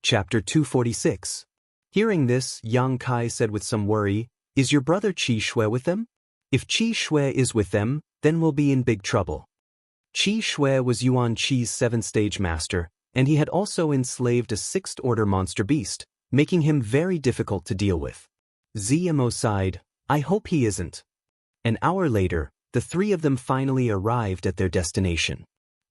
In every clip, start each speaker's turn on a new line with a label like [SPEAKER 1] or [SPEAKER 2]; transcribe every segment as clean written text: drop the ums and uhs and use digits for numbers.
[SPEAKER 1] Chapter 246. Hearing this, Yang Kai said with some worry, "Is your brother Qi Shui with them? If Qi Shui is with them, then we'll be in big trouble." Qi Shui was Yuan Qi's 7th-stage master, and he had also enslaved a 6th-order monster beast, making him very difficult to deal with. ZMO sighed, "I hope he isn't." An hour later, the three of them finally arrived at their destination.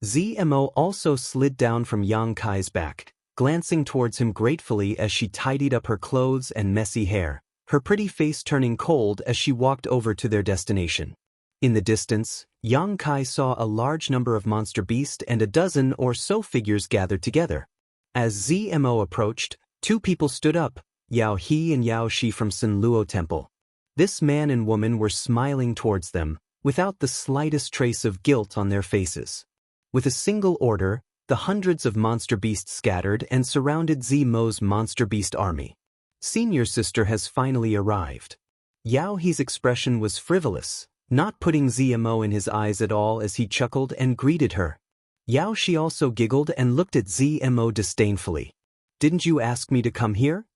[SPEAKER 1] ZMO also slid down from Yang Kai's back, glancing towards him gratefully as she tidied up her clothes and messy hair, her pretty face turning cold as she walked over to their destination. In the distance, Yang Kai saw a large number of monster beasts and a dozen or so figures gathered together. As ZMO approached, two people stood up, Yao He and Yao Shi from Sun Luo Temple. This man and woman were smiling towards them, without the slightest trace of guilt on their faces. With a single order, the hundreds of monster beasts scattered and surrounded ZMO's monster beast army. Senior sister has finally arrived. Yao He's expression was frivolous, not putting ZMO in his eyes at all as he chuckled and greeted her. Yao Shi also giggled and looked at ZMO disdainfully. "Didn't you ask me to come here?"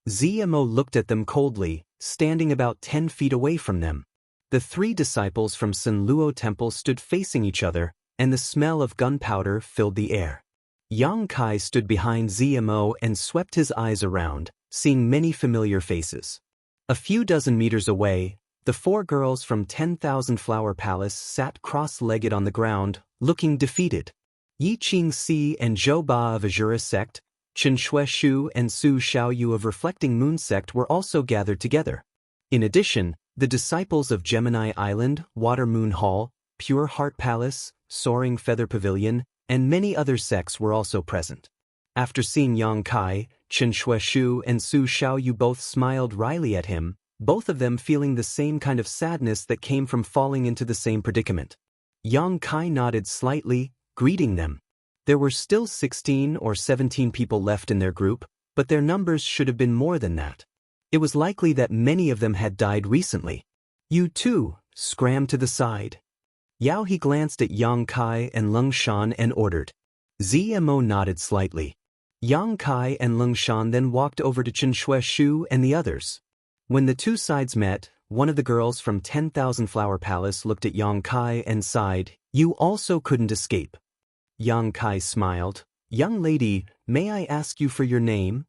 [SPEAKER 1] ZMO looked at them coldly, standing about 10 feet away from them. The three disciples from Sun Luo Temple stood facing each other, and the smell of gunpowder filled the air. Yang Kai stood behind ZMO and swept his eyes around, seeing many familiar faces. A few dozen meters away, the four girls from 10,000 Flower Palace sat cross-legged on the ground, looking defeated. Yi Qing Si and Zhou Ba of Azura Sect, Chen Shui Shu and Su Xiaoyu of Reflecting Moon Sect were also gathered together. In addition, the disciples of Gemini Island, Water Moon Hall, Pure Heart Palace, Soaring Feather Pavilion, and many other sects were also present. After seeing Yang Kai, Chen Shuishu and Su Xiaoyu both smiled wryly at him, both of them feeling the same kind of sadness that came from falling into the same predicament. Yang Kai nodded slightly, greeting them. There were still 16 or 17 people left in their group, but their numbers should have been more than that. It was likely that many of them had died recently. "You too, scram to the side." Yao He glanced at Yang Kai and Leng Shan and ordered. ZMO nodded slightly. Yang Kai and Leng Shan then walked over to Chen Shuishu and the others. When the two sides met, one of the girls from 10,000 Flower Palace looked at Yang Kai and sighed, "You also couldn't escape." Yang Kai smiled. "Young lady, may I ask you for your name?"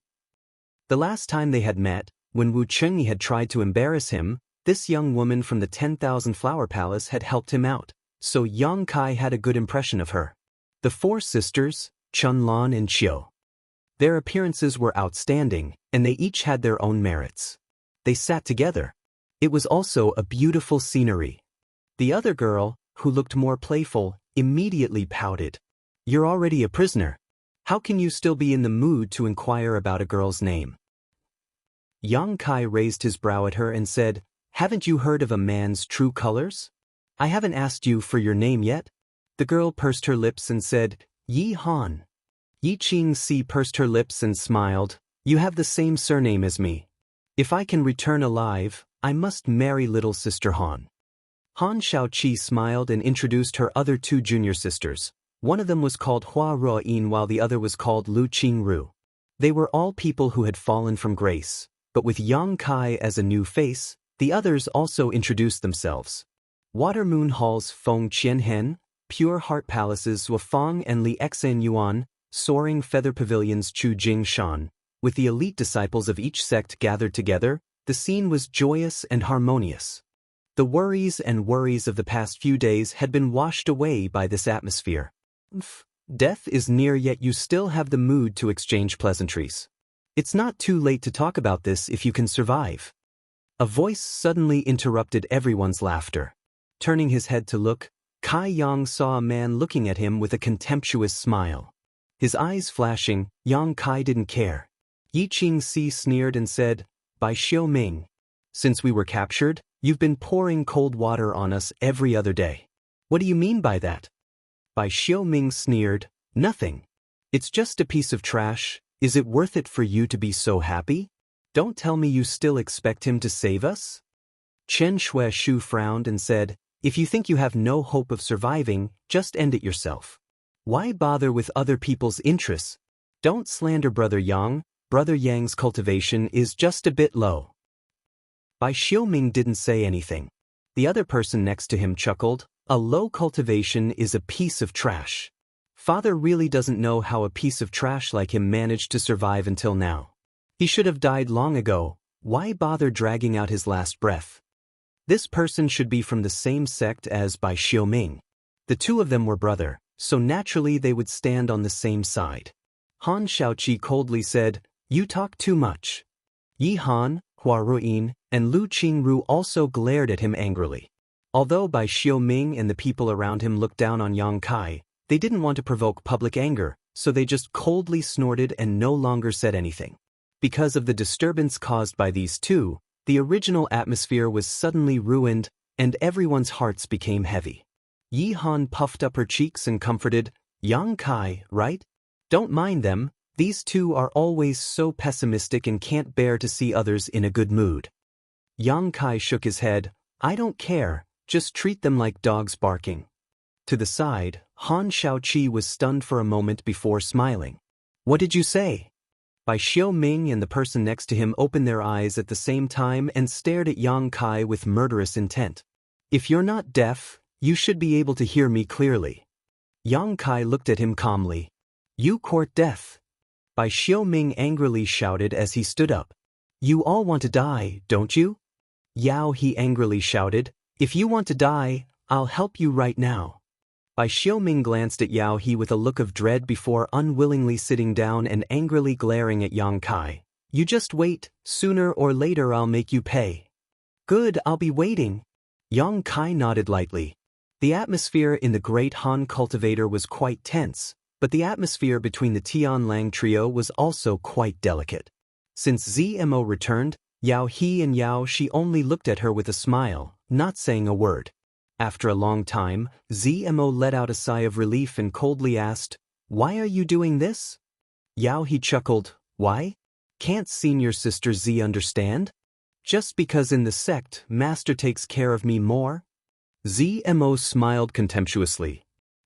[SPEAKER 1] The last time they had met, when Wu Chengyi had tried to embarrass him, this young woman from the 10,000 Flower Palace had helped him out, so Yang Kai had a good impression of her. The four sisters, Chun Lan and Qiu. Their appearances were outstanding, and they each had their own merits. They sat together. It was also a beautiful scenery. The other girl, who looked more playful, immediately pouted. "You're already a prisoner. How can you still be in the mood to inquire about a girl's name?" Yang Kai raised his brow at her and said, "Haven't you heard of a man's true colors? I haven't asked you for your name yet." The girl pursed her lips and said, "Yi Han." Yi Qing Si pursed her lips and smiled, "You have the same surname as me. If I can return alive, I must marry little sister Han." Han Xiaoqi smiled and introduced her other two junior sisters. One of them was called Hua Ruoyin while the other was called Lu Qingru. They were all people who had fallen from grace, but with Yang Kai as a new face, the others also introduced themselves. Water Moon Hall's Feng Qianhen, Pure Heart Palace's Wufang and Li Xen Yuan, Soaring Feather Pavilion's Chu Jing Shan. With the elite disciples of each sect gathered together, the scene was joyous and harmonious. The worries of the past few days had been washed away by this atmosphere. Death is near, yet you still have the mood to exchange pleasantries. It's not too late to talk about this if you can survive. A voice suddenly interrupted everyone's laughter. Turning his head to look, Kai Yang saw a man looking at him with a contemptuous smile. His eyes flashing, Yang Kai didn't care. Yi Qing Si sneered and said, "By Xiu Ming. Since we were captured, you've been pouring cold water on us every other day. What do you mean by that?" Bai Xiuming sneered, "Nothing. It's just a piece of trash. Is it worth it for you to be so happy? Don't tell me you still expect him to save us?" Chen Shuishu frowned and said, "If you think you have no hope of surviving, just end it yourself. Why bother with other people's interests? Don't slander Brother Yang. Brother Yang's cultivation is just a bit low. Bai Xiaoming didn't say anything. The other person next to him chuckled. A low cultivation is a piece of trash. Father really doesn't know how a piece of trash like him managed to survive until now. He should have died long ago. Why bother dragging out his last breath? This person should be from the same sect as Bai Xiaoming. The two of them were brother, so naturally they would stand on the same side. Han Shaoqi coldly said, "You talk too much." Yi Han, Hua Ruyin, and Lu Qingru also glared at him angrily. Although Bai Xiaoming and the people around him looked down on Yang Kai, they didn't want to provoke public anger, so they just coldly snorted and no longer said anything. Because of the disturbance caused by these two, the original atmosphere was suddenly ruined, and everyone's hearts became heavy. Yi Han puffed up her cheeks and comforted, "Yang Kai, right? Don't mind them, these two are always so pessimistic and can't bear to see others in a good mood." Yang Kai shook his head, "I don't care, just treat them like dogs barking." To the side, Han Shaoqi was stunned for a moment before smiling. "What did you say?" Bai Xiaoming and the person next to him opened their eyes at the same time and stared at Yang Kai with murderous intent. "If you're not deaf, you should be able to hear me clearly." Yang Kai looked at him calmly. "You court death." Bai Xiaoming angrily shouted as he stood up. "You all want to die, don't you?" Yao He angrily shouted, "If you want to die, I'll help you right now." Bai Xiaoming glanced at Yao He with a look of dread before unwillingly sitting down and angrily glaring at Yang Kai. "You just wait, sooner or later I'll make you pay." "Good, I'll be waiting." Yang Kai nodded lightly. The atmosphere in the Great Han Cultivator was quite tense, but the atmosphere between the Tian Lang trio was also quite delicate. Since ZMO returned, Yao He and Yao Shi only looked at her with a smile, not saying a word. After a long time, ZMO let out a sigh of relief and coldly asked, "Why are you doing this?" Yao He chuckled, "Why? Can't senior sister Z understand? Just because in the sect, master takes care of me more?" ZMO smiled contemptuously.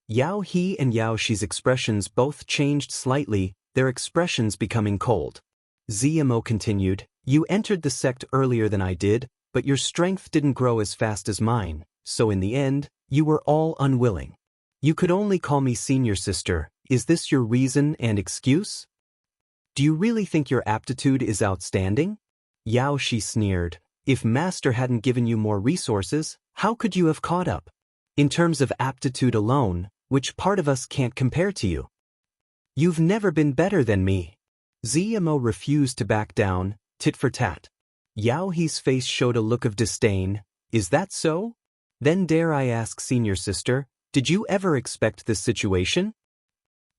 [SPEAKER 1] Yao He and Yao Shi's expressions both changed slightly, their expressions becoming cold. ZMO continued, "You entered the sect earlier than I did, but your strength didn't grow as fast as mine, so in the end, you were all unwilling. You could only call me senior sister. Is this your reason and excuse? Do you really think your aptitude is outstanding?" Yao Shi sneered, "If master hadn't given you more resources, how could you have caught up? In terms of aptitude alone, which part of us can't compare to you? You've never been better than me." ZMO refused to back down, tit for tat. Yao He's face showed a look of disdain. "Is that so? Then dare I ask, senior sister, did you ever expect this situation?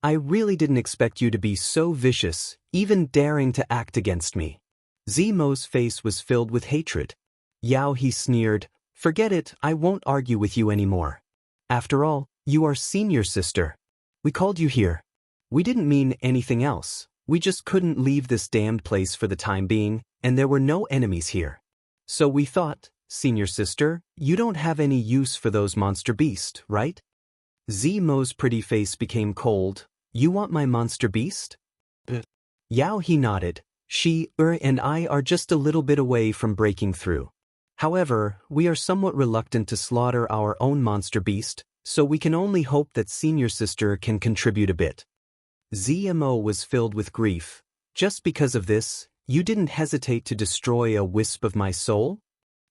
[SPEAKER 1] I really didn't expect you to be so vicious, even daring to act against me." ZMO's face was filled with hatred. Yao He sneered, "Forget it, I won't argue with you anymore. After all, you are senior sister. We called you here. We didn't mean anything else. We just couldn't leave this damned place for the time being, and there were no enemies here. So we thought, senior sister, you don't have any use for those monster beasts, right?" ZMO's pretty face became cold. "You want my monster beast?" Yao He nodded. "She, and I are just a little bit away from breaking through. However, we are somewhat reluctant to slaughter our own monster beast, so we can only hope that senior sister can contribute a bit." ZMO was filled with grief. "Just because of this, you didn't hesitate to destroy a wisp of my soul?"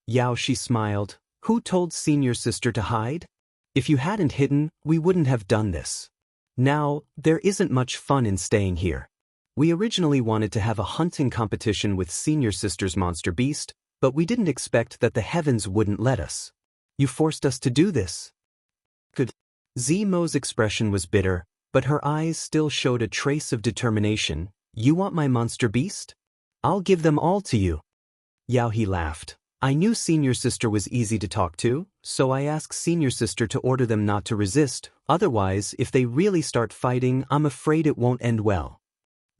[SPEAKER 1] Yao Shi smiled. "Who told senior sister to hide? If you hadn't hidden, we wouldn't have done this. Now, there isn't much fun in staying here. We originally wanted to have a hunting competition with senior sister's monster beast, but we didn't expect that the heavens wouldn't let us. You forced us to do this." Good. ZMO's expression was bitter, but her eyes still showed a trace of determination. "You want my monster beast? I'll give them all to you." Yao He laughed. "I knew senior sister was easy to talk to, so I asked senior sister to order them not to resist. Otherwise, if they really start fighting, I'm afraid it won't end well."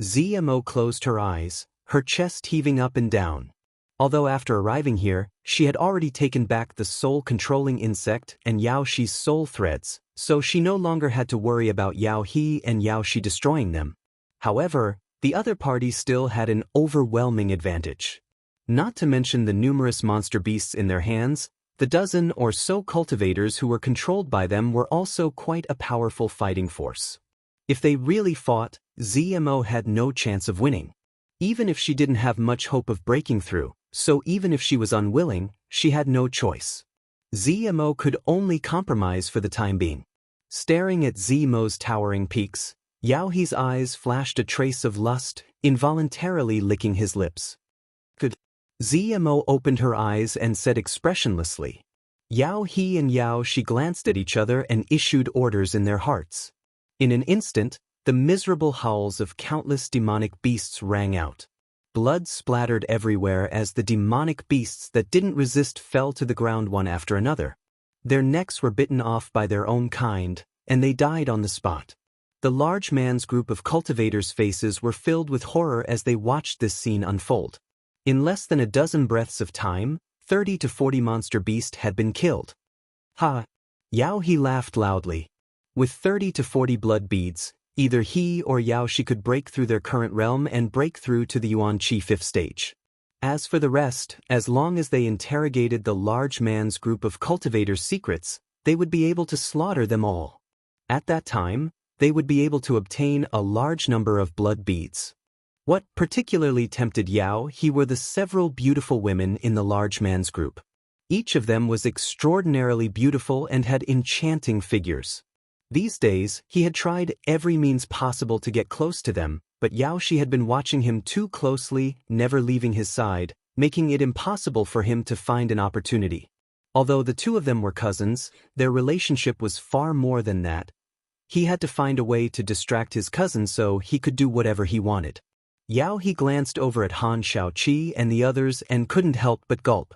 [SPEAKER 1] ZMO closed her eyes, her chest heaving up and down. Although after arriving here, she had already taken back the soul-controlling insect and Yao Shi's soul threads, so she no longer had to worry about Yao He and Yao Shi destroying them. However, the other party still had an overwhelming advantage. Not to mention the numerous monster beasts in their hands, the dozen or so cultivators who were controlled by them were also quite a powerful fighting force. If they really fought, ZMO had no chance of winning. Even if she didn't have much hope of breaking through, so even if she was unwilling, she had no choice. ZMO could only compromise for the time being. Staring at ZMO's towering peaks, Yao He's eyes flashed a trace of lust, involuntarily licking his lips. ZMO opened her eyes and said expressionlessly. Yao He and Yao Shi glanced at each other and issued orders in their hearts. In an instant, the miserable howls of countless demonic beasts rang out. Blood splattered everywhere as the demonic beasts that didn't resist fell to the ground one after another. Their necks were bitten off by their own kind, and they died on the spot. The large man's group of cultivators' faces were filled with horror as they watched this scene unfold. In less than a dozen breaths of time, 30 to 40 monster beasts had been killed. Ha! Yao He laughed loudly. With 30 to 40 blood beads, either he or Yao Shi could break through their current realm and break through to the Yuan Qi 5th stage. As for the rest, as long as they interrogated the large man's group of cultivators' secrets, they would be able to slaughter them all. At that time, they would be able to obtain a large number of blood beads. What particularly tempted Yao He were the several beautiful women in the large man's group. Each of them was extraordinarily beautiful and had enchanting figures. These days, he had tried every means possible to get close to them, but Yao Shi had been watching him too closely, never leaving his side, making it impossible for him to find an opportunity. Although the two of them were cousins, their relationship was far more than that. He had to find a way to distract his cousin so he could do whatever he wanted. Yao He glanced over at Han Shaoqi and the others and couldn't help but gulp.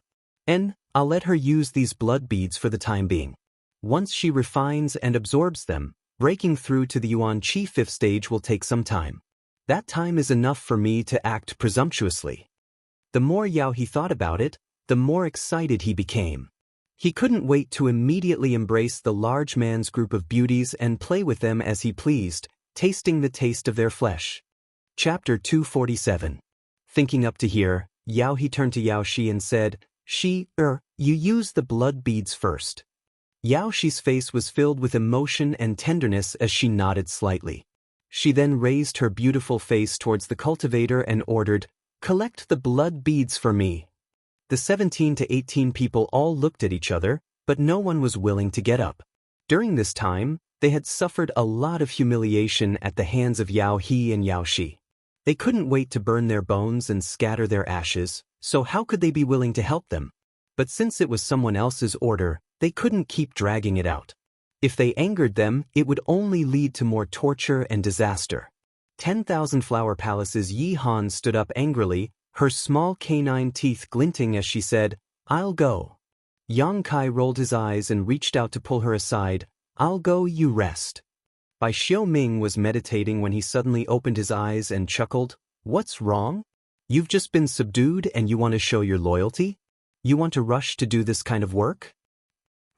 [SPEAKER 1] I'll let her use these blood beads for the time being. Once she refines and absorbs them, breaking through to the Yuan Qi 5th stage will take some time. That time is enough for me to act presumptuously. The more Yao He thought about it, the more excited he became. He couldn't wait to immediately embrace the large man's group of beauties and play with them as he pleased, tasting the taste of their flesh. Chapter 247. Thinking up to here, Yao He turned to Yao Shi and said, you use the blood beads first. Yao Shi's face was filled with emotion and tenderness as she nodded slightly. She then raised her beautiful face towards the cultivator and ordered, collect the blood beads for me. The 17 to 18 people all looked at each other, but no one was willing to get up. During this time, they had suffered a lot of humiliation at the hands of Yao He and Yao Shi. They couldn't wait to burn their bones and scatter their ashes, so how could they be willing to help them? But since it was someone else's order, they couldn't keep dragging it out. If they angered them, it would only lead to more torture and disaster. 10,000 Flower Palace's Yi Han stood up angrily, her small canine teeth glinting as she said, I'll go. Yang Kai rolled his eyes and reached out to pull her aside. I'll go, you rest. Bai Xiaoming was meditating when he suddenly opened his eyes and chuckled. What's wrong? You've just been subdued and you want to show your loyalty? You want to rush to do this kind of work?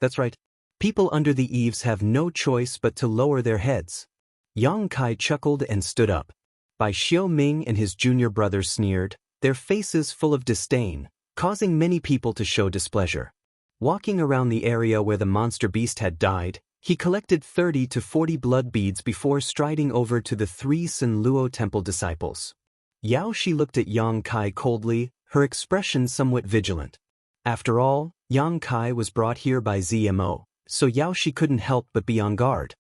[SPEAKER 1] That's right. People under the eaves have no choice but to lower their heads. Yang Kai chuckled and stood up. Bai Xiaoming and his junior brother sneered, their faces full of disdain, causing many people to show displeasure. Walking around the area where the monster beast had died, he collected 30 to 40 blood beads before striding over to the 3 Sun Luo temple disciples. Yao Shi looked at Yang Kai coldly, her expression somewhat vigilant. After all, Yang Kai was brought here by ZMO, so Yao Shi couldn't help but be on guard.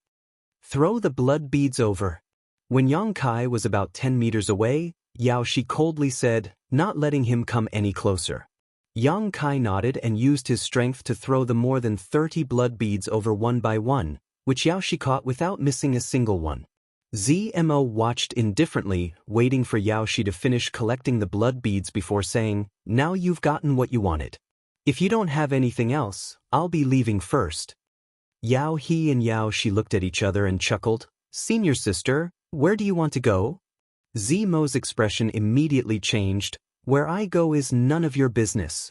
[SPEAKER 1] Throw the blood beads over. When Yang Kai was about 10 meters away, Yao Shi coldly said, not letting him come any closer. Yang Kai nodded and used his strength to throw the more than 30 blood beads over one by one, which Yao Shi caught without missing a single one. ZMO watched indifferently, waiting for Yao Shi to finish collecting the blood beads before saying, now you've gotten what you wanted. If you don't have anything else, I'll be leaving first. Yao He and Yao Shi looked at each other and chuckled. Senior sister, where do you want to go? ZMO's expression immediately changed. Where I go is none of your business.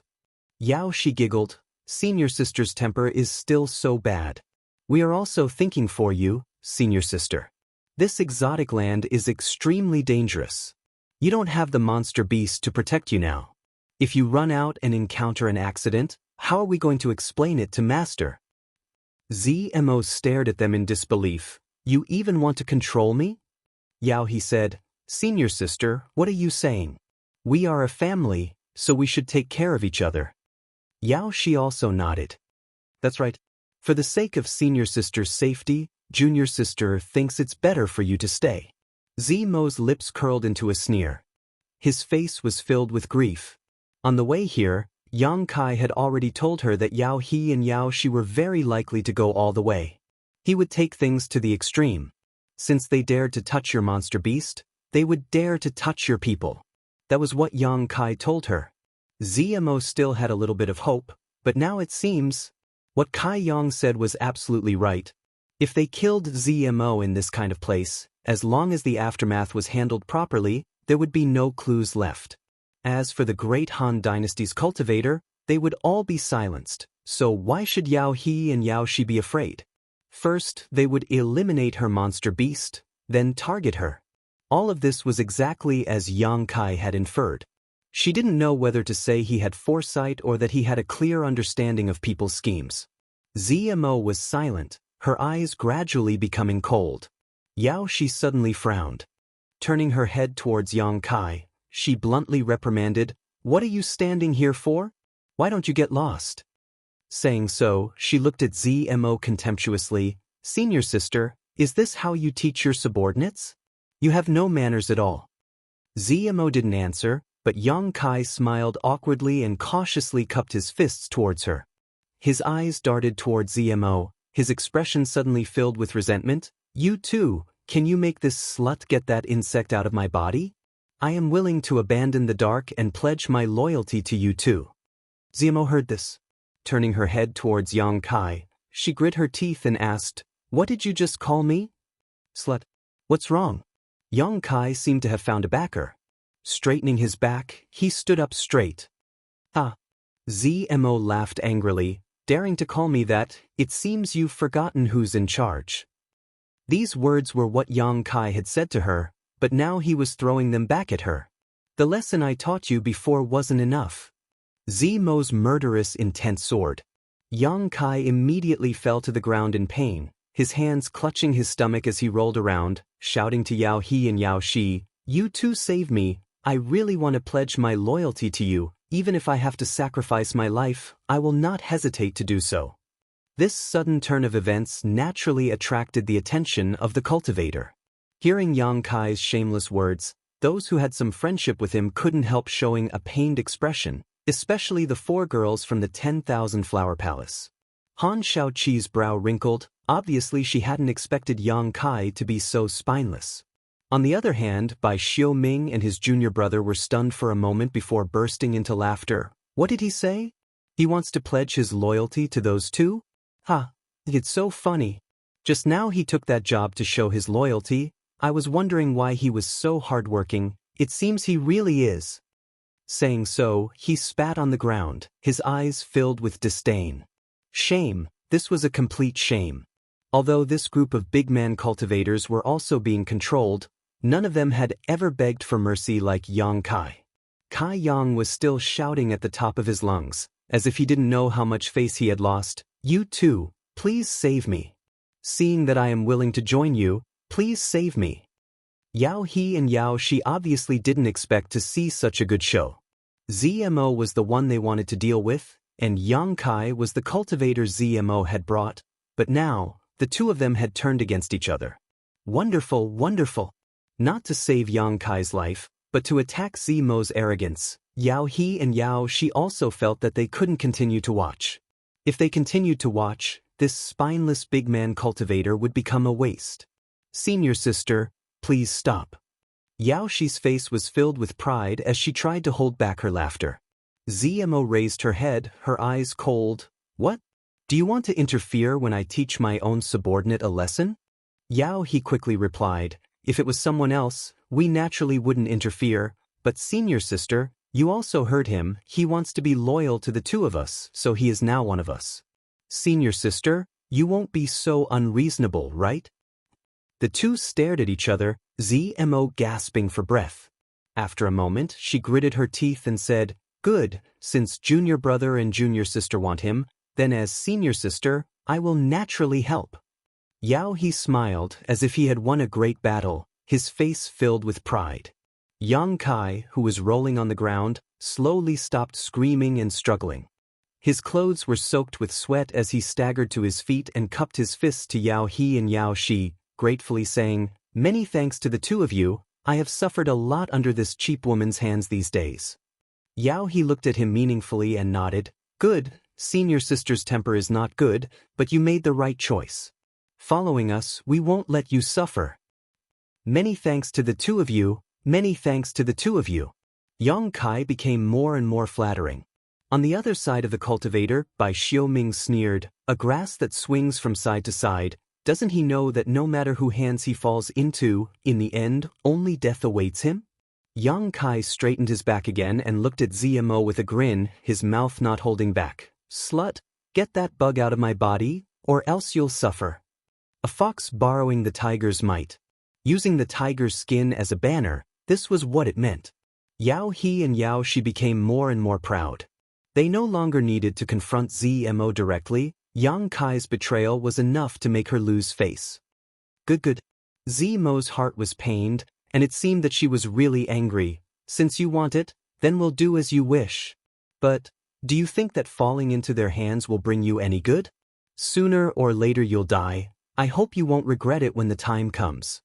[SPEAKER 1] Yao Shi giggled. Senior sister's temper is still so bad. We are also thinking for you, senior sister. This exotic land is extremely dangerous. You don't have the monster beast to protect you now. If you run out and encounter an accident, how are we going to explain it to Master? Zmo stared at them in disbelief. You even want to control me? Yao He said, Senior sister, what are you saying? We are a family, so we should take care of each other. Yao Shi also nodded. That's right. For the sake of senior sister's safety, junior sister thinks it's better for you to stay. Zmo's lips curled into a sneer. His face was filled with grief. On the way here, Yang Kai had already told her that Yao He and Yao Shi were very likely to go all the way. He would take things to the extreme. Since they dared to touch your monster beast, they would dare to touch your people. That was what Yang Kai told her. Zmo still had a little bit of hope, but now it seems what Kai Yang said was absolutely right. If they killed Zmo in this kind of place, as long as the aftermath was handled properly, there would be no clues left. As for the great Han Dynasty's cultivator, they would all be silenced, so why should Yao He and Yao Shi be afraid? First, they would eliminate her monster beast, then target her. All of this was exactly as Yang Kai had inferred. She didn't know whether to say he had foresight or that he had a clear understanding of people's schemes. Zmo was silent, her eyes gradually becoming cold. Yao Shi suddenly frowned. Turning her head towards Yang Kai, she bluntly reprimanded, What are you standing here for? Why don't you get lost? Saying so, she looked at Zmo contemptuously. Senior sister, is this how you teach your subordinates? You have no manners at all. Zmo didn't answer, but Yang Kai smiled awkwardly and cautiously cupped his fists towards her. His eyes darted towards Zmo, his expression suddenly filled with resentment. You too, can you make this slut get that insect out of my body? I am willing to abandon the dark and pledge my loyalty to you too. Zmo heard this. Turning her head towards Yang Kai, she grit her teeth and asked, What did you just call me? Slut. What's wrong? Yang Kai seemed to have found a backer. Straightening his back, he stood up straight. Ah. Zmo laughed angrily, daring to call me that, it seems you've forgotten who's in charge. These words were what Yang Kai had said to her, but now he was throwing them back at her. The lesson I taught you before wasn't enough. Zmo's murderous intent soared. Yang Kai immediately fell to the ground in pain, his hands clutching his stomach as he rolled around, shouting to Yao He and Yao Shi, You too save me, I really want to pledge my loyalty to you, even if I have to sacrifice my life, I will not hesitate to do so. This sudden turn of events naturally attracted the attention of the cultivator. Hearing Yang Kai's shameless words, those who had some friendship with him couldn't help showing a pained expression, especially the 4 girls from the 10,000 Flower Palace. Han Shaoqi's brow wrinkled, obviously she hadn't expected Yang Kai to be so spineless. On the other hand, Bai Xiaoming and his junior brother were stunned for a moment before bursting into laughter. What did he say? He wants to pledge his loyalty to those two? Ha! It's so funny. Just now he took that job to show his loyalty. I was wondering why he was so hardworking. It seems he really is. Saying so, he spat on the ground, his eyes filled with disdain. Shame, this was a complete shame. Although this group of big man cultivators were also being controlled, none of them had ever begged for mercy like Yang Kai. Kai Yang was still shouting at the top of his lungs, as if he didn't know how much face he had lost. You too, please save me. Seeing that I am willing to join you, please save me. Yao He and Yao Shi obviously didn't expect to see such a good show. Zmo was the one they wanted to deal with, and Yang Kai was the cultivator Zmo had brought, but now, the two of them had turned against each other. Wonderful, wonderful. Not to save Yang Kai's life, but to attack Zmo's arrogance. Yao He and Yao Shi also felt that they couldn't continue to watch. If they continued to watch, this spineless big man cultivator would become a waste. Senior sister, please stop. Yao Shi's face was filled with pride as she tried to hold back her laughter. Zmo raised her head, her eyes cold. What? Do you want to interfere when I teach my own subordinate a lesson? Yao He quickly replied, If it was someone else, we naturally wouldn't interfere, but senior sister, you also heard him, he wants to be loyal to the two of us, so he is now one of us. Senior sister, you won't be so unreasonable, right? The two stared at each other, Zmo gasping for breath. After a moment, she gritted her teeth and said, "Good, since junior brother and junior sister want him, then as senior sister, I will naturally help." Yao He smiled as if he had won a great battle, his face filled with pride. Yang Kai, who was rolling on the ground, slowly stopped screaming and struggling. His clothes were soaked with sweat as he staggered to his feet and cupped his fists to Yao He and Yao Shi, gratefully saying, "Many thanks to the two of you, I have suffered a lot under this cheap woman's hands these days." Yao He looked at him meaningfully and nodded. "Good, senior sister's temper is not good, but you made the right choice. Following us, we won't let you suffer. Many thanks to the two of you, many thanks to the two of you." Yang Kai became more and more flattering. On the other side of the cultivator, Bai Xiaoming sneered, "A grass that swings from side to side, doesn't he know that no matter who hands he falls into, in the end, only death awaits him?" Yang Kai straightened his back again and looked at Zmo with a grin, his mouth not holding back. "Slut, get that bug out of my body, or else you'll suffer." A fox borrowing the tiger's might. Using the tiger's skin as a banner, this was what it meant. Yao He and Yao Shi became more and more proud. They no longer needed to confront Zmo directly. Yang Kai's betrayal was enough to make her lose face. Good. Zmo's heart was pained, and it seemed that she was really angry. "Since you want it, then we'll do as you wish. But, do you think that falling into their hands will bring you any good? Sooner or later you'll die. I hope you won't regret it when the time comes."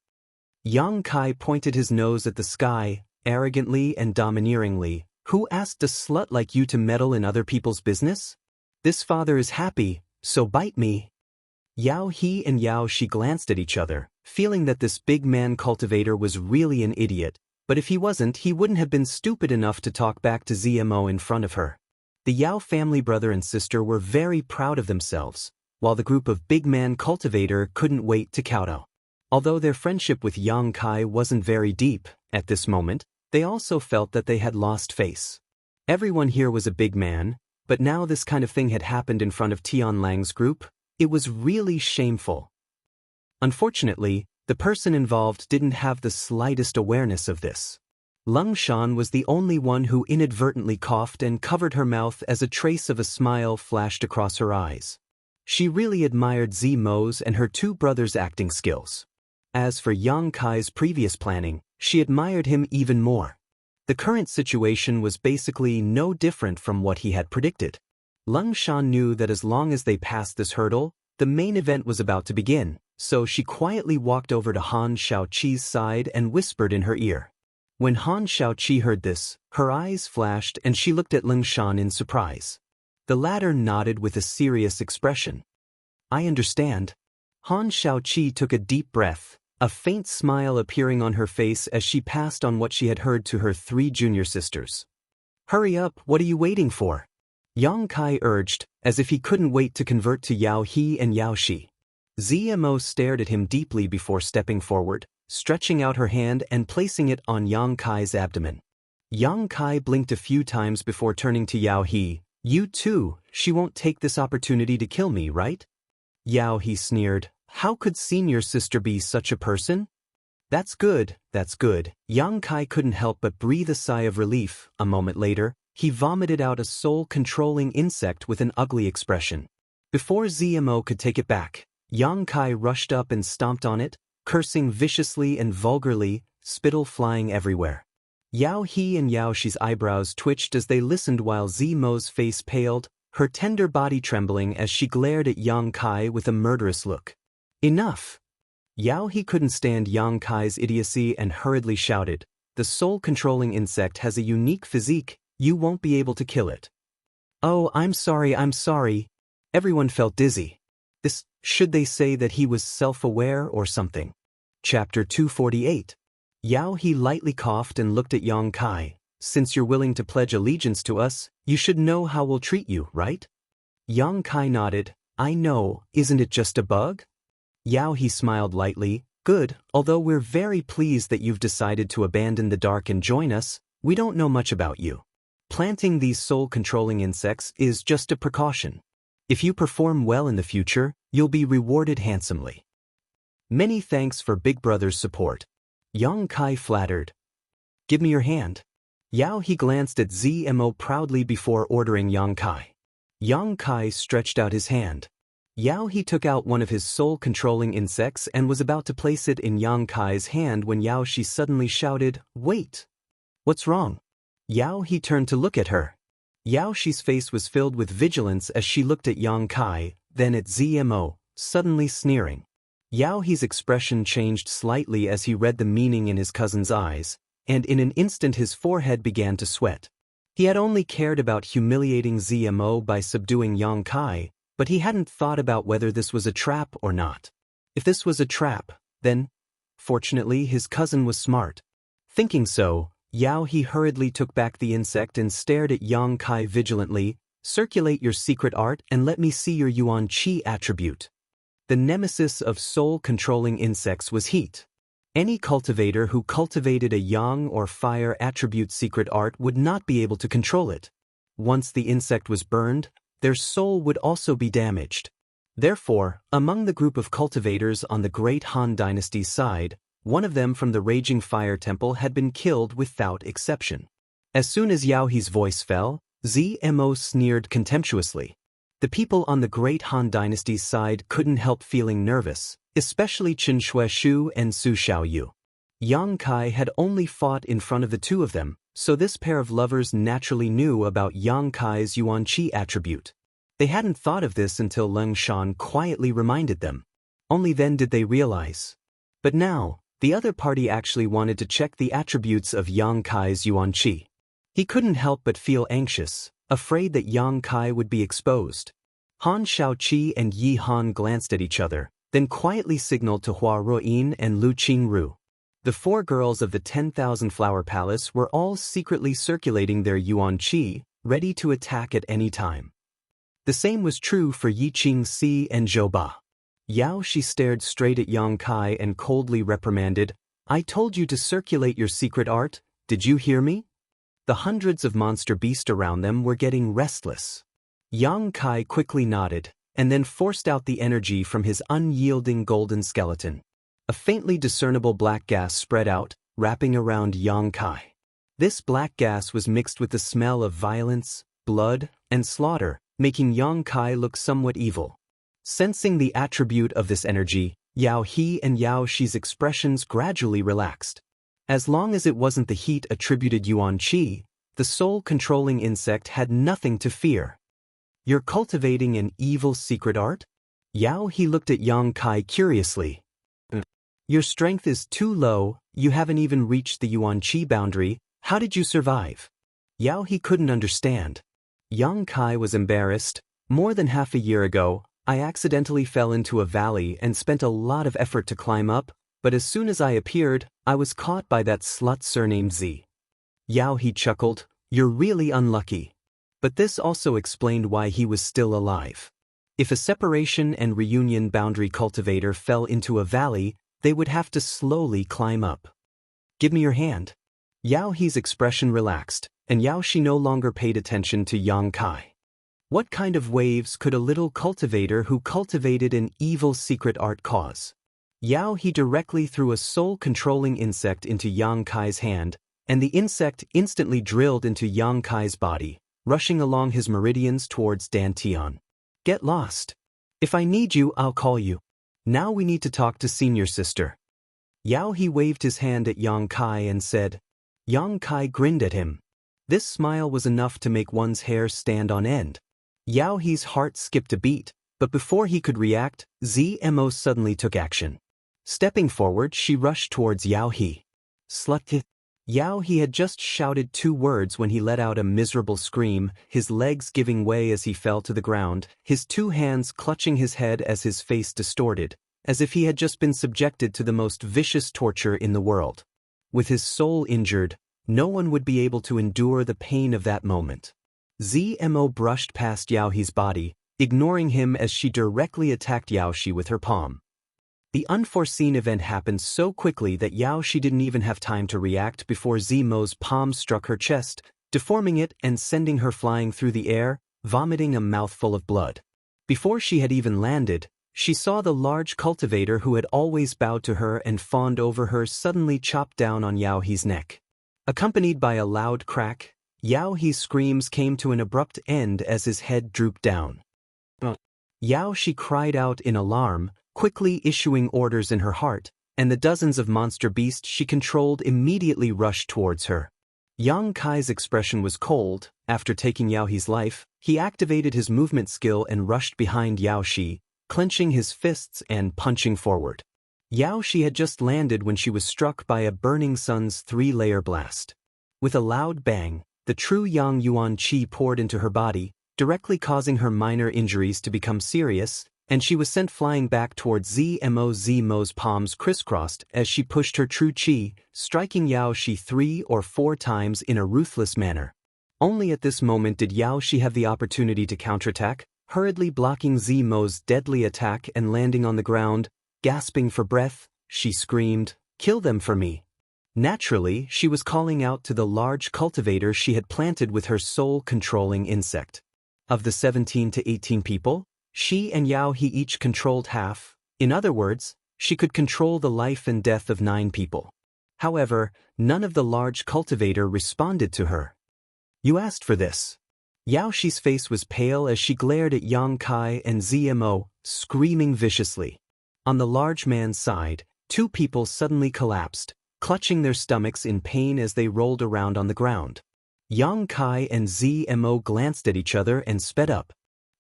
[SPEAKER 1] Yang Kai pointed his nose at the sky, arrogantly and domineeringly. "Who asked a slut like you to meddle in other people's business? This father is happy, so bite me." Yao He and Yao Shi glanced at each other, feeling that this big man cultivator was really an idiot, but if he wasn't, he wouldn't have been stupid enough to talk back to Zmo in front of her. The Yao family brother and sister were very proud of themselves, while the group of big man cultivator couldn't wait to kowtow. Although their friendship with Yang Kai wasn't very deep, at this moment, they also felt that they had lost face. Everyone here was a big man, but now this kind of thing had happened in front of Tian Lang's group. It was really shameful. Unfortunately, the person involved didn't have the slightest awareness of this. Lung Shan was the only one who inadvertently coughed and covered her mouth as a trace of a smile flashed across her eyes. She really admired Zmo's and her two brothers' acting skills. As for Yang Kai's previous planning, she admired him even more. The current situation was basically no different from what he had predicted. Lung Shan knew that as long as they passed this hurdle, the main event was about to begin, so she quietly walked over to Han Shaoqi's side and whispered in her ear. When Han Shaoqi heard this, her eyes flashed and she looked at Lung Shan in surprise. The latter nodded with a serious expression. "I understand." Han Shaoqi took a deep breath, a faint smile appearing on her face as she passed on what she had heard to her three junior sisters. "Hurry up, what are you waiting for?" Yang Kai urged, as if he couldn't wait to convert to Yao He and Yao Shi. Zmo stared at him deeply before stepping forward, stretching out her hand and placing it on Yang Kai's abdomen. Yang Kai blinked a few times before turning to Yao He. "You too, she won't take this opportunity to kill me, right?" Yao He sneered. "How could senior sister be such a person?" That's good. Yang Kai couldn't help but breathe a sigh of relief. A moment later, he vomited out a soul-controlling insect with an ugly expression. Before Zmo could take it back, Yang Kai rushed up and stomped on it, cursing viciously and vulgarly, spittle flying everywhere. Yao He and Yao Shi's eyebrows twitched as they listened while Zmo's face paled, her tender body trembling as she glared at Yang Kai with a murderous look. "Enough!" Yao He couldn't stand Yang Kai's idiocy and hurriedly shouted, "The soul-controlling insect has a unique physique, you won't be able to kill it." "Oh, I'm sorry. Everyone felt dizzy. Should they say that he was self-aware or something? Chapter 248. Yao He lightly coughed and looked at Yang Kai. "Since you're willing to pledge allegiance to us, you should know how we'll treat you, right?" Yang Kai nodded. "I know, isn't it just a bug?" Yao He smiled lightly. "Good, although we're very pleased that you've decided to abandon the dark and join us, we don't know much about you. Planting these soul-controlling insects is just a precaution. If you perform well in the future, you'll be rewarded handsomely." Many thanks for Big Brother's support. Yang Kai flattered. Give me your hand. Yao He glanced at Zmo proudly before ordering Yang Kai. Yang Kai stretched out his hand. Yao He took out one of his soul-controlling insects and was about to place it in Yang Kai's hand when Yao Shi suddenly shouted, "Wait! What's wrong?" Yao He turned to look at her. Yao Shi's face was filled with vigilance as she looked at Yang Kai, then at Zmo, suddenly sneering. Yao He's expression changed slightly as he read the meaning in his cousin's eyes, and in an instant his forehead began to sweat. He had only cared about humiliating Zmo by subduing Yang Kai, but he hadn't thought about whether this was a trap or not. If this was a trap, then, fortunately, his cousin was smart. Thinking so, Yao He hurriedly took back the insect and stared at Yang Kai vigilantly. "Circulate your secret art and let me see your Yuan Qi attribute." The nemesis of soul-controlling insects was heat. Any cultivator who cultivated a yang or fire attribute secret art would not be able to control it. Once the insect was burned, their soul would also be damaged. Therefore, among the group of cultivators on the Great Han Dynasty's side, one of them from the Raging Fire Temple had been killed without exception. As soon as Yao He's voice fell, Zmo sneered contemptuously. The people on the Great Han Dynasty's side couldn't help feeling nervous, especially Chen Shueshu and Su Xiaoyu. Yang Kai had only fought in front of the two of them, so this pair of lovers naturally knew about Yang Kai's Yuan Qi attribute. They hadn't thought of this until Leng Shan quietly reminded them. Only then did they realize. But now, the other party actually wanted to check the attributes of Yang Kai's Yuan Qi. He couldn't help but feel anxious, afraid that Yang Kai would be exposed. Han Shaoqi and Yi Han glanced at each other, then quietly signaled to Hua Ruoyin and Lu Qingru. The four girls of the 10,000 Flower Palace were all secretly circulating their Yuan Qi, ready to attack at any time. The same was true for Yi Qingxi and Zhou Ba. Yao Shi stared straight at Yang Kai and coldly reprimanded, "I told you to circulate your secret art, did you hear me?" The hundreds of monster beasts around them were getting restless. Yang Kai quickly nodded, and then forced out the energy from his unyielding golden skeleton. A faintly discernible black gas spread out, wrapping around Yang Kai. This black gas was mixed with the smell of violence, blood, and slaughter, making Yang Kai look somewhat evil. Sensing the attribute of this energy, Yao He and Yao Shi's expressions gradually relaxed. As long as it wasn't the heat attributed Yuan Qi, the soul-controlling insect had nothing to fear. "You're cultivating an evil secret art?" Yao He looked at Yang Kai curiously. "Your strength is too low, you haven't even reached the Yuan Qi boundary, how did you survive?" Yao He couldn't understand. Yang Kai was embarrassed. "More than half a year ago, I accidentally fell into a valley and spent a lot of effort to climb up, but as soon as I appeared, I was caught by that slut surnamed Z." Yao He chuckled, "You're really unlucky." But this also explained why he was still alive. If a separation and reunion boundary cultivator fell into a valley, they would have to slowly climb up. "Give me your hand." Yao He's expression relaxed, and Yao Shi no longer paid attention to Yang Kai. What kind of waves could a little cultivator who cultivated an evil secret art cause? Yao He directly threw a soul-controlling insect into Yang Kai's hand, and the insect instantly drilled into Yang Kai's body, rushing along his meridians towards Dantian. "Get lost. If I need you, I'll call you. Now we need to talk to senior sister." Yao He waved his hand at Yang Kai and said. Yang Kai grinned at him. This smile was enough to make one's hair stand on end. Yao He's heart skipped a beat, but before he could react, Zmo suddenly took action. Stepping forward, she rushed towards Yao He. "Slut!" Yao He had just shouted 2 words when he let out a miserable scream, his legs giving way as he fell to the ground, his 2 hands clutching his head as his face distorted, as if he had just been subjected to the most vicious torture in the world. With his soul injured, no one would be able to endure the pain of that moment. Zmo brushed past Yao He's body, ignoring him as she directly attacked Yao Shi with her palm. The unforeseen event happened so quickly that Yao Shi didn't even have time to react before Zmo's palm struck her chest, deforming it and sending her flying through the air, vomiting a mouthful of blood. Before she had even landed, She saw the large cultivator who had always bowed to her and fawned over her suddenly chop down on Yao He's neck. Accompanied by a loud crack, Yao He's screams came to an abrupt end as his head drooped down. Yao Shi cried out in alarm, quickly issuing orders in her heart, and the dozens of monster beasts she controlled immediately rushed towards her. Yang Kai's expression was cold. After taking Yao He's life, he activated his movement skill and rushed behind Yao Shi, clenching his fists and punching forward. Yao Shi had just landed when she was struck by a burning sun's 3-layer blast. With a loud bang, the true Yang Yuan Qi poured into her body, directly causing her minor injuries to become serious, and she was sent flying back towards Zmo's palms crisscrossed as she pushed her true Qi, striking Yao Shi 3 or 4 times in a ruthless manner. Only at this moment did Yao Shi have the opportunity to counterattack, hurriedly blocking Zmo's deadly attack and landing on the ground. Gasping for breath, she screamed, "Kill them for me." Naturally, she was calling out to the large cultivator she had planted with her soul-controlling insect. Of the 17 to 18 people, she and Yao He each controlled half. In other words, she could control the life and death of 9 people. However, none of the large cultivator responded to her. "You asked for this." Yao Shi's face was pale as she glared at Yang Kai and Zmo, screaming viciously. On the large man's side, 2 people suddenly collapsed, clutching their stomachs in pain as they rolled around on the ground. Yang Kai and Zmo glanced at each other and sped up.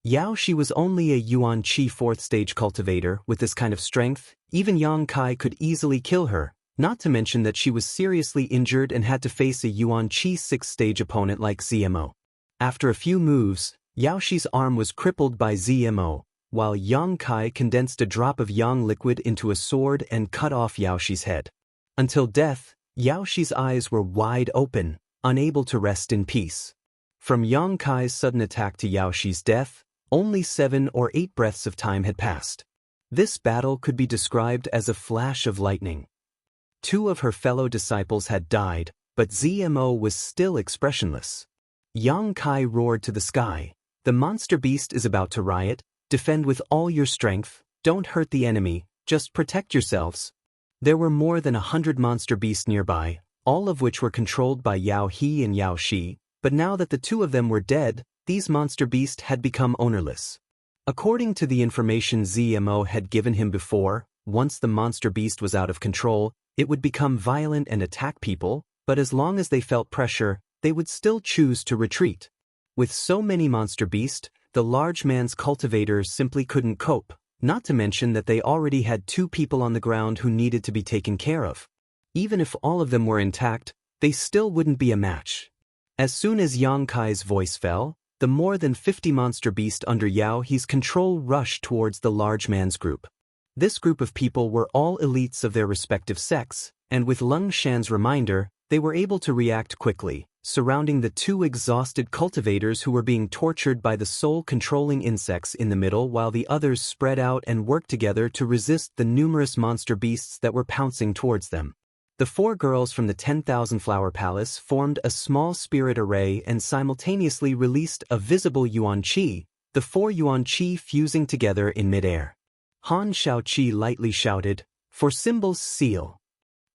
[SPEAKER 1] Yao Shi was only a Yuan Qi 4th stage cultivator. With this kind of strength, even Yang Kai could easily kill her, not to mention that she was seriously injured and had to face a Yuan Qi 6th stage opponent like Zmo. After a few moves, Yao Shi's arm was crippled by Zmo, while Yang Kai condensed a drop of yang liquid into a sword and cut off Yao Shi's head. Until death, Yao Shi's eyes were wide open, unable to rest in peace. From Yang Kai's sudden attack to Yao Shi's death, only 7 or 8 breaths of time had passed. This battle could be described as a flash of lightning. 2 of her fellow disciples had died, but Zmo was still expressionless. Yang Kai roared to the sky, "The monster beast is about to riot. Defend with all your strength, don't hurt the enemy, just protect yourselves." There were more than 100 monster beasts nearby, all of which were controlled by Yao He and Yao Shi, but now that the 2 of them were dead, these monster beasts had become ownerless. According to the information Zmo had given him before, once the monster beast was out of control, it would become violent and attack people, but as long as they felt pressure, they would still choose to retreat. With so many monster beasts, the large man's cultivators simply couldn't cope, not to mention that they already had 2 people on the ground who needed to be taken care of. Even if all of them were intact, they still wouldn't be a match. As soon as Yang Kai's voice fell, the more than 50 monster beasts under Yao He's control rushed towards the large man's group. This group of people were all elites of their respective sects, and with Lung Shan's reminder, they were able to react quickly, surrounding the 2 exhausted cultivators who were being tortured by the soul-controlling insects in the middle while the others spread out and worked together to resist the numerous monster beasts that were pouncing towards them. The 4 girls from the 10,000 Flower Palace formed a small spirit array and simultaneously released a visible Yuan Qi, the 4 Yuan Qi fusing together in midair. Han Shaoqi lightly shouted, "For Symbol's seal."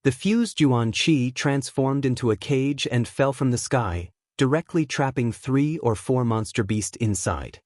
[SPEAKER 1] The fused Yuan Qi transformed into a cage and fell from the sky, directly trapping 3 or 4 monster beasts inside.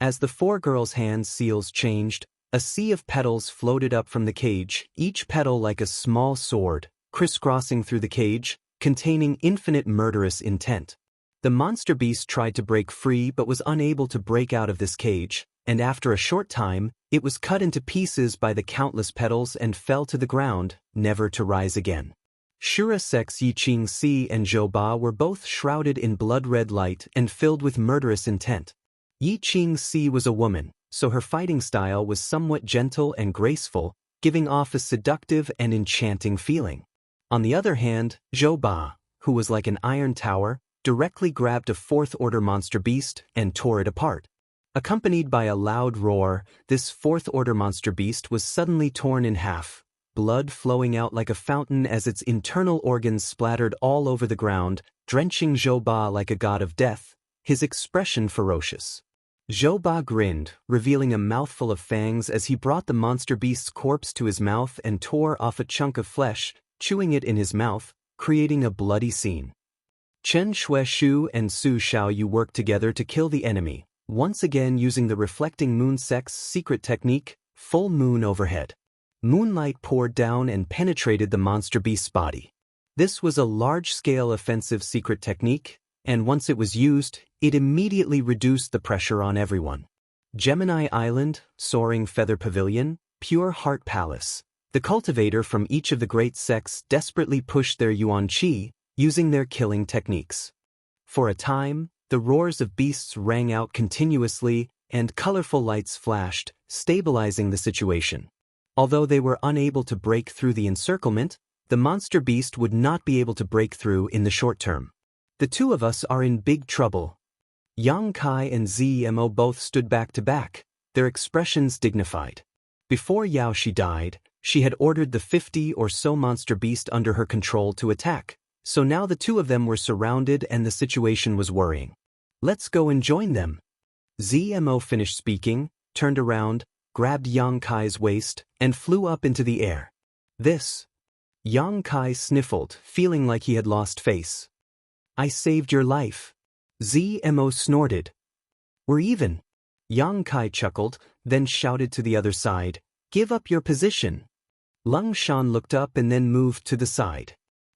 [SPEAKER 1] As the 4 girls' hand seals changed, a sea of petals floated up from the cage, each petal like a small sword, crisscrossing through the cage, containing infinite murderous intent. The monster beast tried to break free but was unable to break out of this cage, and after a short time, it was cut into pieces by the countless petals and fell to the ground, never to rise again. Shura Sek's Yiqing Si and Zhou Ba were both shrouded in blood-red light and filled with murderous intent. Yiqing Si was a woman, so her fighting style was somewhat gentle and graceful, giving off a seductive and enchanting feeling. On the other hand, Zhou Ba, who was like an iron tower, directly grabbed a 4th-order monster beast and tore it apart. Accompanied by a loud roar, this 4th-order monster beast was suddenly torn in half, blood flowing out like a fountain as its internal organs splattered all over the ground, drenching Zhou Ba like a god of death, his expression ferocious. Zhou Ba grinned, revealing a mouthful of fangs as he brought the monster beast's corpse to his mouth and tore off a chunk of flesh, chewing it in his mouth, creating a bloody scene. Chen Shueshu and Su Xiaoyu worked together to kill the enemy, once again using the reflecting moon sect's secret technique, full moon overhead. Moonlight poured down and penetrated the monster beast's body. This was a large-scale offensive secret technique, and once it was used, it immediately reduced the pressure on everyone. Gemini Island, Soaring Feather Pavilion, Pure Heart Palace. The cultivator from each of the great sects desperately pushed their Yuan Qi, using their killing techniques. For a time, the roars of beasts rang out continuously, and colorful lights flashed, stabilizing the situation. Although they were unable to break through the encirclement, the monster beast would not be able to break through in the short term. The two of us are in big trouble. Yang Kai and ZMO both stood back to back, their expressions dignified. Before Yao Shi died, she had ordered the 50 or so monster beast under her control to attack, so now the two of them were surrounded and the situation was worrying. Let's go and join them. ZMO finished speaking, turned around, grabbed Yang Kai's waist, and flew up into the air. This. Yang Kai sniffled, feeling like he had lost face. I saved your life. ZMO snorted. We're even. Yang Kai chuckled, then shouted to the other side, give up your position. Lung Shan looked up and then moved to the side.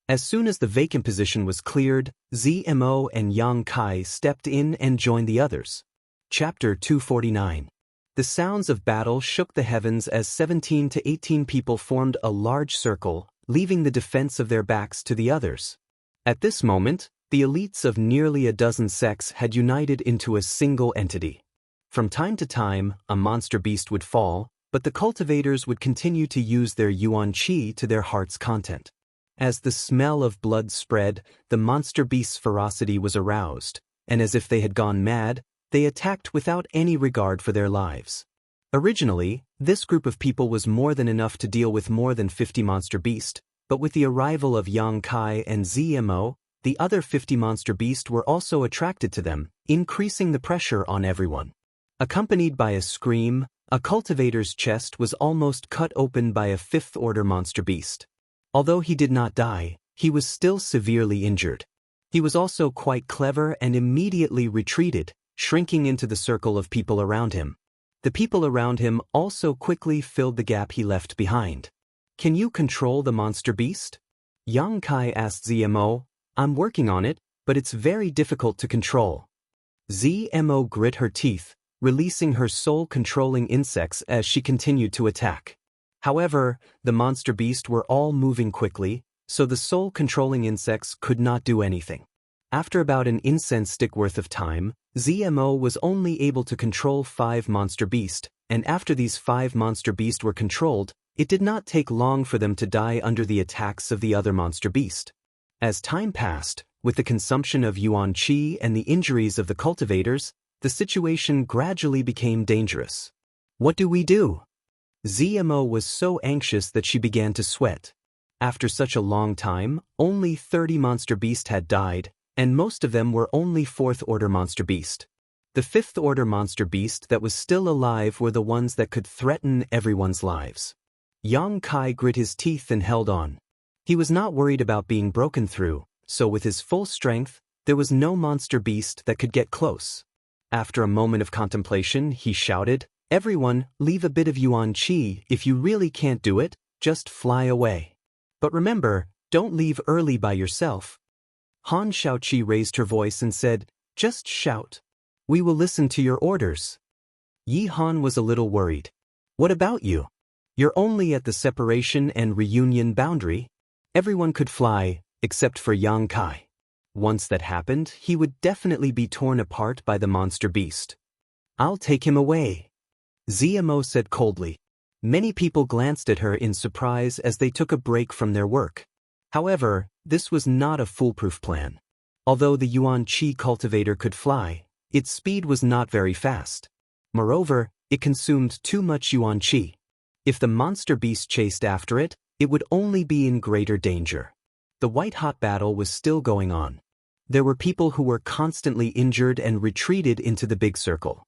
[SPEAKER 1] As soon as the vacant position was cleared, ZMO and Yang Kai stepped in and joined the others. Chapter 249. The sounds of battle shook the heavens as 17 to 18 people formed a large circle, leaving the defense of their backs to the others. At this moment, the elites of nearly a dozen sects had united into a single entity. From time to time, a monster beast would fall, but the cultivators would continue to use their Yuan Qi to their heart's content. As the smell of blood spread, the monster beast's ferocity was aroused, and as if they had gone mad, they attacked without any regard for their lives. Originally, this group of people was more than enough to deal with more than 50 monster beasts, but with the arrival of Yang Kai and ZMO, the other 50 monster beasts were also attracted to them, increasing the pressure on everyone. Accompanied by a scream, a cultivator's chest was almost cut open by a fifth-order monster beast. Although he did not die, he was still severely injured. He was also quite clever and immediately retreated, shrinking into the circle of people around him. The people around him also quickly filled the gap he left behind. Can you control the monster beast? Yang Kai asked ZMO. I'm working on it, but it's very difficult to control. ZMO grit her teeth, releasing her soul-controlling insects as she continued to attack. However, the monster beast were all moving quickly, so the soul-controlling insects could not do anything. After about an incense stick worth of time, ZMO was only able to control 5 monster beasts, and after these 5 monster beasts were controlled, it did not take long for them to die under the attacks of the other monster beast. As time passed, with the consumption of Yuan Qi and the injuries of the cultivators, the situation gradually became dangerous. What do we do? ZMO was so anxious that she began to sweat. After such a long time, only 30 monster beasts had died, and most of them were only 4th-order monster beast. The 5th-order monster beast that was still alive were the ones that could threaten everyone's lives. Yang Kai grit his teeth and held on. He was not worried about being broken through, so with his full strength, there was no monster beast that could get close. After a moment of contemplation, he shouted, "Everyone, leave a bit of Yuan Qi. If you really can't do it, just fly away. But remember, don't leave early by yourself." Han Shaoqi raised her voice and said, "Just shout. We will listen to your orders." Yi Han was a little worried. "What about you? You're only at the separation and reunion boundary." Everyone could fly, except for Yang Kai. Once that happened, he would definitely be torn apart by the monster beast. "I'll take him away," ZMO said coldly. Many people glanced at her in surprise as they took a break from their work. However, this was not a foolproof plan. Although the Yuan Qi cultivator could fly, its speed was not very fast. Moreover, it consumed too much Yuan Qi. If the monster beast chased after it, it would only be in greater danger. The white-hot battle was still going on. There were people who were constantly injured and retreated into the big circle.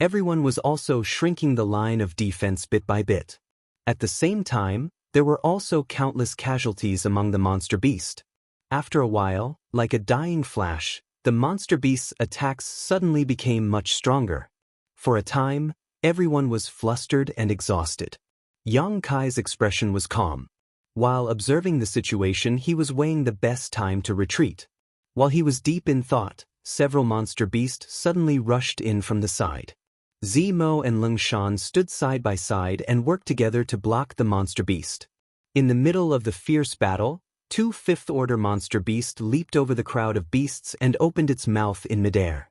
[SPEAKER 1] Everyone was also shrinking the line of defense bit by bit. At the same time, there were also countless casualties among the monster beast. After a while, like a dying flash, the monster beast's attacks suddenly became much stronger. For a time, everyone was flustered and exhausted. Yang Kai's expression was calm. While observing the situation, he was weighing the best time to retreat. While he was deep in thought, several monster beasts suddenly rushed in from the side. Zemo and Lung Shan stood side by side and worked together to block the monster beast. In the middle of the fierce battle, two fifth-order monster beasts leaped over the crowd of beasts and opened its mouth in midair.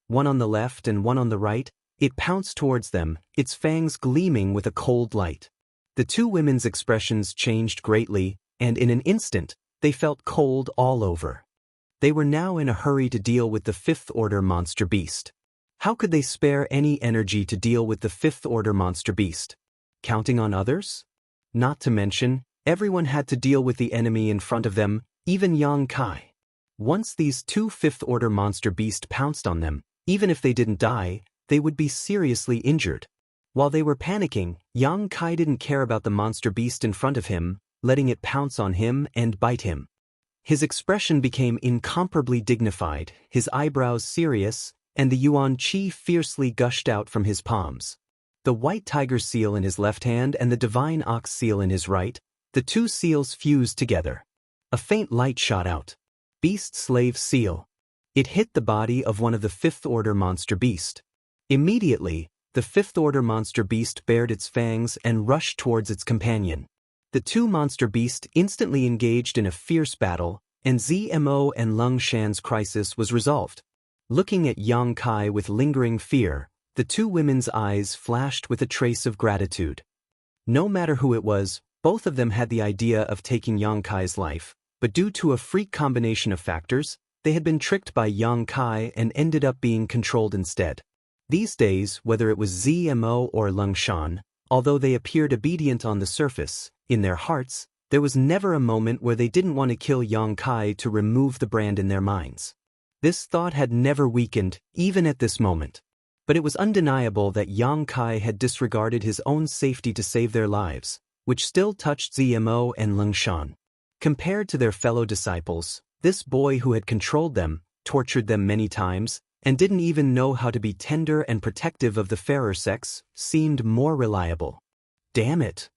[SPEAKER 1] One on the left and one on the right, it pounced towards them, its fangs gleaming with a cold light. The two women's expressions changed greatly, and in an instant, they felt cold all over. They were now in a hurry to deal with the fifth-order monster beast. How could they spare any energy to deal with the fifth-order monster beast? Counting on others? Not to mention, everyone had to deal with the enemy in front of them, even Yang Kai. Once these two fifth-order monster beasts pounced on them, even if they didn't die, they would be seriously injured. While they were panicking, Yang Kai didn't care about the monster beast in front of him, letting it pounce on him and bite him. His expression became incomparably dignified, his eyebrows serious, and the yuan qi fiercely gushed out from his palms. The white tiger seal in his left hand and the divine ox seal in his right, the two seals fused together. A faint light shot out. Beast Slave Seal. It hit the body of one of the fifth-order monster beast. Immediately, the fifth-order monster beast bared its fangs and rushed towards its companion. The two monster beasts instantly engaged in a fierce battle, and Zmo and Lung Shan's crisis was resolved. Looking at Yang Kai with lingering fear, the two women's eyes flashed with a trace of gratitude. No matter who it was, both of them had the idea of taking Yang Kai's life, but due to a freak combination of factors, they had been tricked by Yang Kai and ended up being controlled instead. These days, whether it was Zmo or Lung Shan, although they appeared obedient on the surface, in their hearts, there was never a moment where they didn't want to kill Yang Kai to remove the brand in their minds. This thought had never weakened, even at this moment. But it was undeniable that Yang Kai had disregarded his own safety to save their lives, which still touched Zmo and Lung Shan. Compared to their fellow disciples, this boy who had controlled them, tortured them many times, and didn't even know how to be tender and protective of the fairer sex, seemed more reliable. Damn it!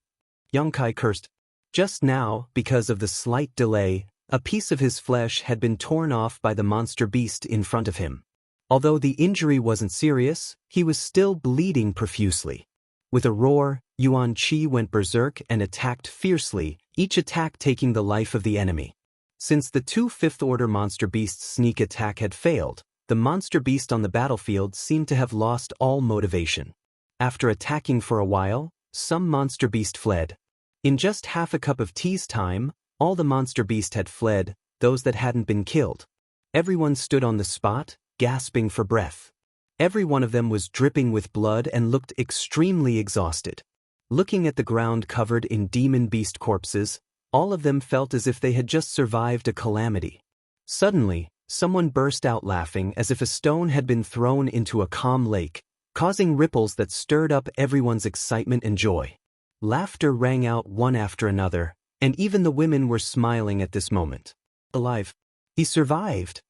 [SPEAKER 1] Yang Kai cursed. Just now, because of the slight delay, a piece of his flesh had been torn off by the monster beast in front of him. Although the injury wasn't serious, he was still bleeding profusely. With a roar, Yuan Qi went berserk and attacked fiercely, each attack taking the life of the enemy. Since the two fifth-order monster beasts' sneak attack had failed, the monster beast on the battlefield seemed to have lost all motivation. After attacking for a while, some monster beast fled. In just half a cup of tea's time, all the monster beast had fled, those that hadn't been killed. Everyone stood on the spot, gasping for breath. Every one of them was dripping with blood and looked extremely exhausted. Looking at the ground covered in demon beast corpses, all of them felt as if they had just survived a calamity. Suddenly, someone burst out laughing as if a stone had been thrown into a calm lake, causing ripples that stirred up everyone's excitement and joy. Laughter rang out one after another, and even the women were smiling at this moment. Alive. He survived.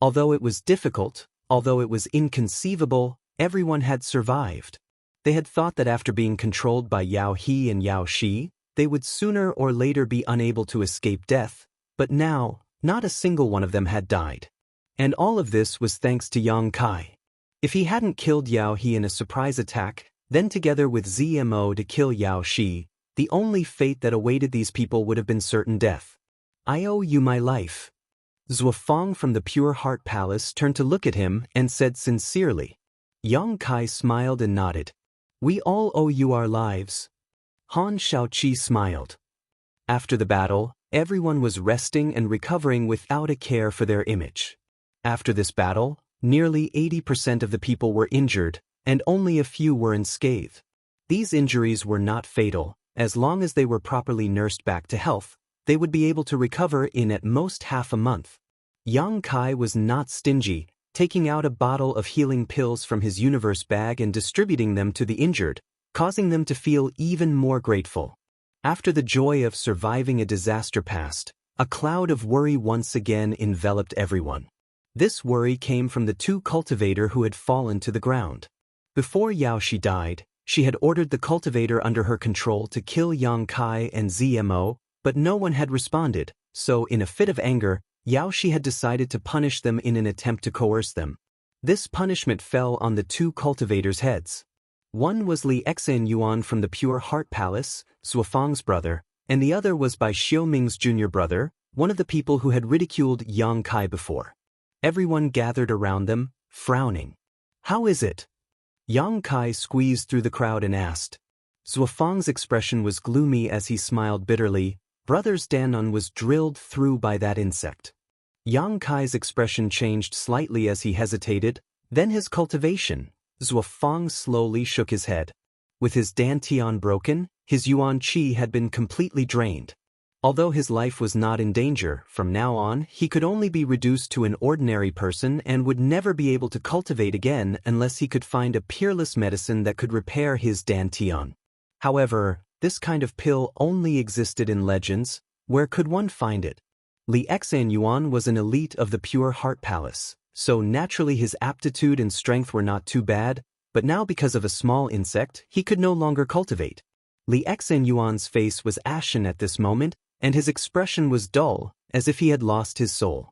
[SPEAKER 1] Although it was difficult, although it was inconceivable, everyone had survived. They had thought that after being controlled by Yao He and Yao Shi, they would sooner or later be unable to escape death, but now, not a single one of them had died. And all of this was thanks to Yang Kai. If he hadn't killed Yao He in a surprise attack, then together with Zmo to kill Yao Shi, the only fate that awaited these people would have been certain death. I owe you my life. Zuofeng from the Pure Heart Palace turned to look at him and said sincerely. Yang Kai smiled and nodded. We all owe you our lives. Han Shaoqi smiled. After the battle, everyone was resting and recovering without a care for their image. After this battle, nearly 80% of the people were injured, and only a few were unscathed. These injuries were not fatal. As long as they were properly nursed back to health, they would be able to recover in at most half a month. Yang Kai was not stingy, taking out a bottle of healing pills from his universe bag and distributing them to the injured, causing them to feel even more grateful. After the joy of surviving a disaster passed, a cloud of worry once again enveloped everyone. This worry came from the two cultivator who had fallen to the ground. Before Yao Shi died, she had ordered the cultivator under her control to kill Yang Kai and ZMO, but no one had responded, so in a fit of anger, Yao Shi had decided to punish them in an attempt to coerce them. This punishment fell on the two cultivators' heads. One was Li Xan Yuan from the Pure Heart Palace, Zuofang's brother, and the other was by Xiao Ming's junior brother, one of the people who had ridiculed Yang Kai before. Everyone gathered around them, frowning. "How is it?" Yang Kai squeezed through the crowd and asked. Zuofang's expression was gloomy as he smiled bitterly. Brother's Danon was drilled through by that insect. Yang Kai's expression changed slightly as he hesitated, then his cultivation. Zuofang slowly shook his head. With his dantian broken, his yuan qi had been completely drained. Although his life was not in danger, from now on he could only be reduced to an ordinary person and would never be able to cultivate again unless he could find a peerless medicine that could repair his dantian. However, this kind of pill only existed in legends. Where could one find it? Li Xan Yuan was an elite of the Pure Heart Palace, so naturally his aptitude and strength were not too bad, but now because of a small insect, he could no longer cultivate. Li Xan Yuan's face was ashen at this moment, and his expression was dull, as if he had lost his soul.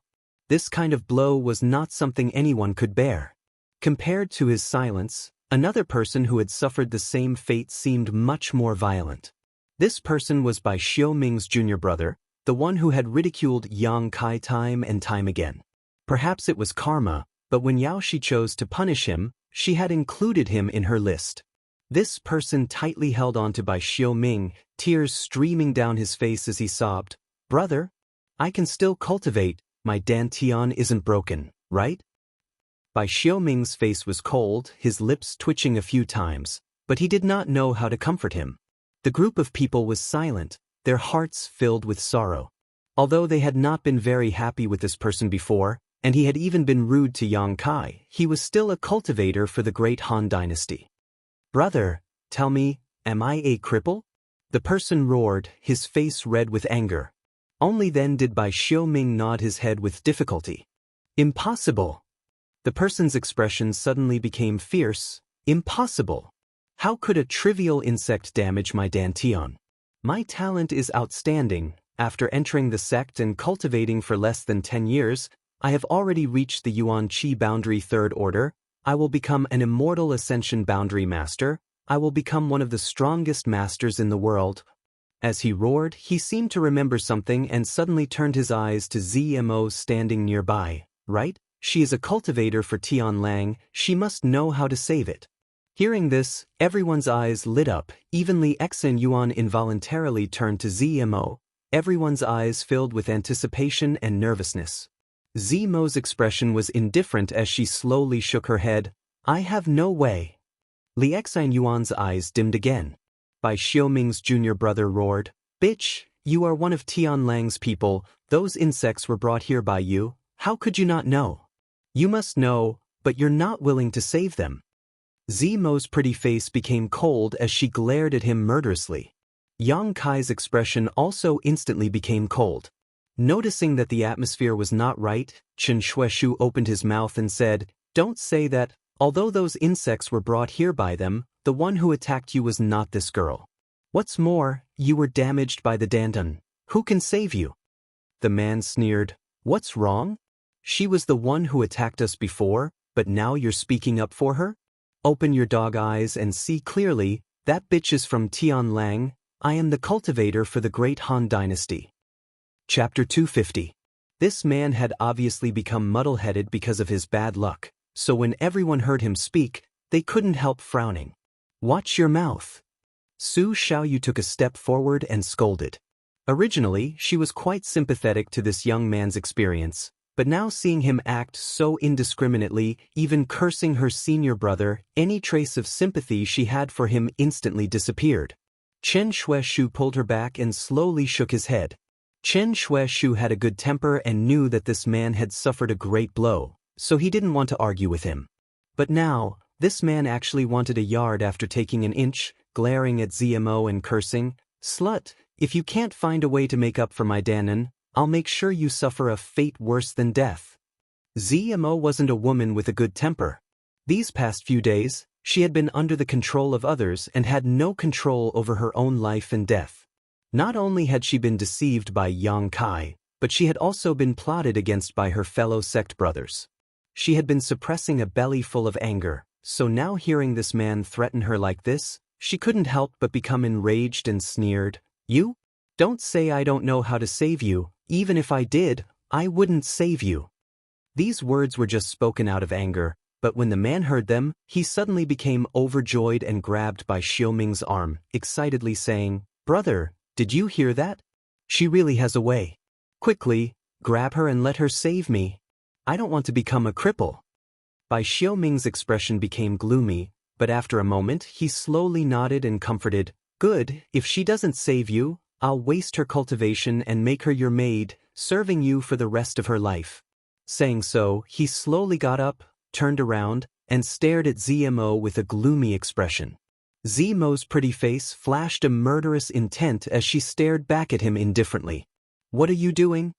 [SPEAKER 1] This kind of blow was not something anyone could bear. Compared to his silence, another person who had suffered the same fate seemed much more violent. This person was by Xiao Ming's junior brother, the one who had ridiculed Yang Kai time and time again. Perhaps it was karma, but when Yao Shi chose to punish him, she had included him in her list. This person tightly held onto by Xiao Ming, tears streaming down his face as he sobbed, "Brother, I can still cultivate, my dantian isn't broken, right?" Bai Xiao Ming's face was cold, his lips twitching a few times, but he did not know how to comfort him. The group of people was silent, their hearts filled with sorrow. Although they had not been very happy with this person before, and he had even been rude to Yang Kai, he was still a cultivator for the great Han dynasty. "Brother, tell me, am I a cripple?" The person roared, his face red with anger. Only then did Bai Xiao Ming nod his head with difficulty. "Impossible!" The person's expression suddenly became fierce. "Impossible! How could a trivial insect damage my dantian? My talent is outstanding. After entering the sect and cultivating for less than 10 years, I have already reached the Yuan Qi boundary 3rd order. I will become an immortal ascension boundary master. I will become one of the strongest masters in the world." As he roared, he seemed to remember something and suddenly turned his eyes to ZMO standing nearby. "Right? She is a cultivator for Tian Lang, she must know how to save it." Hearing this, everyone's eyes lit up. Even Li Xan Yuan involuntarily turned to ZMO, everyone's eyes filled with anticipation and nervousness. ZMO's expression was indifferent as she slowly shook her head. "I have no way." Li Xan Yuan's eyes dimmed again. Bai Xiao Ming's junior brother roared, "Bitch, you are one of Tian Lang's people, those insects were brought here by you, how could you not know? You must know, but you're not willing to save them." ZMO's pretty face became cold as she glared at him murderously. Yang Kai's expression also instantly became cold. Noticing that the atmosphere was not right, Chen Shueshu opened his mouth and said, "Don't say that. Although those insects were brought here by them, the one who attacked you was not this girl. What's more, you were damaged by the Dandan. Who can save you?" The man sneered, "What's wrong? She was the one who attacked us before, but now you're speaking up for her? Open your dog eyes and see clearly, that bitch is from Tian Lang. I am the cultivator for the great Han dynasty." Chapter 250. This man had obviously become muddle-headed because of his bad luck, so when everyone heard him speak, they couldn't help frowning. "Watch your mouth." Su Xiaoyu took a step forward and scolded. Originally, she was quite sympathetic to this young man's experience, but now seeing him act so indiscriminately, even cursing her senior brother, any trace of sympathy she had for him instantly disappeared. Chen Shueshu pulled her back and slowly shook his head. Chen Shueshu had a good temper and knew that this man had suffered a great blow, so he didn't want to argue with him. But now, this man actually wanted a yard after taking an inch, glaring at ZMO and cursing, "Slut, if you can't find a way to make up for my Danon, I'll make sure you suffer a fate worse than death." ZMO wasn't a woman with a good temper. These past few days, she had been under the control of others and had no control over her own life and death. Not only had she been deceived by Yang Kai, but she had also been plotted against by her fellow sect brothers. She had been suppressing a belly full of anger, so now hearing this man threaten her like this, she couldn't help but become enraged and sneered. "You? Don't say I don't know how to save you. Even if I did, I wouldn't save you." These words were just spoken out of anger, but when the man heard them, he suddenly became overjoyed and grabbed by Xiaoming's arm, excitedly saying, "Brother, did you hear that? She really has a way. Quickly, grab her and let her save me. I don't want to become a cripple." Bai Xiaoming's expression became gloomy, but after a moment he slowly nodded and comforted, "Good, if she doesn't save you, I'll waste her cultivation and make her your maid, serving you for the rest of her life." Saying so, he slowly got up, turned around, and stared at ZMO with a gloomy expression. ZMO's pretty face flashed a murderous intent as she stared back at him indifferently. "What are you doing?"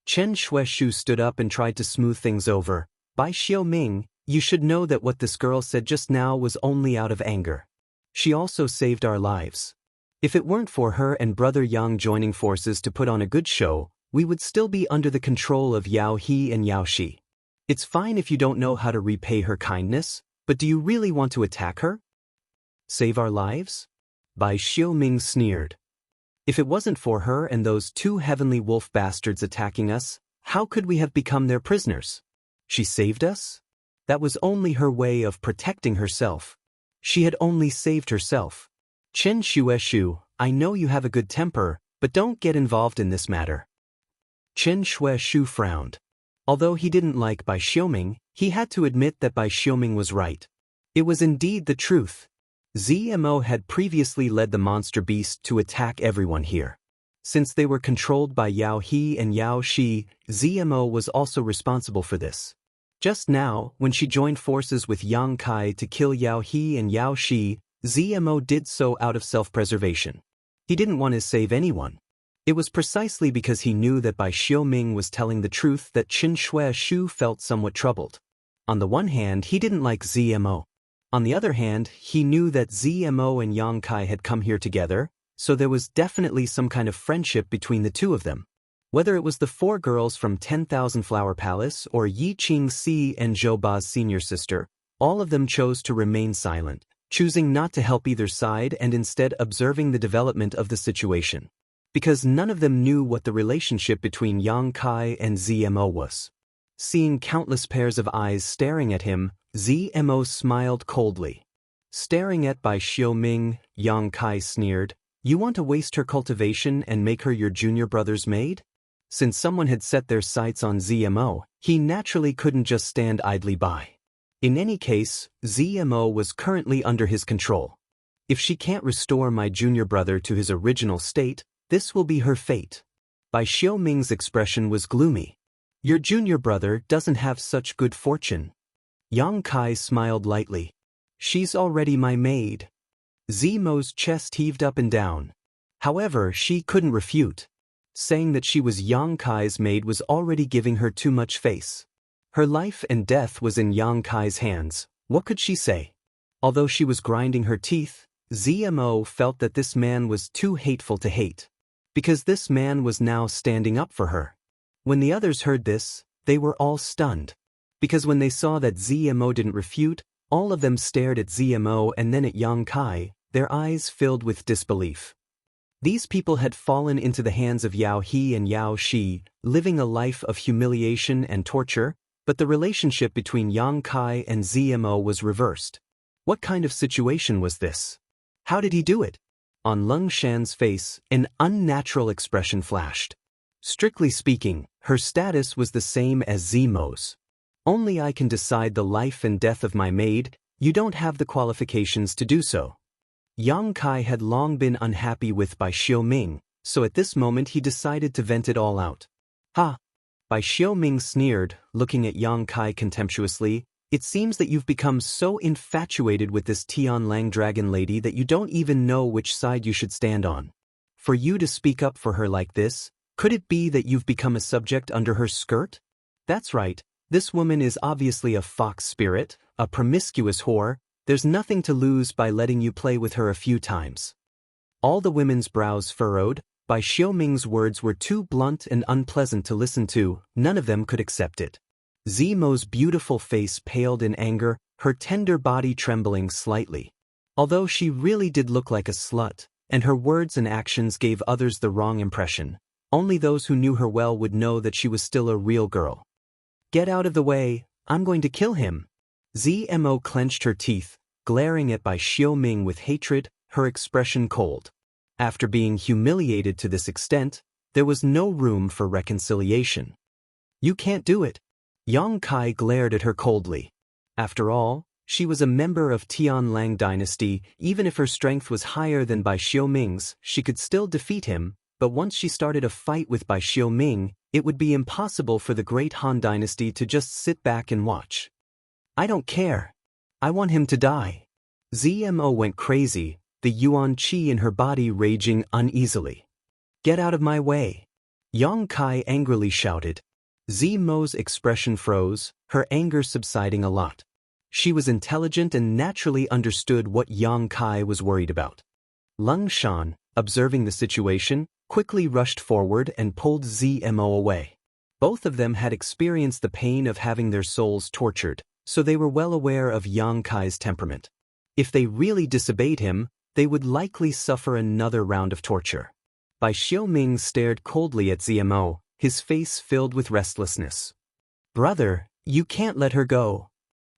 [SPEAKER 1] Chen Shueshu stood up and tried to smooth things over. "Bai Xiaoming, you should know that what this girl said just now was only out of anger. She also saved our lives. If it weren't for her and Brother Yang joining forces to put on a good show, we would still be under the control of Yao He and Yao Shi. It's fine if you don't know how to repay her kindness, but do you really want to attack her? Save our lives?" Bai Xiaoming sneered. "If it wasn't for her and those two heavenly wolf bastards attacking us, how could we have become their prisoners? She saved us? That was only her way of protecting herself. She had only saved herself. Chen Shueshu, I know you have a good temper, but don't get involved in this matter." Chen Shueshu frowned. Although he didn't like Bai Xiaoming, he had to admit that Bai Xiaoming was right. It was indeed the truth. ZMO had previously led the monster beast to attack everyone here. Since they were controlled by Yao He and Yao Shi, ZMO was also responsible for this. Just now, when she joined forces with Yang Kai to kill Yao He and Yao Shi, ZMO did so out of self-preservation. He didn't want to save anyone. It was precisely because he knew that Bai Xiaoming was telling the truth that Chen Shueshu felt somewhat troubled. On the one hand, he didn't like ZMO. On the other hand, he knew that ZMO and Yang Kai had come here together, so there was definitely some kind of friendship between the two of them. Whether it was the four girls from 10,000 Flower Palace or Yi Qing Si and Zhou Ba's senior sister, all of them chose to remain silent, choosing not to help either side and instead observing the development of the situation. Because none of them knew what the relationship between Yang Kai and ZMO was. Seeing countless pairs of eyes staring at him, ZMO smiled coldly. Staring at Bai Xiaoming, Yang Kai sneered, "You want to waste her cultivation and make her your junior brother's maid?" Since someone had set their sights on ZMO, he naturally couldn't just stand idly by. In any case, ZMO was currently under his control. If she can't restore my junior brother to his original state, this will be her fate. Bai Xiaoming's expression was gloomy. "Your junior brother doesn't have such good fortune." Yang Kai smiled lightly. "She's already my maid." ZMO's chest heaved up and down. However, she couldn't refute. Saying that she was Yang Kai's maid was already giving her too much face. Her life and death was in Yang Kai's hands. What could she say? Although she was grinding her teeth, ZMO felt that this man was too hateful to hate. Because this man was now standing up for her. When the others heard this, they were all stunned. Because when they saw that ZMO didn't refute, all of them stared at ZMO and then at Yang Kai, their eyes filled with disbelief. These people had fallen into the hands of Yao He and Yao Shi, living a life of humiliation and torture, but the relationship between Yang Kai and ZMO was reversed. What kind of situation was this? How did he do it? On Leng Shan's face, an unnatural expression flashed. Strictly speaking, her status was the same as ZMO's. "Only I can decide the life and death of my maid, you don't have the qualifications to do so." Yang Kai had long been unhappy with Bai Xiaoming, so at this moment he decided to vent it all out. "Ha! Bai Xiaoming sneered, looking at Yang Kai contemptuously. It seems that you've become so infatuated with this Tianlang dragon lady that you don't even know which side you should stand on. For you to speak up for her like this, could it be that you've become a subject under her skirt? That's right, this woman is obviously a fox spirit, a promiscuous whore. There's nothing to lose by letting you play with her a few times. All the women's brows furrowed. Bai Xiaoming's words were too blunt and unpleasant to listen to. None of them could accept it. Zimo's beautiful face paled in anger, her tender body trembling slightly. Although she really did look like a slut, and her words and actions gave others the wrong impression, only those who knew her well would know that she was still a real girl. Get out of the way, I'm going to kill him. Zmo clenched her teeth, glaring at Bai Xiaoming with hatred, her expression cold. After being humiliated to this extent, there was no room for reconciliation. You can't do it. Yang Kai glared at her coldly. After all, she was a member of Tianlang dynasty. Even if her strength was higher than Bai Xiaoming's, she could still defeat him, but once she started a fight with Bai Xiaoming, it would be impossible for the great Han dynasty to just sit back and watch. I don't care. I want him to die. Zmo went crazy, the yuan qi in her body raging uneasily. Get out of my way. Yang Kai angrily shouted. Zmo's expression froze, her anger subsiding a lot. She was intelligent and naturally understood what Yang Kai was worried about. Lung Shan, observing the situation, quickly rushed forward and pulled Zmo away. Both of them had experienced the pain of having their souls tortured, so they were well aware of Yang Kai's temperament. If they really disobeyed him, they would likely suffer another round of torture. Bai Xiaoming stared coldly at Zmo, his face filled with restlessness. Brother, you can't let her go.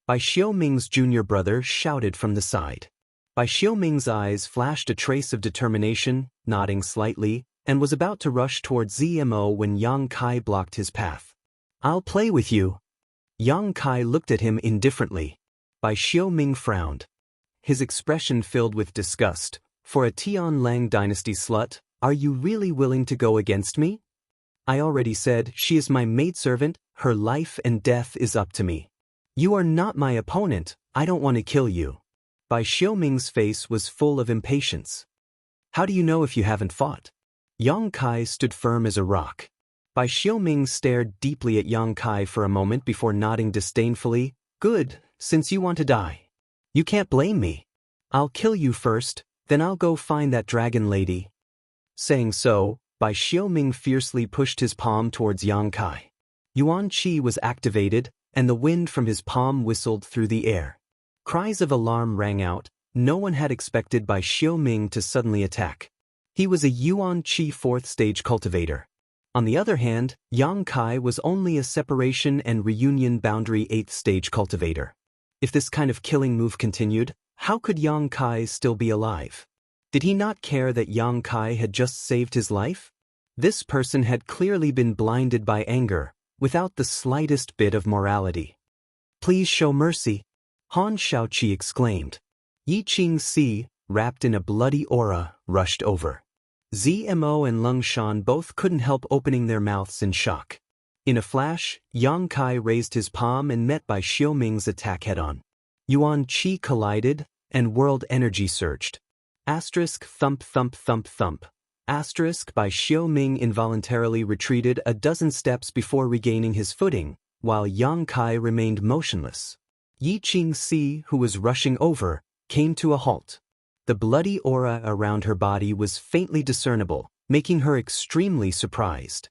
[SPEAKER 1] Bai Xiaoming's junior brother shouted from the side. Bai Xiaoming's eyes flashed a trace of determination, nodding slightly, and was about to rush toward Zmo when Yang Kai blocked his path. I'll play with you. Yang Kai looked at him indifferently. Bai Xiaoming frowned. His expression filled with disgust. For a Tianlang dynasty slut, are you really willing to go against me? I already said she is my maidservant, her life and death is up to me. You are not my opponent, I don't want to kill you. Bai Xiaoming's face was full of impatience. How do you know if you haven't fought? Yang Kai stood firm as a rock. Bai Xiaoming stared deeply at Yang Kai for a moment before nodding disdainfully. Good, since you want to die. You can't blame me. I'll kill you first, then I'll go find that dragon lady. Saying so, Bai Xiaoming fiercely pushed his palm towards Yang Kai. Yuan Qi was activated, and the wind from his palm whistled through the air. Cries of alarm rang out. No one had expected Bai Xiaoming to suddenly attack. He was a Yuan Qi 4th stage cultivator. On the other hand, Yang Kai was only a separation and reunion boundary 8th stage cultivator. If this kind of killing move continued, how could Yang Kai still be alive? Did he not care that Yang Kai had just saved his life? This person had clearly been blinded by anger, without the slightest bit of morality. Please show mercy, Han Shaoqi exclaimed. Yi Qingxi, wrapped in a bloody aura, rushed over. Zmo and Lung Shan both couldn't help opening their mouths in shock. In a flash, Yang Kai raised his palm and met Bai Xiaoming's attack head-on. Yuan Qi collided, and world energy surged. Asterisk thump thump thump thump. Asterisk Bai Xiaoming involuntarily retreated a dozen steps before regaining his footing, while Yang Kai remained motionless. Yi Qingxi, who was rushing over, came to a halt. The bloody aura around her body was faintly discernible, making her extremely surprised.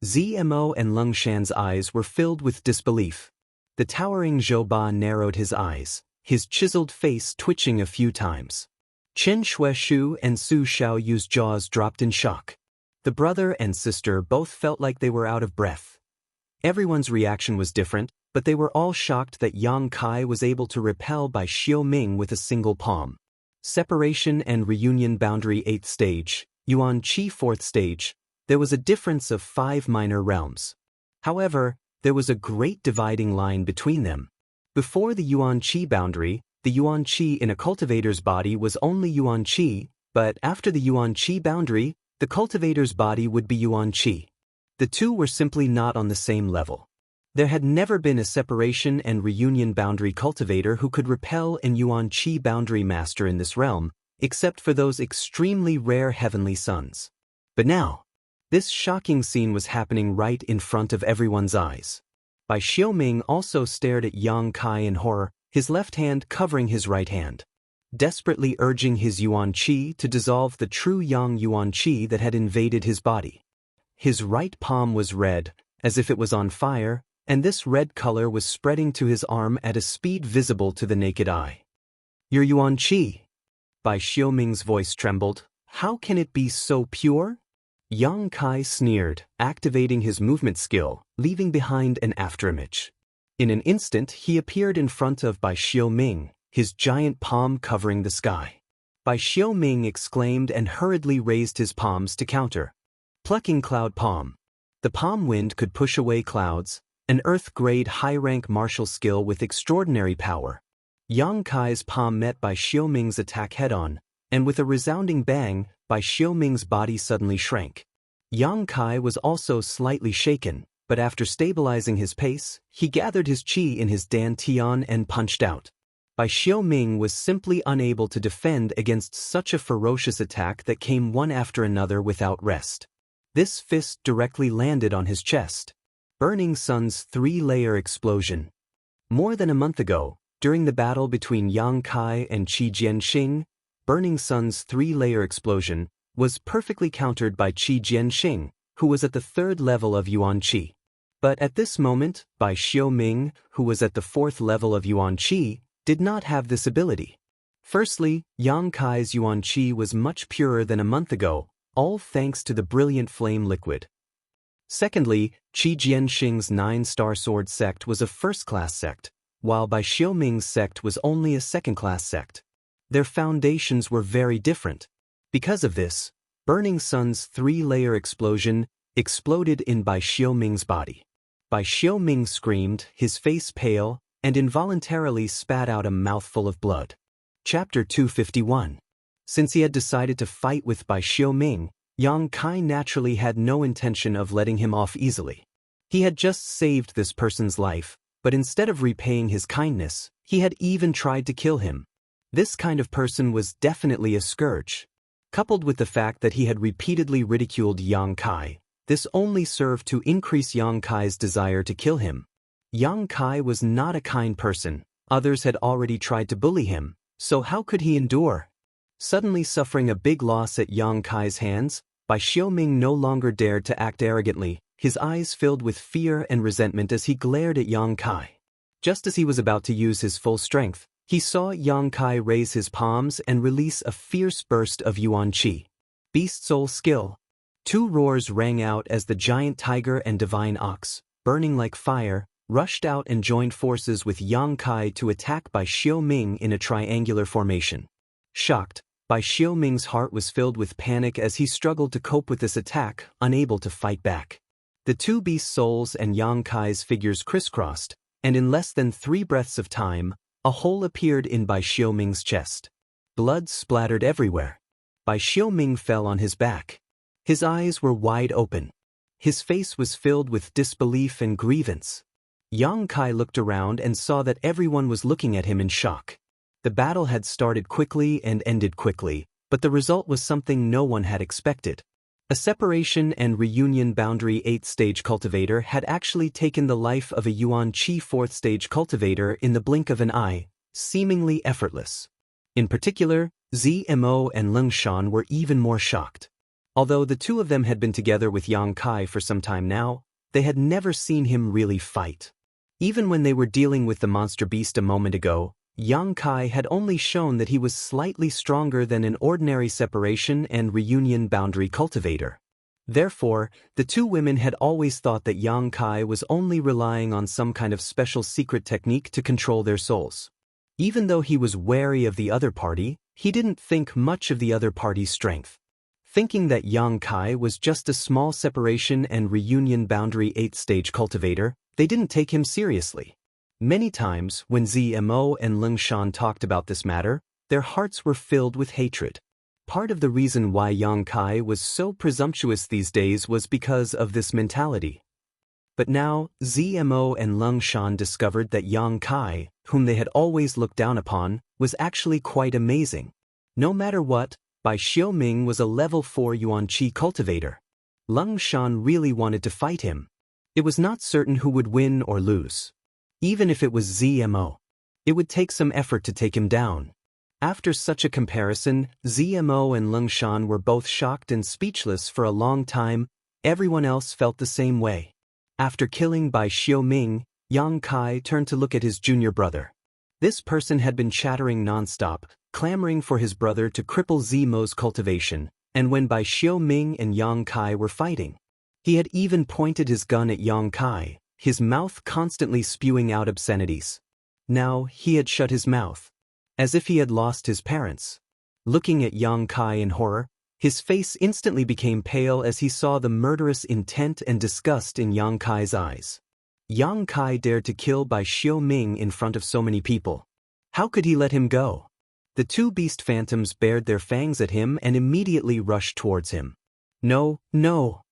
[SPEAKER 1] Zmo and Lung Shan's eyes were filled with disbelief. The towering Zhou Ba narrowed his eyes, his chiseled face twitching a few times. Chen Xueshu and Su Xiaoyu's jaws dropped in shock. The brother and sister both felt like they were out of breath. Everyone's reaction was different, but they were all shocked that Yang Kai was able to repel Bai Xiaoming with a single palm. Separation and reunion boundary 8th stage, Yuan Qi 4th stage, there was a difference of 5 minor realms. However, there was a great dividing line between them. Before the Yuan Qi boundary, the Yuan Qi in a cultivator's body was only Yuan Qi, but after the Yuan Qi boundary, the cultivator's body would be Yuan Qi. The two were simply not on the same level. There had never been a separation and reunion boundary cultivator who could repel an Yuan Qi boundary master in this realm, except for those extremely rare heavenly sons. But now, this shocking scene was happening right in front of everyone's eyes. Bai Xiaoming also stared at Yang Kai in horror, his left hand covering his right hand, desperately urging his Yuan Qi to dissolve the true Yang Yuan Qi that had invaded his body. His right palm was red, as if it was on fire, and this red color was spreading to his arm at a speed visible to the naked eye. Your Yuan Qi? Bai Xiaoming's voice trembled. How can it be so pure? Yang Kai sneered, activating his movement skill, leaving behind an afterimage. In an instant, he appeared in front of Bai Xiaoming, his giant palm covering the sky. Bai Xiaoming exclaimed and hurriedly raised his palms to counter. Plucking Cloud Palm. The palm wind could push away clouds, an Earth-grade high-rank martial skill with extraordinary power. Yang Kai's palm met Bai Xiaoming's attack head-on, and with a resounding bang, Bai Xiaoming's body suddenly shrank. Yang Kai was also slightly shaken, but after stabilizing his pace, he gathered his qi in his dantian and punched out. Bai Xiaoming was simply unable to defend against such a ferocious attack that came one after another without rest. This fist directly landed on his chest. Burning Sun's three-layer explosion. More than a month ago, during the battle between Yang Kai and Qi Jianxing, Burning Sun's three-layer explosion was perfectly countered by Qi Jianxing, who was at the third level of Yuan Qi. But at this moment, Bai Xiaoming, who was at the fourth level of Yuan Qi, did not have this ability. Firstly, Yang Kai's Yuan Qi was much purer than a month ago, all thanks to the brilliant flame liquid. Secondly, Qi Jianxing's 9-star sword sect was a first-class sect, while Bai Xiaoming's sect was only a second-class sect. Their foundations were very different. Because of this, Burning Sun's three-layer explosion exploded in Bai Xiaoming's body. Bai Xiaoming screamed, his face pale, and involuntarily spat out a mouthful of blood. Chapter 251. Since he had decided to fight with Bai Xiaoming, Yang Kai naturally had no intention of letting him off easily. He had just saved this person's life, but instead of repaying his kindness, he had even tried to kill him. This kind of person was definitely a scourge. Coupled with the fact that he had repeatedly ridiculed Yang Kai, this only served to increase Yang Kai's desire to kill him. Yang Kai was not a kind person. Others had already tried to bully him, so how could he endure? Suddenly suffering a big loss at Yang Kai's hands, Bai Xiaoming no longer dared to act arrogantly, his eyes filled with fear and resentment as he glared at Yang Kai. Just as he was about to use his full strength, he saw Yang Kai raise his palms and release a fierce burst of Yuan Qi. Beast Soul Skill. Two roars rang out as the giant tiger and divine ox, burning like fire, rushed out and joined forces with Yang Kai to attack Bai Xiaoming in a triangular formation. Shocked, Bai Xiaoming's heart was filled with panic as he struggled to cope with this attack, unable to fight back. The two beast souls and Yang Kai's figures crisscrossed, and in less than 3 breaths of time, a hole appeared in Bai Xiaoming's chest. Blood splattered everywhere. Bai Xiaoming fell on his back. His eyes were wide open. His face was filled with disbelief and grievance. Yang Kai looked around and saw that everyone was looking at him in shock. The battle had started quickly and ended quickly, but the result was something no one had expected. A separation and reunion boundary 8th-stage cultivator had actually taken the life of a Yuan Qi 4th-stage cultivator in the blink of an eye, seemingly effortless. In particular, Zmo and Lengshan were even more shocked. Although the two of them had been together with Yang Kai for some time now, they had never seen him really fight. Even when they were dealing with the monster beast a moment ago, Yang Kai had only shown that he was slightly stronger than an ordinary separation and reunion boundary cultivator. Therefore, the two women had always thought that Yang Kai was only relying on some kind of special secret technique to control their souls. Even though he was wary of the other party, he didn't think much of the other party's strength. Thinking that Yang Kai was just a small separation and reunion boundary 8th-stage cultivator, they didn't take him seriously. Many times, when Zmo and Lengshan talked about this matter, their hearts were filled with hatred. Part of the reason why Yang Kai was so presumptuous these days was because of this mentality. But now, ZMO and Lung Shan discovered that Yang Kai, whom they had always looked down upon, was actually quite amazing. No matter what, Bai Xiaoming was a level 4 Yuan Qi cultivator. Lung Shan really wanted to fight him. It was not certain who would win or lose. Even if it was ZMO, it would take some effort to take him down. After such a comparison, ZMO and Lung Shan were both shocked and speechless for a long time. Everyone else felt the same way. After killing Bai Xiaoming, Yang Kai turned to look at his junior brother. This person had been chattering nonstop, clamoring for his brother to cripple ZMO's cultivation, and when Bai Xiaoming and Yang Kai were fighting, he had even pointed his gun at Yang Kai, his mouth constantly spewing out obscenities. Now he had shut his mouth, as if he had lost his parents. Looking at Yang Kai in horror, his face instantly became pale as he saw the murderous intent and disgust in Yang Kai's eyes. Yang Kai dared to kill Bai Xiaoming in front of so many people. How could he let him go? The two beast phantoms bared their fangs at him and immediately rushed towards him. No, no!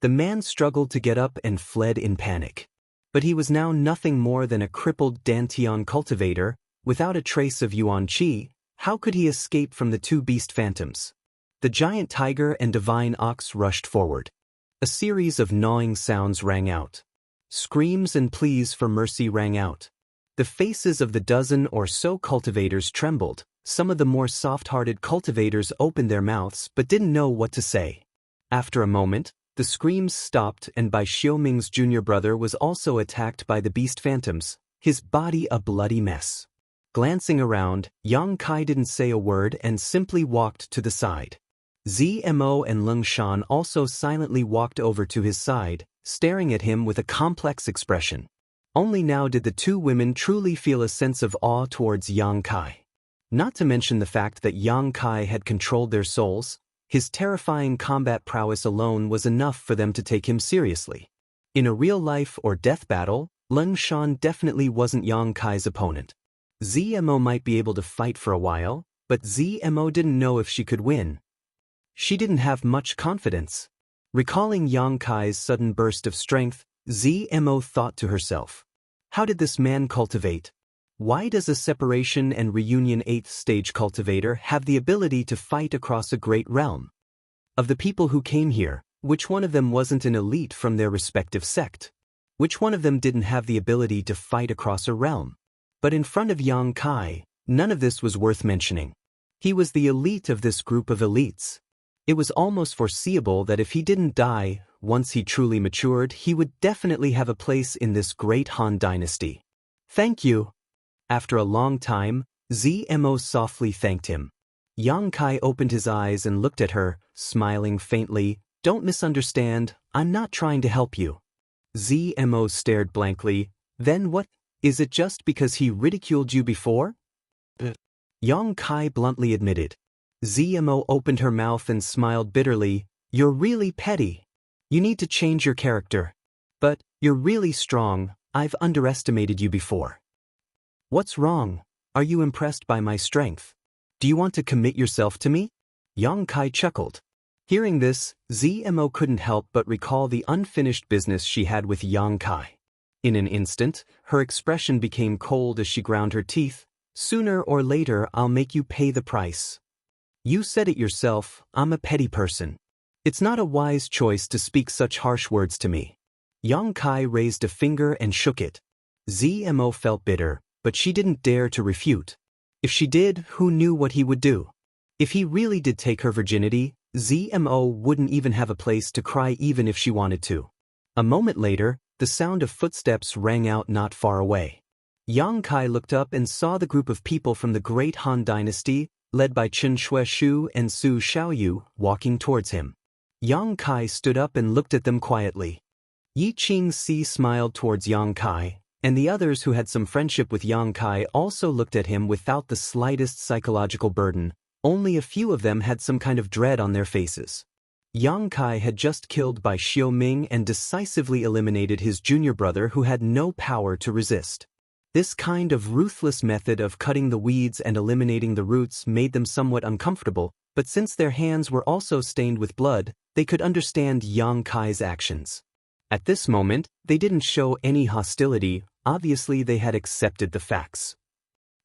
[SPEAKER 1] The man struggled to get up and fled in panic. But he was now nothing more than a crippled Dantian cultivator, without a trace of Yuan Qi. How could he escape from the two beast phantoms? The giant tiger and divine ox rushed forward. A series of gnawing sounds rang out. Screams and pleas for mercy rang out. The faces of the dozen or so cultivators trembled. Some of the more soft-hearted cultivators opened their mouths but didn't know what to say. After a moment, the screams stopped and Bai Xiaoming's junior brother was also attacked by the beast phantoms, his body a bloody mess. Glancing around, Yang Kai didn't say a word and simply walked to the side. ZMO and Lung Shan also silently walked over to his side, staring at him with a complex expression. Only now did the two women truly feel a sense of awe towards Yang Kai. Not to mention the fact that Yang Kai had controlled their souls. His terrifying combat prowess alone was enough for them to take him seriously. In a real-life or death battle, Lung Shan definitely wasn't Yang Kai's opponent. ZMO might be able to fight for a while, but ZMO didn't know if she could win. She didn't have much confidence. Recalling Yang Kai's sudden burst of strength, ZMO thought to herself, how did this man cultivate? Why does a separation and reunion 8th stage cultivator have the ability to fight across a great realm? Of the people who came here, which one of them wasn't an elite from their respective sect? Which one of them didn't have the ability to fight across a realm? But in front of Yang Kai, none of this was worth mentioning. He was the elite of this group of elites. It was almost foreseeable that if he didn't die, once he truly matured, he would definitely have a place in this great Han dynasty. Thank you. After a long time, ZMO softly thanked him. Yang Kai opened his eyes and looked at her, smiling faintly. Don't misunderstand, I'm not trying to help you. ZMO stared blankly. Then what? Is it just because he ridiculed you before? Yang Kai bluntly admitted. ZMO opened her mouth and smiled bitterly. You're really petty. You need to change your character. But, you're really strong. I've underestimated you before. What's wrong? Are you impressed by my strength? Do you want to commit yourself to me? Yang Kai chuckled. Hearing this, ZMO couldn't help but recall the unfinished business she had with Yang Kai. In an instant, her expression became cold as she ground her teeth. Sooner or later, I'll make you pay the price. You said it yourself, I'm a petty person. It's not a wise choice to speak such harsh words to me. Yang Kai raised a finger and shook it. ZMO felt bitter, but she didn't dare to refute. If she did, who knew what he would do? If he really did take her virginity, ZMO wouldn't even have a place to cry even if she wanted to. A moment later, the sound of footsteps rang out not far away. Yang Kai looked up and saw the group of people from the great Han dynasty, led by Chen Shueshu and Su Xiaoyu, walking towards him. Yang Kai stood up and looked at them quietly. Yi Qingxi smiled towards Yang Kai, and the others who had some friendship with Yang Kai also looked at him without the slightest psychological burden. Only a few of them had some kind of dread on their faces. Yang Kai had just killed Bai Xiaoming and decisively eliminated his junior brother who had no power to resist. This kind of ruthless method of cutting the weeds and eliminating the roots made them somewhat uncomfortable, But since their hands were also stained with blood, they could understand Yang Kai's actions. At this moment, they didn't show any hostility, obviously they had accepted the facts.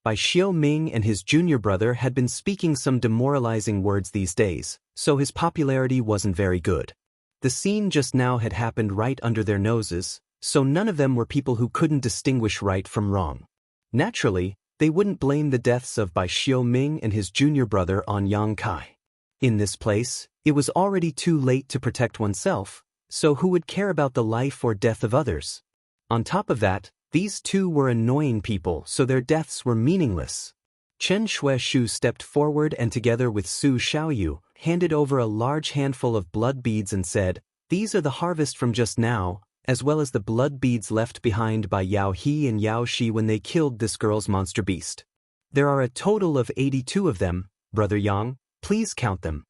[SPEAKER 1] Bai Xiaoming and his junior brother had been speaking some demoralizing words these days, so his popularity wasn't very good. The scene just now had happened right under their noses, so none of them were people who couldn't distinguish right from wrong. Naturally, they wouldn't blame the deaths of Bai Xiaoming and his junior brother on Yang Kai. In this place, it was already too late to protect oneself, so who would care about the life or death of others? On top of that, these two were annoying people, so their deaths were meaningless. Chen Shuaishu stepped forward and together with Su Xiaoyu, handed over a large handful of blood beads and said, "These are the harvest from just now, as well as the blood beads left behind by Yao He and Yao Shi when they killed this girl's monster beast. There are a total of 82 of them, Brother Yang, please count them."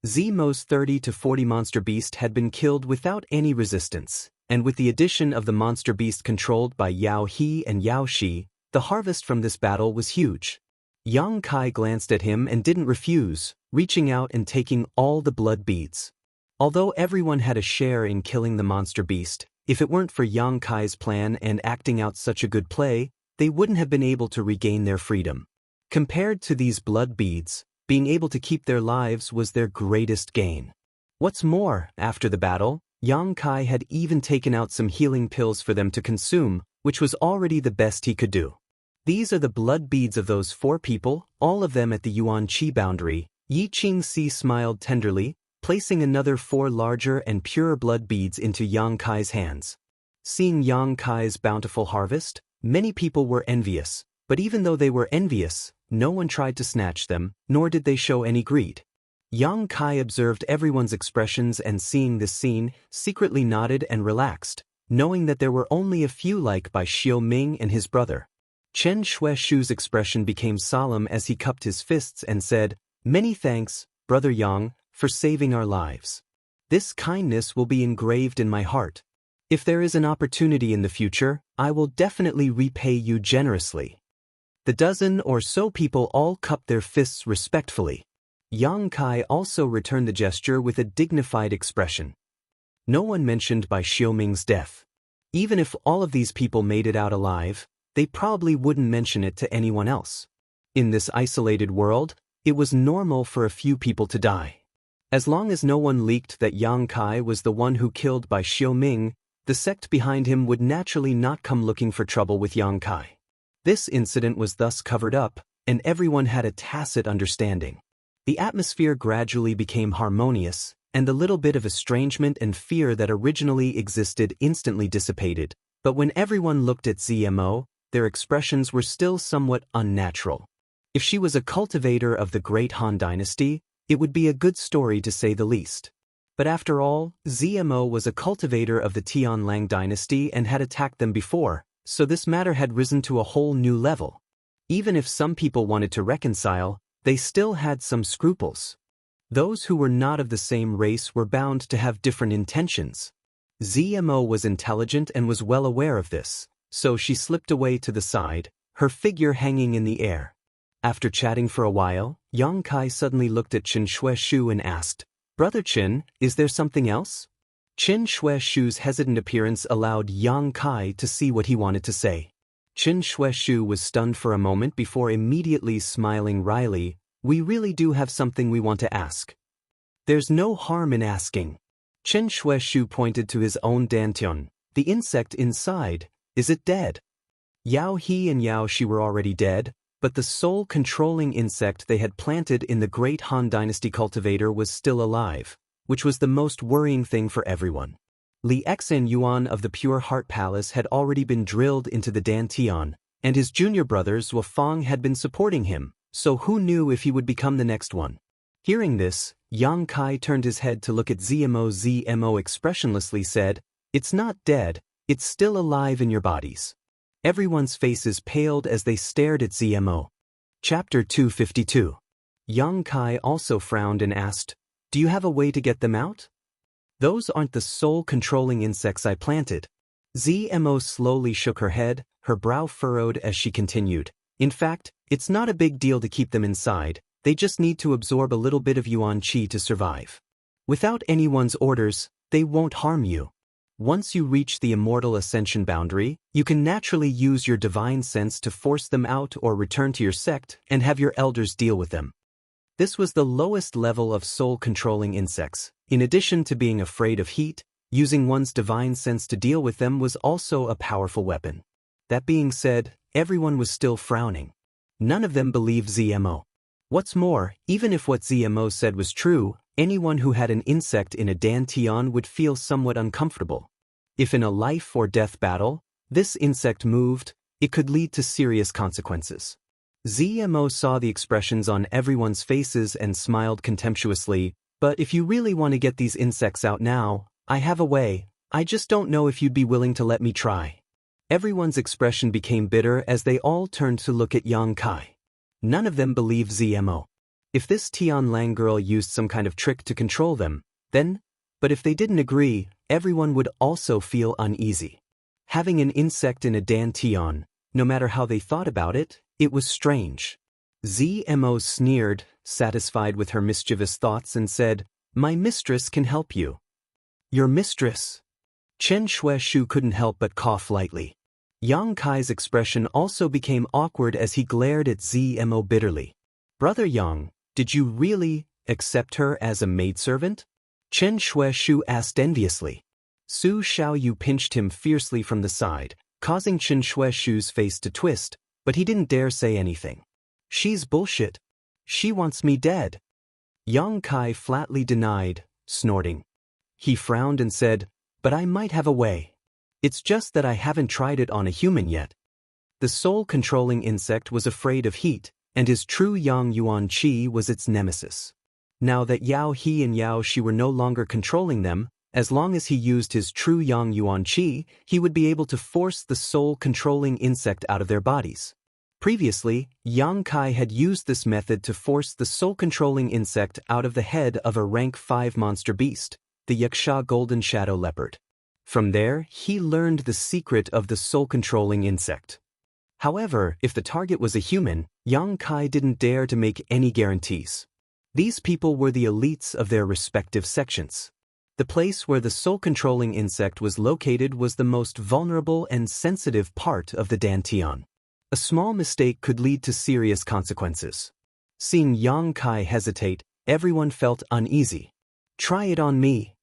[SPEAKER 1] Zimo's 30 to 40 monster beast had been killed without any resistance, and with the addition of the monster beast controlled by Yao He and Yao Shi, the harvest from this battle was huge. Yang Kai glanced at him and didn't refuse, reaching out and taking all the blood beads. Although everyone had a share in killing the monster beast, if it weren't for Yang Kai's plan and acting out such a good play, they wouldn't have been able to regain their freedom. Compared to these blood beads, being able to keep their lives was their greatest gain. What's more, after the battle, Yang Kai had even taken out some healing pills for them to consume, which was already the best he could do. These are the blood beads of those 4 people, all of them at the Yuan Qi boundary. Yi Qingxi smiled tenderly, placing another 4 larger and pure blood beads into Yang Kai's hands. Seeing Yang Kai's bountiful harvest, many people were envious, but even though they were envious, no one tried to snatch them, nor did they show any greed. Yang Kai observed everyone's expressions and seeing this scene, secretly nodded and relaxed, knowing that there were only a few like Bai Xiaoming and his brother. Chen Shuaishu's expression became solemn as he cupped his fists and said, "Many thanks, Brother Yang, for saving our lives. This kindness will be engraved in my heart. If there is an opportunity in the future, I will definitely repay you generously." The dozen or so people all cupped their fists respectfully. Yang Kai also returned the gesture with a dignified expression. No one mentioned Bai Xiaoming's death. Even if all of these people made it out alive, they probably wouldn't mention it to anyone else. In this isolated world, it was normal for a few people to die. As long as no one leaked that Yang Kai was the one who killed Bai Xiaoming, the sect behind him would naturally not come looking for trouble with Yang Kai. This incident was thus covered up, and everyone had a tacit understanding. The atmosphere gradually became harmonious, and the little bit of estrangement and fear that originally existed instantly dissipated, but when everyone looked at ZMO, their expressions were still somewhat unnatural. If she was a cultivator of the great Han dynasty, it would be a good story to say the least. But after all, ZMO was a cultivator of the Tianlang dynasty and had attacked them before, so this matter had risen to a whole new level. Even if some people wanted to reconcile, they still had some scruples. Those who were not of the same race were bound to have different intentions. ZMO was intelligent and was well aware of this, so she slipped away to the side, her figure hanging in the air. After chatting for a while, Yang Kai suddenly looked at Chen Shuaishu and asked, "Brother Chen, is there something else?" Chen Shuaishu's hesitant appearance allowed Yang Kai to see what he wanted to say. Chen Shuaishu was stunned for a moment before immediately smiling wryly, "We really do have something we want to ask." "There's no harm in asking." Chen Shuaishu pointed to his own dantian. "The insect inside, is it dead?" Yao He and Yao Shi were already dead, but the soul-controlling insect they had planted in the great Han dynasty cultivator was still alive, which was the most worrying thing for everyone. Li Xan Yuan of the Pure Heart Palace had already been drilled into the dantian, and his junior brother Zhuo Fang had been supporting him, so who knew if he would become the next one. Hearing this, Yang Kai turned his head to look at ZMO. ZMO expressionlessly said, "It's not dead, it's still alive in your bodies." Everyone's faces paled as they stared at ZMO. Chapter 252. Yang Kai also frowned and asked, "Do you have a way to get them out?" "Those aren't the soul-controlling insects I planted." ZMO slowly shook her head, her brow furrowed as she continued, "In fact, it's not a big deal to keep them inside, They just need to absorb a little bit of yuan qi to survive. Without anyone's orders, they won't harm you. Once you reach the immortal ascension boundary, you can naturally use your divine sense to force them out or return to your sect and have your elders deal with them. This was the lowest level of soul-controlling insects. In addition to being afraid of heat, using one's divine sense to deal with them was also a powerful weapon. That being said, everyone was still frowning. None of them believed ZMO. What's more, even if what ZMO said was true, anyone who had an insect in a dantian would feel somewhat uncomfortable. If in a life or death battle, this insect moved, it could lead to serious consequences. ZMO saw the expressions on everyone's faces and smiled contemptuously, but if you really want to get these insects out now, I have a way. I just don't know if you'd be willing to let me try. Everyone's expression became bitter as they all turned to look at Yang Kai. None of them believed ZMO. If this Tian Lang girl used some kind of trick to control them, then, but if they didn't agree, everyone would also feel uneasy. Having an insect in a dantian, no matter how they thought about it, it was strange. ZMO sneered, satisfied with her mischievous thoughts, and said, "My mistress can help you." "Your mistress?" Chen Shueshu couldn't help but cough lightly. Yang Kai's expression also became awkward as he glared at ZMO bitterly. "Brother Yang, did you really accept her as a maidservant?" Chen Shueshu asked enviously. Su Xiaoyu pinched him fiercely from the side, causing Chen Shueshu's face to twist, but he didn't dare say anything. "She's bullshit. She wants me dead." Yang Kai flatly denied, snorting. He frowned and said, "But I might have a way. It's just that I haven't tried it on a human yet." The soul-controlling insect was afraid of heat, and his true Yang Yuan Qi was its nemesis. Now that Yao He and Yao Shi were no longer controlling them, as long as he used his true Yang Yuan Qi, he would be able to force the soul-controlling insect out of their bodies. Previously, Yang Kai had used this method to force the soul-controlling insect out of the head of a rank 5 monster beast, the Yaksha Golden Shadow Leopard. From there, he learned the secret of the soul-controlling insect. However, if the target was a human, Yang Kai didn't dare to make any guarantees. These people were the elites of their respective sections. The place where the soul-controlling insect was located was the most vulnerable and sensitive part of the dantian. A small mistake could lead to serious consequences. Seeing Yang Kai hesitate, everyone felt uneasy. "Try it on me."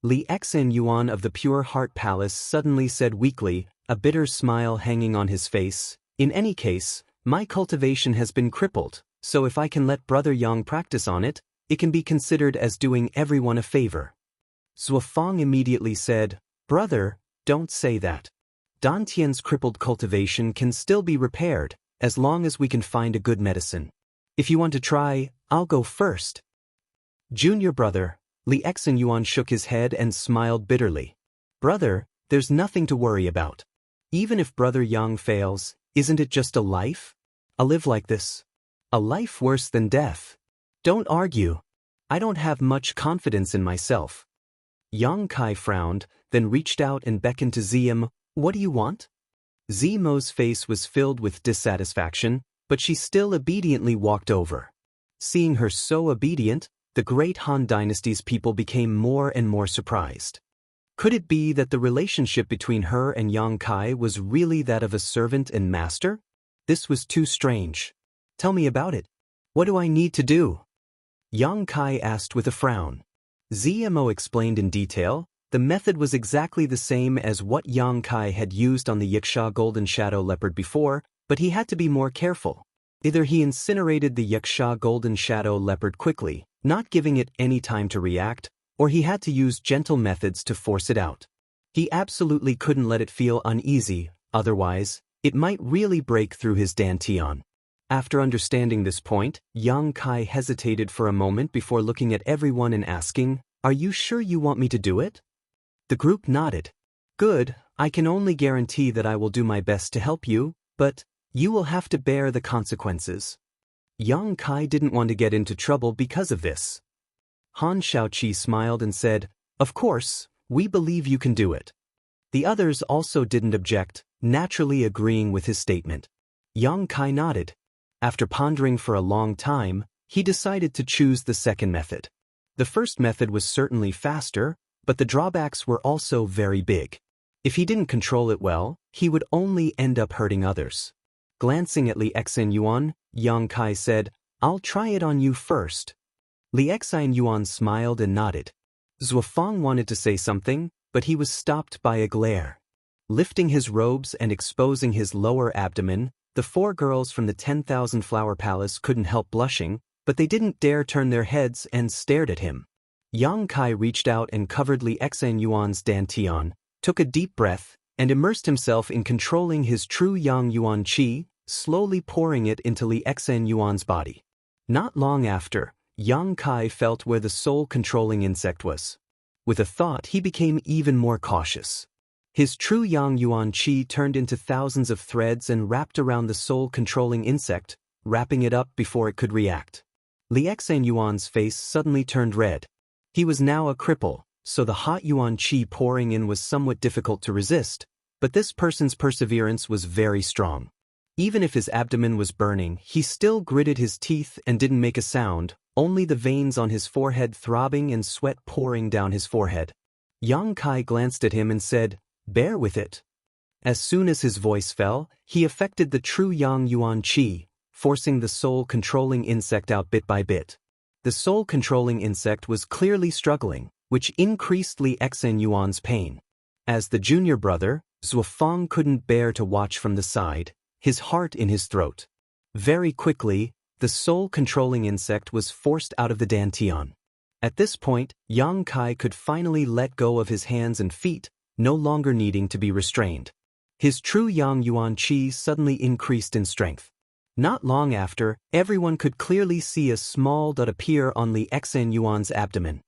[SPEAKER 1] Li Xen Yuan of the Pure Heart Palace suddenly said weakly, a bitter smile hanging on his face, "In any case, my cultivation has been crippled, so if I can let Brother Yang practice on it, it can be considered as doing everyone a favor." Zuofeng immediately said, "Brother, don't say that. Dantian's crippled cultivation can still be repaired, as long as we can find a good medicine. If you want to try, I'll go first." "Junior brother," Li Xen Yuan shook his head and smiled bitterly. "Brother, there's nothing to worry about. Even if Brother Yang fails, isn't it just a life? A life like this. A life worse than death. Don't argue. I don't have much confidence in myself." Yang Kai frowned, then reached out and beckoned to ZM. "What do you want?" Zmo's face was filled with dissatisfaction, but she still obediently walked over. Seeing her so obedient, the great Han Dynasty's people became more and more surprised. Could it be that the relationship between her and Yang Kai was really that of a servant and master? This was too strange. "Tell me about it. What do I need to do?" Yang Kai asked with a frown. ZMO explained in detail. The method was exactly the same as what Yang Kai had used on the Yaksha Golden Shadow Leopard before, but he had to be more careful. Either he incinerated the Yaksha Golden Shadow Leopard quickly, not giving it any time to react, or he had to use gentle methods to force it out. He absolutely couldn't let it feel uneasy, otherwise, it might really break through his dantian. After understanding this point, Yang Kai hesitated for a moment before looking at everyone and asking, "Are you sure you want me to do it?" The group nodded. "Good, I can only guarantee that I will do my best to help you, but you will have to bear the consequences." Yang Kai didn't want to get into trouble because of this. Han Shaoqi smiled and said, "Of course, we believe you can do it." The others also didn't object, naturally agreeing with his statement. Yang Kai nodded. After pondering for a long time, he decided to choose the second method. The first method was certainly faster, but the drawbacks were also very big. If he didn't control it well, he would only end up hurting others. Glancing at Li Yuan, Yang Kai said, "I'll try it on you first." Li Yuan smiled and nodded. Zuofeng wanted to say something, but he was stopped by a glare. Lifting his robes and exposing his lower abdomen, the 4 girls from the 10,000 Flower Palace couldn't help blushing, but they didn't dare turn their heads and stared at him. Yang Kai reached out and covered Li Yuan's dantian, took a deep breath, and immersed himself in controlling his true Yang Yuan Qi, slowly pouring it into Li Yuan's body. Not long after, Yang Kai felt where the soul-controlling insect was. With a thought, he became even more cautious. His true Yang Yuan Qi turned into thousands of threads and wrapped around the soul-controlling insect, wrapping it up before it could react. Li Yuan's face suddenly turned red. He was now a cripple, so the hot Yuan Qi pouring in was somewhat difficult to resist, but this person's perseverance was very strong. Even if his abdomen was burning, he still gritted his teeth and didn't make a sound, only the veins on his forehead throbbing and sweat pouring down his forehead. Yang Kai glanced at him and said, "Bear with it." As soon as his voice fell, he affected the true Yang Yuan Qi, forcing the soul-controlling insect out bit by bit. The soul-controlling insect was clearly struggling, which increased Li Yuan's pain. As the junior brother, Zuofeng couldn't bear to watch from the side, his heart in his throat. Very quickly, the soul-controlling insect was forced out of the dantian. At this point, Yang Kai could finally let go of his hands and feet, no longer needing to be restrained. His true Yang Yuan Qi suddenly increased in strength. Not long after, everyone could clearly see a small dot appear on Li Yuan's abdomen.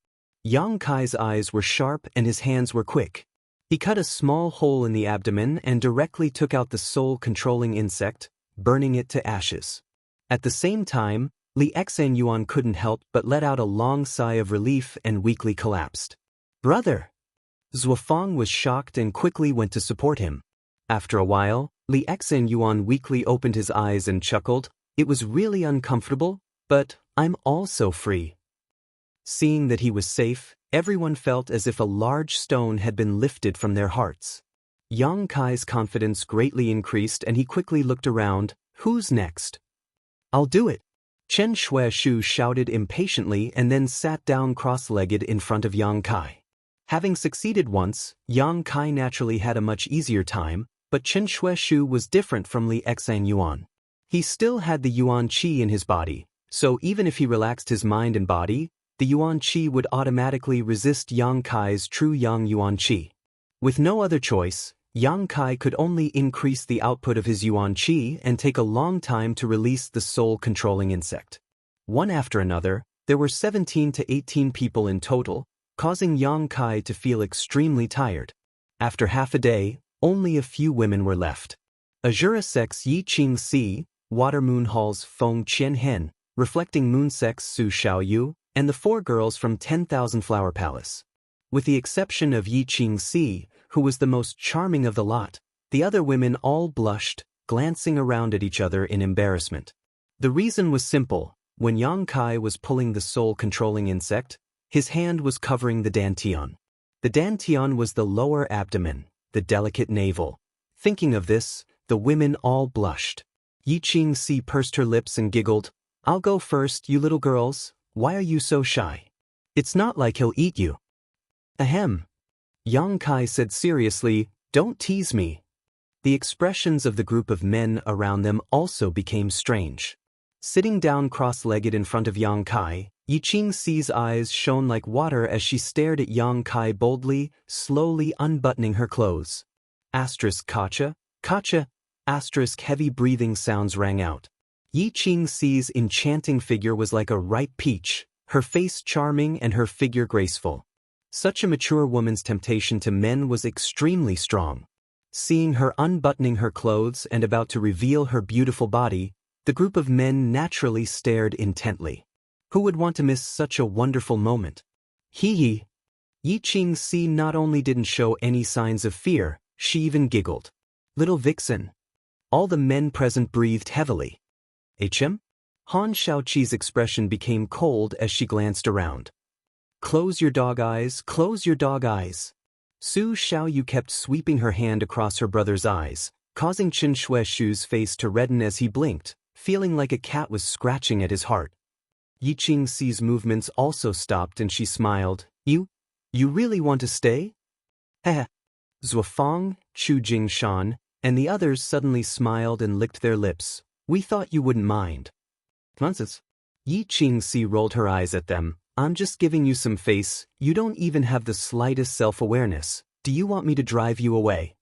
[SPEAKER 1] Yang Kai's eyes were sharp and his hands were quick. He cut a small hole in the abdomen and directly took out the soul-controlling insect, burning it to ashes. At the same time, Li Yuan couldn't help but let out a long sigh of relief and weakly collapsed. "Brother!" Zuofeng was shocked and quickly went to support him. After a while, Li Yuan weakly opened his eyes and chuckled. "It was really uncomfortable, but I'm also free." Seeing that he was safe, everyone felt as if a large stone had been lifted from their hearts. Yang Kai's confidence greatly increased and he quickly looked around. "Who's next?" "I'll do it," Chen Shuaishu shouted impatiently and then sat down cross-legged in front of Yang Kai. Having succeeded once, Yang Kai naturally had a much easier time, but Chen Shuaishu was different from Li Yuan. He still had the Yuan Qi in his body, so even if he relaxed his mind and body, the Yuan Qi would automatically resist Yang Kai's true Yang Yuan Qi. With no other choice, Yang Kai could only increase the output of his Yuan Qi and take a long time to release the soul-controlling insect. One after another, there were 17 to 18 people in total, causing Yang Kai to feel extremely tired. After half a day, only a few women were left. Azura Sex Yi Qing Si, Water Moon Hall's Feng Qian Hen, Reflecting Moon Sex Su Xiaoyu, and the 4 girls from 10,000 Flower Palace. With the exception of Yi Qing Si, who was the most charming of the lot, the other women all blushed, glancing around at each other in embarrassment. The reason was simple. When Yang Kai was pulling the soul-controlling insect, his hand was covering the dantian. The dantian was the lower abdomen, the delicate navel. Thinking of this, the women all blushed. Yi Qing Si pursed her lips and giggled. "I'll go first, you little girls. Why are you so shy? It's not like he'll eat you." "Ahem." Yang Kai said seriously, "Don't tease me." The expressions of the group of men around them also became strange. Sitting down cross-legged in front of Yang Kai, Yi Qing Si's eyes shone like water as she stared at Yang Kai boldly, slowly unbuttoning her clothes. Kacha, Kacha, heavy breathing sounds rang out. Yi Qing Si's enchanting figure was like a ripe peach, her face charming and her figure graceful. Such a mature woman's temptation to men was extremely strong. Seeing her unbuttoning her clothes and about to reveal her beautiful body, the group of men naturally stared intently. Who would want to miss such a wonderful moment? Hee. Yi Qing Si not only didn't show any signs of fear, she even giggled. "Little vixen." All the men present breathed heavily. "Hm? Han Shaoqi's expression became cold as she glanced around. Close your dog eyes, close your dog eyes. Su Xiaoyu kept sweeping her hand across her brother's eyes, causing Qin Shuishu's face to redden as he blinked, feeling like a cat was scratching at his heart. Yi Qingxi's movements also stopped and she smiled. You really want to stay? Heh. Zuofang, Chu Jingshan, and the others suddenly smiled and licked their lips. We thought you wouldn't mind. Nonsense. Yi Qingxi rolled her eyes at them. I'm just giving you some face, you don't even have the slightest self-awareness. Do you want me to drive you away?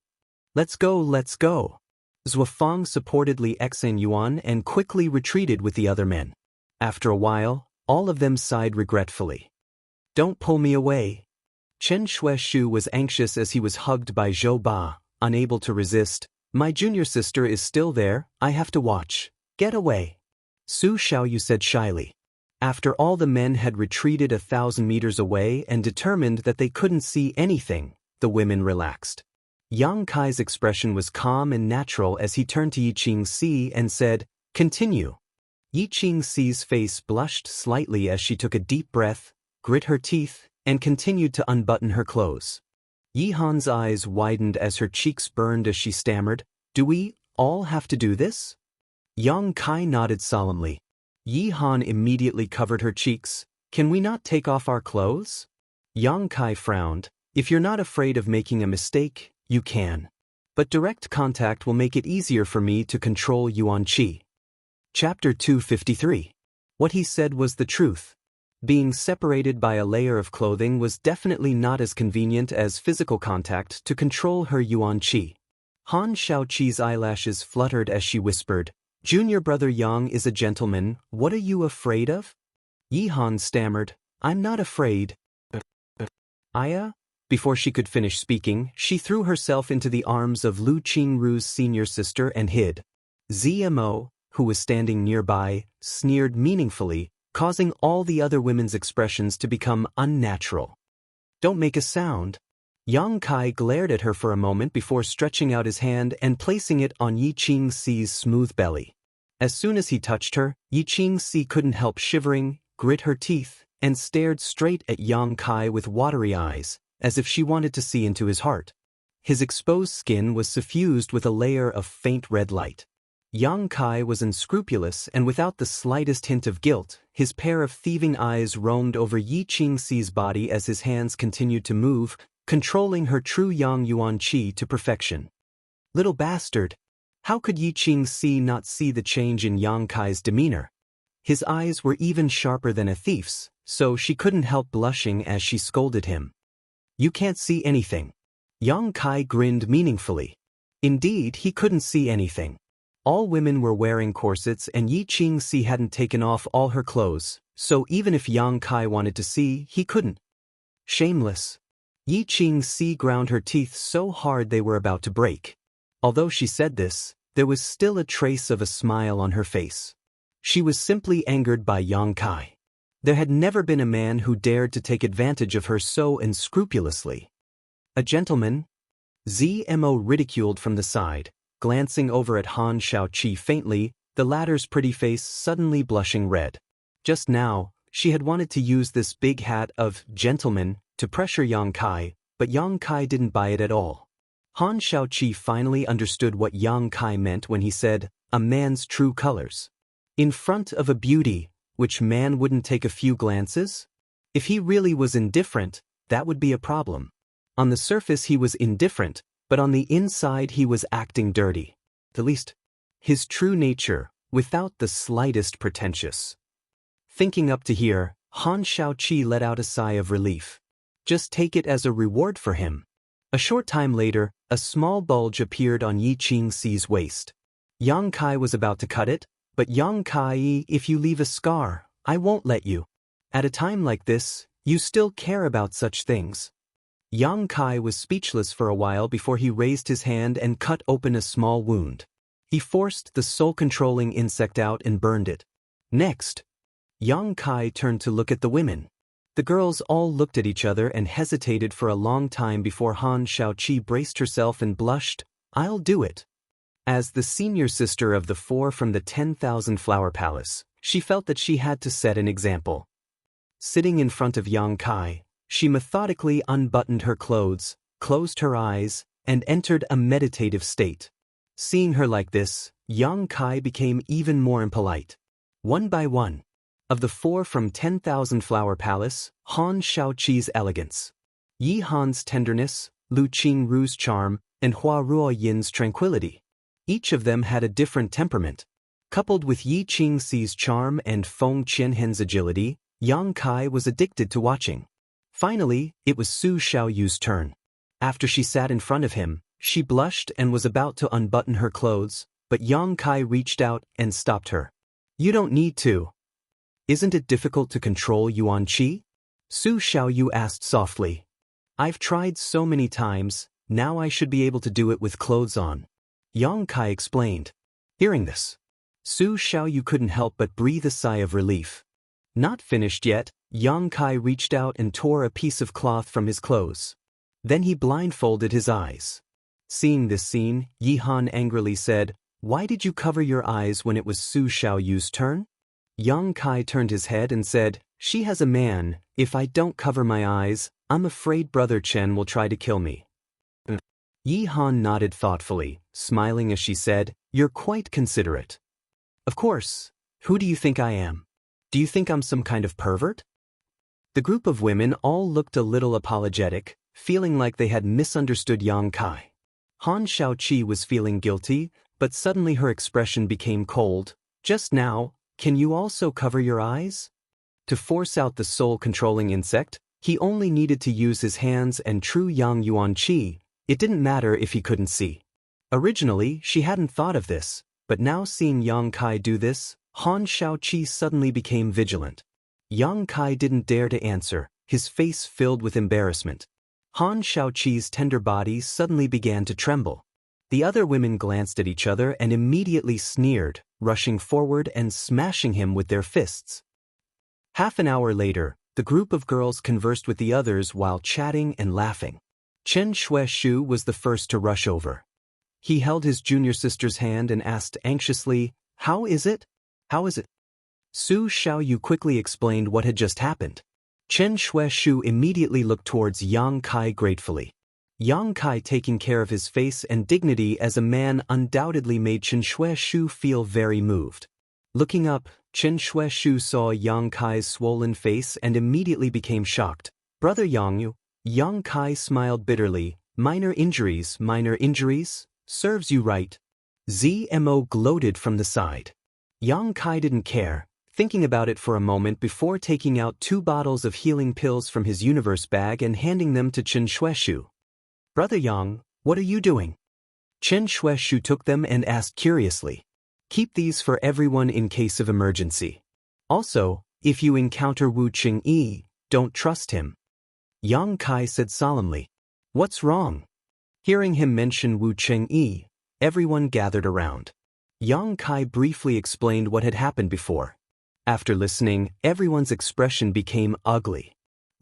[SPEAKER 1] Let's go, let's go. Zuofang supportedly Xan Yuan and quickly retreated with the other men. After a while, all of them sighed regretfully. Don't pull me away. Chen Shuishu was anxious as he was hugged by Zhou Ba, unable to resist. My junior sister is still there, I have to watch. Get away. Su Xiaoyu said shyly. After all the men had retreated 1,000 meters away and determined that they couldn't see anything, the women relaxed. Yang Kai's expression was calm and natural as he turned to Yi Qingxi and said, Continue. Yi Qingxi's face blushed slightly as she took a deep breath, grit her teeth, and continued to unbutton her clothes. Yi Han's eyes widened as her cheeks burned as she stammered, Do we all have to do this? Yang Kai nodded solemnly. Yi Han immediately covered her cheeks. Can we not take off our clothes? Yang Kai frowned. If you're not afraid of making a mistake, you can. But direct contact will make it easier for me to control Yuan Qi. Chapter 253. What he said was the truth. Being separated by a layer of clothing was definitely not as convenient as physical contact to control her Yuan Qi. Han Shaoqi's eyelashes fluttered as she whispered, Junior brother Yang is a gentleman, what are you afraid of? Yi Han stammered, I'm not afraid. Aya? Before she could finish speaking, she threw herself into the arms of Lu Qingru's senior sister and hid. ZMO, who was standing nearby, sneered meaningfully, causing all the other women's expressions to become unnatural. Don't make a sound. Yang Kai glared at her for a moment before stretching out his hand and placing it on Yi Qingxi's smooth belly. As soon as he touched her, Yi Qingxi couldn't help shivering, grit her teeth, and stared straight at Yang Kai with watery eyes, as if she wanted to see into his heart. His exposed skin was suffused with a layer of faint red light. Yang Kai was unscrupulous and without the slightest hint of guilt, his pair of thieving eyes roamed over Yi Qingxi's body as his hands continued to move, controlling her true Yang Yuan Qi to perfection. Little bastard! How could Yi Qingxi not see the change in Yang Kai's demeanor? His eyes were even sharper than a thief's, so she couldn't help blushing as she scolded him. You can't see anything. Yang Kai grinned meaningfully. Indeed, he couldn't see anything. All women were wearing corsets and Yi Qingxi hadn't taken off all her clothes, so even if Yang Kai wanted to see, he couldn't. Shameless. Yi Qingxi ground her teeth so hard they were about to break. Although she said this, there was still a trace of a smile on her face. She was simply angered by Yang Kai. There had never been a man who dared to take advantage of her so unscrupulously. A gentleman? ZMO ridiculed from the side, glancing over at Han Shaoqi faintly, the latter's pretty face suddenly blushing red. Just now, she had wanted to use this big hat of gentleman to pressure Yang Kai, but Yang Kai didn't buy it at all. Han Shaoqi finally understood what Yang Kai meant when he said, a man's true colors. In front of a beauty, which man wouldn't take a few glances? If he really was indifferent, that would be a problem. On the surface he was indifferent, but on the inside he was acting dirty. At least, his true nature, without the slightest pretentious. Thinking up to here, Han Shaoqi let out a sigh of relief. Just take it as a reward for him. A short time later, a small bulge appeared on Yi Qingxi's waist. Yang Kai was about to cut it, but Yang Kai, if you leave a scar, I won't let you. At a time like this, you still care about such things. Yang Kai was speechless for a while before he raised his hand and cut open a small wound. He forced the soul-controlling insect out and burned it. Next, Yang Kai turned to look at the women. The girls all looked at each other and hesitated for a long time before Han Shaoqi braced herself and blushed, I'll do it. As the senior sister of the 4 from the 10,000 Flower Palace, she felt that she had to set an example. Sitting in front of Yang Kai, she methodically unbuttoned her clothes, closed her eyes, and entered a meditative state. Seeing her like this, Yang Kai became even more impolite. One by one. Of the 4 from 10,000 Flower Palace, Han Shaoqi's elegance, Yi Han's tenderness, Lu Qingru's charm, and Hua Ruoyin's tranquility. Each of them had a different temperament. Coupled with Yi Qingxi's charm and Feng Qianhen's agility, Yang Kai was addicted to watching. Finally, it was Su Xiaoyu's turn. After she sat in front of him, she blushed and was about to unbutton her clothes, but Yang Kai reached out and stopped her. "You don't need to. Isn't it difficult to control Yuan Qi?" Su Xiaoyu asked softly. "I've tried so many times, now I should be able to do it with clothes on," Yang Kai explained. Hearing this, Su Xiaoyu couldn't help but breathe a sigh of relief. Not finished yet, Yang Kai reached out and tore a piece of cloth from his clothes. Then he blindfolded his eyes. Seeing this scene, Yi Han angrily said, "Why did you cover your eyes when it was Su Xiaoyu's turn?" Yang Kai turned his head and said, "She has a man. If I don't cover my eyes, I'm afraid Brother Chen will try to kill me." Yi Han nodded thoughtfully, smiling as she said, "You're quite considerate." "Of course. Who do you think I am? Do you think I'm some kind of pervert?" The group of women all looked a little apologetic, feeling like they had misunderstood Yang Kai. Han Shaoqi was feeling guilty, but suddenly her expression became cold. "Just now, can you also cover your eyes?" To force out the soul-controlling insect, he only needed to use his hands and true Yang Yuan Qi. It didn't matter if he couldn't see. Originally, she hadn't thought of this, but now seeing Yang Kai do this, Han Shaoqi suddenly became vigilant. Yang Kai didn't dare to answer, his face filled with embarrassment. Han Shaoqi's tender body suddenly began to tremble. The other women glanced at each other and immediately sneered, rushing forward and smashing him with their fists. Half an hour later, the group of girls conversed with the others while chatting and laughing. Chen Shueshu was the first to rush over. He held his junior sister's hand and asked anxiously, "How is it? How is it?" Su Xiaoyu quickly explained what had just happened. Chen Shueshu immediately looked towards Yang Kai gratefully. Yang Kai taking care of his face and dignity as a man undoubtedly made Chen Shueshu feel very moved. Looking up, Chen Shueshu saw Yang Kai's swollen face and immediately became shocked. "Brother Yang, Yang Kai smiled bitterly. Minor injuries, serves you right." Zmo gloated from the side. Yang Kai didn't care, thinking about it for a moment before taking out 2 bottles of healing pills from his universe bag and handing them to Chen Shueshu. "Brother Yang, what are you doing?" Chen Shueshu took them and asked curiously. "Keep these for everyone in case of emergency. Also, if you encounter Wu Qingyi, don't trust him." Yang Kai said solemnly. "What's wrong?" Hearing him mention Wu Qingyi, everyone gathered around. Yang Kai briefly explained what had happened before. After listening, everyone's expression became ugly.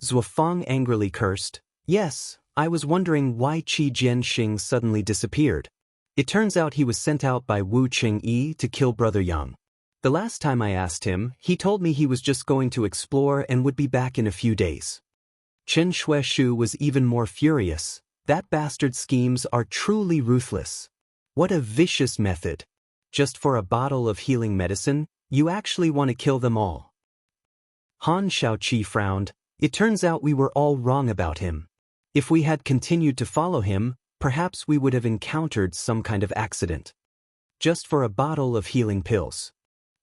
[SPEAKER 1] Zuofeng angrily cursed. "Yes, I was wondering why Qi Jianxing suddenly disappeared. It turns out he was sent out by Wu Qingyi to kill Brother Yang. The last time I asked him, he told me he was just going to explore and would be back in a few days." Chen Shueshu was even more furious. That bastard's schemes are truly ruthless. What a vicious method. Just for a bottle of healing medicine, you actually want to kill them all. Han Shaoqi frowned. "It turns out we were all wrong about him. If we had continued to follow him, perhaps we would have encountered some kind of accident. Just for a bottle of healing pills."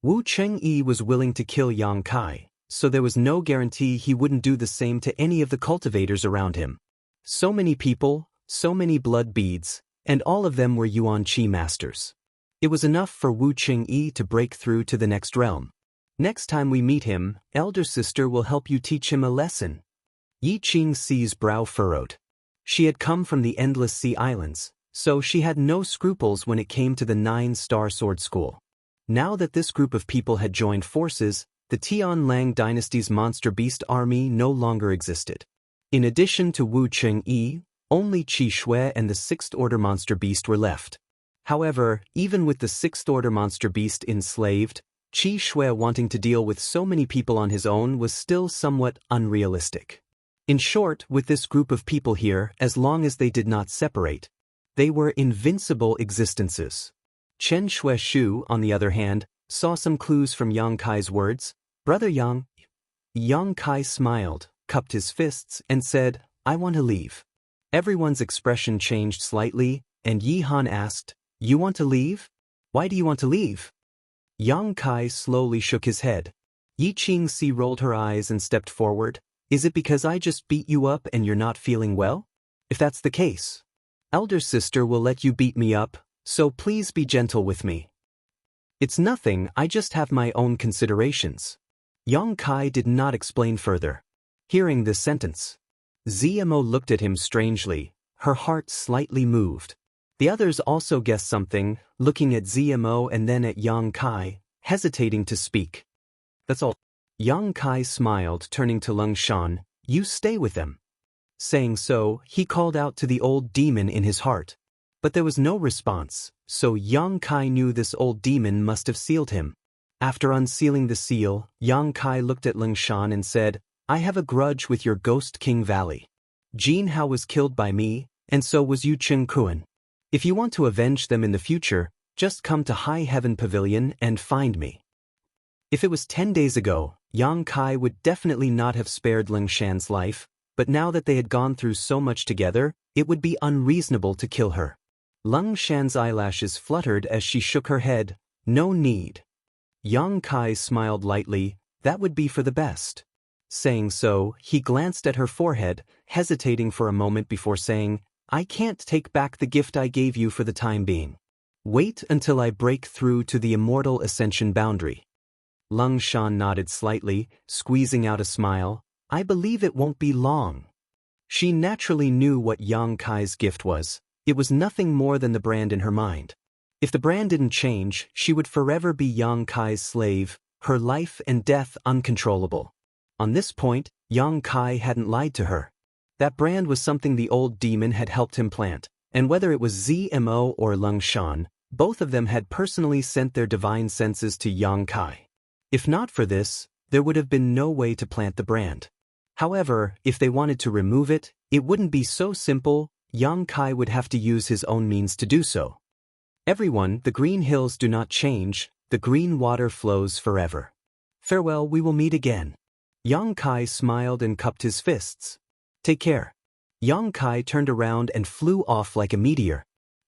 [SPEAKER 1] Wu Qingyi was willing to kill Yang Kai, so there was no guarantee he wouldn't do the same to any of the cultivators around him. So many people, so many blood beads, and all of them were Yuan Qi masters. It was enough for Wu Qingyi to break through to the next realm. "Next time we meet him, elder sister will help you teach him a lesson." Yi Qingxi's brow furrowed. She had come from the Endless Sea Islands, so she had no scruples when it came to the 9-star sword school. Now that this group of people had joined forces, the Tianlang dynasty's monster beast army no longer existed. In addition to Wu Qingyi, only Qi Shui and the 6th Order monster beast were left. However, even with the sixth-order monster beast enslaved, Qi Shui wanting to deal with so many people on his own was still somewhat unrealistic. In short, with this group of people here, as long as they did not separate, they were invincible existences. Chen Shui-shu, on the other hand, saw some clues from Yang Kai's words. Brother Yang. Yang Kai smiled, cupped his fists, and said, I want to leave. Everyone's expression changed slightly, and Yi Han asked, You want to leave? Why do you want to leave? Yang Kai slowly shook his head. Yi Qingxi rolled her eyes and stepped forward. Is it because I just beat you up and you're not feeling well? If that's the case, elder sister will let you beat me up, so please be gentle with me. It's nothing, I just have my own considerations. Yang Kai did not explain further. Hearing this sentence, ZMO looked at him strangely, her heart slightly moved. The others also guessed something, looking at ZMO and then at Yang Kai, hesitating to speak. That's all. Yang Kai smiled, turning to Lung Shan, You stay with them. Saying so, he called out to the old demon in his heart. But there was no response, so Yang Kai knew this old demon must have sealed him. After unsealing the seal, Yang Kai looked at Lung Shan and said, I have a grudge with your Ghost King Valley. Jin Hao was killed by me, and so was Yu Chen Kuan. If you want to avenge them in the future, just come to High Heaven Pavilion and find me. If it was 10 days ago, Yang Kai would definitely not have spared Lung Shan's life, but now that they had gone through so much together, it would be unreasonable to kill her. Lung Shan's eyelashes fluttered as she shook her head. No need. Yang Kai smiled lightly, that would be for the best. Saying so, he glanced at her forehead, hesitating for a moment before saying, I can't take back the gift I gave you for the time being. Wait until I break through to the immortal ascension boundary. Lung Shan nodded slightly, squeezing out a smile. I believe it won't be long. She naturally knew what Yang Kai's gift was. It was nothing more than the brand in her mind. If the brand didn't change, she would forever be Yang Kai's slave, her life and death uncontrollable. On this point, Yang Kai hadn't lied to her. That brand was something the old demon had helped him plant, and whether it was ZMO or Lung Shan, both of them had personally sent their divine senses to Yang Kai. If not for this, there would have been no way to plant the brand. However, if they wanted to remove it, it wouldn't be so simple. Yang Kai would have to use his own means to do so. Everyone, the green hills do not change, the green water flows forever. Farewell, we will meet again. Yang Kai smiled and cupped his fists. Take care. Yang Kai turned around and flew off like a meteor.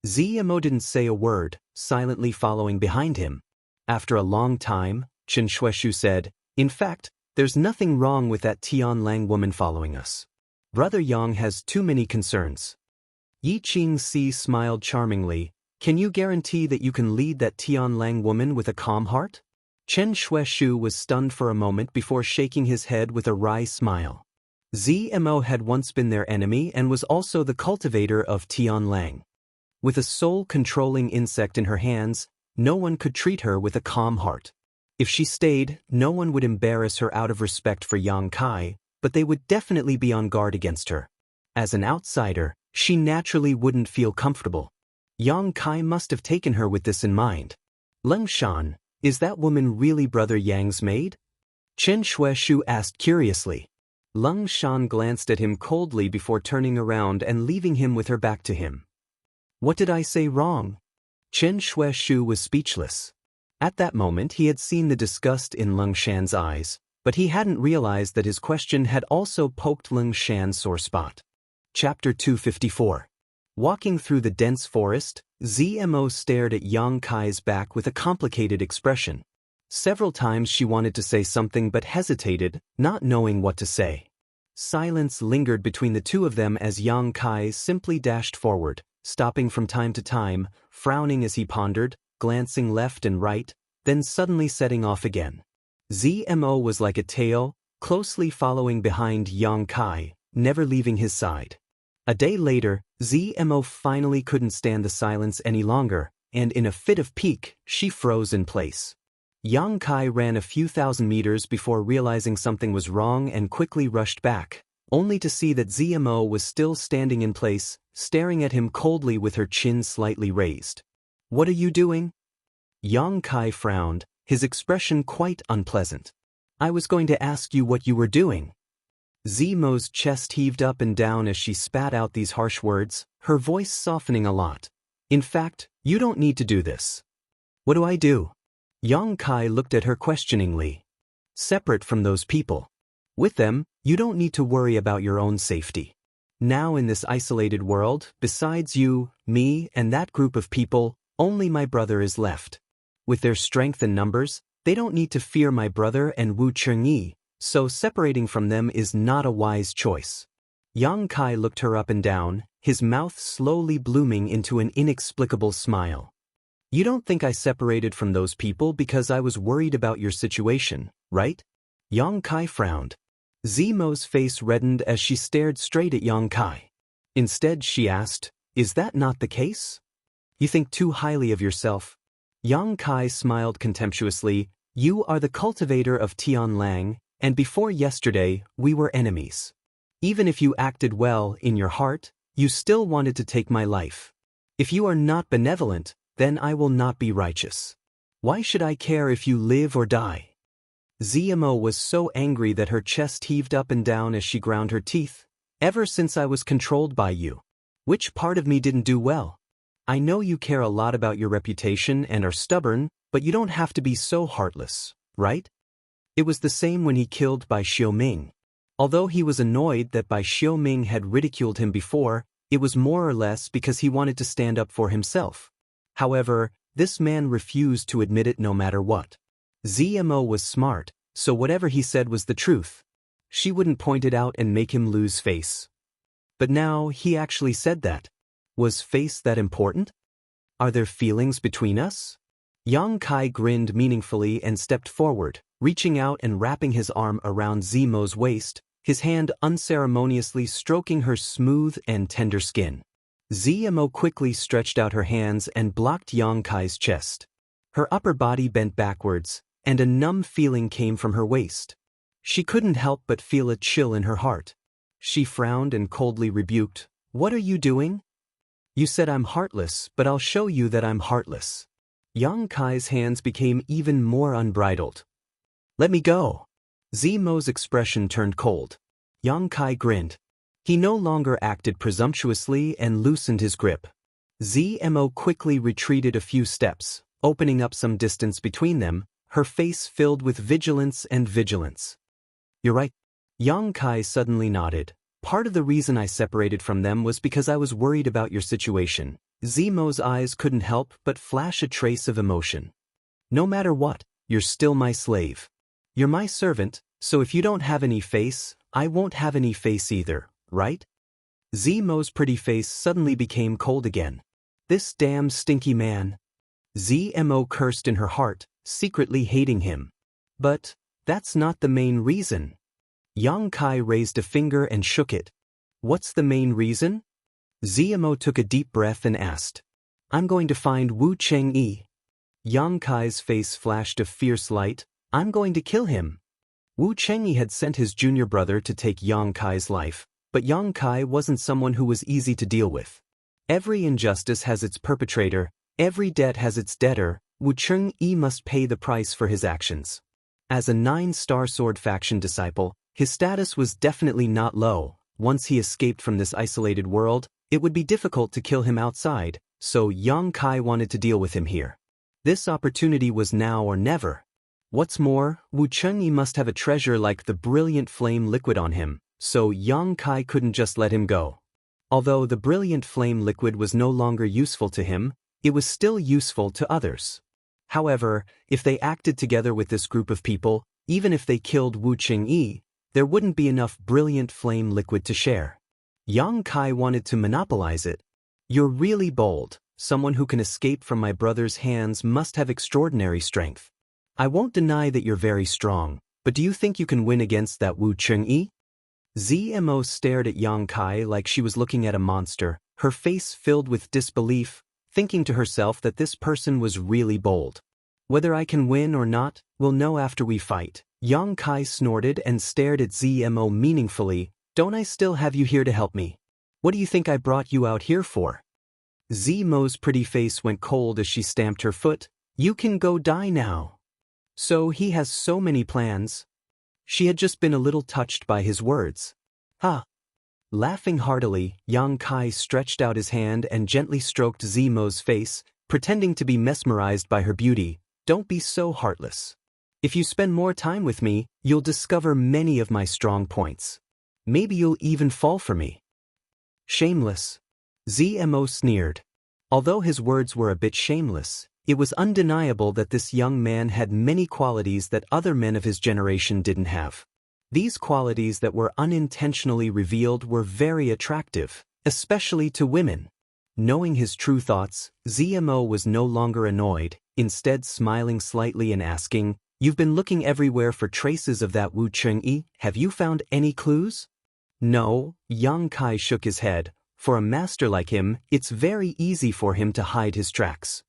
[SPEAKER 1] ZMO didn't say a word, silently following behind him. After a long time, Chen Shui-shu said, In fact, there's nothing wrong with that Tian Lang woman following us. Brother Yang has too many concerns. Yi Qingxi smiled charmingly. Can you guarantee that you can lead that Tian Lang woman with a calm heart? Chen Shui-shu was stunned for a moment before shaking his head with a wry smile. ZMO had once been their enemy and was also the cultivator of Tian Lang. With a soul-controlling insect in her hands, no one could treat her with a calm heart. If she stayed, no one would embarrass her out of respect for Yang Kai, but they would definitely be on guard against her. As an outsider, she naturally wouldn't feel comfortable. Yang Kai must have taken her with this in mind. Lung Shan, is that woman really Brother Yang's maid? Chen Shui-shu asked curiously. Lung Shan glanced at him coldly before turning around and leaving him with her back to him. What did I say wrong? Chen Shui-shu was speechless. At that moment he had seen the disgust in Lung Shan's eyes, but he hadn't realized that his question had also poked Lung Shan's sore spot. Chapter 254. Walking through the dense forest, ZMO stared at Yang Kai's back with a complicated expression. Several times she wanted to say something but hesitated, not knowing what to say. Silence lingered between the two of them as Yang Kai simply dashed forward, stopping from time to time, frowning as he pondered, glancing left and right, then suddenly setting off again. ZMO was like a tail, closely following behind Yang Kai, never leaving his side. A day later, ZMO finally couldn't stand the silence any longer, and in a fit of pique, she froze in place. Yang Kai ran a few thousand meters before realizing something was wrong and quickly rushed back, only to see that ZMO was still standing in place, staring at him coldly with her chin slightly raised. What are you doing? Yang Kai frowned, his expression quite unpleasant. I was going to ask you what you were doing. Zemo's chest heaved up and down as she spat out these harsh words, her voice softening a lot. In fact, you don't need to do this. What do I do? Yang Kai looked at her questioningly. Separate from those people. With them, you don't need to worry about your own safety. Now in this isolated world, besides you, me, and that group of people, only my brother is left. With their strength and numbers, they don't need to fear my brother and Wu Chengyi, so separating from them is not a wise choice. Yang Kai looked her up and down, his mouth slowly blooming into an inexplicable smile. You don't think I separated from those people because I was worried about your situation, right? Yang Kai frowned. Zemo's face reddened as she stared straight at Yang Kai. Instead, she asked, is that not the case? You think too highly of yourself. Yang Kai smiled contemptuously. You are the cultivator of Tianlang, and before yesterday, we were enemies. Even if you acted well in your heart, you still wanted to take my life. If you are not benevolent, then I will not be righteous. Why should I care if you live or die? Zemo was so angry that her chest heaved up and down as she ground her teeth. Ever since I was controlled by you. Which part of me didn't do well? I know you care a lot about your reputation and are stubborn, but you don't have to be so heartless, right? It was the same when he killed Bai Xiaoming. Although he was annoyed that Bai Xiaoming had ridiculed him before, it was more or less because he wanted to stand up for himself. However, this man refused to admit it no matter what. Zemo was smart, so whatever he said was the truth. She wouldn't point it out and make him lose face. But now he actually said that. Was face that important? Are there feelings between us? Yang Kai grinned meaningfully and stepped forward, reaching out and wrapping his arm around Zemo's waist, his hand unceremoniously stroking her smooth and tender skin. Zemo quickly stretched out her hands and blocked Yang Kai's chest. Her upper body bent backwards, and a numb feeling came from her waist. She couldn't help but feel a chill in her heart. She frowned and coldly rebuked, "What are you doing?" "You said I'm heartless, but I'll show you that I'm heartless." Yang Kai's hands became even more unbridled. "Let me go." Zemo's expression turned cold. Yang Kai grinned. He no longer acted presumptuously and loosened his grip. Zemo quickly retreated a few steps, opening up some distance between them, her face filled with vigilance. "You're right." Yang Kai suddenly nodded. "Part of the reason I separated from them was because I was worried about your situation." Zemo's eyes couldn't help but flash a trace of emotion. "No matter what, you're still my slave. You're my servant, so if you don't have any face, I won't have any face either, right?" Zemo's pretty face suddenly became cold again. This damn stinky man. Zemo cursed in her heart, secretly hating him. But that's not the main reason. Yang Kai raised a finger and shook it. "What's the main reason?" Zemo took a deep breath and asked. "I'm going to find Wu Chengyi." Yang Kai's face flashed a fierce light. "I'm going to kill him." Wu Chengyi had sent his junior brother to take Yang Kai's life, but Yang Kai wasn't someone who was easy to deal with. Every injustice has its perpetrator, every debt has its debtor. Wu Chengyi must pay the price for his actions. As a 9-star sword faction disciple, his status was definitely not low. Once he escaped from this isolated world, it would be difficult to kill him outside, so Yang Kai wanted to deal with him here. This opportunity was now or never. What's more, Wu Chengyi must have a treasure like the brilliant flame liquid on him, so Yang Kai couldn't just let him go. Although the brilliant flame liquid was no longer useful to him, it was still useful to others. However, if they acted together with this group of people, even if they killed Wu Chengyi, there wouldn't be enough brilliant flame liquid to share. Yang Kai wanted to monopolize it. "You're really bold. Someone who can escape from my brother's hands must have extraordinary strength. I won't deny that you're very strong, but do you think you can win against that Wu Chengyi?" Zemo stared at Yang Kai like she was looking at a monster, her face filled with disbelief, thinking to herself that this person was really bold. "Whether I can win or not, we'll know after we fight." Yang Kai snorted and stared at Zemo meaningfully. "Don't I still have you here to help me? What do you think I brought you out here for?" Zimo's pretty face went cold as she stamped her foot. You can go die now. So he has so many plans. She had just been a little touched by his words. Ha! Laughing heartily, Yang Kai stretched out his hand and gently stroked Zimo's face, pretending to be mesmerized by her beauty. Don't be so heartless. If you spend more time with me, you'll discover many of my strong points. Maybe you'll even fall for me. Shameless. Zmo sneered. Although his words were a bit shameless, it was undeniable that this young man had many qualities that other men of his generation didn't have. These qualities that were unintentionally revealed were very attractive, especially to women. Knowing his true thoughts, Zmo was no longer annoyed, instead smiling slightly and asking, "You've been looking everywhere for traces of that Wu Chengyi. Have you found any clues?" No, Yang Kai shook his head. For a master like him, it's very easy for him to hide his tracks.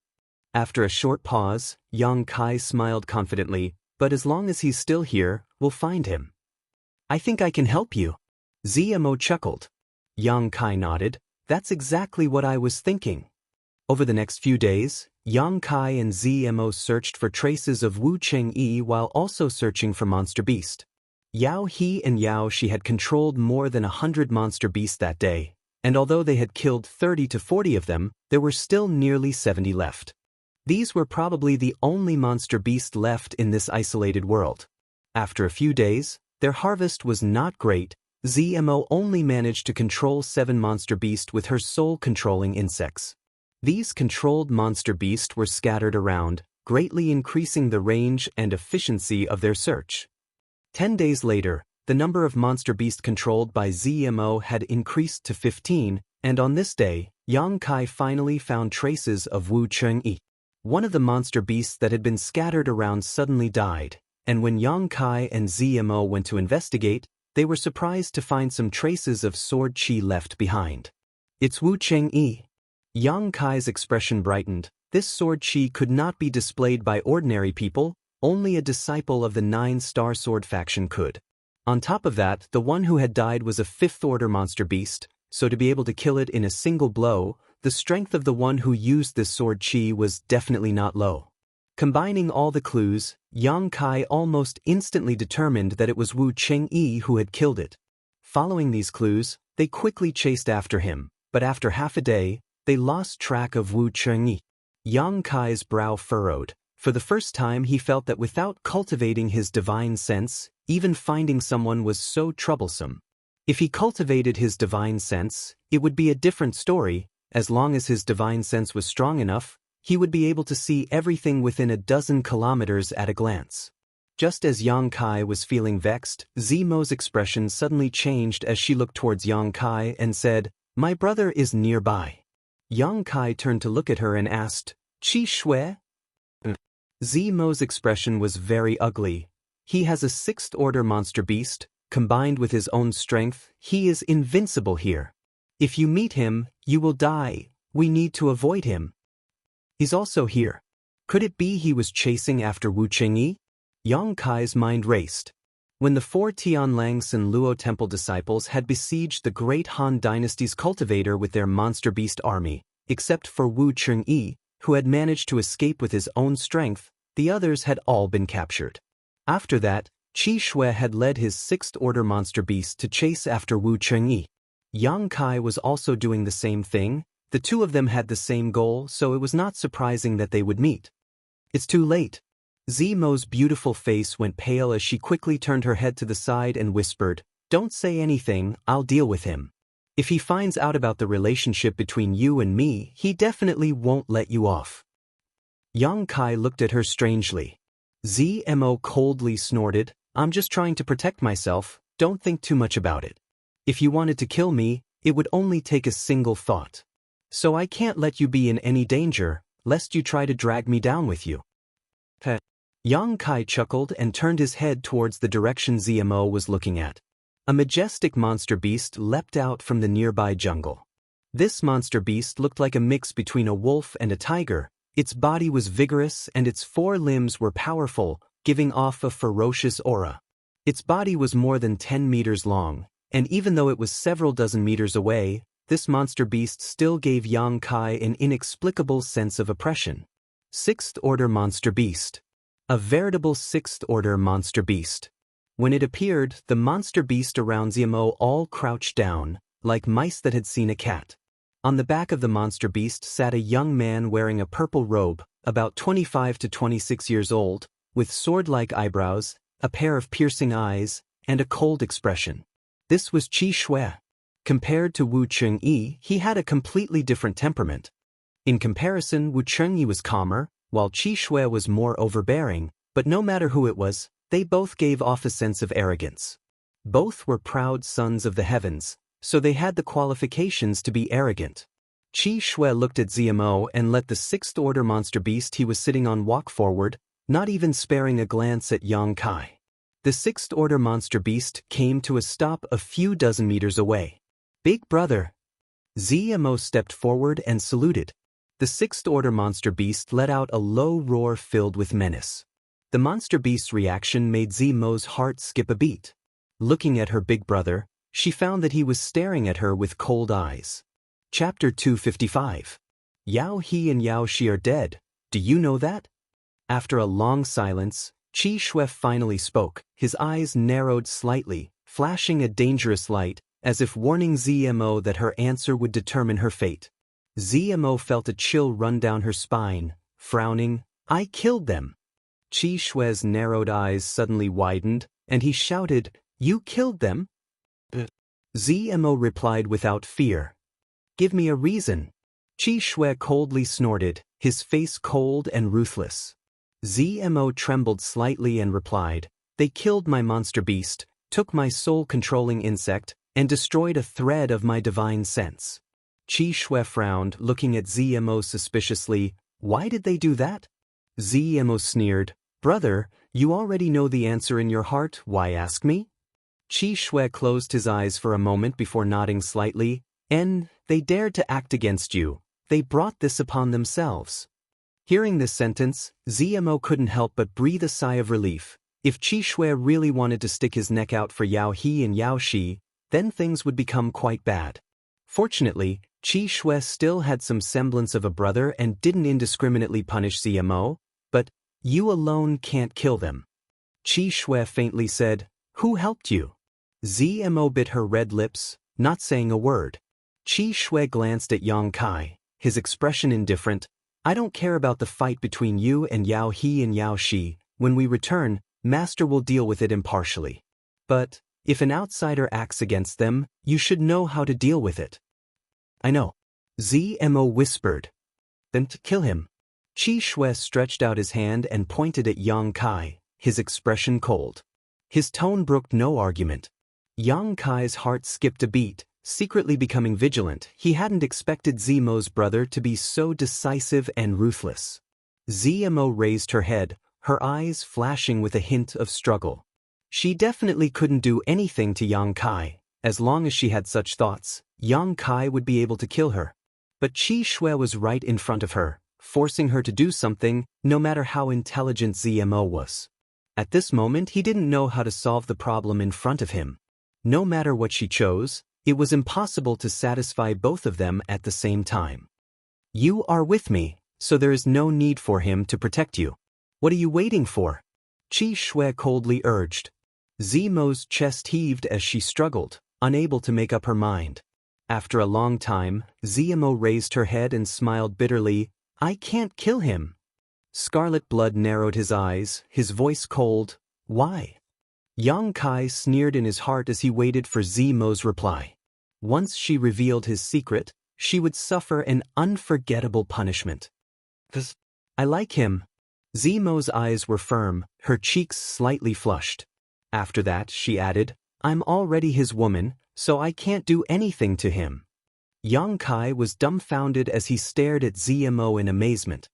[SPEAKER 1] After a short pause, Yang Kai smiled confidently, "But as long as he's still here, we'll find him." "I think I can help you." Zmo chuckled. Yang Kai nodded. "That's exactly what I was thinking." Over the next few days, Yang Kai and Zmo searched for traces of Wu Chengyi while also searching for Monster Beast. Yao He and Yao Shi had controlled more than 100 monster beasts that day, and although they had killed 30 to 40 of them, there were still nearly 70 left. These were probably the only monster beast left in this isolated world. After a few days, their harvest was not great. Zmo only managed to control 7 monster beasts with her soul controlling insects. These controlled monster beasts were scattered around, greatly increasing the range and efficiency of their search. 10 days later, the number of monster beasts controlled by Zmo had increased to 15, and on this day, Yang Kai finally found traces of Wu Chengyi. One of the monster beasts that had been scattered around suddenly died, and when Yang Kai and Zmo went to investigate, they were surprised to find some traces of sword qi left behind. "It's Wu Chengyi." Yang Kai's expression brightened. This sword qi could not be displayed by ordinary people, only a disciple of the 9-star sword faction could. On top of that, the one who had died was a 5th-order monster beast, so to be able to kill it in a single blow, the strength of the one who used this sword qi was definitely not low. Combining all the clues, Yang Kai almost instantly determined that it was Wu Chengyi who had killed it. Following these clues, they quickly chased after him, but after half a day, they lost track of Wu Chengyi. Yang Kai's brow furrowed. For the first time he felt that without cultivating his divine sense, even finding someone was so troublesome. If he cultivated his divine sense, it would be a different story. As long as his divine sense was strong enough, he would be able to see everything within a dozen kilometers at a glance. Just as Yang Kai was feeling vexed, Zmo's expression suddenly changed as she looked towards Yang Kai and said, "My brother is nearby." Yang Kai turned to look at her and asked, "Qi Shui?" Zmo's expression was very ugly. He has a 6th-order monster beast. Combined with his own strength, he is invincible here. If you meet him, you will die. We need to avoid him. He's also here. Could it be he was chasing after Wu Chengyi? Yang Kai's mind raced. When the 4 Tianlang San Luo Temple disciples had besieged the great Han Dynasty's cultivator with their monster beast army, except for Wu Chengyi, who had managed to escape with his own strength, the others had all been captured. After that, Qi Shui had led his 6th-order monster beast to chase after Wu Chengyi. Yang Kai was also doing the same thing. The two of them had the same goal, so it was not surprising that they would meet. "It's too late." Zmo's beautiful face went pale as she quickly turned her head to the side and whispered, "Don't say anything, I'll deal with him. If he finds out about the relationship between you and me, he definitely won't let you off." Yang Kai looked at her strangely. Zmo coldly snorted, "I'm just trying to protect myself, don't think too much about it. If you wanted to kill me, it would only take a single thought. So I can't let you be in any danger, lest you try to drag me down with you." Yang Kai chuckled and turned his head towards the direction Zmo was looking at. A majestic monster beast leapt out from the nearby jungle. This monster beast looked like a mix between a wolf and a tiger. Its body was vigorous and its 4 limbs were powerful, giving off a ferocious aura. Its body was more than 10 meters long, and even though it was several dozen meters away, this monster beast still gave Yang Kai an inexplicable sense of oppression. Sixth-order monster beast. A veritable sixth-order monster beast. When it appeared, the monster beast around Ziemo all crouched down, like mice that had seen a cat. On the back of the monster beast sat a young man wearing a purple robe, about 25 to 26 years old, with sword-like eyebrows, a pair of piercing eyes, and a cold expression. This was Qi Shui. Compared to Wu Chengyi, he had a completely different temperament. In comparison, Wu Chengyi was calmer, while Qi Shui was more overbearing, but no matter who it was, they both gave off a sense of arrogance. Both were proud sons of the heavens, so they had the qualifications to be arrogant. Qi Shui looked at Ziemo and let the sixth-order monster beast he was sitting on walk forward, not even sparing a glance at Yang Kai. The sixth-order monster beast came to a stop a few dozen meters away. "Big brother." Ziemo stepped forward and saluted. The sixth-order monster beast let out a low roar filled with menace. The monster beast's reaction made Ziemo's heart skip a beat. Looking at her big brother, she found that he was staring at her with cold eyes. Chapter 255. Yao He and Yao Shi are dead. Do you know that? After a long silence, Qi Shui finally spoke. His eyes narrowed slightly, flashing a dangerous light, as if warning Ziemo that her answer would determine her fate. Ziemo felt a chill run down her spine, frowning. "I killed them." Qi Shui's narrowed eyes suddenly widened, and he shouted, "You killed them?" Ziemo replied without fear. "Give me a reason." Qi Shui coldly snorted, his face cold and ruthless. Ziemo trembled slightly and replied, "They killed my monster beast, took my soul-controlling insect, and destroyed a thread of my divine sense." Qi Shui frowned, looking at Ziemo suspiciously. "Why did they do that?" Ziemo sneered, "Brother, you already know the answer in your heart, why ask me?" Qi Shui closed his eyes for a moment before nodding slightly. They dared to act against you. They brought this upon themselves." Hearing this sentence, Ziemo couldn't help but breathe a sigh of relief. If Qi Shui really wanted to stick his neck out for Yao He and Yao Shi, then things would become quite bad. Fortunately, Qi Shui still had some semblance of a brother and didn't indiscriminately punish Ziemo, but "You alone can't kill them." Qi Shui faintly said, "Who helped you?" Ziemo bit her red lips, not saying a word. Qi Shui glanced at Yang Kai, his expression indifferent. "I don't care about the fight between you and Yao He and Yao Shi. When we return, Master will deal with it impartially. But if an outsider acts against them, you should know how to deal with it." "I know," Ziemo whispered. "Then to kill him." Qi Shui stretched out his hand and pointed at Yang Kai, his expression cold. His tone brooked no argument. Yang Kai's heart skipped a beat, secretly becoming vigilant. He hadn't expected Zemo's brother to be so decisive and ruthless. Ziemo raised her head, her eyes flashing with a hint of struggle. She definitely couldn't do anything to Yang Kai. As long as she had such thoughts, Yang Kai would be able to kill her. But Qi Shui was right in front of her, forcing her to do something, no matter how intelligent Ziemo was. At this moment he didn't know how to solve the problem in front of him. No matter what she chose, it was impossible to satisfy both of them at the same time. "You are with me, so there is no need for him to protect you. What are you waiting for?" Qi Shui coldly urged. Zemo's chest heaved as she struggled, unable to make up her mind. After a long time, Ziemo raised her head and smiled bitterly. "I can't kill him." Scarlet blood narrowed his eyes, his voice cold. "Why?" Yang Kai sneered in his heart as he waited for Zemo's reply. Once she revealed his secret, she would suffer an unforgettable punishment. "'Cause I like him." Zemo's eyes were firm, her cheeks slightly flushed. After that, she added, "I'm already his woman, so I can't do anything to him." Yang Kai was dumbfounded as he stared at Zemo in amazement.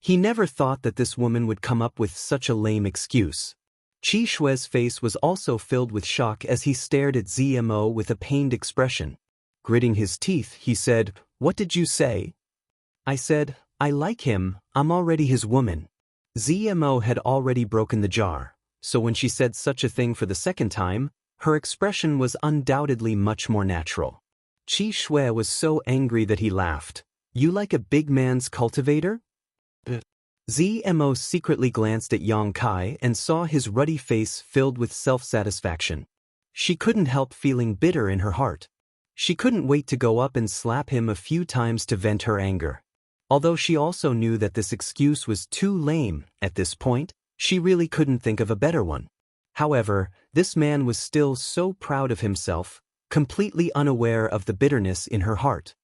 [SPEAKER 1] He never thought that this woman would come up with such a lame excuse. Qi Shui's face was also filled with shock as he stared at Zemo with a pained expression. Gritting his teeth, he said, "What did you say?" "I said, I like him, I'm already his woman." Zemo had already broken the jar, so when she said such a thing for the second time, her expression was undoubtedly much more natural. Qi Shui was so angry that he laughed. You like a big man's cultivator? Zmo secretly glanced at Yang Kai and saw his ruddy face filled with self-satisfaction. She couldn't help feeling bitter in her heart. She couldn't wait to go up and slap him a few times to vent her anger. Although she also knew that this excuse was too lame at this point, she really couldn't think of a better one. However, this man was still so proud of himself, completely unaware of the bitterness in her heart.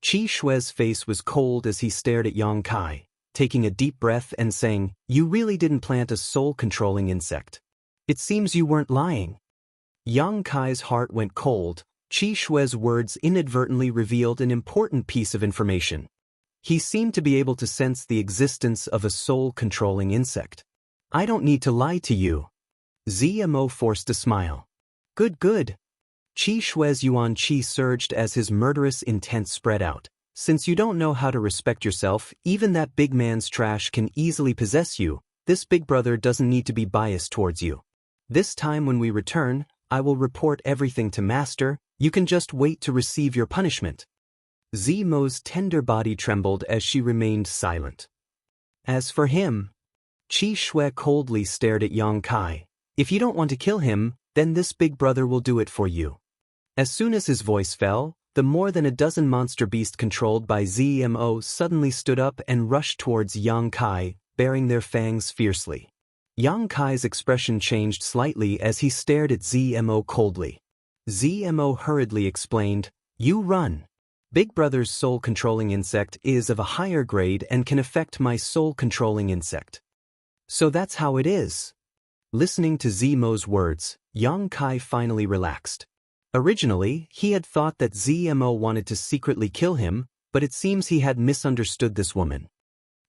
[SPEAKER 1] Qi Shui's face was cold as he stared at Yang Kai, taking a deep breath and saying, "You really didn't plant a soul-controlling insect. It seems you weren't lying." Yang Kai's heart went cold. Qi Shui's words inadvertently revealed an important piece of information. He seemed to be able to sense the existence of a soul-controlling insect. "I don't need to lie to you." Zmo forced a smile. Good, good. Qi Shui's yuan qi surged as his murderous intent spread out. Since you don't know how to respect yourself, even that big man's trash can easily possess you. This big brother doesn't need to be biased towards you. This time when we return, I will report everything to Master. You can just wait to receive your punishment. Zmo's tender body trembled as she remained silent. As for him, Qi Shui coldly stared at Yang Kai. If you don't want to kill him, then this big brother will do it for you. As soon as his voice fell, the more than a dozen monster beasts controlled by Zmo suddenly stood up and rushed towards Yang Kai, baring their fangs fiercely. Yang Kai's expression changed slightly as he stared at Zmo coldly. Zmo hurriedly explained, "You run. Big Brother's soul-controlling insect is of a higher grade and can affect my soul-controlling insect. So that's how it is." Listening to Zmo's words, Yang Kai finally relaxed. Originally, he had thought that Zmo wanted to secretly kill him, but it seems he had misunderstood this woman.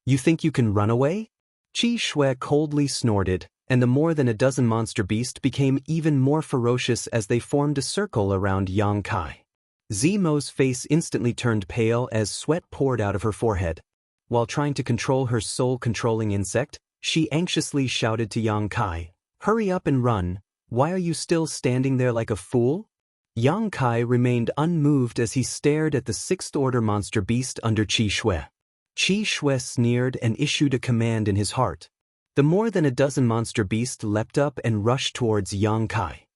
[SPEAKER 1] "You think you can run away?" Qi Shui coldly snorted, and the more than a dozen monster beasts became even more ferocious as they formed a circle around Yang Kai. Zmo's face instantly turned pale as sweat poured out of her forehead. While trying to control her soul-controlling insect, she anxiously shouted to Yang Kai, "Hurry up and run. Why are you still standing there like a fool?" Yang Kai remained unmoved as he stared at the sixth-order monster beast under Qi Shui. Qi Shui sneered and issued a command in his heart. The more than a dozen monster beasts leapt up and rushed towards Yang Kai.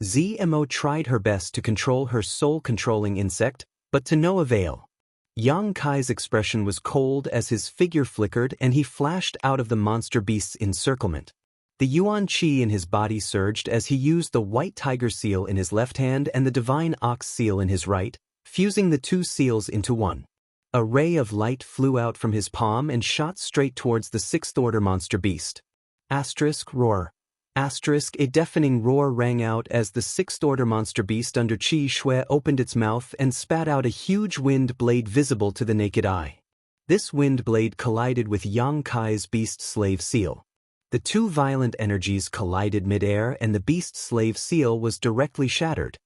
[SPEAKER 1] Zmo tried her best to control her soul-controlling insect, but to no avail. Yang Kai's expression was cold as his figure flickered and he flashed out of the monster beast's encirclement. The yuan qi in his body surged as he used the white tiger seal in his left hand and the divine ox seal in his right, fusing the two seals into one. A ray of light flew out from his palm and shot straight towards the sixth-order monster beast. Roar. A deafening roar rang out as the sixth-order monster beast under Qi Shui opened its mouth and spat out a huge wind blade visible to the naked eye. This wind blade collided with Yang Kai's beast-slave seal. The two violent energies collided mid-air and the beast-slave seal was directly shattered.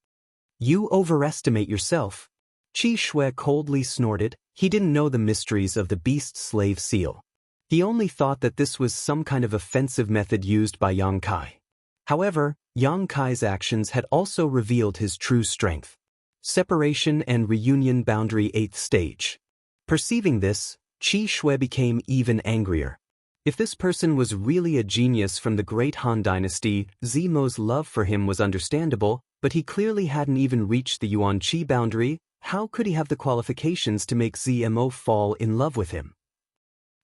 [SPEAKER 1] "You overestimate yourself." Qi Shui coldly snorted. He didn't know the mysteries of the beast-slave seal. He only thought that this was some kind of offensive method used by Yang Kai. However, Yang Kai's actions had also revealed his true strength. Separation and reunion boundary 8th stage. Perceiving this, Qi Shui became even angrier. If this person was really a genius from the Great Han Dynasty, Zmo's love for him was understandable, but he clearly hadn't even reached the yuan qi boundary. How could he have the qualifications to make Zmo fall in love with him?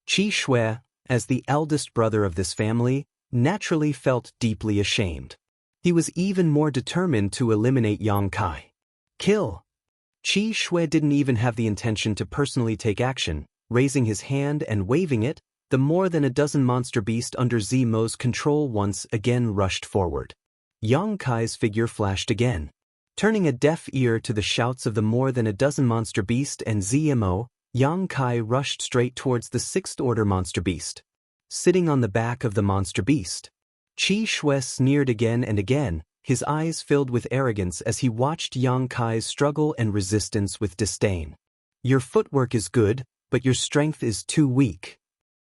[SPEAKER 1] Qi Shui, as the eldest brother of this family, naturally felt deeply ashamed. He was even more determined to eliminate Yang Kai. Kill! Qi Shui didn't even have the intention to personally take action. Raising his hand and waving it, the more than a dozen monster beasts under Zmo's control once again rushed forward. Yang Kai's figure flashed again. Turning a deaf ear to the shouts of the more than a dozen monster beasts and Zmo, Yang Kai rushed straight towards the sixth-order monster beast. Sitting on the back of the monster beast, Qi Shui sneered again and again, his eyes filled with arrogance as he watched Yang Kai's struggle and resistance with disdain. "Your footwork is good, but your strength is too weak,"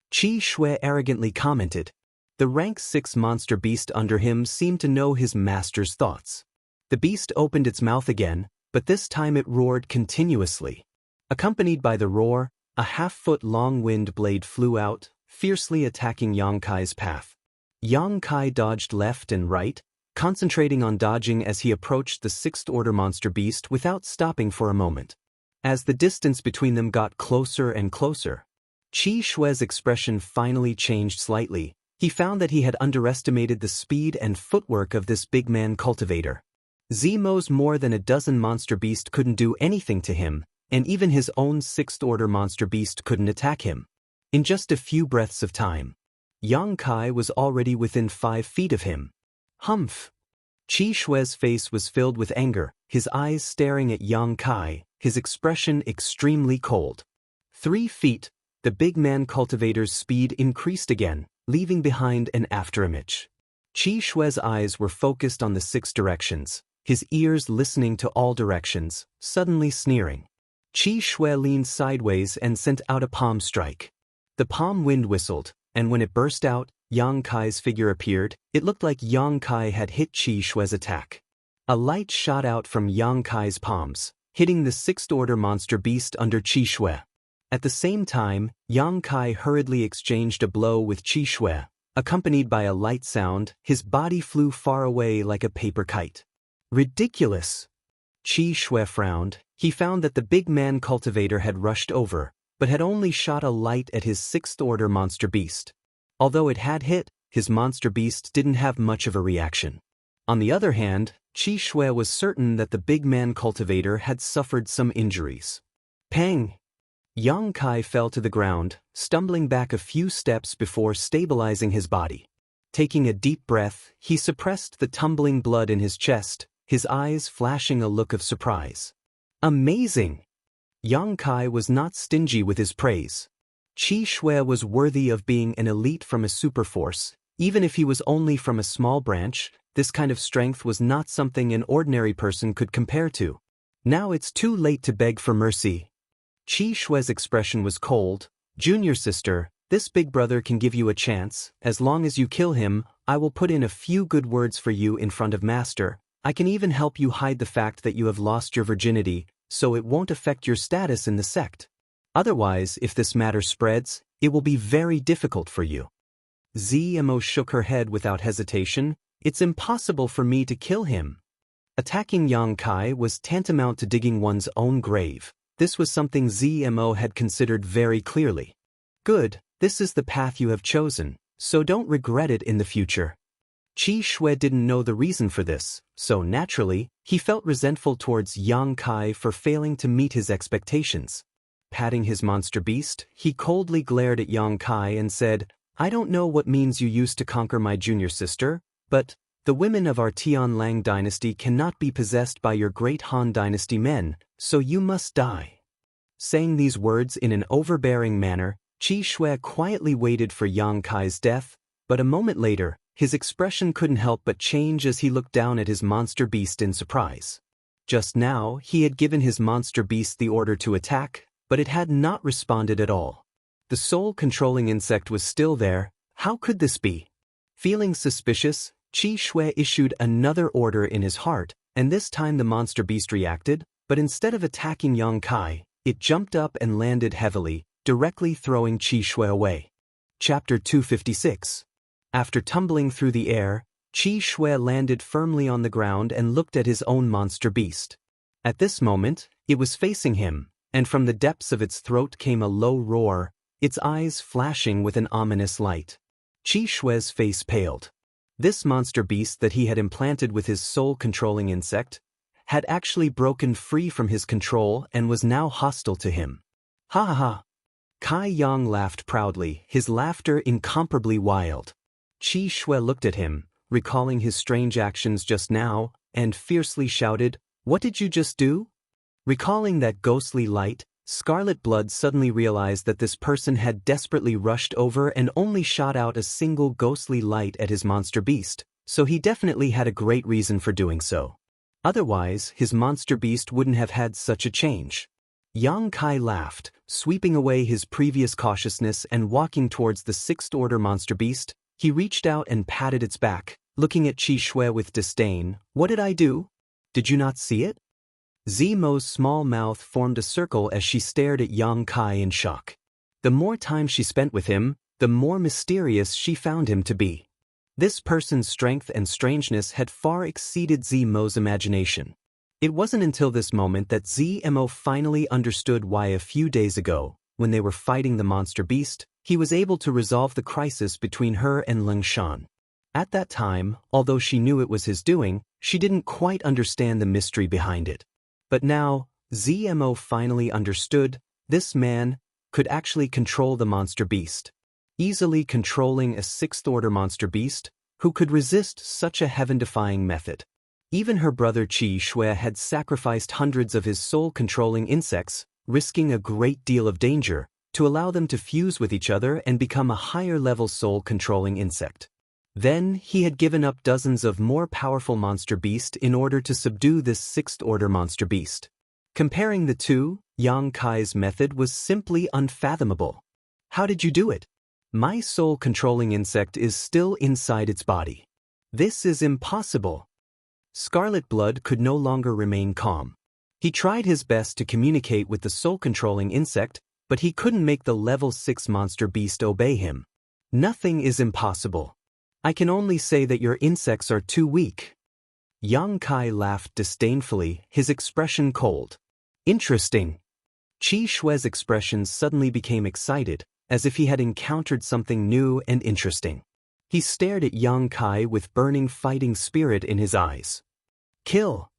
[SPEAKER 1] Qi Shui arrogantly commented. The rank 6 monster beast under him seemed to know his master's thoughts. The beast opened its mouth again, but this time it roared continuously. Accompanied by the roar, a half-foot-long wind blade flew out, fiercely attacking Yang Kai's path. Yang Kai dodged left and right, concentrating on dodging as he approached the sixth-order monster beast without stopping for a moment. As the distance between them got closer and closer, Qi Shue's expression finally changed slightly. He found that he had underestimated the speed and footwork of this big man cultivator. Zemo's more than a dozen monster beast couldn't do anything to him, and even his own sixth-order monster beast couldn't attack him. In just a few breaths of time, Yang Kai was already within 5 feet of him. Humph! Qi Shue's face was filled with anger, his eyes staring at Yang Kai, his expression extremely cold. 3 feet, the big man cultivator's speed increased again, leaving behind an afterimage. Qi Shue's eyes were focused on the 6 directions, his ears listening to all directions, suddenly sneering. Qi Shue leaned sideways and sent out a palm strike. The palm wind whistled, and when it burst out, Yang Kai's figure appeared. It looked like Yang Kai had hit Qi Shue's attack. A light shot out from Yang Kai's palms, hitting the sixth-order monster beast under Qi Shue. At the same time, Yang Kai hurriedly exchanged a blow with Qi Shue. Accompanied by a light sound, his body flew far away like a paper kite. Ridiculous! Qi Shue frowned. He found that the big man cultivator had rushed over, but had only shot a light at his sixth-order monster beast. Although it had hit, his monster beast didn't have much of a reaction. On the other hand, Qi Shue was certain that the big man cultivator had suffered some injuries. Pang! Yang Kai fell to the ground, stumbling back a few steps before stabilizing his body. Taking a deep breath, he suppressed the tumbling blood in his chest, his eyes flashing a look of surprise. Amazing! Yang Kai was not stingy with his praise. Qi Shue was worthy of being an elite from a superforce. Even if he was only from a small branch, this kind of strength was not something an ordinary person could compare to. Now it's too late to beg for mercy. Qi Shue's expression was cold. Junior sister, this big brother can give you a chance. As long as you kill him, I will put in a few good words for you in front of Master. I can even help you hide the fact that you have lost your virginity, so it won't affect your status in the sect. Otherwise, if this matter spreads, it will be very difficult for you. Zmo shook her head without hesitation. It's impossible for me to kill him. Attacking Yang Kai was tantamount to digging one's own grave. This was something Zmo had considered very clearly. Good, this is the path you have chosen, so don't regret it in the future. Qi Shue didn't know the reason for this, so naturally, he felt resentful towards Yang Kai for failing to meet his expectations. Patting his monster beast, he coldly glared at Yang Kai and said, I don't know what means you used to conquer my junior sister, but the women of our Tianlang dynasty cannot be possessed by your great Han dynasty men, so you must die. Saying these words in an overbearing manner, Qi Shue quietly waited for Yang Kai's death, but a moment later, his expression couldn't help but change as he looked down at his monster beast in surprise. Just now, he had given his monster beast the order to attack, but it had not responded at all. The soul-controlling insect was still there. How could this be? Feeling suspicious, Qi Shue issued another order in his heart, and this time the monster beast reacted, but instead of attacking Yang Kai, it jumped up and landed heavily, directly throwing Qi Shue away. Chapter 256. After tumbling through the air, Qi Shue landed firmly on the ground and looked at his own monster beast. At this moment, it was facing him, and from the depths of its throat came a low roar, its eyes flashing with an ominous light. Qi Shue's face paled. This monster beast that he had implanted with his soul-controlling insect had actually broken free from his control and was now hostile to him. Ha ha ha! Kai Yang laughed proudly, his laughter incomparably wild. Qi Shue looked at him, recalling his strange actions just now, and fiercely shouted, What did you just do? Recalling that ghostly light, Scarlet Blood suddenly realized that this person had desperately rushed over and only shot out a single ghostly light at his monster beast, so he definitely had a great reason for doing so. Otherwise, his monster beast wouldn't have had such a change. Yang Kai laughed, sweeping away his previous cautiousness and walking towards the sixth-order monster beast. He reached out and patted its back, looking at Qi Shue with disdain. What did I do? Did you not see it? Zimo's small mouth formed a circle as she stared at Yang Kai in shock. The more time she spent with him, the more mysterious she found him to be. This person's strength and strangeness had far exceeded Zimo's imagination. It wasn't until this moment that Zimo finally understood why a few days ago, when they were fighting the monster beast, he was able to resolve the crisis between her and Ling Shan. At that time, although she knew it was his doing, she didn't quite understand the mystery behind it. But now, Zimo finally understood, this man could actually control the monster beast. Easily controlling a sixth-order monster beast, who could resist such a heaven-defying method. Even her brother Qi Shui had sacrificed hundreds of his soul-controlling insects, risking a great deal of danger, to allow them to fuse with each other and become a higher-level soul-controlling insect. Then, he had given up dozens of more powerful monster beasts in order to subdue this sixth-order monster beast. Comparing the two, Yang Kai's method was simply unfathomable. How did you do it? My soul-controlling insect is still inside its body. This is impossible. Scarlet Blood could no longer remain calm. He tried his best to communicate with the soul-controlling insect, but he couldn't make the level 6 monster beast obey him. Nothing is impossible. I can only say that your insects are too weak. Yang Kai laughed disdainfully, his expression cold. Interesting. Qi Shui's expression suddenly became excited, as if he had encountered something new and interesting. He stared at Yang Kai with burning fighting spirit in his eyes. Kill.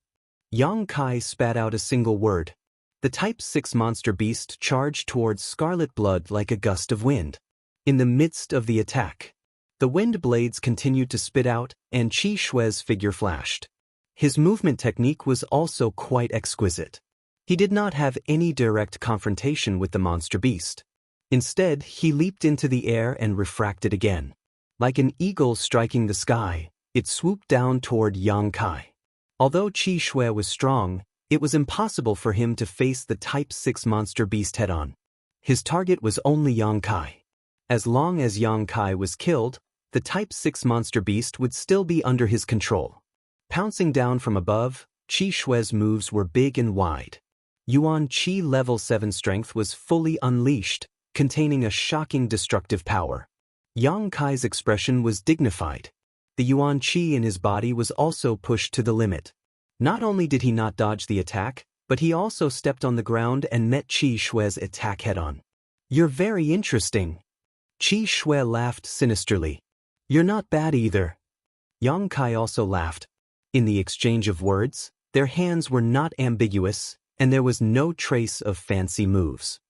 [SPEAKER 1] Yang Kai spat out a single word. The Type 6 monster beast charged towards Scarlet Blood like a gust of wind. In the midst of the attack, the wind blades continued to spit out, and Qi Shui's figure flashed. His movement technique was also quite exquisite. He did not have any direct confrontation with the monster beast. Instead, he leaped into the air and refracted again. Like an eagle striking the sky, it swooped down toward Yang Kai. Although Qi Shui was strong, it was impossible for him to face the Type 6 monster beast head-on. His target was only Yang Kai. As long as Yang Kai was killed, the Type 6 monster beast would still be under his control. Pouncing down from above, Qi Shui's moves were big and wide. Yuan Qi level 7 strength was fully unleashed, containing a shocking destructive power. Yang Kai's expression was dignified. The Yuan Qi in his body was also pushed to the limit. Not only did he not dodge the attack, but he also stepped on the ground and met Qi Shui's attack head-on. You're very interesting. Qi Shui laughed sinisterly. You're not bad either. Yang Kai also laughed. In the exchange of words, their hands were not ambiguous, and there was no trace of fancy moves.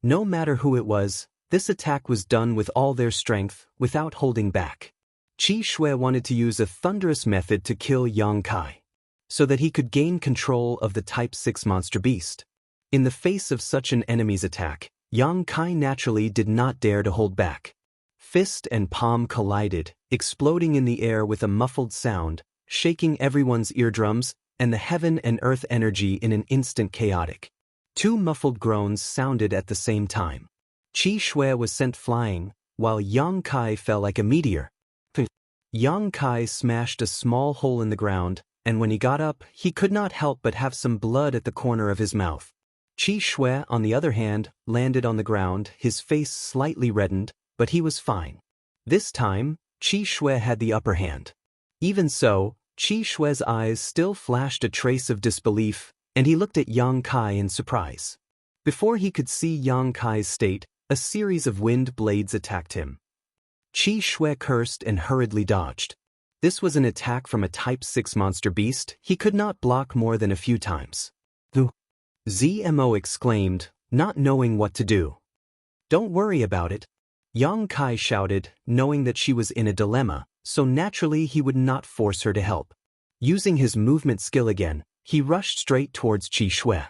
[SPEAKER 1] No matter who it was, this attack was done with all their strength, without holding back. Qi Shui wanted to use a thunderous method to kill Yang Kai, so that he could gain control of the Type 6 monster beast. In the face of such an enemy's attack, Yang Kai naturally did not dare to hold back. Fist and palm collided, exploding in the air with a muffled sound, shaking everyone's eardrums, and the heaven and earth energy in an instant chaotic. Two muffled groans sounded at the same time. Qi Shui was sent flying, while Yang Kai fell like a meteor. Yang Kai smashed a small hole in the ground, and when he got up, he could not help but have some blood at the corner of his mouth. Qi Shui, on the other hand, landed on the ground, his face slightly reddened, but he was fine. This time, Qi Shui had the upper hand. Even so, Qi Shui's eyes still flashed a trace of disbelief, and he looked at Yang Kai in surprise. Before he could see Yang Kai's state, a series of wind blades attacked him. Qi Shui cursed and hurriedly dodged. This was an attack from a Type 6 monster beast. He could not block more than a few times. Zmo exclaimed, not knowing what to do. Don't worry about it. Yang Kai shouted, knowing that she was in a dilemma, so naturally he would not force her to help. Using his movement skill again, he rushed straight towards Qi Shui.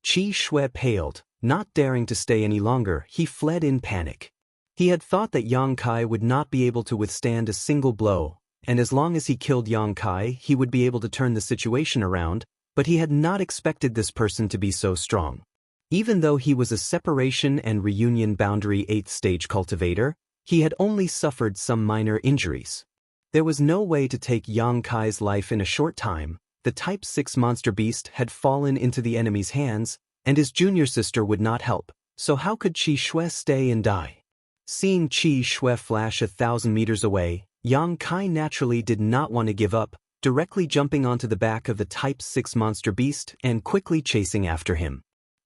[SPEAKER 1] Qi Shui paled, not daring to stay any longer. He fled in panic. He had thought that Yang Kai would not be able to withstand a single blow, and as long as he killed Yang Kai, he would be able to turn the situation around, but he had not expected this person to be so strong. Even though he was a separation and reunion boundary 8th stage cultivator, he had only suffered some minor injuries. There was no way to take Yang Kai's life in a short time, the Type 6 monster beast had fallen into the enemy's hands, and his junior sister would not help, so how could Qi Shui stay and die? Seeing Qi Shui flash 1,000 meters away, Yang Kai naturally did not want to give up, directly jumping onto the back of the Type 6 monster beast and quickly chasing after him.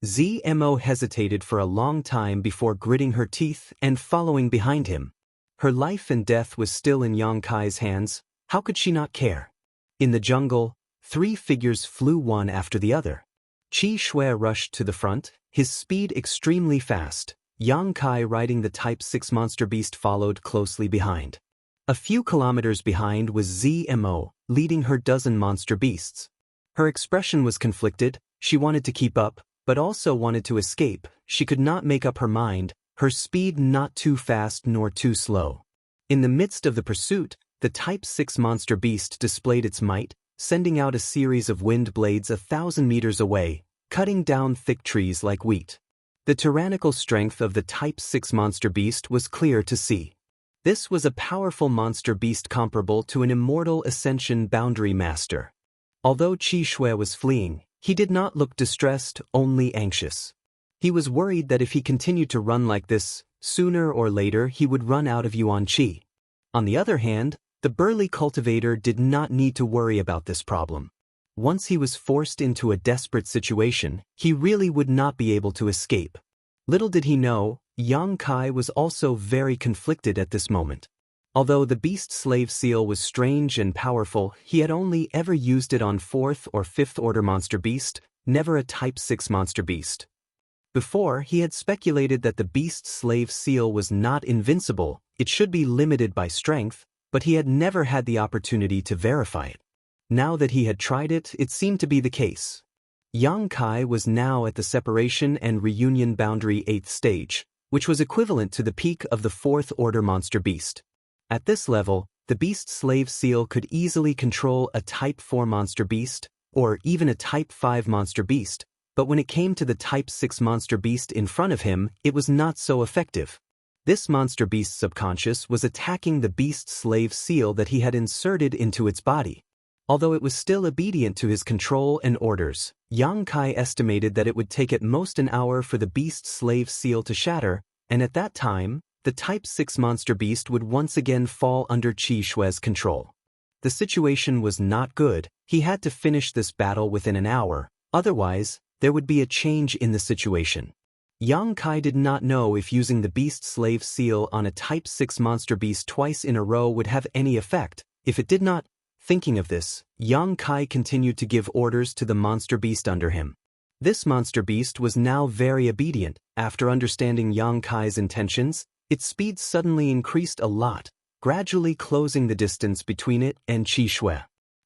[SPEAKER 1] Zmo hesitated for a long time before gritting her teeth and following behind him. Her life and death was still in Yang Kai's hands. How could she not care? In the jungle, 3 figures flew one after the other. Qi Shui rushed to the front, his speed extremely fast. Yang Kai riding the Type 6 monster beast followed closely behind. A few kilometers behind was Zmo, leading her dozen monster beasts. Her expression was conflicted. She wanted to keep up, but also wanted to escape. She could not make up her mind, her speed not too fast nor too slow. In the midst of the pursuit, the Type 6 monster beast displayed its might, sending out a series of wind blades 1,000 meters away, cutting down thick trees like wheat. The tyrannical strength of the Type 6 monster beast was clear to see. This was a powerful monster beast comparable to an immortal Ascension boundary master. Although Qi Shui was fleeing, he did not look distressed, only anxious. He was worried that if he continued to run like this, sooner or later he would run out of Yuan Qi. On the other hand, the burly cultivator did not need to worry about this problem. Once he was forced into a desperate situation, he really would not be able to escape. Little did he know, Yang Kai was also very conflicted at this moment. Although the beast slave seal was strange and powerful, he had only ever used it on 4th or 5th order monster beast, never a Type 6 monster beast. Before, he had speculated that the beast slave seal was not invincible, it should be limited by strength, but he had never had the opportunity to verify it. Now that he had tried it, it seemed to be the case. Yang Kai was now at the separation and reunion boundary 8th stage, which was equivalent to the peak of the 4th order monster beast. At this level, the beast slave seal could easily control a Type 4 monster beast, or even a Type 5 monster beast, but when it came to the Type 6 monster beast in front of him, it was not so effective. This monster beast's subconscious was attacking the beast slave seal that he had inserted into its body. Although it was still obedient to his control and orders, Yang Kai estimated that it would take at most an hour for the beast slave seal to shatter, and at that time, the Type 6 monster beast would once again fall under Qi Shui's control. The situation was not good. He had to finish this battle within an hour, otherwise, there would be a change in the situation. Yang Kai did not know if using the beast slave seal on a Type 6 monster beast twice in a row would have any effect. If it did not, thinking of this, Yang Kai continued to give orders to the monster beast under him. This monster beast was now very obedient. After understanding Yang Kai's intentions, its speed suddenly increased a lot, gradually closing the distance between it and Qi Shui.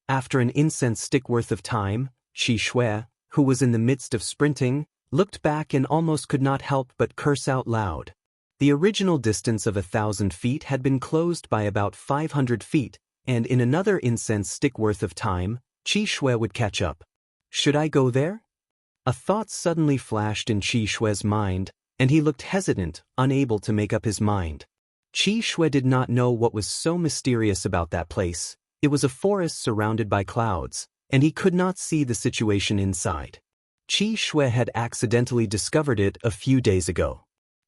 [SPEAKER 1] After an incense stick worth of time, Qi Shui, who was in the midst of sprinting, looked back and almost could not help but curse out loud. The original distance of 1,000 feet had been closed by about 500 feet, and in another incense stick worth of time, Qi Shui would catch up. Should I go there? A thought suddenly flashed in Qi Shui's mind, and he looked hesitant, unable to make up his mind. Qi Shui did not know what was so mysterious about that place. It was a forest surrounded by clouds, and he could not see the situation inside. Qi Shui had accidentally discovered it a few days ago.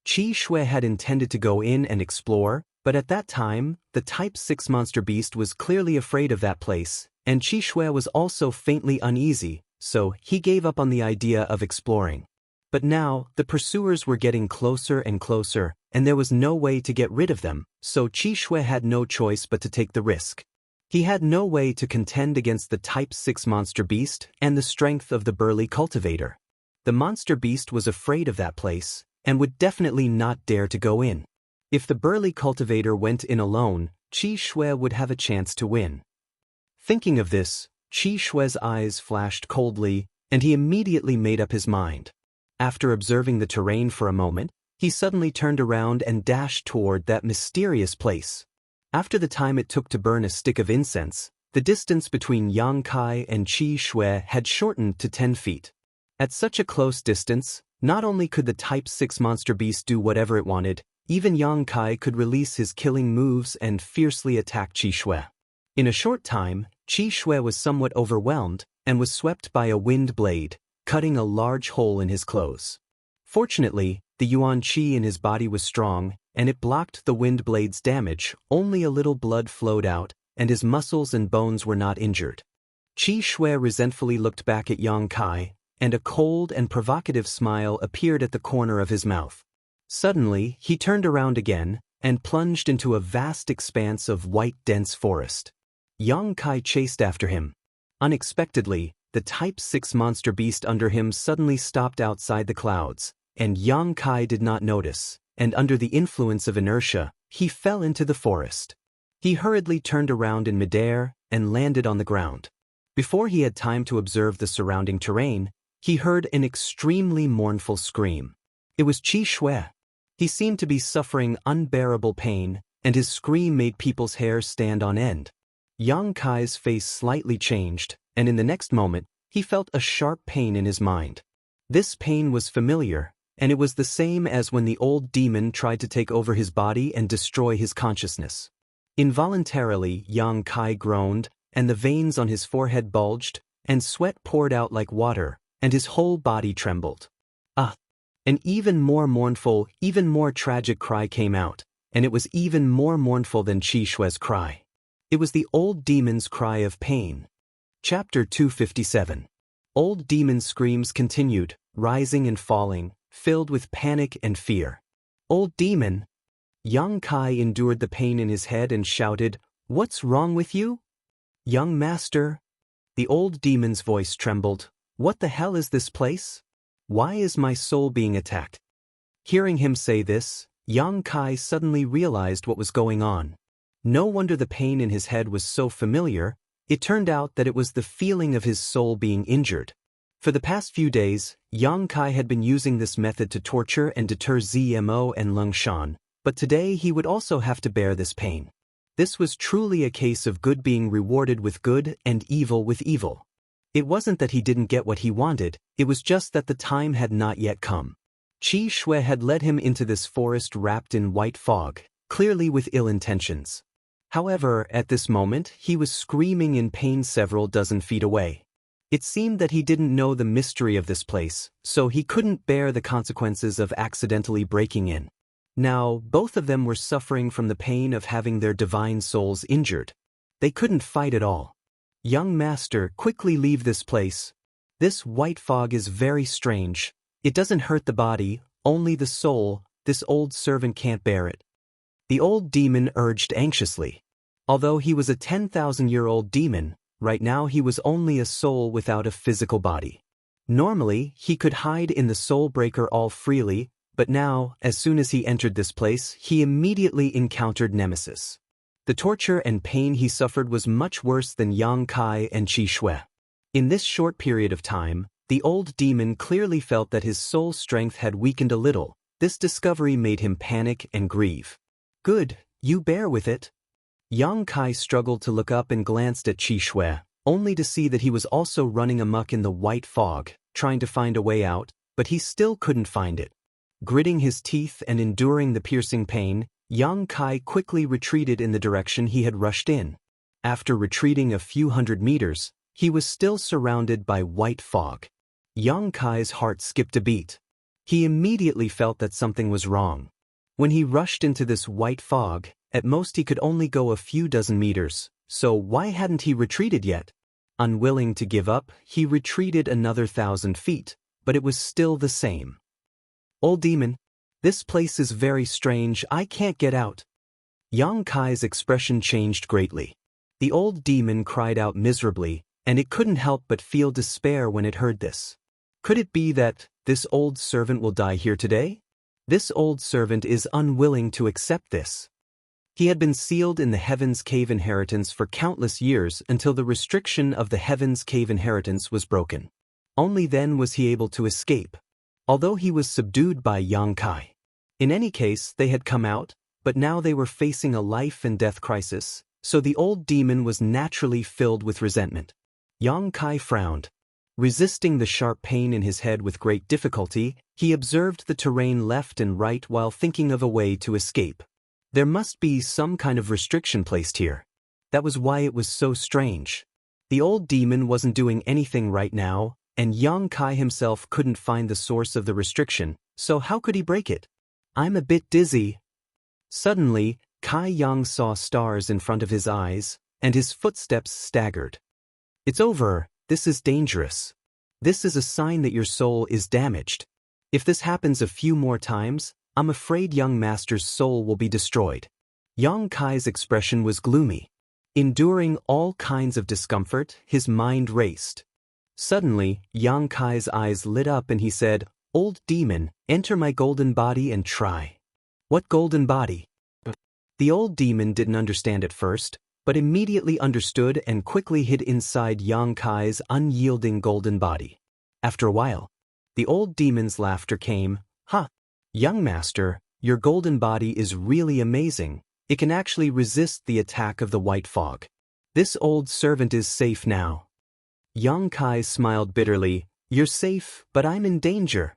[SPEAKER 1] Qi Shui had intended to go in and explore, but at that time, the Type 6 monster beast was clearly afraid of that place, and Qi Shui was also faintly uneasy, so he gave up on the idea of exploring. But now, the pursuers were getting closer and closer, and there was no way to get rid of them, so Qi Shui had no choice but to take the risk. He had no way to contend against the Type 6 monster beast and the strength of the burly cultivator. The monster beast was afraid of that place, and would definitely not dare to go in. If the burly cultivator went in alone, Qi Shui would have a chance to win. Thinking of this, Qi Shui's eyes flashed coldly, and he immediately made up his mind. After observing the terrain for a moment, he suddenly turned around and dashed toward that mysterious place. After the time it took to burn a stick of incense, the distance between Yang Kai and Qi Shui had shortened to 10 feet. At such a close distance, not only could the Type 6 monster beast do whatever it wanted, even Yang Kai could release his killing moves and fiercely attack Qi Shui. In a short time, Qi Shui was somewhat overwhelmed, and was swept by a wind blade, cutting a large hole in his clothes. Fortunately, the yuan qi in his body was strong, and it blocked the wind blade's damage. Only a little blood flowed out, and his muscles and bones were not injured. Qi Shui resentfully looked back at Yang Kai, and a cold and provocative smile appeared at the corner of his mouth. Suddenly, he turned around again, and plunged into a vast expanse of white dense forest. Yang Kai chased after him. Unexpectedly, the Type 6 monster beast under him suddenly stopped outside the clouds, and Yang Kai did not notice, and under the influence of inertia, he fell into the forest. He hurriedly turned around in midair and landed on the ground. Before he had time to observe the surrounding terrain, he heard an extremely mournful scream. It was Qi Shui. He seemed to be suffering unbearable pain, and his scream made people's hair stand on end. Yang Kai's face slightly changed, and in the next moment, he felt a sharp pain in his mind. This pain was familiar, and it was the same as when the old demon tried to take over his body and destroy his consciousness. Involuntarily, Yang Kai groaned, and the veins on his forehead bulged, and sweat poured out like water, and his whole body trembled. An even more mournful, even more tragic cry came out, and it was even more mournful than Qi Shui's cry. It was the old demon's cry of pain. Chapter 257. Old demon's screams continued, rising and falling, filled with panic and fear. Old demon! Yang Kai endured the pain in his head and shouted, "What's wrong with you?" "Young master." The old demon's voice trembled. "What the hell is this place? Why is my soul being attacked?" Hearing him say this, Yang Kai suddenly realized what was going on. No wonder the pain in his head was so familiar. It turned out that it was the feeling of his soul being injured. For the past few days, Yang Kai had been using this method to torture and deter Zmo and Lung Shan, but today he would also have to bear this pain. This was truly a case of good being rewarded with good and evil with evil. It wasn't that he didn't get what he wanted, it was just that the time had not yet come. Qi Shui had led him into this forest wrapped in white fog, clearly with ill intentions. However, at this moment, he was screaming in pain several dozen feet away. It seemed that he didn't know the mystery of this place, so he couldn't bear the consequences of accidentally breaking in. Now, both of them were suffering from the pain of having their divine souls injured. They couldn't fight at all. "Young master, quickly leave this place. This white fog is very strange. It doesn't hurt the body, only the soul. This old servant can't bear it." The old demon urged anxiously. Although he was a 10,000-year-old demon, right now he was only a soul without a physical body. Normally, he could hide in the soul breaker all freely, but now, as soon as he entered this place, he immediately encountered nemesis. The torture and pain he suffered was much worse than Yang Kai and Qi Shui. In this short period of time, the old demon clearly felt that his soul strength had weakened a little. This discovery made him panic and grieve. "Good, you bear with it." Yang Kai struggled to look up and glanced at Qi Shui, only to see that he was also running amok in the white fog, trying to find a way out, but he still couldn't find it. Gritting his teeth and enduring the piercing pain, Yang Kai quickly retreated in the direction he had rushed in. After retreating a few hundred meters, he was still surrounded by white fog. Yang Kai's heart skipped a beat. He immediately felt that something was wrong. When he rushed into this white fog, at most he could only go a few dozen meters, so why hadn't he retreated yet? Unwilling to give up, he retreated another 1,000 feet, but it was still the same. "Old demon, this place is very strange, I can't get out." Yang Kai's expression changed greatly. The old demon cried out miserably, and it couldn't help but feel despair when it heard this. Could it be that this old servant will die here today? This old servant is unwilling to accept this. He had been sealed in the Heaven's Cave inheritance for countless years until the restriction of the Heaven's Cave inheritance was broken. Only then was he able to escape, although he was subdued by Yang Kai. In any case, they had come out, but now they were facing a life and death crisis, so the old demon was naturally filled with resentment. Yang Kai frowned. Resisting the sharp pain in his head with great difficulty, he observed the terrain left and right while thinking of a way to escape. There must be some kind of restriction placed here. That was why it was so strange. The old demon wasn't doing anything right now, and young Kai himself couldn't find the source of the restriction, so how could he break it? I'm a bit dizzy. Suddenly, Kai Yang saw stars in front of his eyes, and his footsteps staggered. It's over, this is dangerous. This is a sign that your soul is damaged. If this happens a few more times, I'm afraid young master's soul will be destroyed. Young Kai's expression was gloomy. Enduring all kinds of discomfort, his mind raced. Suddenly, young Kai's eyes lit up and he said, "Old demon, enter my golden body and try." What golden body? The old demon didn't understand at first, but immediately understood and quickly hid inside young Kai's unyielding golden body. After a while, the old demon's laughter came. "Ha! Young master, your golden body is really amazing. It can actually resist the attack of the white fog. This old servant is safe now." Young Kai smiled bitterly. "You're safe, but I'm in danger."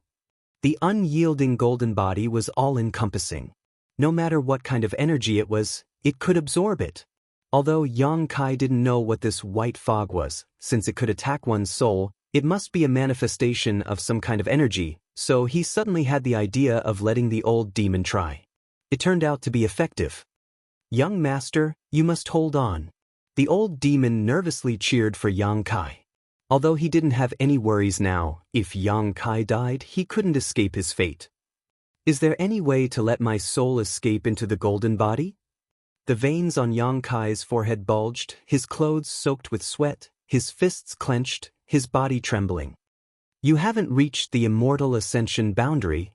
[SPEAKER 1] The unyielding golden body was all-encompassing. No matter what kind of energy it was, it could absorb it. Although young Kai didn't know what this white fog was, since it could attack one's soul, it must be a manifestation of some kind of energy, so he suddenly had the idea of letting the old demon try. It turned out to be effective. "Young master, you must hold on." The old demon nervously cheered for young Kai. Although he didn't have any worries now, if young Kai died, he couldn't escape his fate. "Is there any way to let my soul escape into the golden body?" The veins on young Kai's forehead bulged, his clothes soaked with sweat, his fists clenched, his body trembling. "You haven't reached the immortal ascension boundary."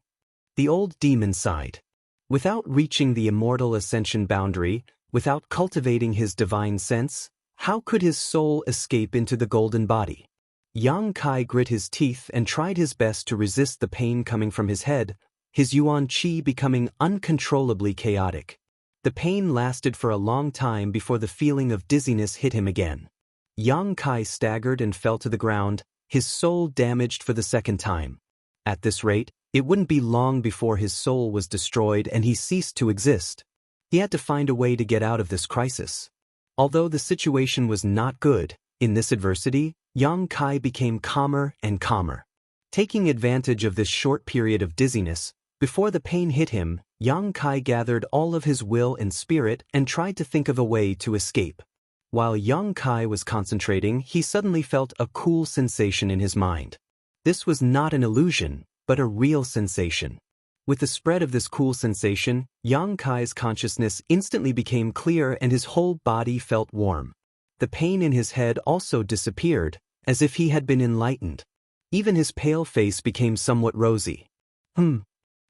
[SPEAKER 1] The old demon sighed. Without reaching the immortal ascension boundary, without cultivating his divine sense, how could his soul escape into the golden body? Young Kai grit his teeth and tried his best to resist the pain coming from his head, his yuan qi becoming uncontrollably chaotic. The pain lasted for a long time before the feeling of dizziness hit him again. Young Kai staggered and fell to the ground, his soul damaged for the second time. At this rate, it wouldn't be long before his soul was destroyed and he ceased to exist. He had to find a way to get out of this crisis. Although the situation was not good, in this adversity, young Kai became calmer and calmer. Taking advantage of this short period of dizziness, before the pain hit him, young Kai gathered all of his will and spirit and tried to think of a way to escape. While young Kai was concentrating, he suddenly felt a cool sensation in his mind. This was not an illusion, but a real sensation. With the spread of this cool sensation, young Kai's consciousness instantly became clear and his whole body felt warm. The pain in his head also disappeared, as if he had been enlightened. Even his pale face became somewhat rosy.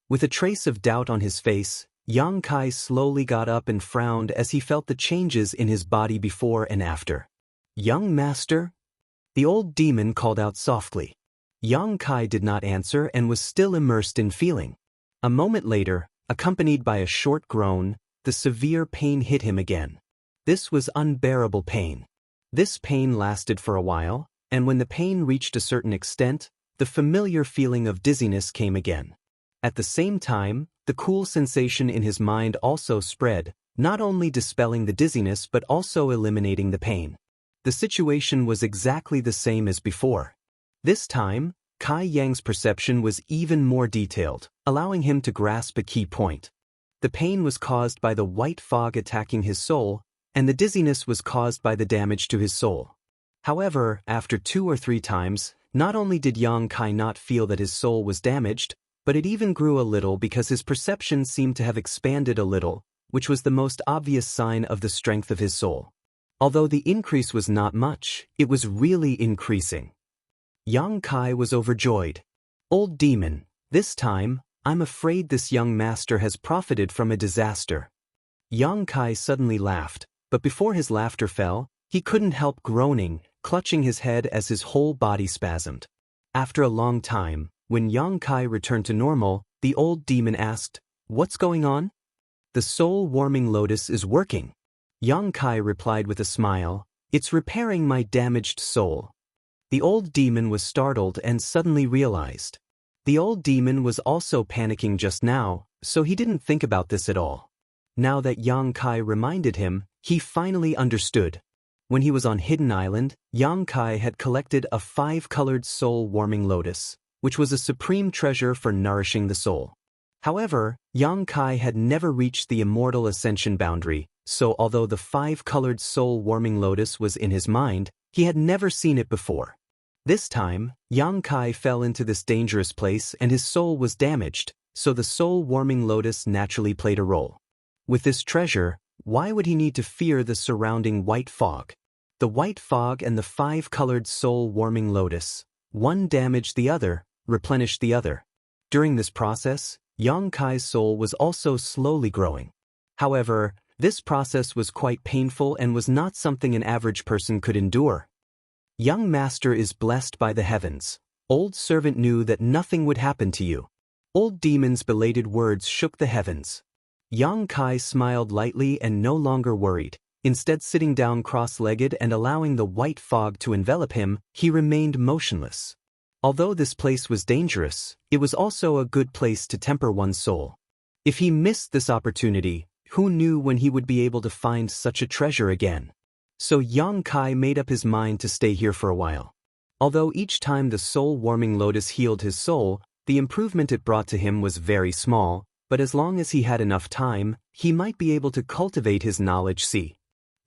[SPEAKER 1] With a trace of doubt on his face, young Kai slowly got up and frowned as he felt the changes in his body before and after. "Young master?" The old demon called out softly. Young Kai did not answer and was still immersed in feeling. A moment later, accompanied by a short groan, the severe pain hit him again. This was unbearable pain. This pain lasted for a while, and when the pain reached a certain extent, the familiar feeling of dizziness came again. At the same time, the cool sensation in his mind also spread, not only dispelling the dizziness but also eliminating the pain. The situation was exactly the same as before. This time, Kai Yang's perception was even more detailed, allowing him to grasp a key point. The pain was caused by the white fog attacking his soul, and the dizziness was caused by the damage to his soul. However, after 2 or 3 times, not only did young Kai not feel that his soul was damaged, but it even grew a little because his perception seemed to have expanded a little, which was the most obvious sign of the strength of his soul. Although the increase was not much, it was really increasing. Young Kai was overjoyed. "Old demon, this time, I'm afraid this young master has profited from a disaster." Young Kai suddenly laughed, but before his laughter fell, he couldn't help groaning, clutching his head as his whole body spasmed. After a long time, when young Kai returned to normal, the old demon asked, "What's going on?" "The soul-warming lotus is working." Young Kai replied with a smile, "It's repairing my damaged soul." The old demon was startled and suddenly realized. The old demon was also panicking just now, so he didn't think about this at all. Now that young Kai reminded him, he finally understood. When he was on Hidden Island, Yang Kai had collected a 5-colored soul-warming lotus, which was a supreme treasure for nourishing the soul. However, Yang Kai had never reached the immortal ascension boundary, so although the 5-colored soul-warming lotus was in his mind, he had never seen it before. This time, Yang Kai fell into this dangerous place and his soul was damaged, so the soul-warming lotus naturally played a role. With this treasure, why would he need to fear the surrounding white fog? The white fog and the 5-colored soul-warming lotus, one damaged the other, replenished the other. During this process, Yang Kai's soul was also slowly growing. However, this process was quite painful and was not something an average person could endure. Young master is blessed by the heavens. Old servant knew that nothing would happen to you. Old demon's belated words shook the heavens. Yang Kai smiled lightly and no longer worried. Instead, sitting down cross-legged and allowing the white fog to envelop him, he remained motionless. Although this place was dangerous, it was also a good place to temper one's soul. If he missed this opportunity, who knew when he would be able to find such a treasure again? So Yang Kai made up his mind to stay here for a while. Although each time the soul-warming lotus healed his soul, the improvement it brought to him was very small, but as long as he had enough time, he might be able to cultivate his knowledge.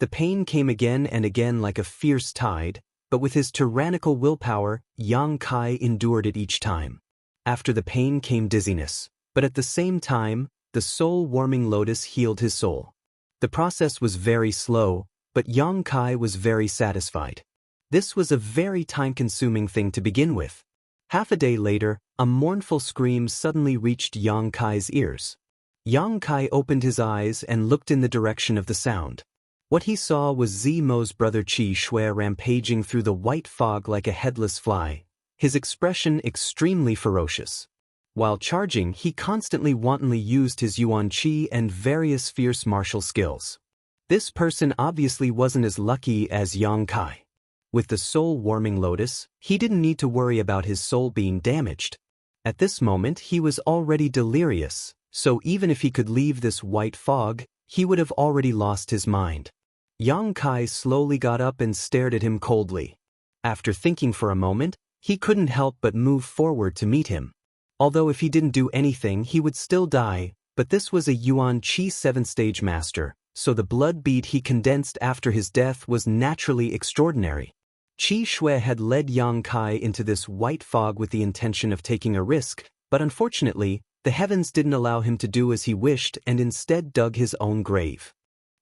[SPEAKER 1] The pain came again and again like a fierce tide, but with his tyrannical willpower, Yang Kai endured it each time. After the pain came dizziness, but at the same time, the soul-warming lotus healed his soul. The process was very slow, but Yang Kai was very satisfied. This was a very time-consuming thing to begin with. Half a day later, a mournful scream suddenly reached Yang Kai's ears. Yang Kai opened his eyes and looked in the direction of the sound. What he saw was Zimo's brother Qi Shui rampaging through the white fog like a headless fly, his expression extremely ferocious. While charging, he constantly wantonly used his Yuan Qi and various fierce martial skills. This person obviously wasn't as lucky as Yang Kai. With the soul-warming lotus, he didn't need to worry about his soul being damaged. At this moment, he was already delirious, so even if he could leave this white fog, he would have already lost his mind. Yang Kai slowly got up and stared at him coldly. After thinking for a moment, he couldn't help but move forward to meet him. Although if he didn't do anything, he would still die, but this was a Yuan Qi 7th-stage master, so the blood bead he condensed after his death was naturally extraordinary. Qi Shui had led Yang Kai into this white fog with the intention of taking a risk, but unfortunately, the heavens didn't allow him to do as he wished and instead dug his own grave.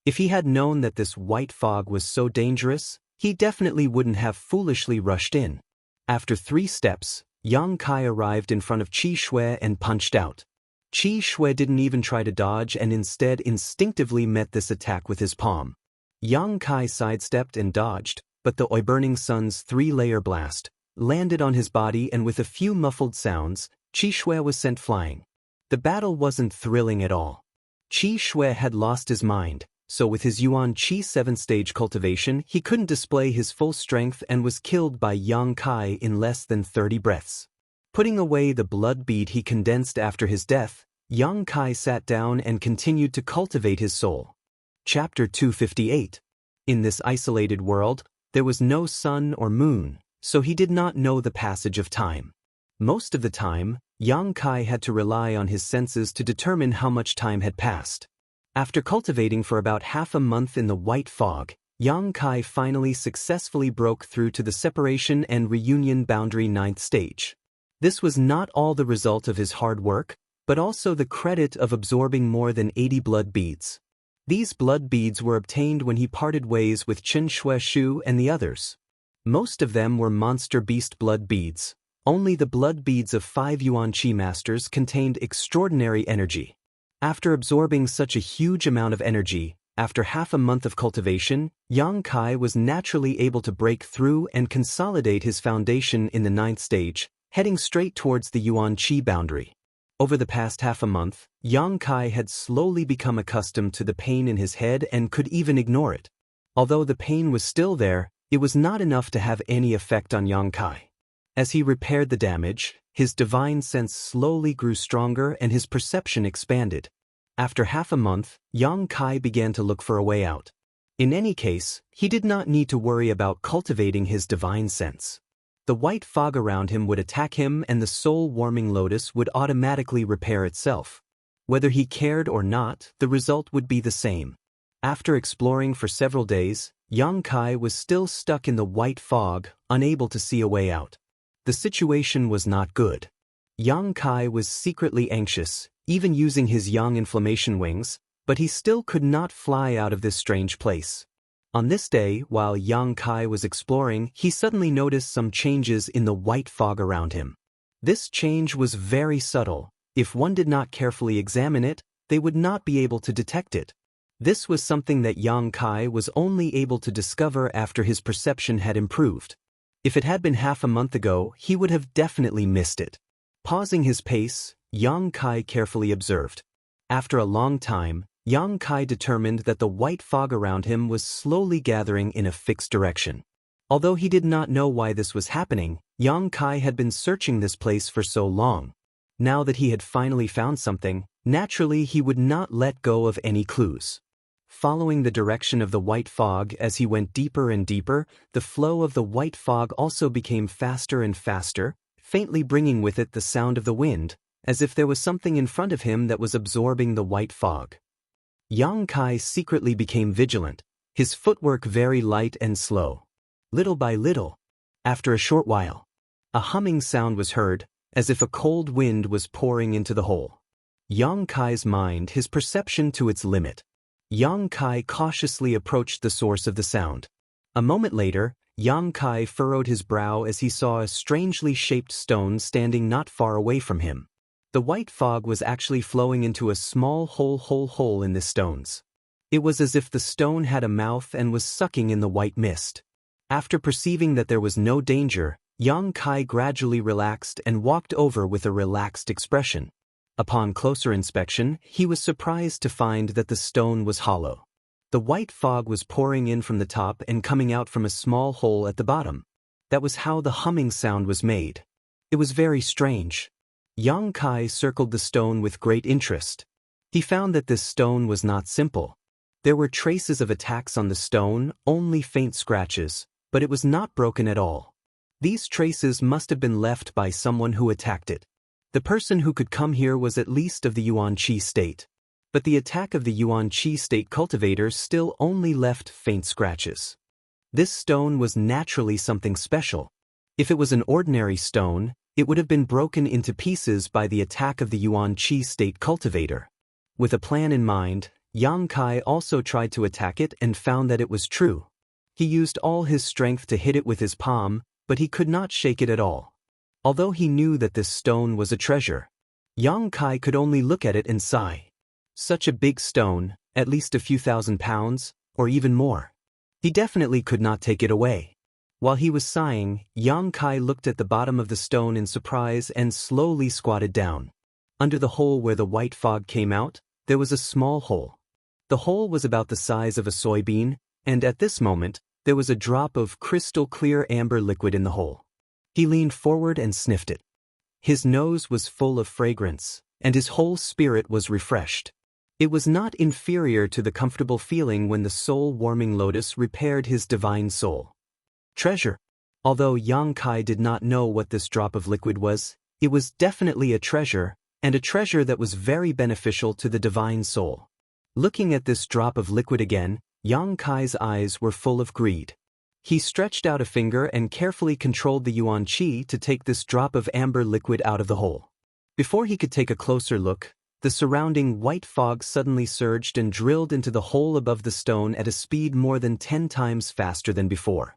[SPEAKER 1] If he had known that this white fog was so dangerous, he definitely wouldn't have foolishly rushed in. After 3 steps, Yang Kai arrived in front of Qi Shui and punched out. Qi Shui didn't even try to dodge and instead instinctively met this attack with his palm. Yang Kai sidestepped and dodged, but the Burning Sun's 3-layer blast landed on his body and with a few muffled sounds, Qi Shui was sent flying. The battle wasn't thrilling at all. Qi Shui had lost his mind, so with his Yuan Qi 7th-stage cultivation, he couldn't display his full strength and was killed by Yang Kai in less than 30 breaths. Putting away the blood bead he condensed after his death, Yang Kai sat down and continued to cultivate his soul. Chapter 258. In this isolated world, there was no sun or moon, so he did not know the passage of time. Most of the time, Yang Kai had to rely on his senses to determine how much time had passed. After cultivating for about half a month in the white fog, Yang Kai finally successfully broke through to the separation and reunion boundary 9th stage. This was not all the result of his hard work, but also the credit of absorbing more than 80 blood beads. These blood beads were obtained when he parted ways with Chen Shueshu and the others. Most of them were monster beast blood beads. Only the blood beads of 5 Yuan Qi masters contained extraordinary energy. After absorbing such a huge amount of energy, after half a month of cultivation, Yang Kai was naturally able to break through and consolidate his foundation in the 9th stage, heading straight towards the Yuan Qi boundary. Over the past half a month, Yang Kai had slowly become accustomed to the pain in his head and could even ignore it. Although the pain was still there, it was not enough to have any effect on Yang Kai. As he repaired the damage, his divine sense slowly grew stronger and his perception expanded. After half a month, Yang Kai began to look for a way out. In any case, he did not need to worry about cultivating his divine sense. The white fog around him would attack him and the soul-warming lotus would automatically repair itself. Whether he cared or not, the result would be the same. After exploring for several days, Yang Kai was still stuck in the white fog, unable to see a way out. The situation was not good. Yang Kai was secretly anxious, even using his young inflammation wings, but he still could not fly out of this strange place. On this day, while Yang Kai was exploring, he suddenly noticed some changes in the white fog around him. This change was very subtle. If one did not carefully examine it, they would not be able to detect it. This was something that Yang Kai was only able to discover after his perception had improved. If it had been half a month ago, he would have definitely missed it. Pausing his pace, Yang Kai carefully observed. After a long time, Yang Kai determined that the white fog around him was slowly gathering in a fixed direction. Although he did not know why this was happening, Yang Kai had been searching this place for so long. Now that he had finally found something, naturally he would not let go of any clues. Following the direction of the white fog as he went deeper and deeper, the flow of the white fog also became faster and faster, faintly bringing with it the sound of the wind, as if there was something in front of him that was absorbing the white fog. Yang Kai secretly became vigilant, his footwork very light and slow. Little by little, after a short while, a humming sound was heard, as if a cold wind was pouring into the hole. Yang Kai's mind, his perception to its limit. Yang Kai cautiously approached the source of the sound. A moment later, Yang Kai furrowed his brow as he saw a strangely shaped stone standing not far away from him. The white fog was actually flowing into a small hole in the stones. It was as if the stone had a mouth and was sucking in the white mist. After perceiving that there was no danger, Yang Kai gradually relaxed and walked over with a relaxed expression. Upon closer inspection, he was surprised to find that the stone was hollow. The white fog was pouring in from the top and coming out from a small hole at the bottom. That was how the humming sound was made. It was very strange. Yang Kai circled the stone with great interest. He found that this stone was not simple. There were traces of attacks on the stone, only faint scratches, but it was not broken at all. These traces must have been left by someone who attacked it. The person who could come here was at least of the Yuan Qi state. But the attack of the Yuan Qi state cultivators still only left faint scratches. This stone was naturally something special. If it was an ordinary stone, it would have been broken into pieces by the attack of the Yuan Qi state cultivator. With a plan in mind, Yang Kai also tried to attack it and found that it was true. He used all his strength to hit it with his palm, but he could not shake it at all. Although he knew that this stone was a treasure, Yang Kai could only look at it and sigh. Such a big stone, at least a few £1,000s, or even more. He definitely could not take it away. While he was sighing, Yang Kai looked at the bottom of the stone in surprise and slowly squatted down. Under the hole where the white fog came out, there was a small hole. The hole was about the size of a soybean, and at this moment, there was a drop of crystal-clear amber liquid in the hole. He leaned forward and sniffed it. His nose was full of fragrance, and his whole spirit was refreshed. It was not inferior to the comfortable feeling when the soul-warming lotus repaired his divine soul. Treasure. Although Yang Kai did not know what this drop of liquid was, it was definitely a treasure, and a treasure that was very beneficial to the divine soul. Looking at this drop of liquid again, Yang Kai's eyes were full of greed. He stretched out a finger and carefully controlled the Yuan Qi to take this drop of amber liquid out of the hole. Before he could take a closer look, the surrounding white fog suddenly surged and drilled into the hole above the stone at a speed more than 10 times faster than before.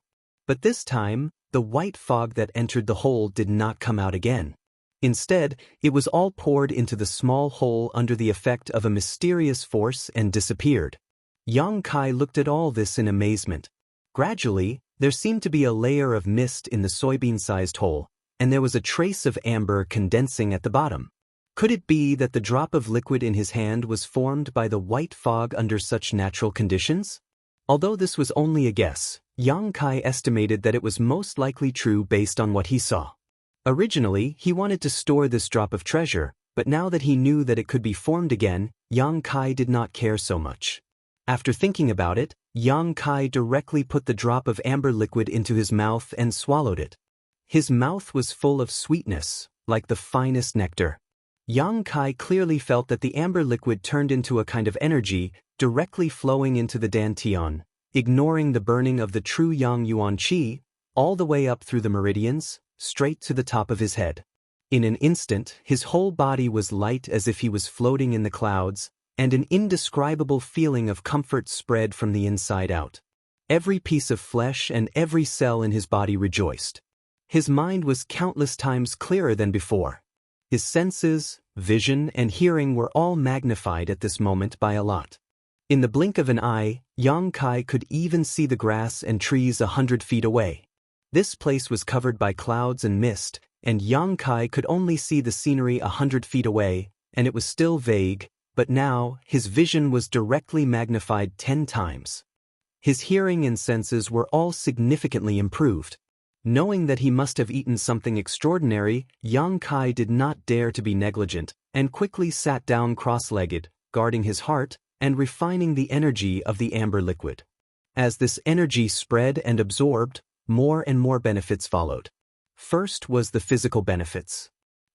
[SPEAKER 1] But this time, the white fog that entered the hole did not come out again. Instead, it was all poured into the small hole under the effect of a mysterious force and disappeared. Yang Kai looked at all this in amazement. Gradually, there seemed to be a layer of mist in the soybean-sized hole, and there was a trace of amber condensing at the bottom. Could it be that the drop of liquid in his hand was formed by the white fog under such natural conditions? Although this was only a guess, Yang Kai estimated that it was most likely true based on what he saw. Originally, he wanted to store this drop of treasure, but now that he knew that it could be formed again, Yang Kai did not care so much. After thinking about it, Yang Kai directly put the drop of amber liquid into his mouth and swallowed it. His mouth was full of sweetness, like the finest nectar. Yang Kai clearly felt that the amber liquid turned into a kind of energy, directly flowing into the dantian, ignoring the burning of the true Yang Yuan Qi, all the way up through the meridians, straight to the top of his head. In an instant, his whole body was light as if he was floating in the clouds, and an indescribable feeling of comfort spread from the inside out. Every piece of flesh and every cell in his body rejoiced. His mind was countless times clearer than before. His senses, vision, and hearing were all magnified at this moment by a lot. In the blink of an eye, Yang Kai could even see the grass and trees 100 feet away. This place was covered by clouds and mist, and Yang Kai could only see the scenery 100 feet away, and it was still vague, but now his vision was directly magnified 10 times. His hearing and senses were all significantly improved. Knowing that he must have eaten something extraordinary, Yang Kai did not dare to be negligent, and quickly sat down cross-legged, guarding his heart, and refining the energy of the amber liquid. As this energy spread and absorbed, more and more benefits followed. First was the physical benefits.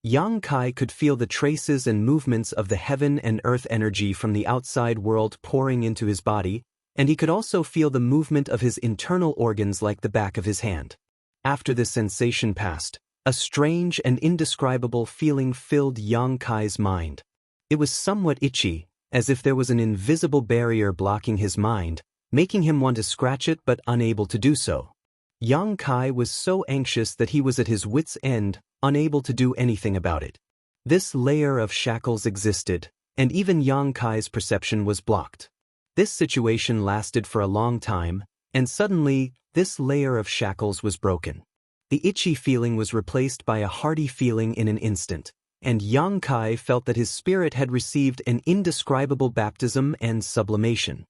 [SPEAKER 1] Yang Kai could feel the traces and movements of the heaven and earth energy from the outside world pouring into his body, and he could also feel the movement of his internal organs like the back of his hand. After this sensation passed, a strange and indescribable feeling filled Yang Kai's mind. It was somewhat itchy, as if there was an invisible barrier blocking his mind, making him want to scratch it but unable to do so. Yang Kai was so anxious that he was at his wits' end, unable to do anything about it. This layer of shackles existed, and even Yang Kai's perception was blocked. This situation lasted for a long time, and suddenly, this layer of shackles was broken. The itchy feeling was replaced by a hearty feeling in an instant, and Yang Kai felt that his spirit had received an indescribable baptism and sublimation.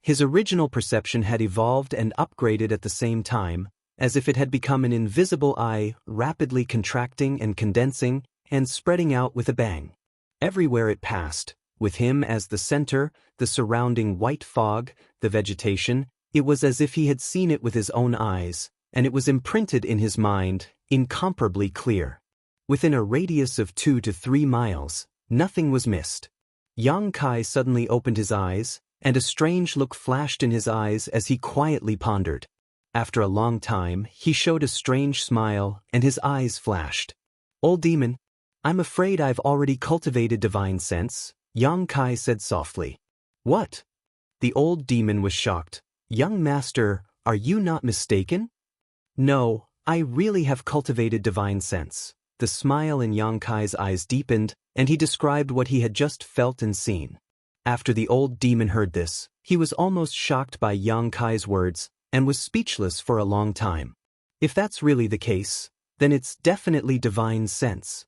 [SPEAKER 1] His original perception had evolved and upgraded at the same time, as if it had become an invisible eye, rapidly contracting and condensing, and spreading out with a bang. Everywhere it passed, with him as the center, the surrounding white fog, the vegetation, it was as if he had seen it with his own eyes, and it was imprinted in his mind, incomparably clear. Within a radius of 2 to 3 miles, nothing was missed. Yang Kai suddenly opened his eyes, and a strange look flashed in his eyes as he quietly pondered. After a long time, he showed a strange smile, and his eyes flashed. "Old demon, I'm afraid I've already cultivated divine sense," Yang Kai said softly. "What?" The old demon was shocked. "Young master, are you not mistaken?" "No, I really have cultivated divine sense." The smile in Yang Kai's eyes deepened, and he described what he had just felt and seen. After the old demon heard this, he was almost shocked by Yang Kai's words, and was speechless for a long time. If that's really the case, then it's definitely divine sense.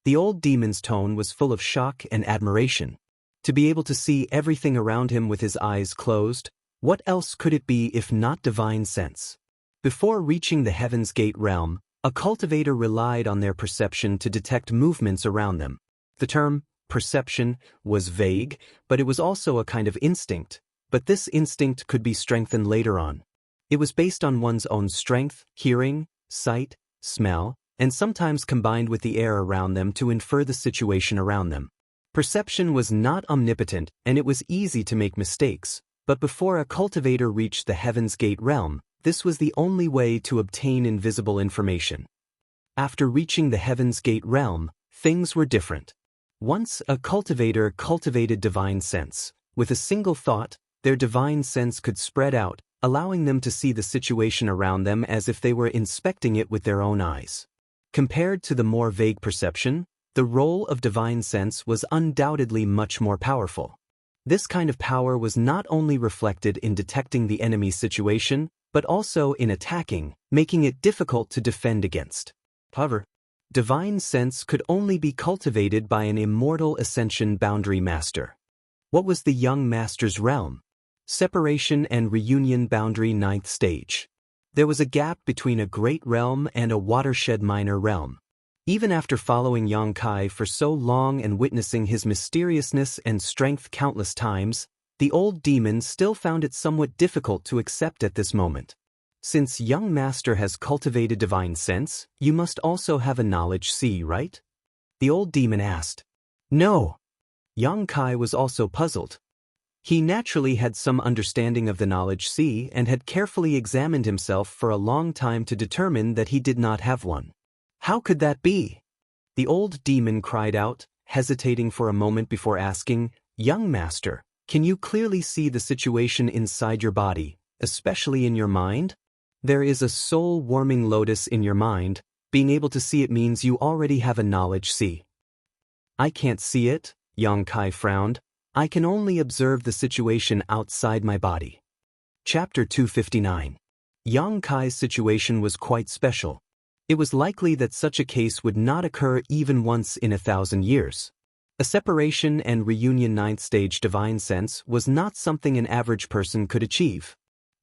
[SPEAKER 1] The old demon's tone was full of shock and admiration. To be able to see everything around him with his eyes closed, what else could it be if not divine sense? Before reaching the Heaven's Gate realm, a cultivator relied on their perception to detect movements around them. The term, perception, was vague, but it was also a kind of instinct, but this instinct could be strengthened later on. It was based on one's own strength, hearing, sight, smell, and sometimes combined with the air around them to infer the situation around them. Perception was not omnipotent, and it was easy to make mistakes, but before a cultivator reached the Heaven's Gate realm, this was the only way to obtain invisible information. After reaching the Heaven's Gate realm, things were different. Once a cultivator cultivated divine sense, with a single thought, their divine sense could spread out, allowing them to see the situation around them as if they were inspecting it with their own eyes. Compared to the more vague perception, the role of divine sense was undoubtedly much more powerful. This kind of power was not only reflected in detecting the enemy's situation, but also in attacking, making it difficult to defend against. However, divine sense could only be cultivated by an immortal ascension boundary master. What was the young master's realm? Separation and reunion boundary 9th stage. There was a gap between a great realm and a watershed minor realm. Even after following Yang Kai for so long and witnessing his mysteriousness and strength countless times, The old demon still found it somewhat difficult to accept at this moment. Since young master has cultivated divine sense, you must also have a knowledge sea, right? The old demon asked. No. Young Kai was also puzzled. He naturally had some understanding of the knowledge sea and had carefully examined himself for a long time to determine that he did not have one. How could that be? The old demon cried out, hesitating for a moment before asking, Young master, can you clearly see the situation inside your body, especially in your mind? There is a soul-warming lotus in your mind. Being able to see it means you already have a knowledge sea. I can't see it, Young Kai frowned. I can only observe the situation outside my body. Chapter 259. Young Kai's situation was quite special. It was likely that such a case would not occur even once in 1,000 years. A separation and reunion ninth stage divine sense was not something an average person could achieve.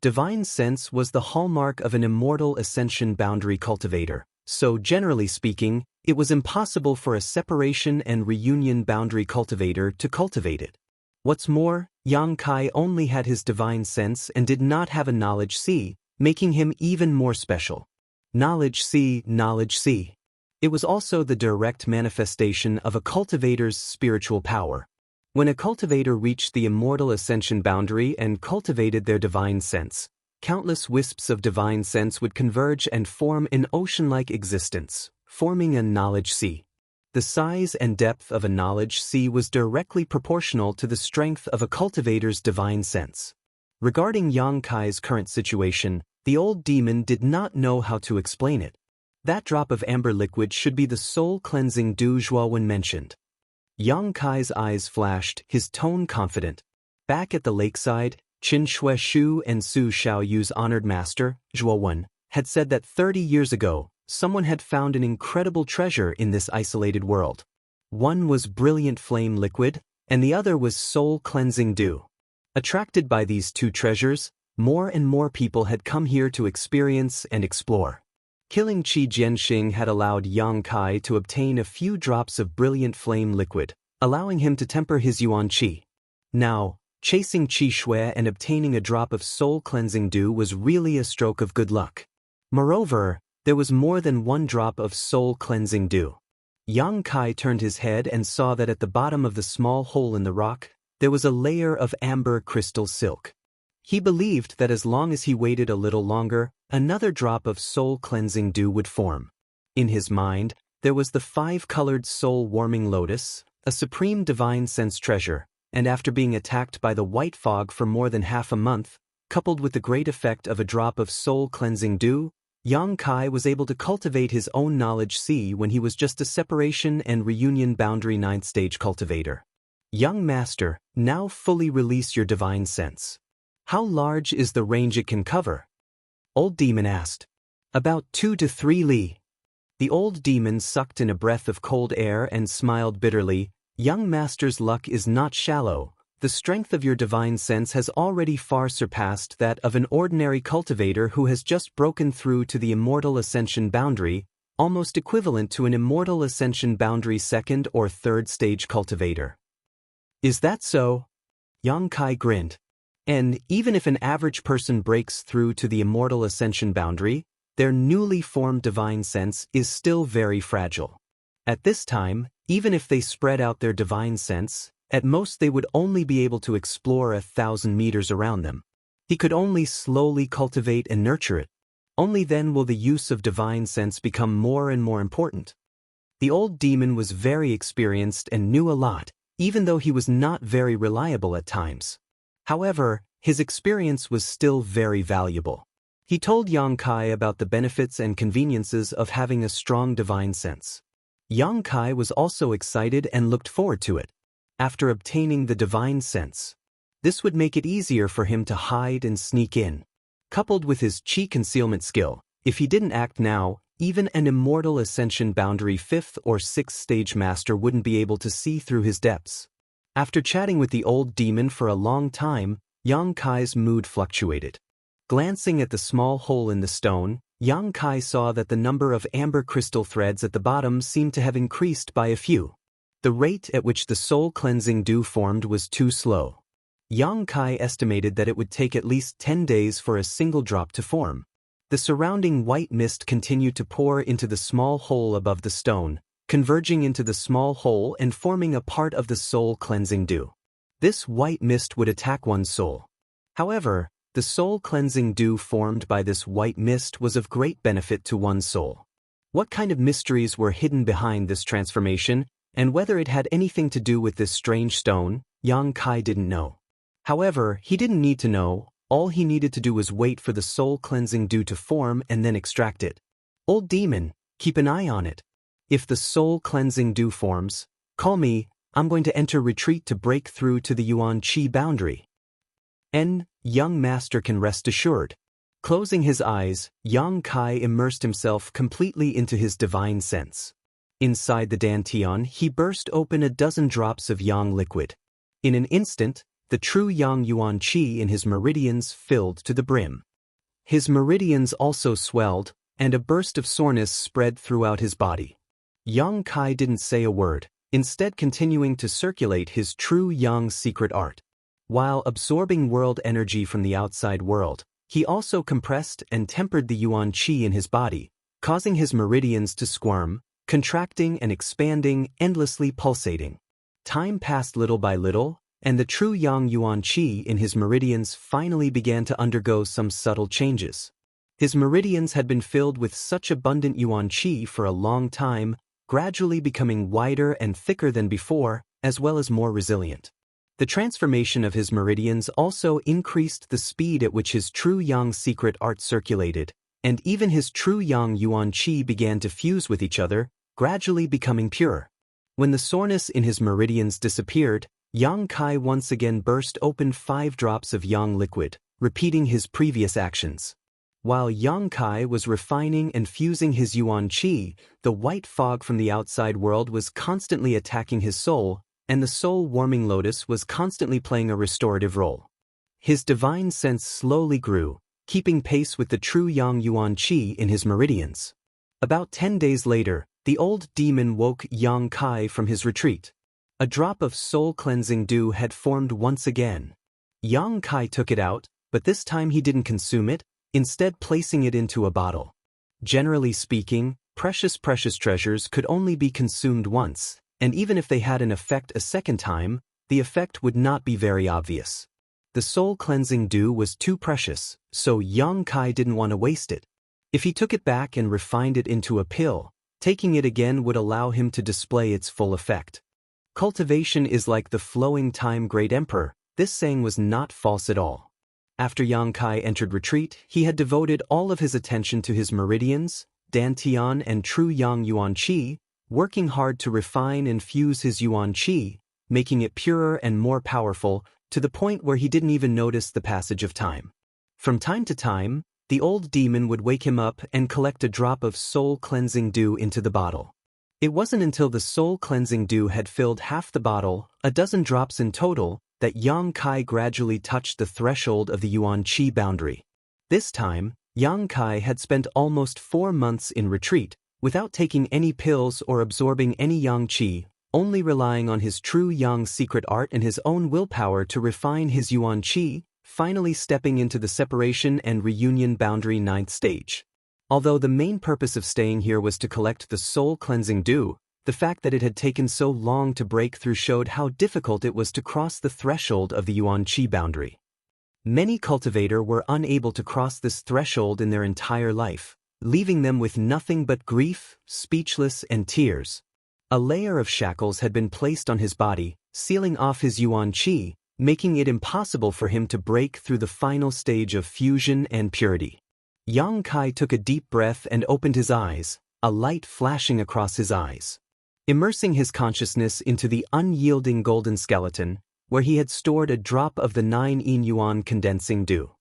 [SPEAKER 1] Divine sense was the hallmark of an immortal ascension boundary cultivator, so generally speaking, it was impossible for a separation and reunion boundary cultivator to cultivate it. What's more, Yang Kai only had his divine sense and did not have a knowledge sea, making him even more special. Knowledge sea, knowledge sea. It was also the direct manifestation of a cultivator's spiritual power. When a cultivator reached the immortal ascension boundary and cultivated their divine sense, countless wisps of divine sense would converge and form an ocean-like existence, forming a knowledge sea. The size and depth of a knowledge sea was directly proportional to the strength of a cultivator's divine sense. Regarding Yang Kai's current situation, the old demon did not know how to explain it. That drop of amber liquid should be the soul-cleansing dew Zhuowen mentioned. Yang Kai's eyes flashed, his tone confident. Back at the lakeside, Qin Shui Shu and Su Xiaoyu's honored master, Zhuowen, had said that 30 years ago, someone had found an incredible treasure in this isolated world. One was brilliant flame liquid, and the other was soul-cleansing dew. Attracted by these two treasures, more and more people had come here to experience and explore. Killing Qi Jianxing had allowed Yang Kai to obtain a few drops of brilliant flame liquid, allowing him to temper his yuan qi. Now, chasing Qi Shui and obtaining a drop of soul-cleansing dew was really a stroke of good luck. Moreover, there was more than one drop of soul-cleansing dew. Yang Kai turned his head and saw that at the bottom of the small hole in the rock, there was a layer of amber crystal silk. He believed that as long as he waited a little longer, another drop of soul-cleansing dew would form. In his mind, there was the 5-colored soul-warming lotus, a supreme divine sense treasure, and after being attacked by the white fog for more than half a month, coupled with the great effect of a drop of soul-cleansing dew, Yang Kai was able to cultivate his own knowledge sea when he was just a separation and reunion boundary ninth stage cultivator. Young master, now fully release your divine sense. How large is the range it can cover? Old demon asked. About 2 to 3 li. The old demon sucked in a breath of cold air and smiled bitterly. Young master's luck is not shallow. The strength of your divine sense has already far surpassed that of an ordinary cultivator who has just broken through to the immortal ascension boundary, almost equivalent to an immortal ascension boundary 2nd or 3rd stage cultivator. Is that so? Yang Kai grinned. And even if an average person breaks through to the immortal ascension boundary, their newly formed divine sense is still very fragile. At this time, even if they spread out their divine sense, at most they would only be able to explore 1,000 meters around them. He could only slowly cultivate and nurture it. Only then will the use of divine sense become more and more important. The old demon was very experienced and knew a lot, even though he was not very reliable at times. However, his experience was still very valuable. He told Yang Kai about the benefits and conveniences of having a strong divine sense. Yang Kai was also excited and looked forward to it. After obtaining the divine sense, this would make it easier for him to hide and sneak in. Coupled with his qi concealment skill, if he didn't act now, even an immortal ascension boundary 5th or 6th stage master wouldn't be able to see through his depths. After chatting with the old demon for a long time, Yang Kai's mood fluctuated. Glancing at the small hole in the stone, Yang Kai saw that the number of amber crystal threads at the bottom seemed to have increased by a few. The rate at which the soul-cleansing dew formed was too slow. Yang Kai estimated that it would take at least 10 days for a single drop to form. The surrounding white mist continued to pour into the small hole above the stone, converging into the small hole and forming a part of the soul-cleansing dew. This white mist would attack one's soul. However, the soul-cleansing dew formed by this white mist was of great benefit to one's soul. What kind of mysteries were hidden behind this transformation, and whether it had anything to do with this strange stone, Yang Kai didn't know. However, he didn't need to know. All he needed to do was wait for the soul-cleansing dew to form and then extract it. Old demon, keep an eye on it. If the soul-cleansing dew forms, call me. I'm going to enter retreat to break through to the Yuan Qi boundary. Young master can rest assured. Closing his eyes, Yang Kai immersed himself completely into his divine sense. Inside the dantian, he burst open a dozen drops of yang liquid. In an instant, the true yang Yuan Qi in his meridians filled to the brim. His meridians also swelled, and a burst of soreness spread throughout his body. Yang Kai didn't say a word, instead continuing to circulate his true yang secret art. While absorbing world energy from the outside world, he also compressed and tempered the Yuan Qi in his body, causing his meridians to squirm, contracting and expanding, endlessly pulsating. Time passed little by little, and the true yang Yuan Qi in his meridians finally began to undergo some subtle changes. His meridians had been filled with such abundant Yuan Qi for a long time, gradually becoming wider and thicker than before, as well as more resilient. The transformation of his meridians also increased the speed at which his true yang secret art circulated, and even his true yang Yuan Qi began to fuse with each other, gradually becoming pure. When the soreness in his meridians disappeared, Yang Kai once again burst open 5 drops of yang liquid, repeating his previous actions. While Yang Kai was refining and fusing his Yuan Qi, the white fog from the outside world was constantly attacking his soul, and the soul-warming lotus was constantly playing a restorative role. His divine sense slowly grew, keeping pace with the true yang Yuan Qi in his meridians. About 10 days later, the old demon woke Yang Kai from his retreat. A drop of soul-cleansing dew had formed once again. Yang Kai took it out, but this time he didn't consume it, instead placing it into a bottle. Generally speaking, precious treasures could only be consumed once, and even if they had an effect a second time, the effect would not be very obvious. The soul-cleansing dew was too precious, so Yang Kai didn't want to waste it. If he took it back and refined it into a pill, taking it again would allow him to display its full effect. Cultivation is like the flowing time, great emperor. This saying was not false at all. After Yang Kai entered retreat, he had devoted all of his attention to his meridians, dantian and true yang Yuan Qi, working hard to refine and fuse his Yuan Qi, making it purer and more powerful, to the point where he didn't even notice the passage of time. From time to time, the old demon would wake him up and collect a drop of soul-cleansing dew into the bottle. It wasn't until the soul-cleansing dew had filled half the bottle, a dozen drops in total, that Yang Kai gradually touched the threshold of the Yuan Qi boundary. This time, Yang Kai had spent almost 4 months in retreat, without taking any pills or absorbing any yang qi, only relying on his true yang secret art and his own willpower to refine his Yuan Qi, finally stepping into the separation and reunion boundary 9th stage. Although the main purpose of staying here was to collect the soul-cleansing dew, the fact that it had taken so long to break through showed how difficult it was to cross the threshold of the Yuan Qi boundary. Many cultivators were unable to cross this threshold in their entire life, leaving them with nothing but grief, speechless, and tears. A layer of shackles had been placed on his body, sealing off his Yuan Qi, making it impossible for him to break through the final stage of fusion and purity. Yang Kai took a deep breath and opened his eyes, a light flashing across his eyes. Immersing his consciousness into the unyielding golden skeleton, where he had stored a drop of the 9 yuan condensing dew.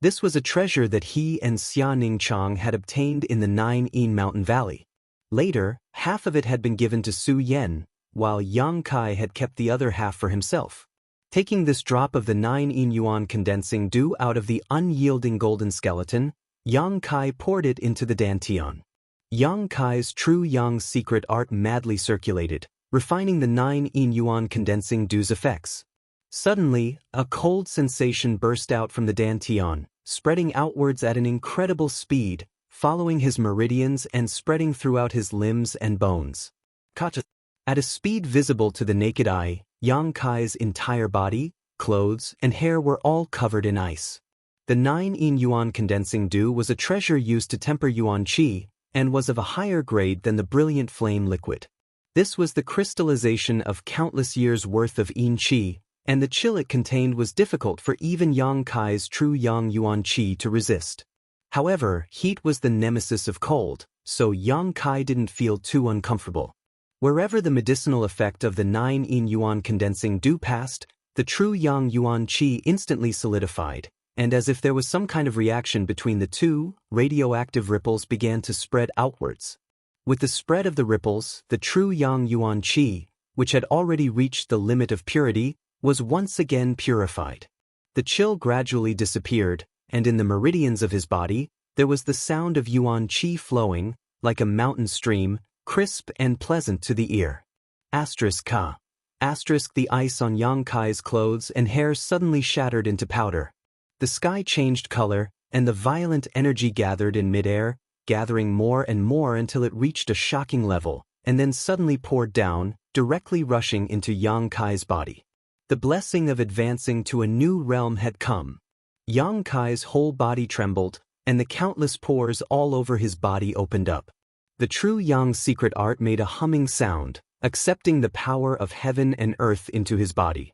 [SPEAKER 1] This was a treasure that he and Xia Ningchang had obtained in the 9 mountain valley. Later, half of it had been given to Su Yen, while Yang Kai had kept the other half for himself. Taking this drop of the 9 yuan condensing dew out of the unyielding golden skeleton, Yang Kai poured it into the dantian. Yang Kai's true yang secret art madly circulated, refining the 9 yuan condensing dew's effects. Suddenly, a cold sensation burst out from the dantian, spreading outwards at an incredible speed, following his meridians and spreading throughout his limbs and bones. At a speed visible to the naked eye, Yang Kai's entire body, clothes, and hair were all covered in ice. The 9-in yuan condensing dew was a treasure used to temper yuan qi, and was of a higher grade than the brilliant flame liquid. This was the crystallization of countless years' worth of yin qi, and the chill it contained was difficult for even Yang Kai's true Yang Yuan Qi to resist. However, heat was the nemesis of cold, so Yang Kai didn't feel too uncomfortable. Wherever the medicinal effect of the 9-in yuan condensing dew passed, the true Yang Yuan Qi instantly solidified, and as if there was some kind of reaction between the two, radioactive ripples began to spread outwards. With the spread of the ripples, the true Yang Yuan Qi, which had already reached the limit of purity, was once again purified. The chill gradually disappeared, and in the meridians of his body, there was the sound of yuan qi flowing, like a mountain stream, crisp and pleasant to the ear. *Ka. The ice on Yang Kai's clothes and hair suddenly shattered into powder. The sky changed color, and the violent energy gathered in midair, gathering more and more until it reached a shocking level, and then suddenly poured down, directly rushing into Yang Kai's body. The blessing of advancing to a new realm had come. Yang Kai's whole body trembled, and the countless pores all over his body opened up. The true Yang secret art made a humming sound, accepting the power of heaven and earth into his body.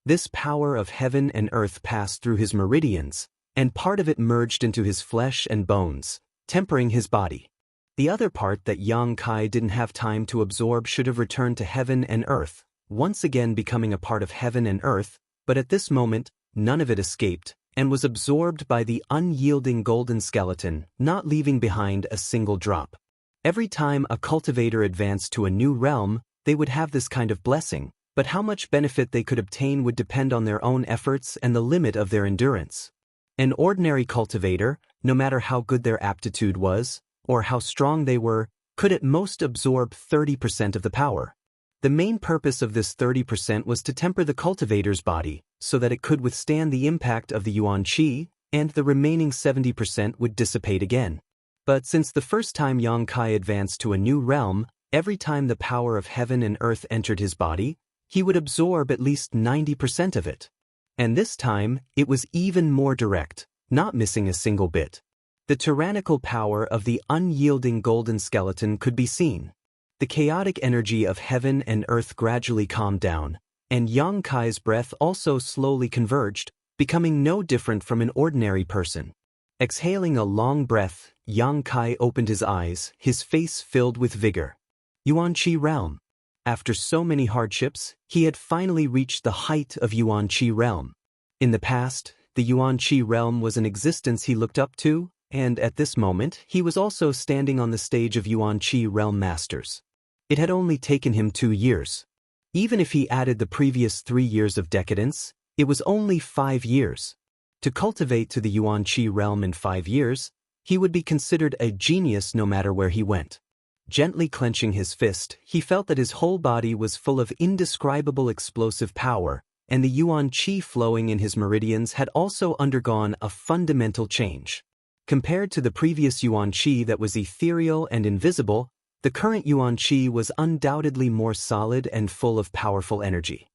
[SPEAKER 1] This power of heaven and earth passed through his meridians, and part of it merged into his flesh and bones, tempering his body. The other part that Yang Kai didn't have time to absorb should have returned to heaven and earth, once again becoming a part of heaven and earth, but at this moment, none of it escaped, and was absorbed by the unyielding golden skeleton, not leaving behind a single drop. Every time a cultivator advanced to a new realm, they would have this kind of blessing, but how much benefit they could obtain would depend on their own efforts and the limit of their endurance. An ordinary cultivator, no matter how good their aptitude was, or how strong they were, could at most absorb 30% of the power. The main purpose of this 30% was to temper the cultivator's body, so that it could withstand the impact of the yuan qi, and the remaining 70% would dissipate again. But since the first time Yang Kai advanced to a new realm, every time the power of heaven and earth entered his body, he would absorb at least 90% of it. And this time, it was even more direct, not missing a single bit. The tyrannical power of the unyielding golden skeleton could be seen. The chaotic energy of heaven and earth gradually calmed down, and Yang Kai's breath also slowly converged, becoming no different from an ordinary person. Exhaling a long breath, Yang Kai opened his eyes, his face filled with vigor. Yuan Qi realm. After so many hardships, he had finally reached the height of Yuan Qi realm. In the past, the Yuan Qi realm was an existence he looked up to, and at this moment, he was also standing on the stage of Yuan Qi realm masters. It had only taken him 2 years. Even if he added the previous 3 years of decadence, it was only 5 years. To cultivate to the Yuan Qi realm in 5 years, he would be considered a genius no matter where he went. Gently clenching his fist, he felt that his whole body was full of indescribable explosive power, and the Yuan Qi flowing in his meridians had also undergone a fundamental change. Compared to the previous Yuan Qi that was ethereal and invisible, the current Yuan Qi was undoubtedly more solid and full of powerful energy.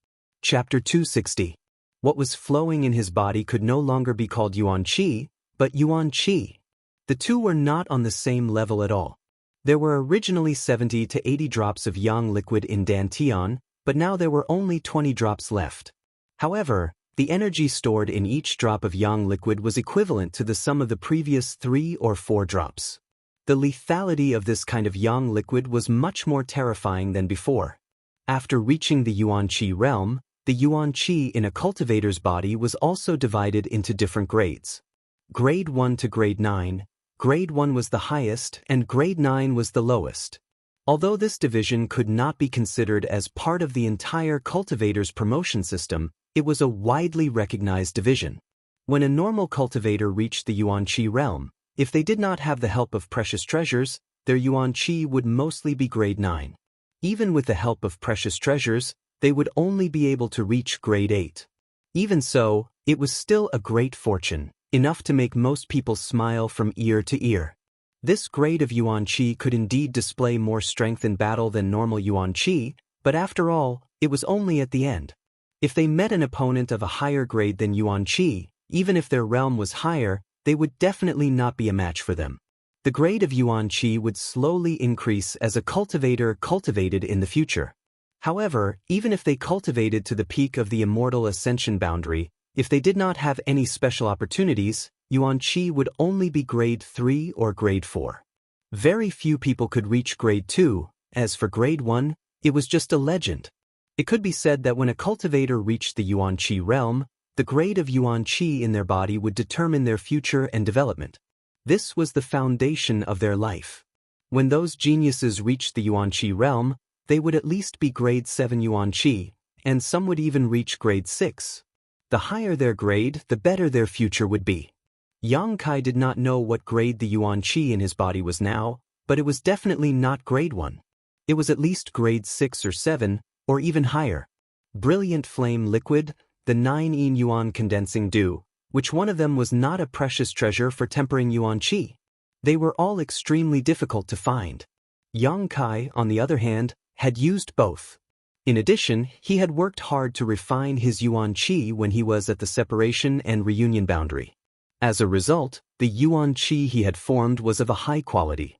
[SPEAKER 1] Chapter 260. What was flowing in his body could no longer be called Yuan Qi, but Yuan Qi. The two were not on the same level at all. There were originally 70 to 80 drops of Yang liquid in dantian, but now there were only 20 drops left. However, the energy stored in each drop of Yang liquid was equivalent to the sum of the previous 3 or 4 drops. The lethality of this kind of Yang liquid was much more terrifying than before. After reaching the Yuan Qi realm, the Yuan Qi in a cultivator's body was also divided into different grades. Grade 1 to Grade 9, Grade 1 was the highest and Grade 9 was the lowest. Although this division could not be considered as part of the entire cultivator's promotion system, it was a widely recognized division. When a normal cultivator reached the Yuan Qi realm, if they did not have the help of precious treasures, their Yuan Qi would mostly be Grade 9. Even with the help of precious treasures, they would only be able to reach grade 8. Even so, it was still a great fortune, enough to make most people smile from ear to ear. This grade of Yuan Qi could indeed display more strength in battle than normal Yuan Qi, but after all, it was only at the end. If they met an opponent of a higher grade than Yuan Qi, even if their realm was higher, they would definitely not be a match for them. The grade of Yuan Qi would slowly increase as a cultivator cultivated in the future. However, even if they cultivated to the peak of the immortal ascension boundary, if they did not have any special opportunities, Yuan Qi would only be grade 3 or grade 4. Very few people could reach grade 2, as for grade 1, it was just a legend. It could be said that when a cultivator reached the Yuan Qi realm, the grade of Yuan Qi in their body would determine their future and development. This was the foundation of their life. When those geniuses reached the Yuan Qi realm, they would at least be grade 7 Yuan Qi, and some would even reach grade 6. The higher their grade, the better their future would be. Yang Kai did not know what grade the Yuan Qi in his body was now, but it was definitely not grade 1. It was at least grade 6 or 7, or even higher. Brilliant flame liquid, the 9 yuan condensing dew, which one of them was not a precious treasure for tempering Yuan Qi? They were all extremely difficult to find. Yang Kai, on the other hand, had used both. In addition, he had worked hard to refine his Yuan Qi when he was at the separation and reunion boundary. As a result, the Yuan Qi he had formed was of a high quality.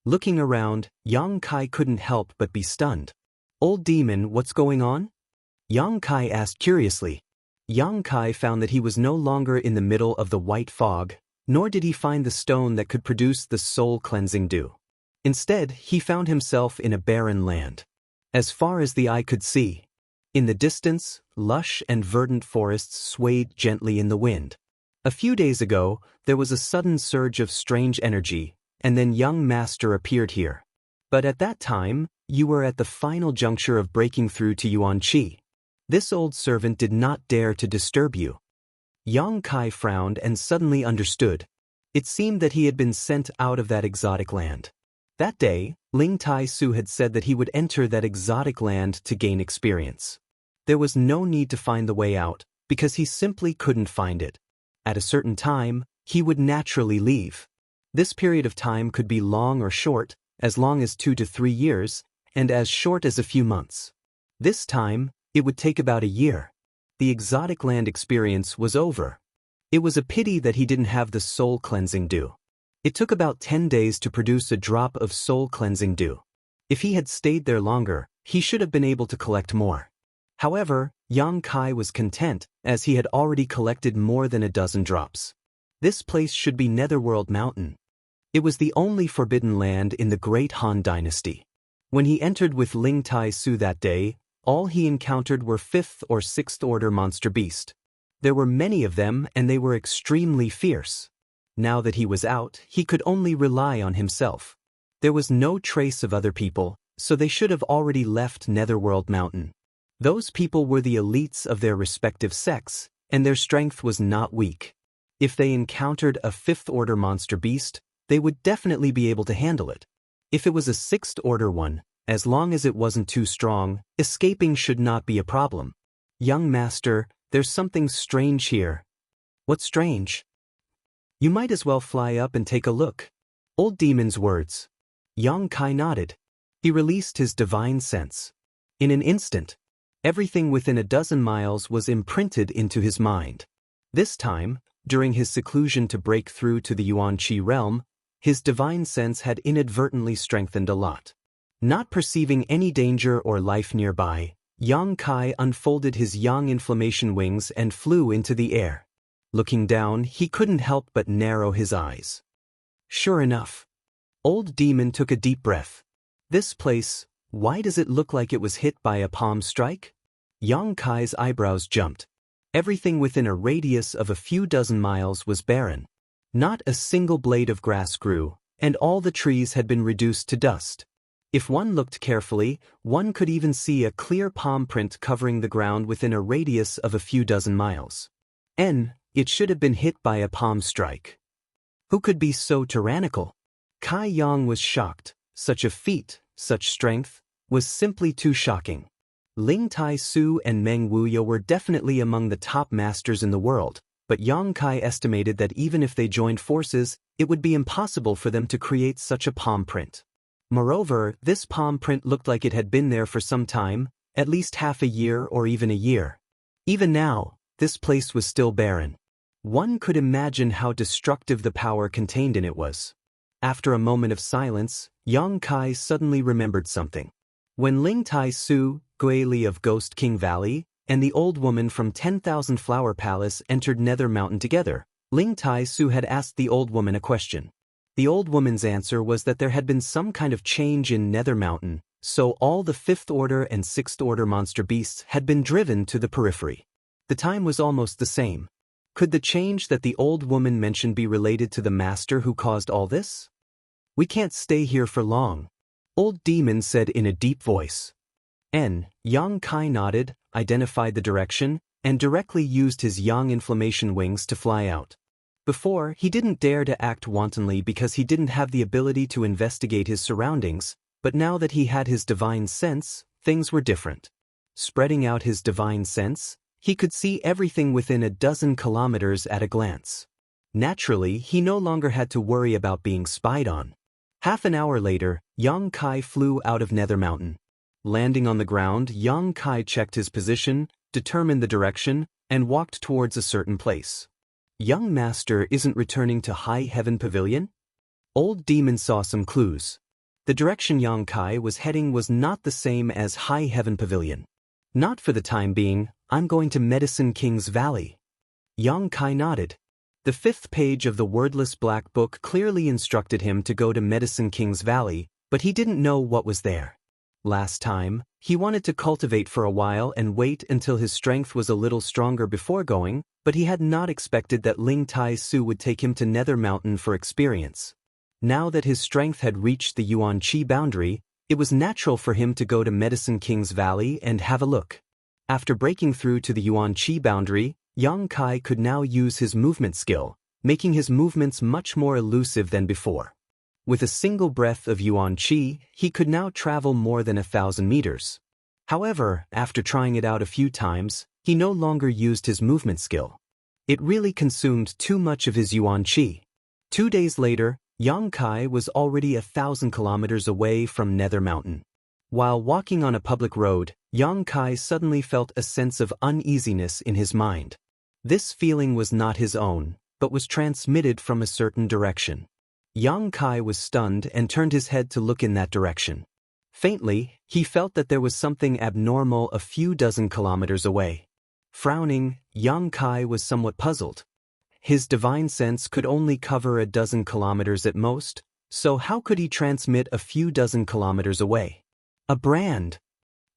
[SPEAKER 1] Looking around, Yang Kai couldn't help but be stunned. "Old demon, what's going on?" Yang Kai asked curiously. Yang Kai found that he was no longer in the middle of the white fog, nor did he find the stone that could produce the soul-cleansing dew. Instead, he found himself in a barren land. As far as the eye could see, in the distance, lush and verdant forests swayed gently in the wind. A few days ago, there was a sudden surge of strange energy, and then young master appeared here. But at that time, you were at the final juncture of breaking through to Yuan Qi. This old servant did not dare to disturb you. Yang Kai frowned and suddenly understood. It seemed that he had been sent out of that exotic land. That day, Ling Tai Su had said that he would enter that exotic land to gain experience. There was no need to find the way out, because he simply couldn't find it. At a certain time, he would naturally leave. This period of time could be long or short, as long as 2 to 3 years, and as short as a few months. This time, it would take about a year. The exotic land experience was over. It was a pity that he didn't have the soul-cleansing dew. It took about 10 days to produce a drop of soul-cleansing dew. If he had stayed there longer, he should have been able to collect more. However, Yang Kai was content, as he had already collected more than a dozen drops. This place should be Netherworld Mountain. It was the only forbidden land in the Great Han Dynasty. When he entered with Ling Tai Su that day, all he encountered were 5th or 6th order monster beast. There were many of them and they were extremely fierce. Now that he was out, he could only rely on himself. There was no trace of other people, so they should have already left Netherworld Mountain. Those people were the elites of their respective sects, and their strength was not weak. If they encountered a 5th order monster beast, they would definitely be able to handle it. If it was a 6th order one, as long as it wasn't too strong, escaping should not be a problem. "Young master, there's something strange here." "What's strange?" "You might as well fly up and take a look." Old demon's words. Yang Kai nodded. He released his divine sense. In an instant, everything within a dozen miles was imprinted into his mind. This time, during his seclusion to break through to the Yuan Qi realm, his divine sense had inadvertently strengthened a lot. Not perceiving any danger or life nearby, Yang Kai unfolded his yang inflammation wings and flew into the air. Looking down, he couldn't help but narrow his eyes. Sure enough, old demon took a deep breath. This place, why does it look like it was hit by a palm strike? Yang Kai's eyebrows jumped. Everything within a radius of a few dozen miles was barren. Not a single blade of grass grew, and all the trees had been reduced to dust. If one looked carefully, one could even see a clear palm print covering the ground within a radius of a few dozen miles. It should have been hit by a palm strike. Who could be so tyrannical? Kai Yang was shocked. Such a feat, such strength, was simply too shocking. Ling Tai-su and Meng Wuya were definitely among the top masters in the world, but Yang Kai estimated that even if they joined forces, it would be impossible for them to create such a palm print. Moreover, this palm print looked like it had been there for some time, at least half a year or even a year. Even now, this place was still barren. One could imagine how destructive the power contained in it was. After a moment of silence, Yang Kai suddenly remembered something. When Ling Tai-su, Guili of Ghost King Valley, and the old woman from 10,000 Flower Palace entered Nether Mountain together, Ling Tai-su had asked the old woman a question. The old woman's answer was that there had been some kind of change in Nether Mountain, so all the 5th Order and 6th Order monster beasts had been driven to the periphery. The time was almost the same. Could the change that the old woman mentioned be related to the master who caused all this? "We can't stay here for long," Old Demon said in a deep voice. Yang Kai nodded, identified the direction, and directly used his yang inflammation wings to fly out. Before, he didn't dare to act wantonly because he didn't have the ability to investigate his surroundings, but now that he had his divine sense, things were different. Spreading out his divine sense, he could see everything within a dozen kilometers at a glance. Naturally, he no longer had to worry about being spied on. Half an hour later, Yang Kai flew out of Nether Mountain. Landing on the ground, Yang Kai checked his position, determined the direction, and walked towards a certain place. Young Master isn't returning to High Heaven Pavilion? Old Demon saw some clues. The direction Yang Kai was heading was not the same as High Heaven Pavilion. "Not for the time being, I'm going to Medicine King's Valley." Yang Kai nodded. The 5th page of the wordless black book clearly instructed him to go to Medicine King's Valley, but he didn't know what was there. Last time, he wanted to cultivate for a while and wait until his strength was a little stronger before going, but he had not expected that Ling Tai-su would take him to Nether Mountain for experience. Now that his strength had reached the Yuan Qi boundary, it was natural for him to go to Medicine King's Valley and have a look. After breaking through to the Yuan Qi boundary, Yang Kai could now use his movement skill, making his movements much more elusive than before. With a single breath of Yuan Qi, he could now travel more than 1,000 meters. However, after trying it out a few times, he no longer used his movement skill. It really consumed too much of his Yuan Qi. 2 days later, Yang Kai was already 1,000 kilometers away from Nether Mountain. While walking on a public road, Yang Kai suddenly felt a sense of uneasiness in his mind. This feeling was not his own, but was transmitted from a certain direction. Yang Kai was stunned and turned his head to look in that direction. Faintly, he felt that there was something abnormal a few dozen kilometers away. Frowning, Yang Kai was somewhat puzzled. His divine sense could only cover a dozen kilometers at most, so how could he transmit a few dozen kilometers away? A brand!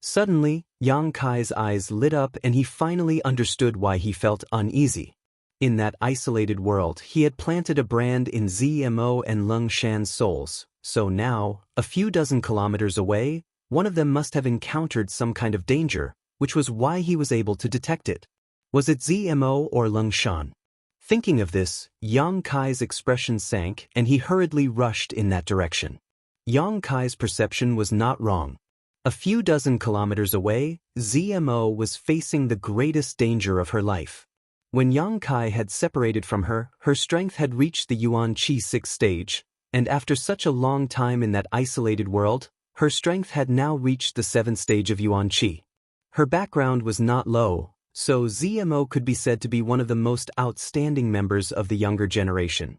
[SPEAKER 1] Suddenly, Yang Kai's eyes lit up and he finally understood why he felt uneasy. In that isolated world, he had planted a brand in Zmo and Lung Shan's souls, so now, a few dozen kilometers away, one of them must have encountered some kind of danger, which was why he was able to detect it. Was it Zmo or Lung Shan? Thinking of this, Yang Kai's expression sank and he hurriedly rushed in that direction. Yang Kai's perception was not wrong. A few dozen kilometers away, Zmo was facing the greatest danger of her life. When Yang Kai had separated from her, her strength had reached the Yuan Qi 6th stage, and after such a long time in that isolated world, her strength had now reached the 7th stage of Yuan Qi. Her background was not low, so Zmo could be said to be one of the most outstanding members of the younger generation.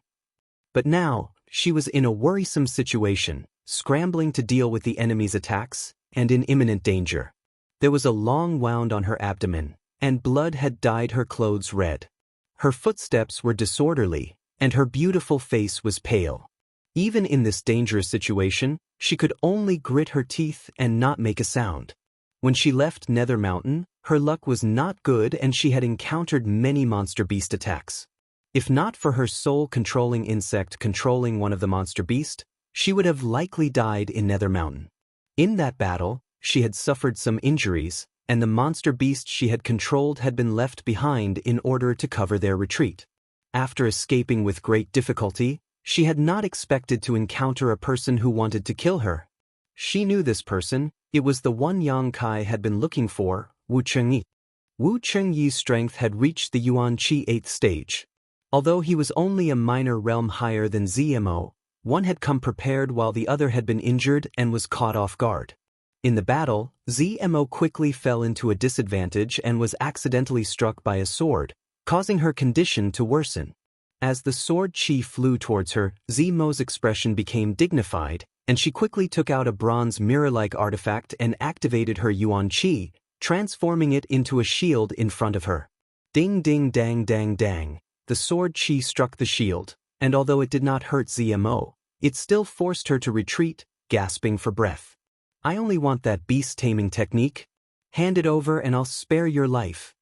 [SPEAKER 1] But now, she was in a worrisome situation, scrambling to deal with the enemy's attacks, and in imminent danger. There was a long wound on her abdomen, and blood had dyed her clothes red. Her footsteps were disorderly, and her beautiful face was pale. Even in this dangerous situation, she could only grit her teeth and not make a sound. When she left Nether Mountain, her luck was not good and she had encountered many monster beast attacks. If not for her soul-controlling insect controlling one of the monster beast, she would have likely died in Nether Mountain. In that battle, she had suffered some injuries, and the monster beast she had controlled had been left behind in order to cover their retreat. After escaping with great difficulty, she had not expected to encounter a person who wanted to kill her. She knew this person. It was the one Yang Kai had been looking for, Wu Chengyi. Wu Chengyi's strength had reached the Yuan Qi 8th stage. Although he was only a minor realm higher than ZMO, one had come prepared while the other had been injured and was caught off guard. In the battle, ZMO quickly fell into a disadvantage and was accidentally struck by a sword, causing her condition to worsen. As the sword chi flew towards her, ZMO's expression became dignified, and she quickly took out a bronze mirror-like artifact and activated her Yuan Qi, transforming it into a shield in front of her. Ding ding dang dang dang, the sword chi struck the shield, and although it did not hurt ZMO, it still forced her to retreat, gasping for breath. I only want that beast-taming technique. Hand it over and I'll spare your life.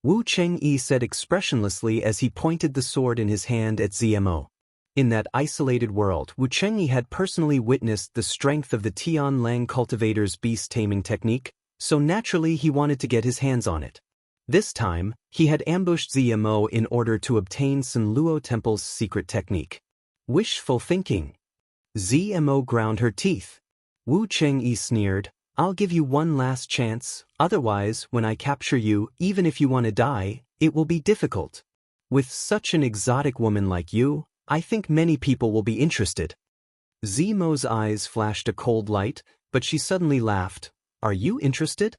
[SPEAKER 1] Wu Chengyi said expressionlessly as he pointed the sword in his hand at ZMO. In that isolated world, Wu Chengyi had personally witnessed the strength of the Tian Lang cultivator's beast-taming technique, so naturally he wanted to get his hands on it. This time, he had ambushed ZMO in order to obtain Sun Luo Temple's secret technique. Wishful thinking. ZMO ground her teeth. Wu Chengyi sneered, I'll give you one last chance, otherwise, when I capture you, even if you want to die, it will be difficult. With such an exotic woman like you, I think many people will be interested. ZMO's eyes flashed a cold light, but she suddenly laughed. Are you interested?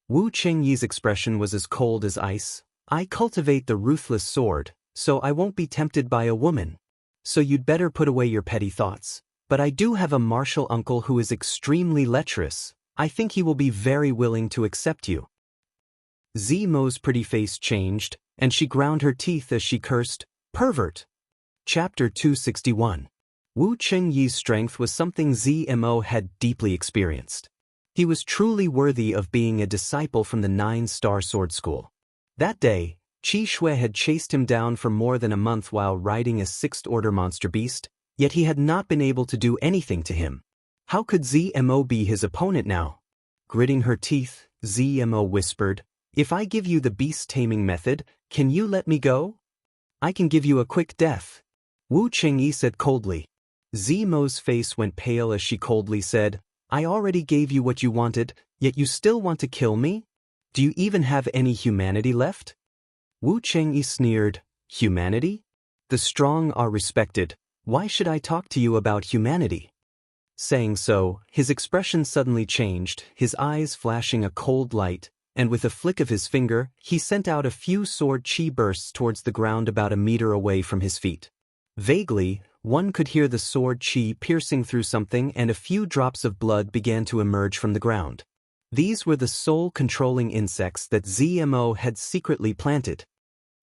[SPEAKER 1] Wu Chengyi's expression was as cold as ice. I cultivate the ruthless sword, so I won't be tempted by a woman. So you'd better put away your petty thoughts. But I do have a martial uncle who is extremely lecherous. I think he will be very willing to accept you. ZMO's pretty face changed, and she ground her teeth as she cursed, Pervert! Chapter 261. Wu Chengyi's strength was something ZMO had deeply experienced. He was truly worthy of being a disciple from the 9-star sword school. That day, Qi Shui had chased him down for more than a month while riding a 6th-order monster beast, yet he had not been able to do anything to him. How could ZMO be his opponent now? Gritting her teeth, ZMO whispered, If I give you the beast-taming method, can you let me go? I can give you a quick death. Wu Chengyi said coldly. ZMO's face went pale as she coldly said, I already gave you what you wanted, yet you still want to kill me? Do you even have any humanity left? Wu Chengyi sneered, Humanity? The strong are respected. Why should I talk to you about humanity? Saying so, his expression suddenly changed, his eyes flashing a cold light, and with a flick of his finger, he sent out a few sword chi bursts towards the ground about a meter away from his feet. Vaguely, one could hear the sword chi piercing through something and a few drops of blood began to emerge from the ground. These were the soul-controlling insects that ZMO had secretly planted.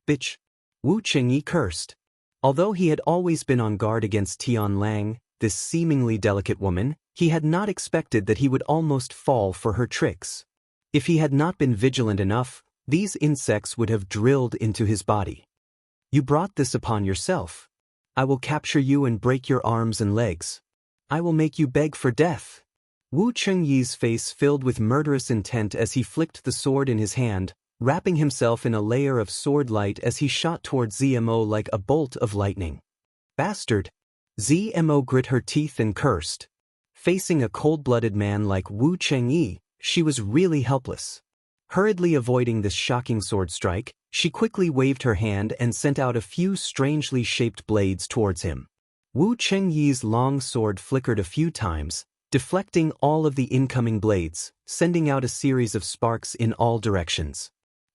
[SPEAKER 1] Bitch! Wu Chengyi cursed. Although he had always been on guard against Tian Lang, this seemingly delicate woman, he had not expected that he would almost fall for her tricks. If he had not been vigilant enough, these insects would have drilled into his body. You brought this upon yourself. I will capture you and break your arms and legs. I will make you beg for death. Wu Chengyi's face filled with murderous intent as he flicked the sword in his hand, wrapping himself in a layer of sword light as he shot towards ZMO like a bolt of lightning. Bastard! ZMO grit her teeth and cursed. Facing a cold-blooded man like Wu Chengyi, she was really helpless. Hurriedly avoiding this shocking sword strike, she quickly waved her hand and sent out a few strangely shaped blades towards him. Wu Chengyi's long sword flickered a few times, deflecting all of the incoming blades, sending out a series of sparks in all directions.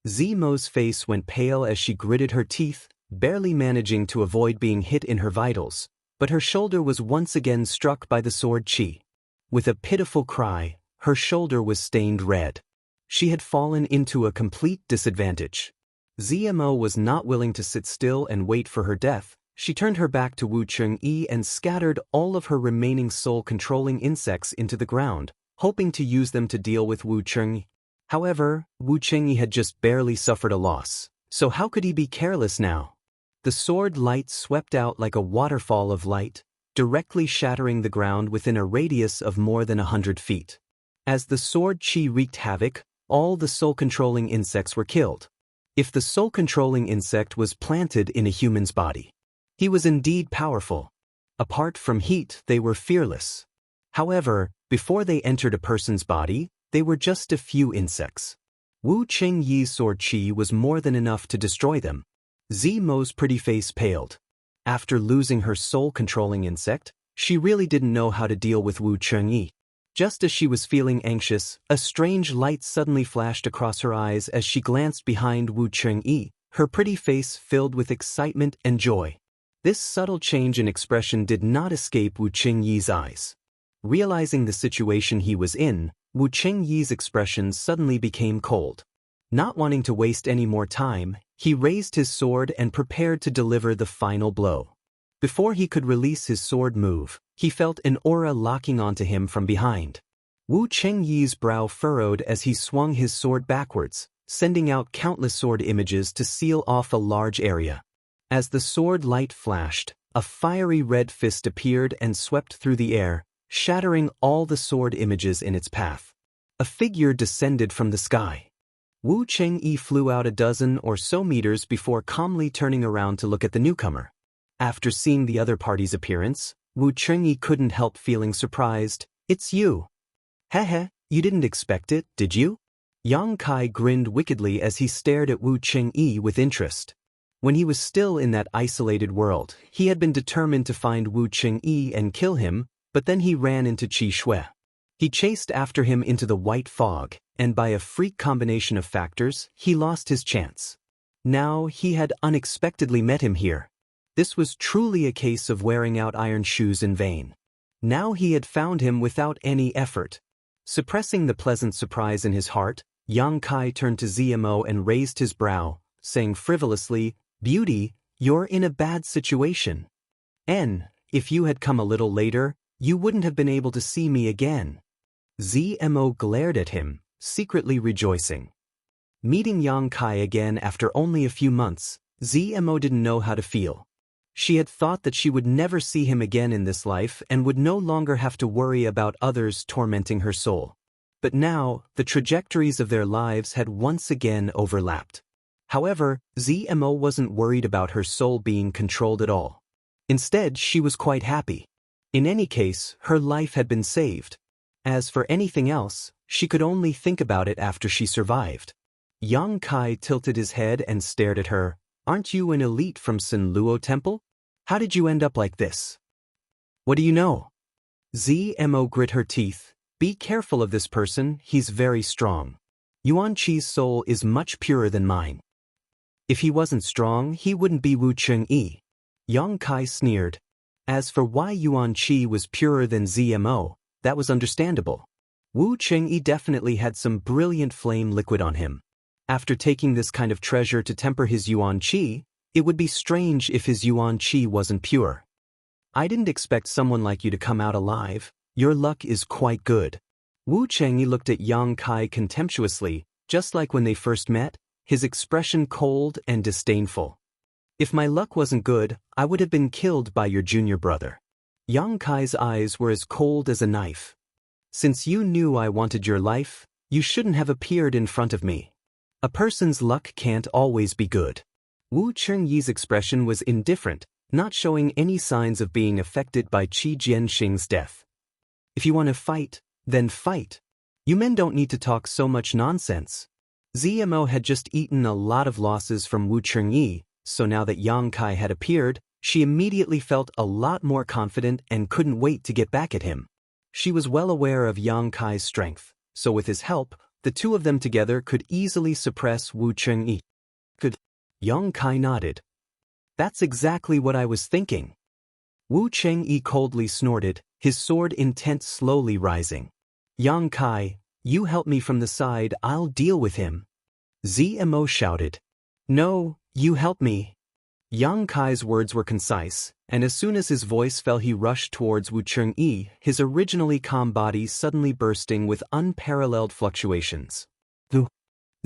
[SPEAKER 1] ZMO's face went pale as she gritted her teeth, barely managing to avoid being hit in her vitals, but her shoulder was once again struck by the sword chi. With a pitiful cry, her shoulder was stained red. She had fallen into a complete disadvantage. ZMO was not willing to sit still and wait for her death. She turned her back to Wu Chengyi and scattered all of her remaining soul-controlling insects into the ground, hoping to use them to deal with Wu Chengyi. However, Wu Chengyi had just barely suffered a loss, so how could he be careless now? The sword light swept out like a waterfall of light, directly shattering the ground within a radius of more than 100 feet. As the sword chi wreaked havoc, all the soul-controlling insects were killed. If the soul-controlling insect was planted in a human's body, he was indeed powerful. Apart from heat, they were fearless. However, before they entered a person's body, they were just a few insects. Wu Chengyi's sword qi was more than enough to destroy them. Zimo's pretty face paled. After losing her soul-controlling insect, she really didn't know how to deal with Wu Chengyi. Just as she was feeling anxious, a strange light suddenly flashed across her eyes as she glanced behind Wu Chengyi, her pretty face filled with excitement and joy. This subtle change in expression did not escape Wu Chengyi's eyes. Realizing the situation he was in, Wu Chengyi's expression suddenly became cold. Not wanting to waste any more time, he raised his sword and prepared to deliver the final blow. Before he could release his sword move, he felt an aura locking onto him from behind. Wu Chengyi's brow furrowed as he swung his sword backwards, sending out countless sword images to seal off a large area. As the sword light flashed, a fiery red fist appeared and swept through the air, shattering all the sword images in its path. A figure descended from the sky. Wu Chengyi flew out a dozen or so meters before calmly turning around to look at the newcomer. After seeing the other party's appearance, Wu Chengyi couldn't help feeling surprised. "It's you." "Heh, you didn't expect it, did you?" Yang Kai grinned wickedly as he stared at Wu Chengyi with interest. When he was still in that isolated world, he had been determined to find Wu Chengyi and kill him, but then he ran into Qi Shui. He chased after him into the white fog, and by a freak combination of factors, he lost his chance. Now he had unexpectedly met him here. This was truly a case of wearing out iron shoes in vain. Now he had found him without any effort. Suppressing the pleasant surprise in his heart, Yang Kai turned to Zimo and raised his brow, saying frivolously, "Beauty, you're in a bad situation. If you had come a little later, you wouldn't have been able to see me again." Zmo glared at him, secretly rejoicing. Meeting Yang Kai again after only a few months, Zmo didn't know how to feel. She had thought that she would never see him again in this life and would no longer have to worry about others tormenting her soul. But now, the trajectories of their lives had once again overlapped. However, Zmo wasn't worried about her soul being controlled at all. Instead, she was quite happy. In any case, her life had been saved. As for anything else, she could only think about it after she survived. Yang Kai tilted his head and stared at her. "Aren't you an elite from Sinluo Temple? How did you end up like this?" "What do you know?" Zmo grit her teeth. "Be careful of this person, he's very strong. Yuan Qi's soul is much purer than mine." "If he wasn't strong, he wouldn't be Wu Chengyi." Yang Kai sneered. As for why Yuan Qi was purer than Zmo, that was understandable. Wu Chengyi definitely had some brilliant flame liquid on him. After taking this kind of treasure to temper his Yuan Qi, it would be strange if his Yuan Qi wasn't pure. "I didn't expect someone like you to come out alive. Your luck is quite good." Wu Chengyi looked at Yang Kai contemptuously, just like when they first met, his expression cold and disdainful. "If my luck wasn't good, I would have been killed by your junior brother." Yang Kai's eyes were as cold as a knife. "Since you knew I wanted your life, you shouldn't have appeared in front of me. A person's luck can't always be good." Wu Chengyi's expression was indifferent, not showing any signs of being affected by Qi Jianxing's death. "If you want to fight, then fight. You men don't need to talk so much nonsense." Zmo had just eaten a lot of losses from Wu Chengyi, so now that Yang Kai had appeared, she immediately felt a lot more confident and couldn't wait to get back at him. She was well aware of Yang Kai's strength, so with his help, the two of them together could easily suppress Wu Chengyi. "Good." Yang Kai nodded. "That's exactly what I was thinking." Wu Chengyi coldly snorted, his sword intent slowly rising. "Yang Kai, you help me from the side, I'll deal with him." Zmo shouted. "No, you help me." Yang Kai's words were concise, and as soon as his voice fell he rushed towards Wu Chengyi, his originally calm body suddenly bursting with unparalleled fluctuations.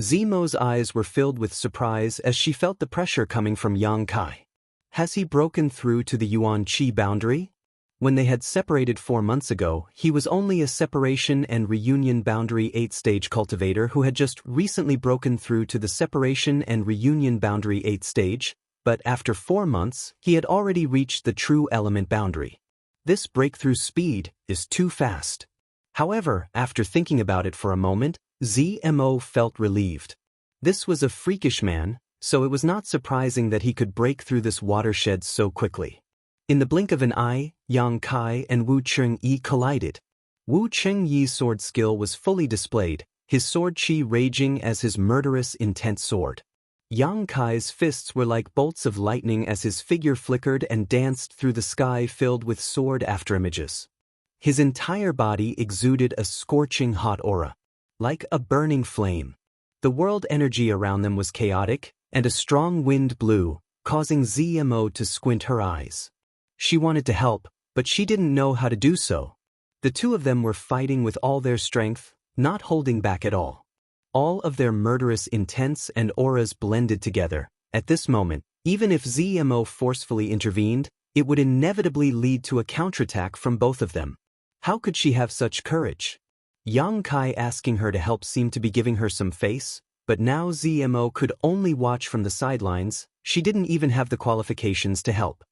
[SPEAKER 1] Zmo's eyes were filled with surprise as she felt the pressure coming from Yang Kai. Has he broken through to the Yuan Qi boundary? When they had separated 4 months ago, he was only a separation and reunion boundary 8-stage cultivator who had just recently broken through to the separation and reunion boundary 8 stage, but after 4 months, he had already reached the true element boundary. This breakthrough speed is too fast. However, after thinking about it for a moment, Zmo felt relieved. This was a freakish man, so it was not surprising that he could break through this watershed so quickly. In the blink of an eye, Yang Kai and Wu Chengyi collided. Wu Chengyi's sword skill was fully displayed, his sword chi raging as his murderous, intense sword. Yang Kai's fists were like bolts of lightning as his figure flickered and danced through the sky filled with sword afterimages. His entire body exuded a scorching hot aura. Like a burning flame. The world energy around them was chaotic, and a strong wind blew, causing Zmo to squint her eyes. She wanted to help, but she didn't know how to do so. The two of them were fighting with all their strength, not holding back at all. All of their murderous intents and auras blended together. At this moment, even if Zmo forcefully intervened, it would inevitably lead to a counterattack from both of them. How could she have such courage? Yang Kai asking her to help seemed to be giving her some face, but now Zmo could only watch from the sidelines. She didn't even have the qualifications to help.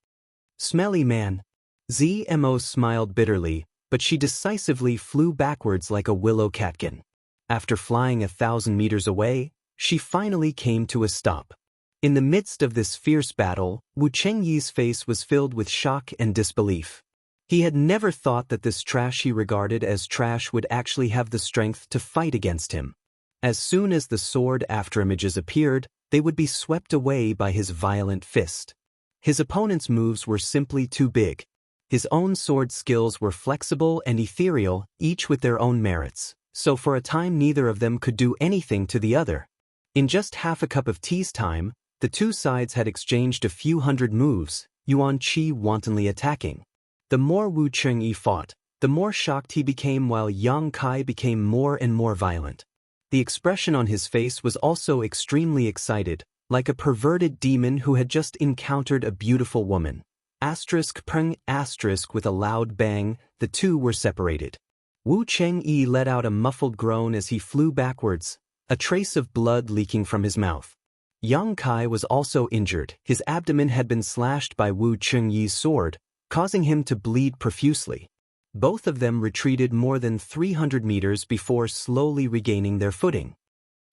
[SPEAKER 1] Smelly man. Zmo smiled bitterly, but she decisively flew backwards like a willow catkin. After flying 1,000 meters away, she finally came to a stop. In the midst of this fierce battle, Wu Chengyi's face was filled with shock and disbelief. He had never thought that this trash he regarded as trash would actually have the strength to fight against him. As soon as the sword afterimages appeared, they would be swept away by his violent fist. His opponent's moves were simply too big. His own sword skills were flexible and ethereal, each with their own merits, so for a time neither of them could do anything to the other. In just half a cup of tea's time, the two sides had exchanged a few hundred moves, Yuan Qi wantonly attacking. The more Wu Chengyi fought, the more shocked he became while Yang Kai became more and more violent. The expression on his face was also extremely excited, like a perverted demon who had just encountered a beautiful woman. Peng with a loud bang, the two were separated. Wu Chengyi let out a muffled groan as he flew backwards, a trace of blood leaking from his mouth. Yang Kai was also injured. His abdomen had been slashed by Wu Chengyi's sword, causing him to bleed profusely. Both of them retreated more than 300 meters before slowly regaining their footing.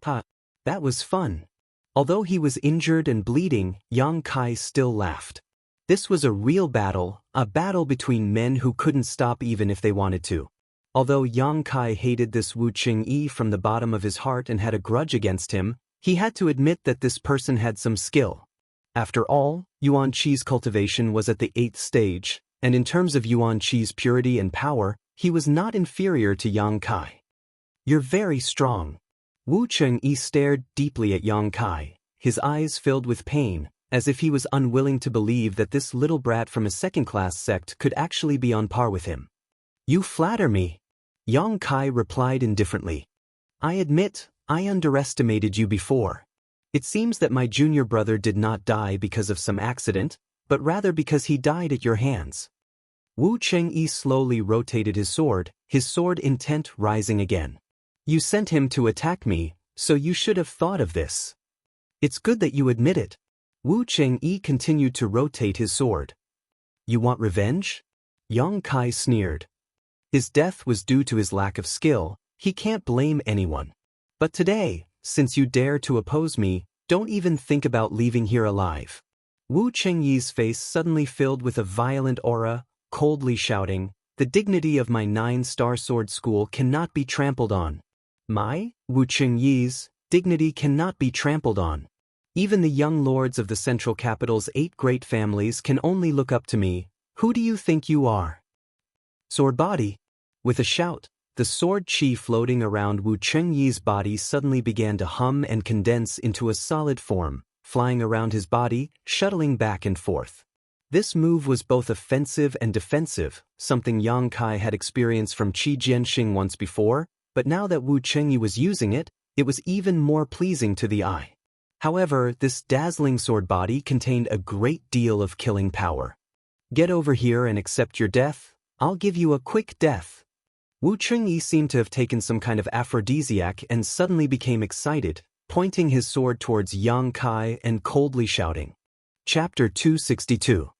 [SPEAKER 1] That was fun. Although he was injured and bleeding, Yang Kai still laughed. This was a real battle, a battle between men who couldn't stop even if they wanted to. Although Yang Kai hated this Wu Chengyi from the bottom of his heart and had a grudge against him, he had to admit that this person had some skill. After all, Yuan Qi's cultivation was at the 8th stage, and in terms of Yuan Qi's purity and power, he was not inferior to Yang Kai. You're very strong. Wu Chengyi stared deeply at Yang Kai, his eyes filled with pain, as if he was unwilling to believe that this little brat from a second-class sect could actually be on par with him. You flatter me. Yang Kai replied indifferently. I admit, I underestimated you before. It seems that my junior brother did not die because of some accident, but rather because he died at your hands. Wu Chengyi slowly rotated his sword intent rising again. You sent him to attack me, so you should have thought of this. It's good that you admit it. Wu Chengyi continued to rotate his sword. You want revenge? Yang Kai sneered. His death was due to his lack of skill, he can't blame anyone. But today, since you dare to oppose me, don't even think about leaving here alive. Wu Chengyi's face suddenly filled with a violent aura, coldly shouting, the dignity of my 9-star sword school cannot be trampled on. My, Wu Chengyi's, dignity cannot be trampled on. Even the young lords of the central capital's 8 great families can only look up to me. Who do you think you are? Sword body. With a shout, the sword chi floating around Wu Chengyi's body suddenly began to hum and condense into a solid form, flying around his body, shuttling back and forth. This move was both offensive and defensive, something Yang Kai had experienced from Qi Jianxing once before, but now that Wu Chengyi was using it, it was even more pleasing to the eye. However, this dazzling sword body contained a great deal of killing power. Get over here and accept your death. I'll give you a quick death. Wu Chengyi seemed to have taken some kind of aphrodisiac and suddenly became excited, pointing his sword towards Yang Kai and coldly shouting. Chapter 262.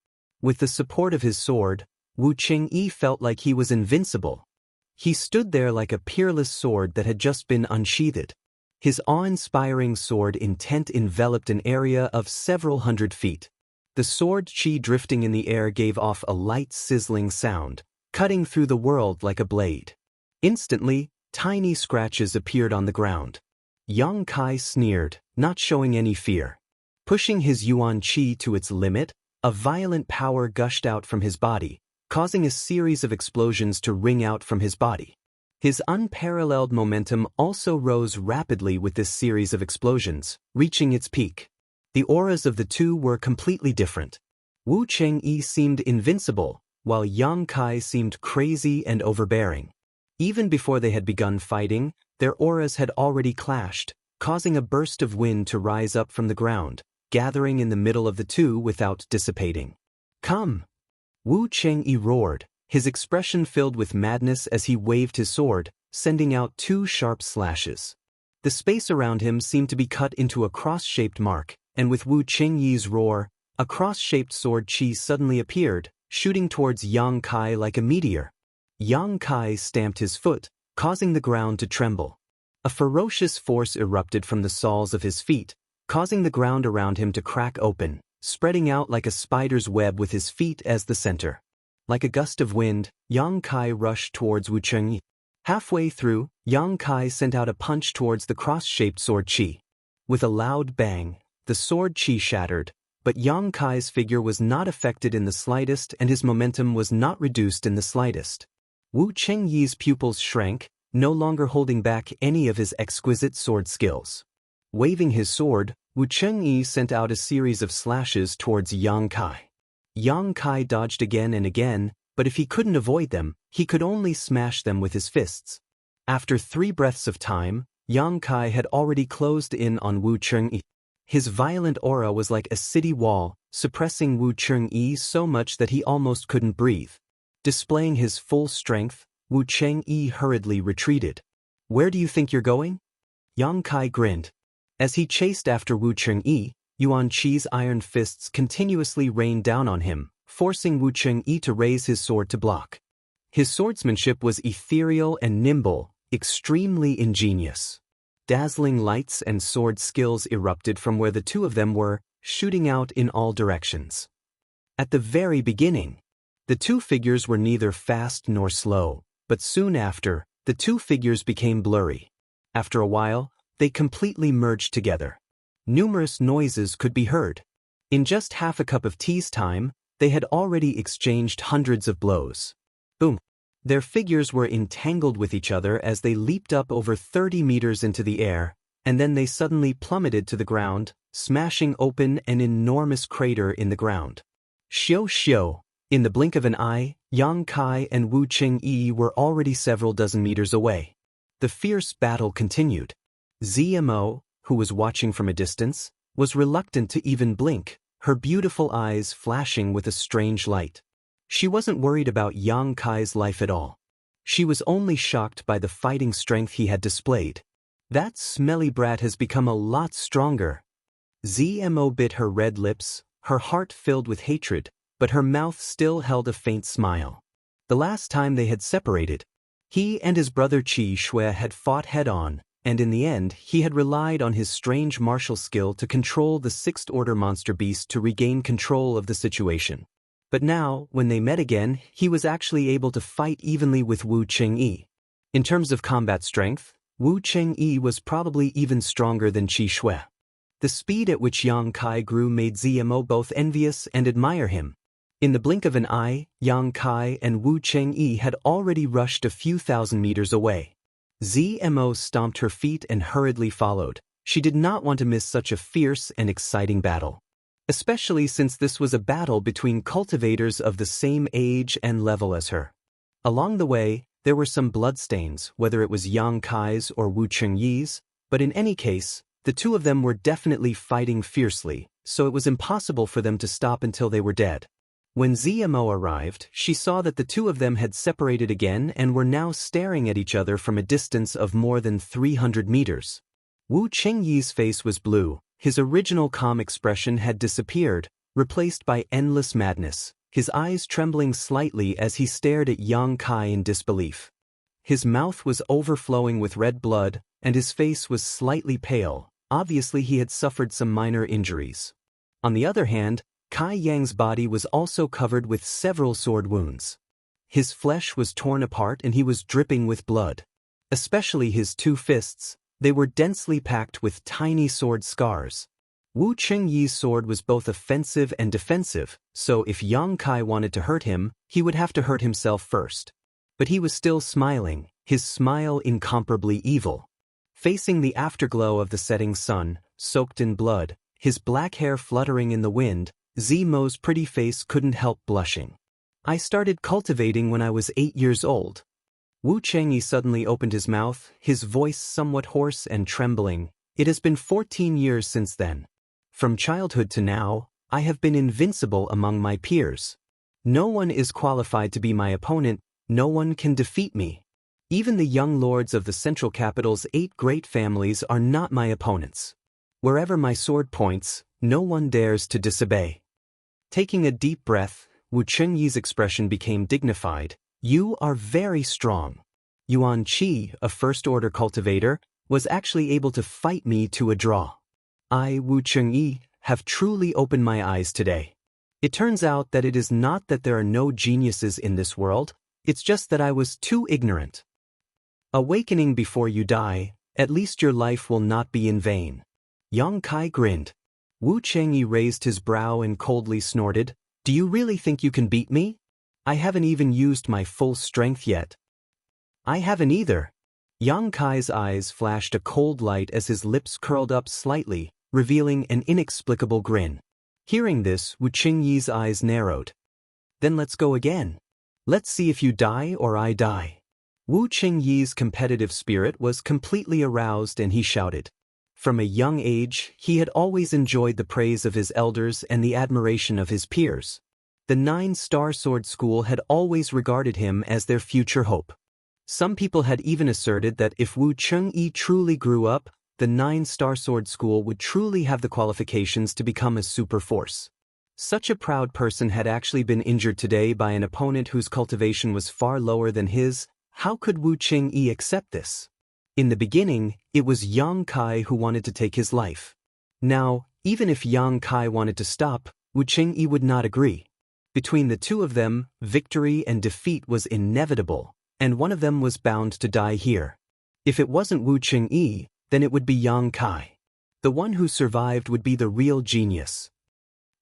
[SPEAKER 1] With the support of his sword, Wu Chengyi felt like he was invincible. He stood there like a peerless sword that had just been unsheathed. His awe-inspiring sword intent enveloped an area of several hundred feet. The sword chi drifting in the air gave off a light sizzling sound, cutting through the world like a blade. Instantly, tiny scratches appeared on the ground. Yang Kai sneered, not showing any fear. Pushing his yuan chi to its limit, a violent power gushed out from his body, causing a series of explosions to ring out from his body. His unparalleled momentum also rose rapidly with this series of explosions, reaching its peak. The auras of the two were completely different. Wu Chengyi seemed invincible, while Yang Kai seemed crazy and overbearing. Even before they had begun fighting, their auras had already clashed, causing a burst of wind to rise up from the ground, gathering in the middle of the two without dissipating. "Come!" Wu Chengyi roared, his expression filled with madness as he waved his sword, sending out two sharp slashes. The space around him seemed to be cut into a cross-shaped mark, and with Wu Chengyi's roar, a cross-shaped sword chi suddenly appeared, shooting towards Yang Kai like a meteor. Yang Kai stamped his foot, causing the ground to tremble. A ferocious force erupted from the soles of his feet, causing the ground around him to crack open, spreading out like a spider's web with his feet as the center. Like a gust of wind, Yang Kai rushed towards Wu Chengyi. Halfway through, Yang Kai sent out a punch towards the cross-shaped sword chi. With a loud bang, the sword chi shattered, but Yang Kai's figure was not affected in the slightest and his momentum was not reduced in the slightest. Wu Chengyi's pupils shrank, no longer holding back any of his exquisite sword skills. Waving his sword, Wu Chengyi sent out a series of slashes towards Yang Kai. Yang Kai dodged again and again, but if he couldn't avoid them, he could only smash them with his fists. After 3 breaths of time, Yang Kai had already closed in on Wu Chengyi. His violent aura was like a city wall, suppressing Wu Chengyi so much that he almost couldn't breathe. Displaying his full strength, Wu Chengyi hurriedly retreated. "Where do you think you're going?" Yang Kai grinned. As he chased after Wu Chengyi, Yuan Chi's iron fists continuously rained down on him, forcing Wu Chengyi to raise his sword to block. His swordsmanship was ethereal and nimble, extremely ingenious. Dazzling lights and sword skills erupted from where the two of them were, shooting out in all directions. At the very beginning, the two figures were neither fast nor slow, but soon after, the two figures became blurry. After a while, they completely merged together. Numerous noises could be heard. In just half a cup of tea's time, they had already exchanged hundreds of blows. Boom! Their figures were entangled with each other as they leaped up over 30 meters into the air, and then they suddenly plummeted to the ground, smashing open an enormous crater in the ground. Xiu xiu! In the blink of an eye, Yang Kai and Wu Chengyi were already several dozen meters away. The fierce battle continued. ZMO, who was watching from a distance, was reluctant to even blink, her beautiful eyes flashing with a strange light. She wasn't worried about Yang Kai's life at all. She was only shocked by the fighting strength he had displayed. That smelly brat has become a lot stronger. ZMO bit her red lips, her heart filled with hatred, but her mouth still held a faint smile. The last time they had separated, he and his brother Qi Shui had fought head-on, and in the end he had relied on his strange martial skill to control the sixth-order monster beast to regain control of the situation. But now, when they met again, he was actually able to fight evenly with Wu Chengyi. In terms of combat strength, Wu Chengyi was probably even stronger than Qi Shui. The speed at which Yang Kai grew made ZMO both envious and admire him. In the blink of an eye, Yang Kai and Wu Chengyi had already rushed a few thousand meters away. ZMO stomped her feet and hurriedly followed. She did not want to miss such a fierce and exciting battle. Especially since this was a battle between cultivators of the same age and level as her. Along the way, there were some bloodstains, whether it was Yang Kai's or Wu Chengyi's, but in any case, the two of them were definitely fighting fiercely, so it was impossible for them to stop until they were dead. When ZMO arrived, she saw that the two of them had separated again and were now staring at each other from a distance of more than 300 meters. Wu Chengyi's face was blue. His original calm expression had disappeared, replaced by endless madness, his eyes trembling slightly as he stared at Yang Kai in disbelief. His mouth was overflowing with red blood, and his face was slightly pale. Obviously he had suffered some minor injuries. On the other hand, Kai Yang's body was also covered with several sword wounds. His flesh was torn apart and he was dripping with blood. Especially his two fists, they were densely packed with tiny sword scars. Wu Chengyi's sword was both offensive and defensive, so if Yang Kai wanted to hurt him, he would have to hurt himself first. But he was still smiling, his smile incomparably evil. Facing the afterglow of the setting sun, soaked in blood, his black hair fluttering in the wind, Zimo's pretty face couldn't help blushing. I started cultivating when I was 8 years old. Wu Chengyi suddenly opened his mouth, his voice somewhat hoarse and trembling. It has been 14 years since then. From childhood to now, I have been invincible among my peers. No one is qualified to be my opponent, no one can defeat me. Even the young lords of the central capital's 8 great families are not my opponents. Wherever my sword points, no one dares to disobey. Taking a deep breath, Wu Chengyi's expression became dignified. You are very strong. Yuan Qi, a first-order cultivator, was actually able to fight me to a draw. I, Wu Chengyi, have truly opened my eyes today. It turns out that it is not that there are no geniuses in this world, it's just that I was too ignorant. Awakening before you die, at least your life will not be in vain. Yang Kai grinned. Wu Chengyi raised his brow and coldly snorted, Do you really think you can beat me? I haven't even used my full strength yet. I haven't either. Yang Kai's eyes flashed a cold light as his lips curled up slightly, revealing an inexplicable grin. Hearing this, Wu Chengyi's eyes narrowed. Then let's go again. Let's see if you die or I die. Wu Chengyi's competitive spirit was completely aroused and he shouted. From a young age, he had always enjoyed the praise of his elders and the admiration of his peers. The 9-star sword school had always regarded him as their future hope. Some people had even asserted that if Wu Chengyi truly grew up, the 9-star sword school would truly have the qualifications to become a super force. Such a proud person had actually been injured today by an opponent whose cultivation was far lower than his. How could Wu Chengyi accept this? In the beginning, it was Yang Kai who wanted to take his life. Now, even if Yang Kai wanted to stop, Wu Chengyi would not agree. Between the two of them, victory and defeat was inevitable, and one of them was bound to die here. If it wasn't Wu Chengyi, then it would be Yang Kai. The one who survived would be the real genius.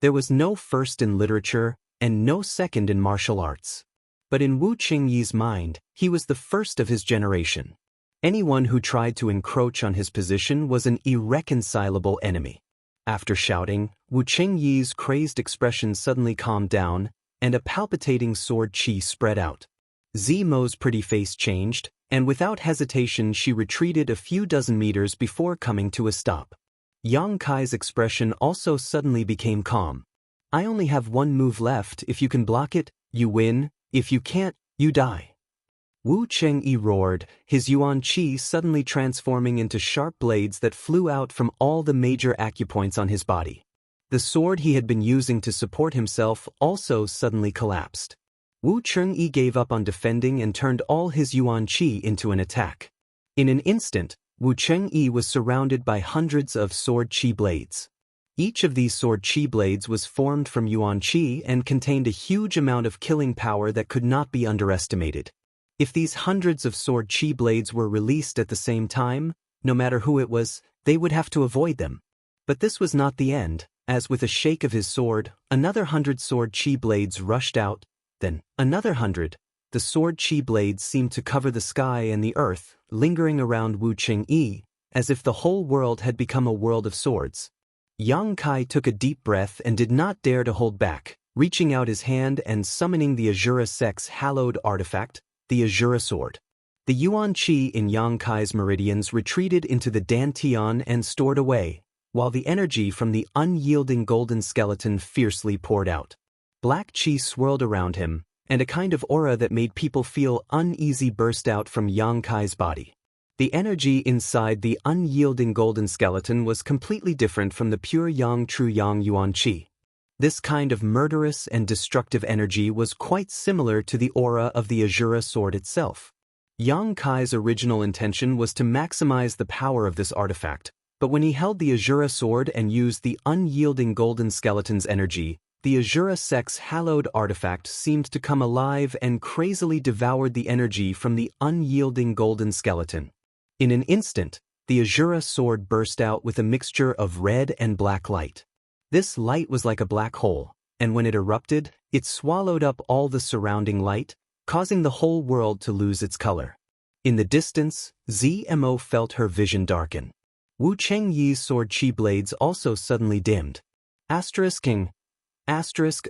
[SPEAKER 1] There was no first in literature, and no second in martial arts. But in Wu Chengyi's mind, he was the first of his generation. Anyone who tried to encroach on his position was an irreconcilable enemy. After shouting, Wu Chengyi's crazed expression suddenly calmed down, and a palpitating sword chi spread out. Zimo's pretty face changed, and without hesitation she retreated a few dozen meters before coming to a stop. Yang Kai's expression also suddenly became calm. I only have one move left. If you can block it, you win. If you can't, you die. Wu Chengyi roared, his Yuan Qi suddenly transforming into sharp blades that flew out from all the major acupoints on his body. The sword he had been using to support himself also suddenly collapsed. Wu Chengyi gave up on defending and turned all his Yuan Qi into an attack. In an instant, Wu Chengyi was surrounded by hundreds of sword Qi blades. Each of these sword Qi blades was formed from Yuan Qi and contained a huge amount of killing power that could not be underestimated. If these hundreds of sword Qi blades were released at the same time, no matter who it was, they would have to avoid them. But this was not the end, as with a shake of his sword, another 100 sword Qi blades rushed out, then another 100. The sword Qi blades seemed to cover the sky and the earth, lingering around Wu Chengyi, as if the whole world had become a world of swords. Yang Kai took a deep breath and did not dare to hold back, reaching out his hand and summoning the Azura Sect's hallowed artifact, the Azura Sword. The Yuan Qi in Yang Kai's meridians retreated into the Dantian and stored away, while the energy from the unyielding golden skeleton fiercely poured out. Black Qi swirled around him, and a kind of aura that made people feel uneasy burst out from Yang Kai's body. The energy inside the unyielding golden skeleton was completely different from the pure Yang True Yang Yuan Qi. This kind of murderous and destructive energy was quite similar to the aura of the Azura sword itself. Yang Kai's original intention was to maximize the power of this artifact, but when he held the Azura sword and used the unyielding golden skeleton's energy, the Azura Sect's hallowed artifact seemed to come alive and crazily devoured the energy from the unyielding golden skeleton. In an instant, the Azura sword burst out with a mixture of red and black light. This light was like a black hole, and when it erupted, it swallowed up all the surrounding light, causing the whole world to lose its color. In the distance, ZMO felt her vision darken. Wu Chengyi's sword chi blades also suddenly dimmed. King. A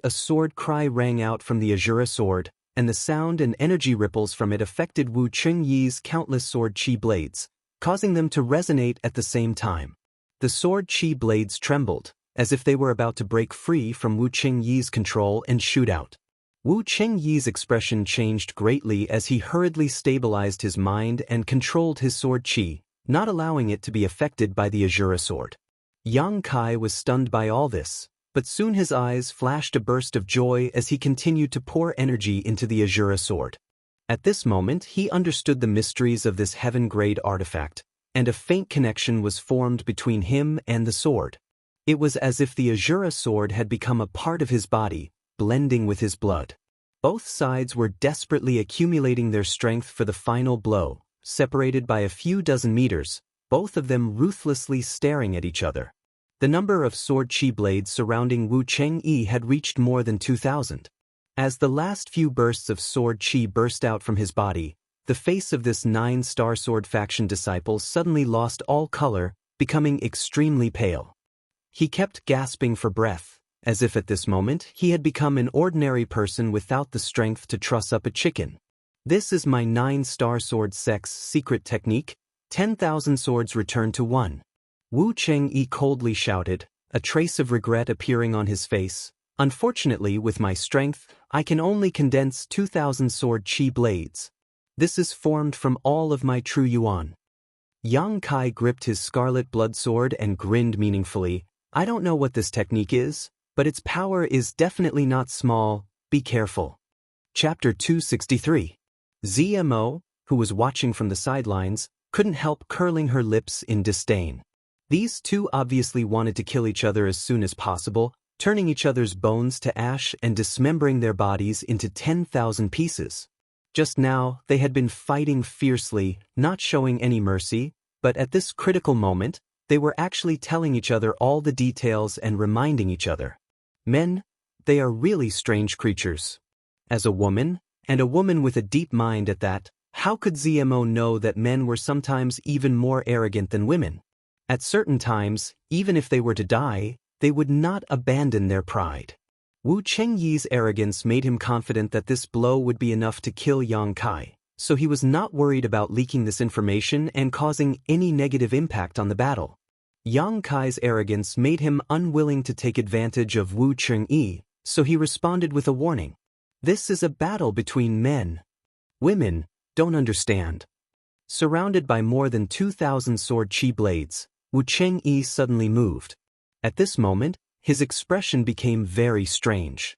[SPEAKER 1] sword cry rang out from the Azura sword, and the sound and energy ripples from it affected Wu Chengyi's countless sword chi blades, causing them to resonate at the same time. The sword chi blades trembled, as if they were about to break free from Wu Chengyi's control and shoot out. Wu Chengyi's expression changed greatly as he hurriedly stabilized his mind and controlled his sword chi, not allowing it to be affected by the Azura sword. Yang Kai was stunned by all this, but soon his eyes flashed a burst of joy as he continued to pour energy into the Azura sword. At this moment, he understood the mysteries of this heaven-grade artifact, and a faint connection was formed between him and the sword. It was as if the Azura sword had become a part of his body, blending with his blood. Both sides were desperately accumulating their strength for the final blow, separated by a few dozen meters, both of them ruthlessly staring at each other. The number of sword chi blades surrounding Wu Chengyi had reached more than 2,000. As the last few bursts of sword chi burst out from his body, the face of this 9-star sword faction disciple suddenly lost all color, becoming extremely pale. He kept gasping for breath, as if at this moment he had become an ordinary person without the strength to truss up a chicken. This is my 9-star sword sect's secret technique, 10,000 swords return to 1. Wu Chengyi coldly shouted, a trace of regret appearing on his face. Unfortunately, with my strength, I can only condense 2,000 sword chi blades. This is formed from all of my true yuan. Yang Kai gripped his scarlet blood sword and grinned meaningfully. I don't know what this technique is, but its power is definitely not small. Be careful. Chapter 263. ZMO, who was watching from the sidelines, couldn't help curling her lips in disdain. These two obviously wanted to kill each other as soon as possible, turning each other's bones to ash and dismembering their bodies into 10,000 pieces. Just now, they had been fighting fiercely, not showing any mercy, but at this critical moment, they were actually telling each other all the details and reminding each other. Men, they are really strange creatures. As a woman, and a woman with a deep mind at that, how could ZMO know that men were sometimes even more arrogant than women? At certain times, even if they were to die, they would not abandon their pride. Wu Chengyi's arrogance made him confident that this blow would be enough to kill Yang Kai, so he was not worried about leaking this information and causing any negative impact on the battle. Yang Kai's arrogance made him unwilling to take advantage of Wu Chengyi, so he responded with a warning. This is a battle between men. Women don't understand. Surrounded by more than 2,000 sword chi blades, Wu Chengyi suddenly moved. At this moment, his expression became very strange.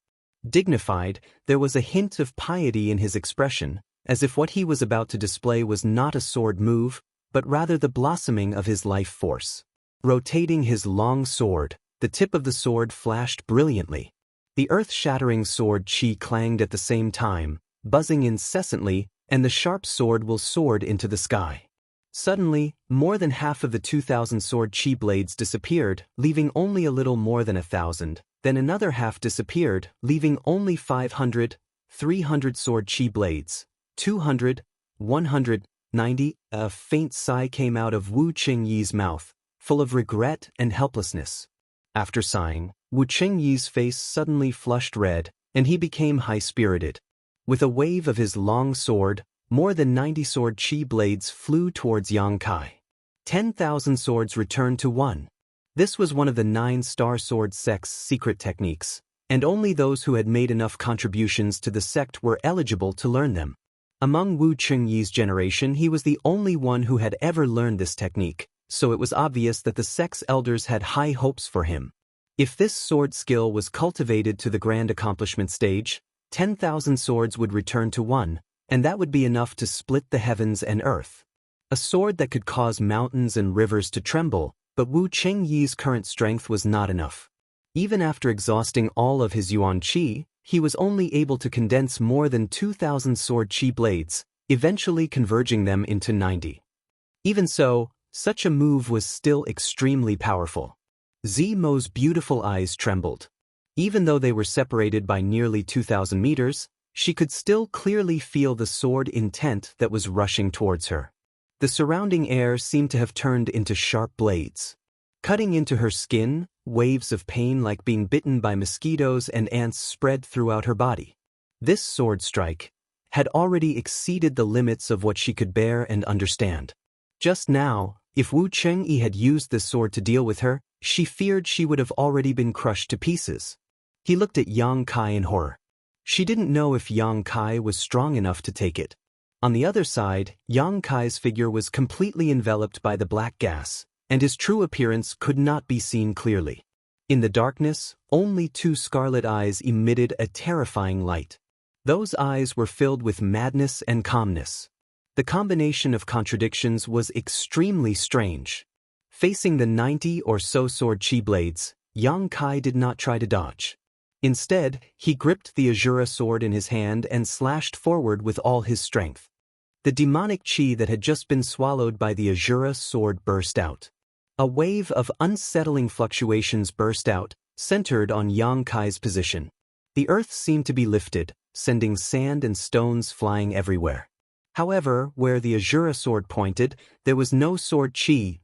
[SPEAKER 1] Dignified, there was a hint of piety in his expression, as if what he was about to display was not a sword move, but rather the blossoming of his life force. Rotating his long sword, the tip of the sword flashed brilliantly. The earth-shattering sword chi clanged at the same time, buzzing incessantly, and the sharp sword will soared into the sky. Suddenly, more than half of the 2,000 sword chi blades disappeared, leaving only a little more than 1,000. Then another half disappeared, leaving only 500, 300 sword chi blades. 200, 190. A faint sigh came out of Wu Chengyi's mouth, full of regret and helplessness. After sighing, Wu Chengyi's face suddenly flushed red, and he became high-spirited. With a wave of his long sword, more than 90 sword chi blades flew towards Yang Kai. 10,000 swords returned to 1. This was one of the 9-star sword sect's secret techniques, and only those who had made enough contributions to the sect were eligible to learn them. Among Wu Chengyi's generation, he was the only one who had ever learned this technique, so it was obvious that the sect's elders had high hopes for him. If this sword skill was cultivated to the grand accomplishment stage, 10,000 swords would return to one, and that would be enough to split the heavens and earth. A sword that could cause mountains and rivers to tremble, but Wu Chengyi's current strength was not enough. Even after exhausting all of his yuan qi, he was only able to condense more than 2,000 sword qi blades, eventually converging them into 90. Even so, such a move was still extremely powerful. Zimo's beautiful eyes trembled. Even though they were separated by nearly 2,000 meters, she could still clearly feel the sword intent that was rushing towards her. The surrounding air seemed to have turned into sharp blades. Cutting into her skin, waves of pain like being bitten by mosquitoes and ants spread throughout her body. This sword strike had already exceeded the limits of what she could bear and understand. Just now, if Wu Chengyi had used this sword to deal with her, she feared she would have already been crushed to pieces. He looked at Yang Kai in horror. She didn't know if Yang Kai was strong enough to take it. On the other side, Yang Kai's figure was completely enveloped by the black gas, and his true appearance could not be seen clearly. In the darkness, only two scarlet eyes emitted a terrifying light. Those eyes were filled with madness and calmness. The combination of contradictions was extremely strange. Facing the 90 or so sword qi blades, Yang Kai did not try to dodge. Instead, he gripped the Azura sword in his hand and slashed forward with all his strength. The demonic qi that had just been swallowed by the Azura sword burst out. A wave of unsettling fluctuations burst out, centered on Yang Kai's position. The earth seemed to be lifted, sending sand and stones flying everywhere. However, where the Azura sword pointed, there was no sword qi,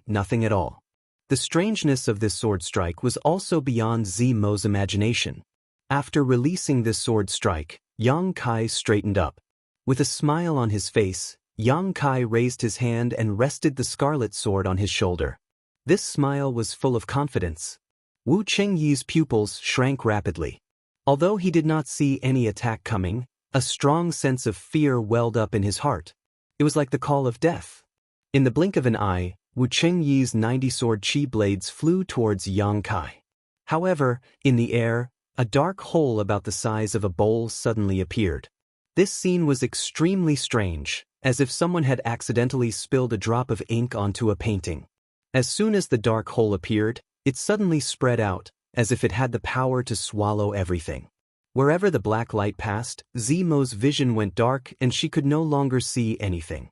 [SPEAKER 1] nothing at all. The strangeness of this sword strike was also beyond Zimo's imagination. After releasing this sword strike, Yang Kai straightened up. With a smile on his face, Yang Kai raised his hand and rested the scarlet sword on his shoulder. This smile was full of confidence. Wu Chengyi's pupils shrank rapidly. Although he did not see any attack coming, a strong sense of fear welled up in his heart. It was like the call of death. In the blink of an eye, Wu Chengyi's 90 sword qi blades flew towards Yang Kai. However, in the air, a dark hole about the size of a bowl suddenly appeared. This scene was extremely strange, as if someone had accidentally spilled a drop of ink onto a painting. As soon as the dark hole appeared, it suddenly spread out, as if it had the power to swallow everything. Wherever the black light passed, Zimo's vision went dark and she could no longer see anything.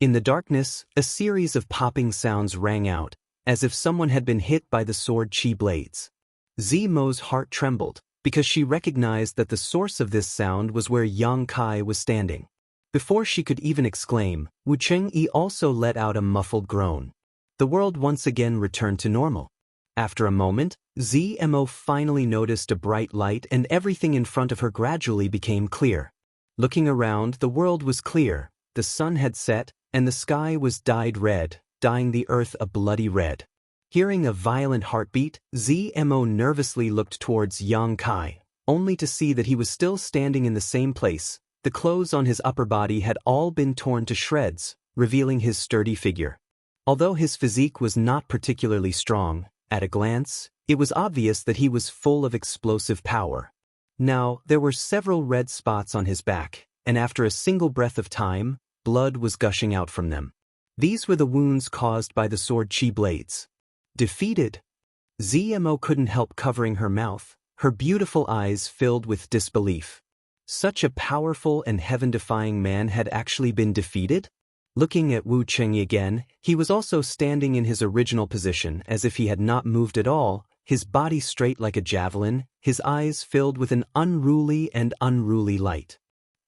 [SPEAKER 1] In the darkness, a series of popping sounds rang out, as if someone had been hit by the sword qi blades. Zimo's heart trembled, because she recognized that the source of this sound was where Yang Kai was standing. Before she could even exclaim, Wu Chengyi also let out a muffled groan. The world once again returned to normal. After a moment, Zimo finally noticed a bright light and everything in front of her gradually became clear. Looking around, the world was clear, the sun had set, and the sky was dyed red, dyeing the earth a bloody red. Hearing a violent heartbeat, Zimo nervously looked towards Yang Kai, only to see that he was still standing in the same place. The clothes on his upper body had all been torn to shreds, revealing his sturdy figure. Although his physique was not particularly strong, at a glance, it was obvious that he was full of explosive power. Now, there were several red spots on his back, and after a single breath of time, blood was gushing out from them. These were the wounds caused by the sword qi blades. Defeated? Zimo couldn't help covering her mouth, her beautiful eyes filled with disbelief. Such a powerful and heaven-defying man had actually been defeated? Looking at Wu Chengyi again, he was also standing in his original position as if he had not moved at all, his body straight like a javelin, his eyes filled with an unruly light.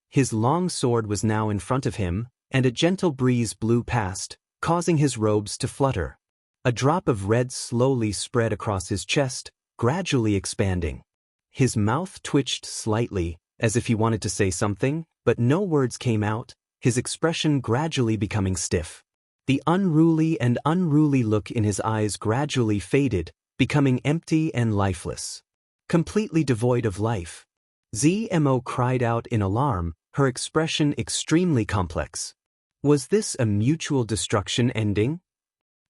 [SPEAKER 1] His long sword was now in front of him, and a gentle breeze blew past, causing his robes to flutter. A drop of red slowly spread across his chest, gradually expanding. His mouth twitched slightly, as if he wanted to say something, but no words came out, his expression gradually becoming stiff. The unruly look in his eyes gradually faded, becoming empty and lifeless. Completely devoid of life. Zmo cried out in alarm, her expression extremely complex. Was this a mutual destruction ending?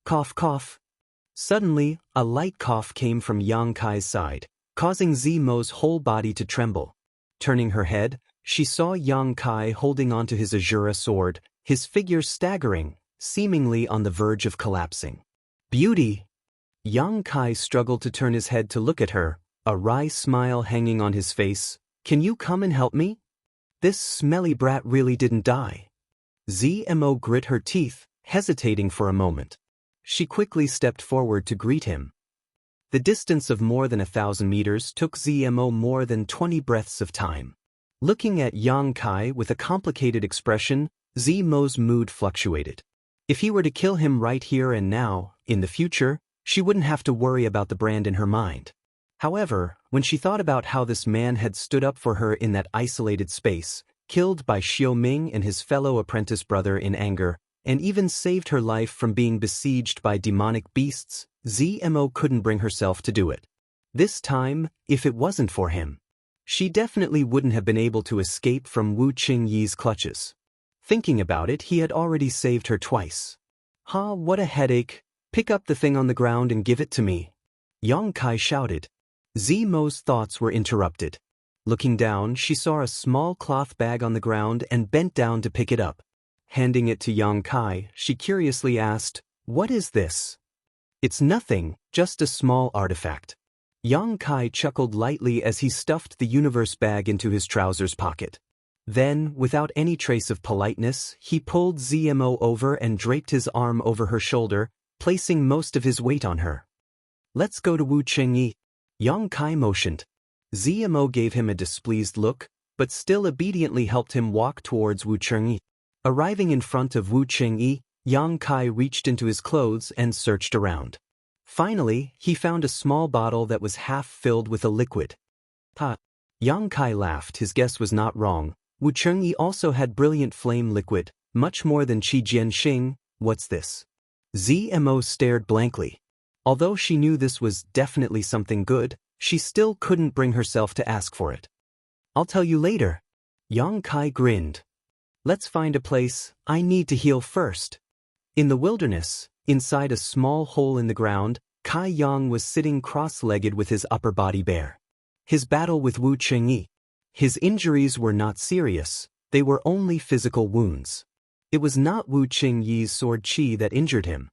[SPEAKER 1] Cough, cough. Suddenly, a light cough came from Yang Kai's side, causing Zimo's whole body to tremble. Turning her head, she saw Yang Kai holding onto his Azura sword, his figure staggering, seemingly on the verge of collapsing. Beauty! Yang Kai struggled to turn his head to look at her, a wry smile hanging on his face. Can you come and help me? This smelly brat really didn't die. Zmo grit her teeth, hesitating for a moment. She quickly stepped forward to greet him. The distance of more than 1,000 meters took Zmo more than 20 breaths of time. Looking at Yang Kai with a complicated expression, Zmo's mood fluctuated. If he were to kill him right here and now, in the future, she wouldn't have to worry about the brand in her mind. However, when she thought about how this man had stood up for her in that isolated space, killed by Xiao Ming and his fellow apprentice brother in anger, and even saved her life from being besieged by demonic beasts, Zmo couldn't bring herself to do it. This time, if it wasn't for him, she definitely wouldn't have been able to escape from Wu Qingyi's clutches. Thinking about it, he had already saved her twice. What a headache. Pick up the thing on the ground and give it to me. Yang Kai shouted. Zmo's thoughts were interrupted. Looking down, she saw a small cloth bag on the ground and bent down to pick it up. Handing it to Yang Kai, she curiously asked, "What is this?" "It's nothing, just a small artifact." Yang Kai chuckled lightly as he stuffed the universe bag into his trousers pocket. Then, without any trace of politeness, he pulled Zmo over and draped his arm over her shoulder, placing most of his weight on her. "Let's go to Wu Qingyi." Yang Kai motioned. Zmo gave him a displeased look, but still obediently helped him walk towards Wu Qingyi. Arriving in front of Wu Qingyi, Yang Kai reached into his clothes and searched around. Finally, he found a small bottle that was half filled with a liquid. Yang Kai laughed. His guess was not wrong. Wu Qingyi also had brilliant flame liquid, much more than Qi Jianxing. What's this? Zmo stared blankly. Although she knew this was definitely something good, she still couldn't bring herself to ask for it. "I'll tell you later." Yang Kai grinned. "Let's find a place. I need to heal first." In the wilderness, inside a small hole in the ground, Kai Yang was sitting cross-legged with his upper body bare. His battle with Wu Qingyi. His injuries were not serious, they were only physical wounds. It was not Wu Qingyi's sword qi that injured him.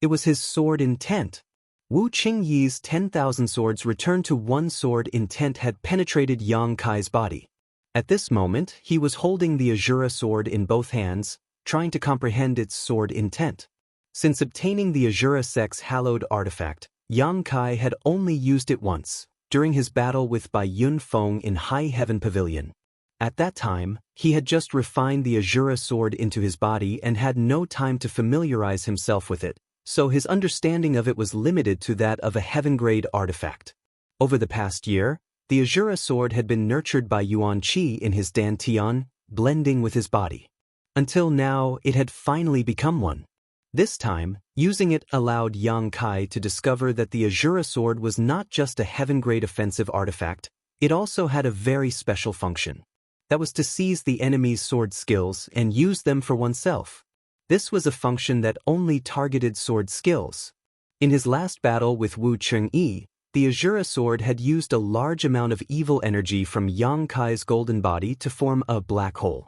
[SPEAKER 1] It was his sword intent. Wu Qingyi's 10,000 swords returned to one sword intent had penetrated Yang Kai's body. At this moment, he was holding the Azura sword in both hands, trying to comprehend its sword intent. Since obtaining the Azura Sect's hallowed artifact, Yang Kai had only used it once, during his battle with Bai Yun Feng in High Heaven Pavilion. At that time, he had just refined the Azura sword into his body and had no time to familiarize himself with it, so his understanding of it was limited to that of a heaven-grade artifact. Over the past year, the Azura sword had been nurtured by Yuan Qi in his dantian, blending with his body. Until now, it had finally become one. This time, using it allowed Yang Kai to discover that the Azura sword was not just a heaven-grade offensive artifact, it also had a very special function. That was to seize the enemy's sword skills and use them for oneself. This was a function that only targeted sword skills. In his last battle with Wu Qingyi, the Azura sword had used a large amount of evil energy from Yang Kai's golden body to form a black hole.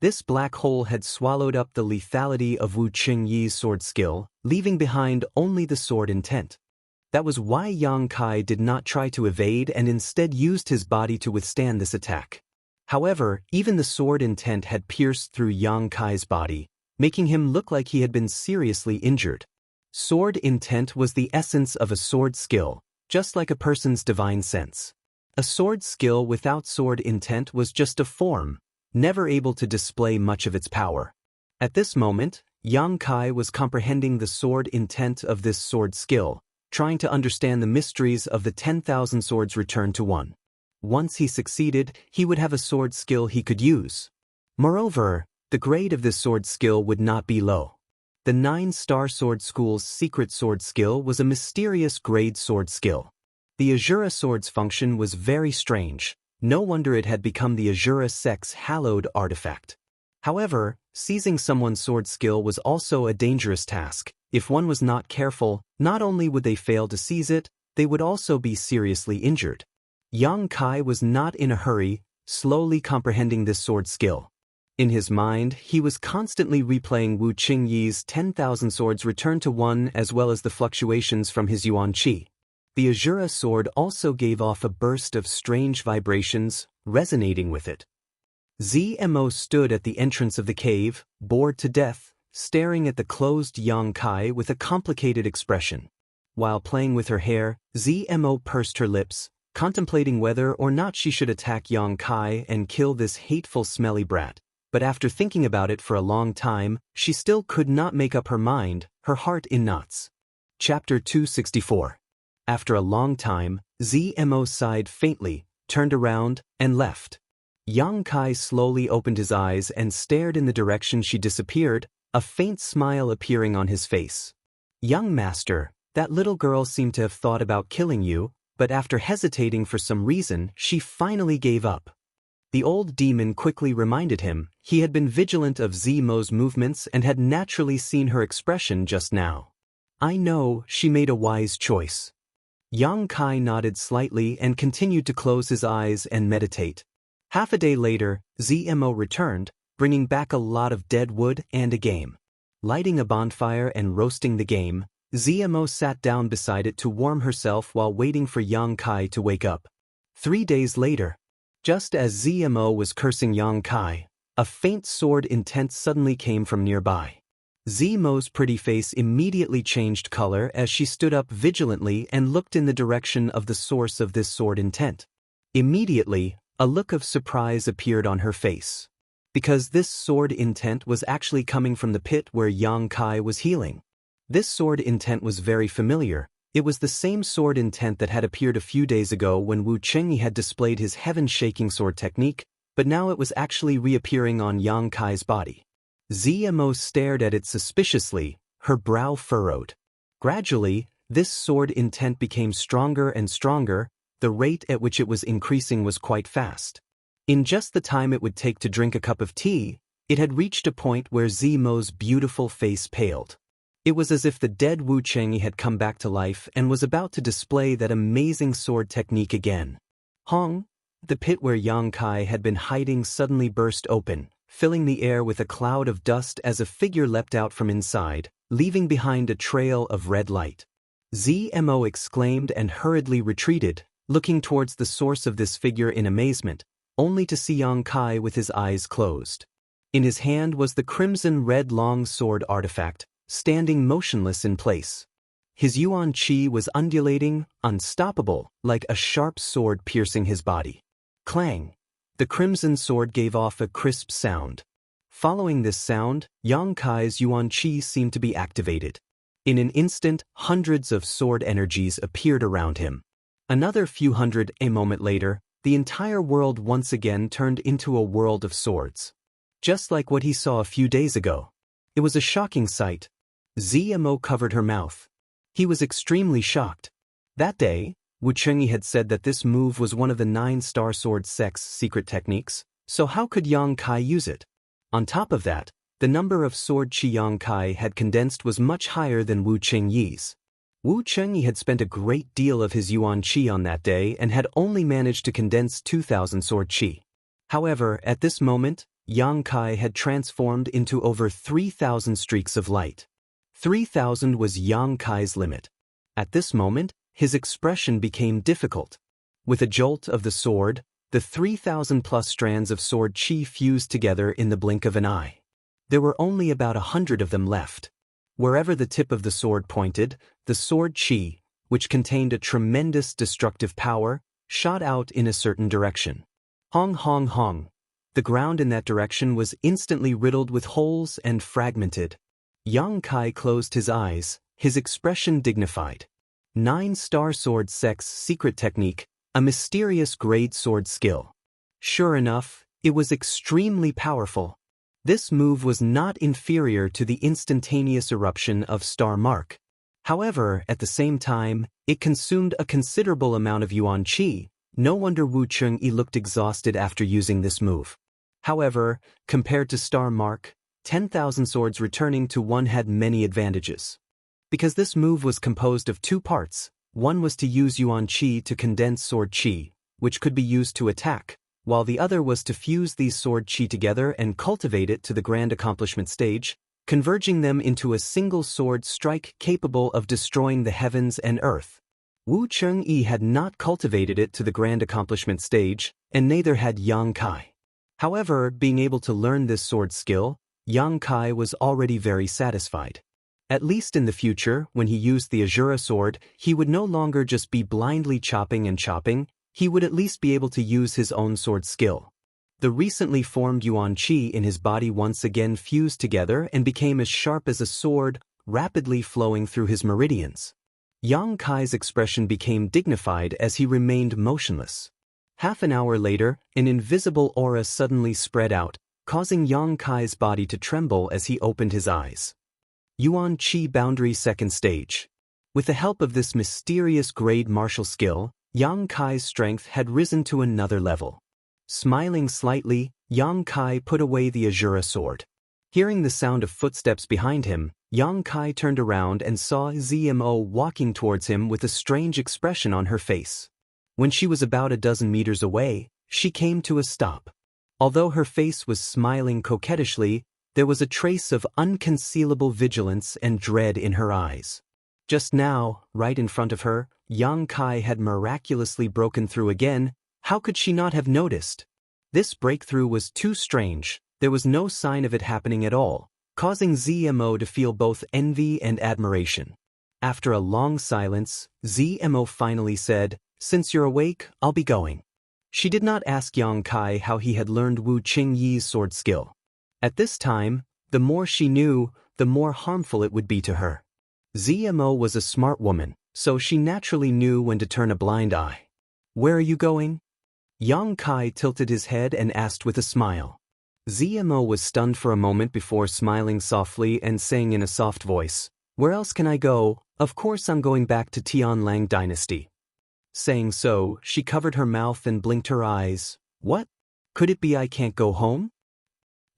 [SPEAKER 1] This black hole had swallowed up the lethality of Wu Qingyi's sword skill, leaving behind only the sword intent. That was why Yang Kai did not try to evade and instead used his body to withstand this attack. However, even the sword intent had pierced through Yang Kai's body, making him look like he had been seriously injured. Sword intent was the essence of a sword skill, just like a person's divine sense. A sword skill without sword intent was just a form, never able to display much of its power. At this moment, Yang Kai was comprehending the sword intent of this sword skill, trying to understand the mysteries of the 10,000 swords returned to one. Once he succeeded, he would have a sword skill he could use. Moreover, the grade of this sword skill would not be low. The 9-star sword school's secret sword skill was a mysterious grade sword skill. The Azura sword's function was very strange. No wonder it had become the Azura Sect's hallowed artifact. However, seizing someone's sword skill was also a dangerous task. If one was not careful, not only would they fail to seize it, they would also be seriously injured. Yang Kai was not in a hurry, slowly comprehending this sword skill. In his mind, he was constantly replaying Wu Qingyi's 10,000 swords return to one as well as the fluctuations from his Yuan Qi. The Azura sword also gave off a burst of strange vibrations, resonating with it. Zmo stood at the entrance of the cave, bored to death, staring at the closed Yang Kai with a complicated expression. While playing with her hair, Zmo pursed her lips, contemplating whether or not she should attack Yang Kai and kill this hateful smelly brat. But after thinking about it for a long time, she still could not make up her mind, her heart in knots. Chapter 264. After a long time, Zmo sighed faintly, turned around, and left. Yang Kai slowly opened his eyes and stared in the direction she disappeared, a faint smile appearing on his face. "Young master, that little girl seemed to have thought about killing you, but after hesitating for some reason, she finally gave up." The old demon quickly reminded him he had been vigilant of Zmo's movements and had naturally seen her expression just now. "I know she made a wise choice." Yang Kai nodded slightly and continued to close his eyes and meditate. Half a day later, Zmo returned, bringing back a lot of dead wood and a game. Lighting a bonfire and roasting the game, Zmo sat down beside it to warm herself while waiting for Yang Kai to wake up. 3 days later, just as Zmo was cursing Yang Kai, a faint sword intent suddenly came from nearby. Zmo's pretty face immediately changed color as she stood up vigilantly and looked in the direction of the source of this sword intent. Immediately, a look of surprise appeared on her face. Because this sword intent was actually coming from the pit where Yang Kai was healing. This sword intent was very familiar. It was the same sword intent that had appeared a few days ago when Wu Qingyi had displayed his heaven-shaking sword technique, but now it was actually reappearing on Yang Kai's body. Zmo stared at it suspiciously, her brow furrowed. Gradually, this sword intent became stronger and stronger. The rate at which it was increasing was quite fast. In just the time it would take to drink a cup of tea, it had reached a point where Zmo's beautiful face paled. It was as if the dead Wu Qingyi had come back to life and was about to display that amazing sword technique again. Hong, the pit where Yang Kai had been hiding suddenly burst open, filling the air with a cloud of dust as a figure leapt out from inside, leaving behind a trail of red light. Zmo exclaimed and hurriedly retreated, looking towards the source of this figure in amazement, only to see Yang Kai with his eyes closed. In his hand was the crimson-red long sword artifact, standing motionless in place. His Yuan Qi was undulating, unstoppable, like a sharp sword piercing his body. Clang! The crimson sword gave off a crisp sound. Following this sound, Yang Kai's Yuan Qi seemed to be activated. In an instant, hundreds of sword energies appeared around him. Another few hundred a moment later, the entire world once again turned into a world of swords. Just like what he saw a few days ago. It was a shocking sight. Zmo covered her mouth. He was extremely shocked. That day, Wu Qingyi had said that this move was one of the 9-star sword sect's secret techniques, so how could Yang Kai use it? On top of that, the number of sword Qi Yang Kai had condensed was much higher than Wu Qingyi's. Wu Qingyi had spent a great deal of his Yuan Qi on that day and had only managed to condense 2,000 sword Qi. However, at this moment, Yang Kai had transformed into over 3,000 streaks of light. 3,000 was Yang Kai's limit. At this moment, his expression became difficult. With a jolt of the sword, the 3,000-plus strands of sword Qi fused together in the blink of an eye. There were only about 100 of them left. Wherever the tip of the sword pointed, the sword Qi, which contained a tremendous destructive power, shot out in a certain direction. Hong hong hong. The ground in that direction was instantly riddled with holes and fragmented. Yang Kai closed his eyes, his expression dignified. 9-star sword sect's secret technique, a mysterious grade sword skill. Sure enough, it was extremely powerful. This move was not inferior to the instantaneous eruption of Star Mark. However, at the same time, it consumed a considerable amount of Yuan Qi. No wonder Wu Qingyi looked exhausted after using this move. However, compared to Star Mark, 10,000 swords returning to one had many advantages. Because this move was composed of two parts, one was to use Yuan Qi to condense sword Qi, which could be used to attack, while the other was to fuse these sword Qi together and cultivate it to the grand accomplishment stage, converging them into a single sword strike capable of destroying the heavens and earth. Wu Chengyi had not cultivated it to the grand accomplishment stage, and neither had Yang Kai. However, being able to learn this sword skill, Yang Kai was already very satisfied. At least in the future, when he used the Azura sword, he would no longer just be blindly chopping and chopping, he would at least be able to use his own sword skill. The recently formed Yuan Qi in his body once again fused together and became as sharp as a sword, rapidly flowing through his meridians. Yang Kai's expression became dignified as he remained motionless. Half an hour later, an invisible aura suddenly spread out, causing Yang Kai's body to tremble as he opened his eyes. Yuan Qi Boundary Second Stage. With the help of this mysterious grade martial skill, Yang Kai's strength had risen to another level. Smiling slightly, Yang Kai put away the Azura sword. Hearing the sound of footsteps behind him, Yang Kai turned around and saw Zmo walking towards him with a strange expression on her face. When she was about a dozen meters away, she came to a stop. Although her face was smiling coquettishly, there was a trace of unconcealable vigilance and dread in her eyes. Just now, right in front of her, Yang Kai had miraculously broken through again. How could she not have noticed? This breakthrough was too strange. There was no sign of it happening at all, causing Zmo to feel both envy and admiration. After a long silence, Zmo finally said, "Since you're awake, I'll be going." She did not ask Yang Kai how he had learned Wu Qingyi's sword skill. At this time, the more she knew, the more harmful it would be to her. Zmo was a smart woman, so she naturally knew when to turn a blind eye. "Where are you going?" Yang Kai tilted his head and asked with a smile. Zmo was stunned for a moment before smiling softly and saying in a soft voice, "Where else can I go? Of course I'm going back to Tianlang Dynasty." Saying so, she covered her mouth and blinked her eyes. "What? Could it be I can't go home?"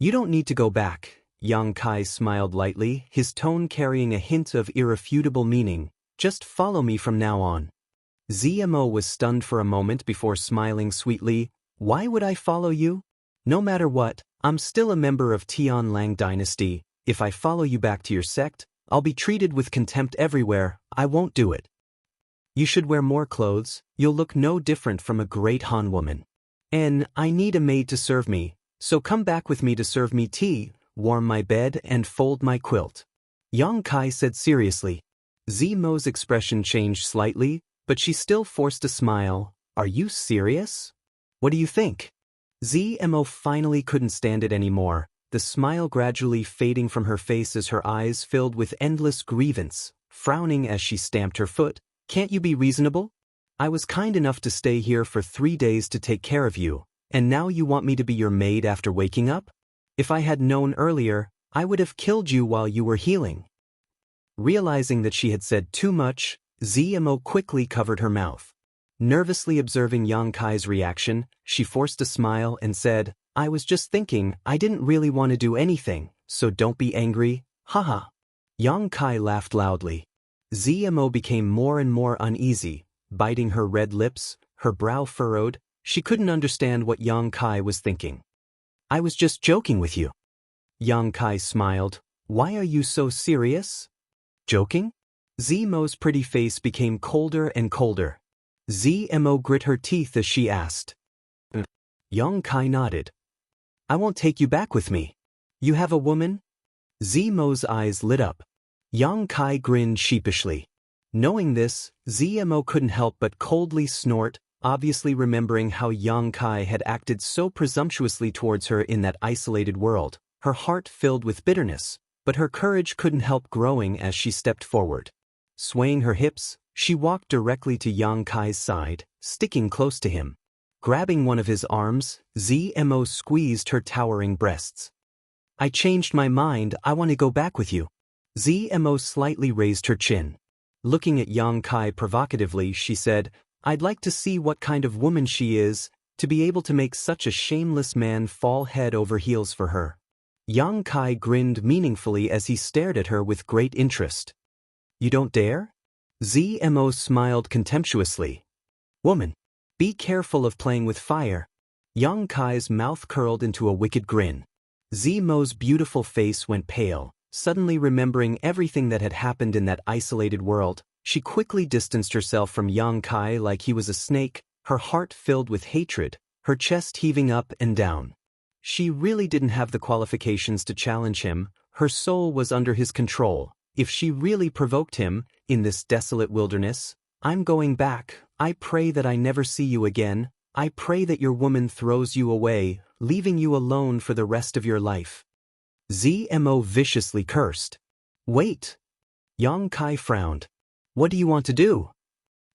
[SPEAKER 1] "You don't need to go back." Yang Kai smiled lightly, his tone carrying a hint of irrefutable meaning. "Just follow me from now on." Zmo was stunned for a moment before smiling sweetly. "Why would I follow you? No matter what, I'm still a member of Tianlang Dynasty. If I follow you back to your sect, I'll be treated with contempt everywhere. I won't do it. You should wear more clothes. You'll look no different from a great Han woman. And I need a maid to serve me, so come back with me to serve me tea, warm my bed, and fold my quilt." Yang Kai said seriously. Zmo's expression changed slightly, but she still forced a smile. "Are you serious? What do you think?" Zmo finally couldn't stand it anymore, the smile gradually fading from her face as her eyes filled with endless grievance. Frowning as she stamped her foot, "Can't you be reasonable? I was kind enough to stay here for 3 days to take care of you, and now you want me to be your maid after waking up? If I had known earlier, I would have killed you while you were healing." Realizing that she had said too much, Zmo quickly covered her mouth. Nervously observing Yang Kai's reaction, she forced a smile and said, "I was just thinking, I didn't really want to do anything, so don't be angry, haha." Yang Kai laughed loudly. Zmo became more and more uneasy, biting her red lips, her brow furrowed. She couldn't understand what Yang Kai was thinking. "I was just joking with you." Yang Kai smiled. "Why are you so serious?" "Joking?" Zmo's pretty face became colder and colder. Zmo grit her teeth as she asked. Yang Kai nodded. "I won't take you back with me. You have a woman?" Zmo's eyes lit up. Yang Kai grinned sheepishly. Knowing this, Zmo couldn't help but coldly snort, obviously remembering how Yang Kai had acted so presumptuously towards her in that isolated world. Her heart filled with bitterness, but her courage couldn't help growing as she stepped forward. Swaying her hips, she walked directly to Yang Kai's side, sticking close to him. Grabbing one of his arms, Zmo squeezed her towering breasts. "I changed my mind, I want to go back with you." Zmo slightly raised her chin. Looking at Yang Kai provocatively, she said, "I'd like to see what kind of woman she is. to be able to make such a shameless man fall head over heels for her. Yang Kai grinned meaningfully as he stared at her with great interest. You don't dare? Zmo smiled contemptuously. Woman, be careful of playing with fire. Yang Kai's mouth curled into a wicked grin. Zmo's beautiful face went pale, suddenly remembering everything that had happened in that isolated world. She quickly distanced herself from Yang Kai like he was a snake, her heart filled with hatred, her chest heaving up and down. She really didn't have the qualifications to challenge him, her soul was under his control. If she really provoked him, in this desolate wilderness, I'm going back. I pray that I never see you again. I pray that your woman throws you away, leaving you alone for the rest of your life. Zmo viciously cursed. Wait. Yang Kai frowned. What do you want to do?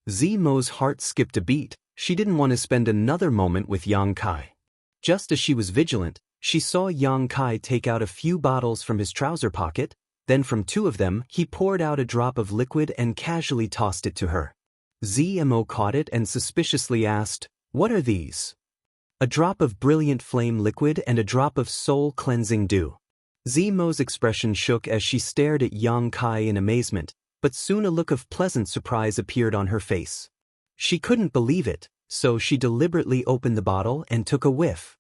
[SPEAKER 1] Zmo's heart skipped a beat. She didn't want to spend another moment with Yang Kai. Just as she was vigilant, she saw Yang Kai take out a few bottles from his trouser pocket, then from two of them he poured out a drop of liquid and casually tossed it to her. Zmo caught it and suspiciously asked, "What are these?" "A drop of brilliant flame liquid and a drop of soul-cleansing dew." Zmo's expression shook as she stared at Yang Kai in amazement, but soon a look of pleasant surprise appeared on her face. She couldn't believe it, so she deliberately opened the bottle and took a whiff.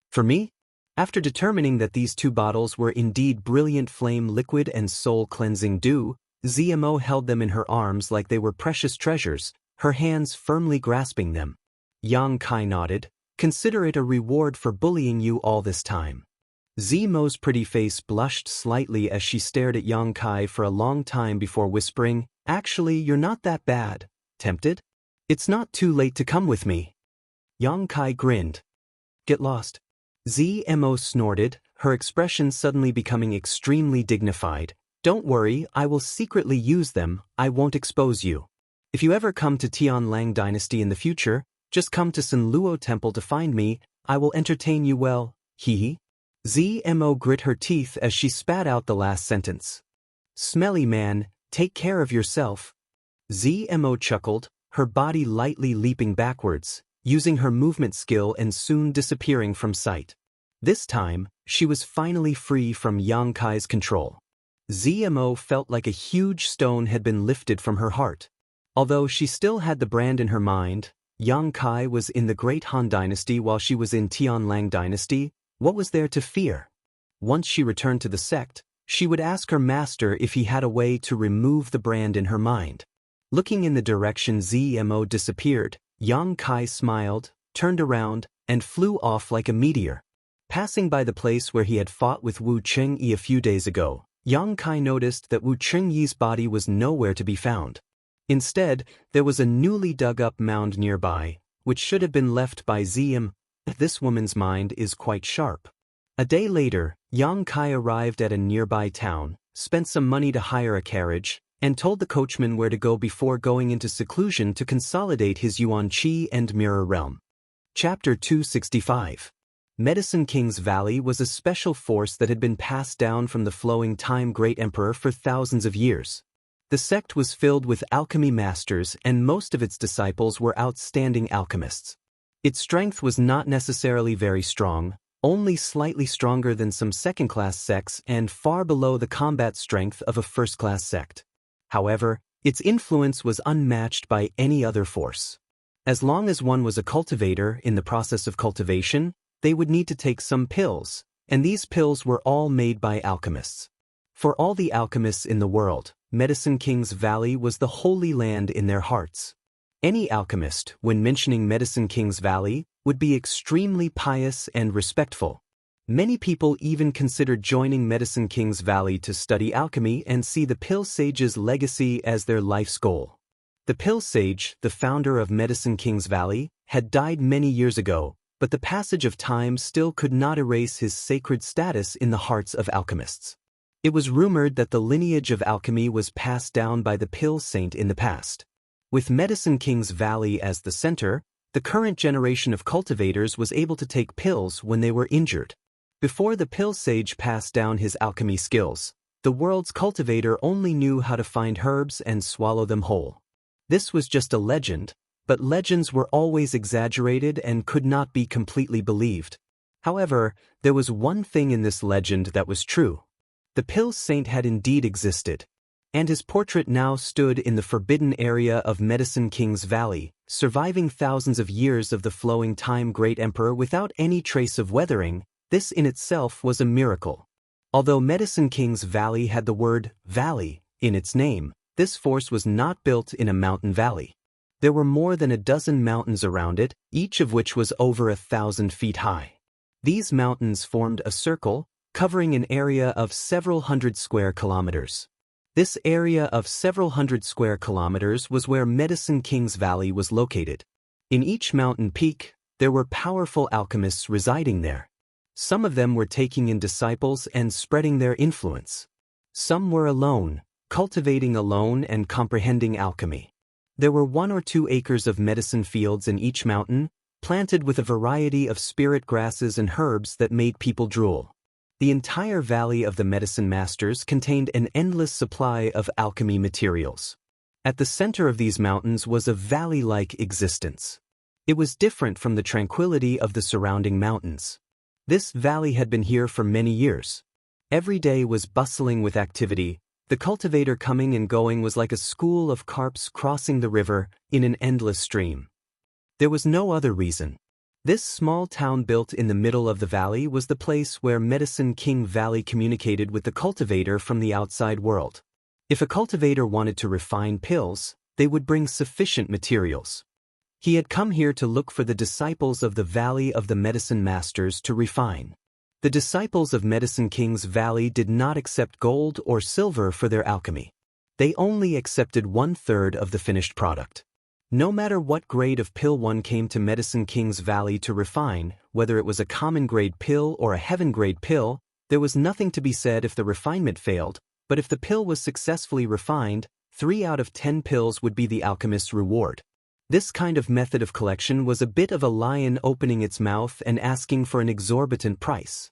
[SPEAKER 1] "For me?" After determining that these two bottles were indeed brilliant flame liquid and soul-cleansing dew, Zmo held them in her arms like they were precious treasures, her hands firmly grasping them. Yang Kai nodded. "Consider it a reward for bullying you all this time." Zmo's pretty face blushed slightly as she stared at Yang Kai for a long time before whispering, "Actually, you're not that bad. Tempted? It's not too late to come with me." Yang Kai grinned. "Get lost." Zmo snorted, her expression suddenly becoming extremely dignified. "Don't worry, I will secretly use them, I won't expose you. If you ever come to Tianlang Dynasty in the future, just come to Sanluo Temple to find me, I will entertain you well, hee. Zmo grit her teeth as she spat out the last sentence. "Smelly man, take care of yourself." Zmo chuckled, her body lightly leaping backwards, using her movement skill and soon disappearing from sight. This time, she was finally free from Yang Kai's control. Zmo felt like a huge stone had been lifted from her heart. Although she still had the brand in her mind, Yang Kai was in the Great Han Dynasty while she was in Tianlang Dynasty. What was there to fear? Once she returned to the sect, she would ask her master if he had a way to remove the brand in her mind. Looking in the direction Zmo disappeared, Yang Kai smiled, turned around, and flew off like a meteor. Passing by the place where he had fought with Wu Chengyi a few days ago, Yang Kai noticed that Wu Chengyi's body was nowhere to be found. Instead, there was a newly dug-up mound nearby, which should have been left by Zm. This woman's mind is quite sharp. A day later, Yang Kai arrived at a nearby town, spent some money to hire a carriage, and told the coachman where to go before going into seclusion to consolidate his Yuan Qi and Mirror Realm. Chapter 265. Medicine King's Valley was a special force that had been passed down from the flowing time Great Emperor for thousands of years. The sect was filled with alchemy masters and most of its disciples were outstanding alchemists. Its strength was not necessarily very strong, only slightly stronger than some second-class sects and far below the combat strength of a first-class sect. However, its influence was unmatched by any other force. As long as one was a cultivator in the process of cultivation, they would need to take some pills, and these pills were all made by alchemists. For all the alchemists in the world, Medicine King's Valley was the holy land in their hearts. Any alchemist, when mentioning Medicine King's Valley, would be extremely pious and respectful. Many people even considered joining Medicine King's Valley to study alchemy and see the Pill Sage's legacy as their life's goal. The Pill Sage, the founder of Medicine King's Valley, had died many years ago, but the passage of time still could not erase his sacred status in the hearts of alchemists. It was rumored that the lineage of alchemy was passed down by the Pill Saint in the past. With Medicine King's Valley as the center, the current generation of cultivators was able to take pills when they were injured. Before the Pill Sage passed down his alchemy skills, the world's cultivator only knew how to find herbs and swallow them whole. This was just a legend, but legends were always exaggerated and could not be completely believed. However, there was one thing in this legend that was true. The pill saint had indeed existed, and his portrait now stood in the forbidden area of Medicine King's Valley, surviving thousands of years of the flowing time great emperor without any trace of weathering. This in itself was a miracle. Although Medicine King's Valley had the word valley in its name, this force was not built in a mountain valley. There were more than a dozen mountains around it, each of which was over 1,000 feet high. These mountains formed a circle, covering an area of several hundred square kilometers. This area of several hundred square kilometers was where Medicine King's Valley was located. In each mountain peak, there were powerful alchemists residing there. Some of them were taking in disciples and spreading their influence. Some were alone, cultivating alone and comprehending alchemy. There were 1 or 2 acres of medicine fields in each mountain, planted with a variety of spirit grasses and herbs that made people drool. The entire Valley of the Medicine Masters contained an endless supply of alchemy materials. At the center of these mountains was a valley-like existence. It was different from the tranquility of the surrounding mountains. This valley had been here for many years. Every day was bustling with activity. The cultivator coming and going was like a school of carps crossing the river in an endless stream. There was no other reason. This small town built in the middle of the valley was the place where Medicine King Valley communicated with the cultivator from the outside world. If a cultivator wanted to refine pills, they would bring sufficient materials. He had come here to look for the disciples of the Valley of the Medicine Masters to refine. The disciples of Medicine King's Valley did not accept gold or silver for their alchemy. They only accepted 1/3 of the finished product. No matter what grade of pill one came to Medicine King's Valley to refine, whether it was a common grade pill or a heaven grade pill, there was nothing to be said if the refinement failed, but if the pill was successfully refined, 3 out of 10 pills would be the alchemist's reward. This kind of method of collection was a bit of a lion opening its mouth and asking for an exorbitant price.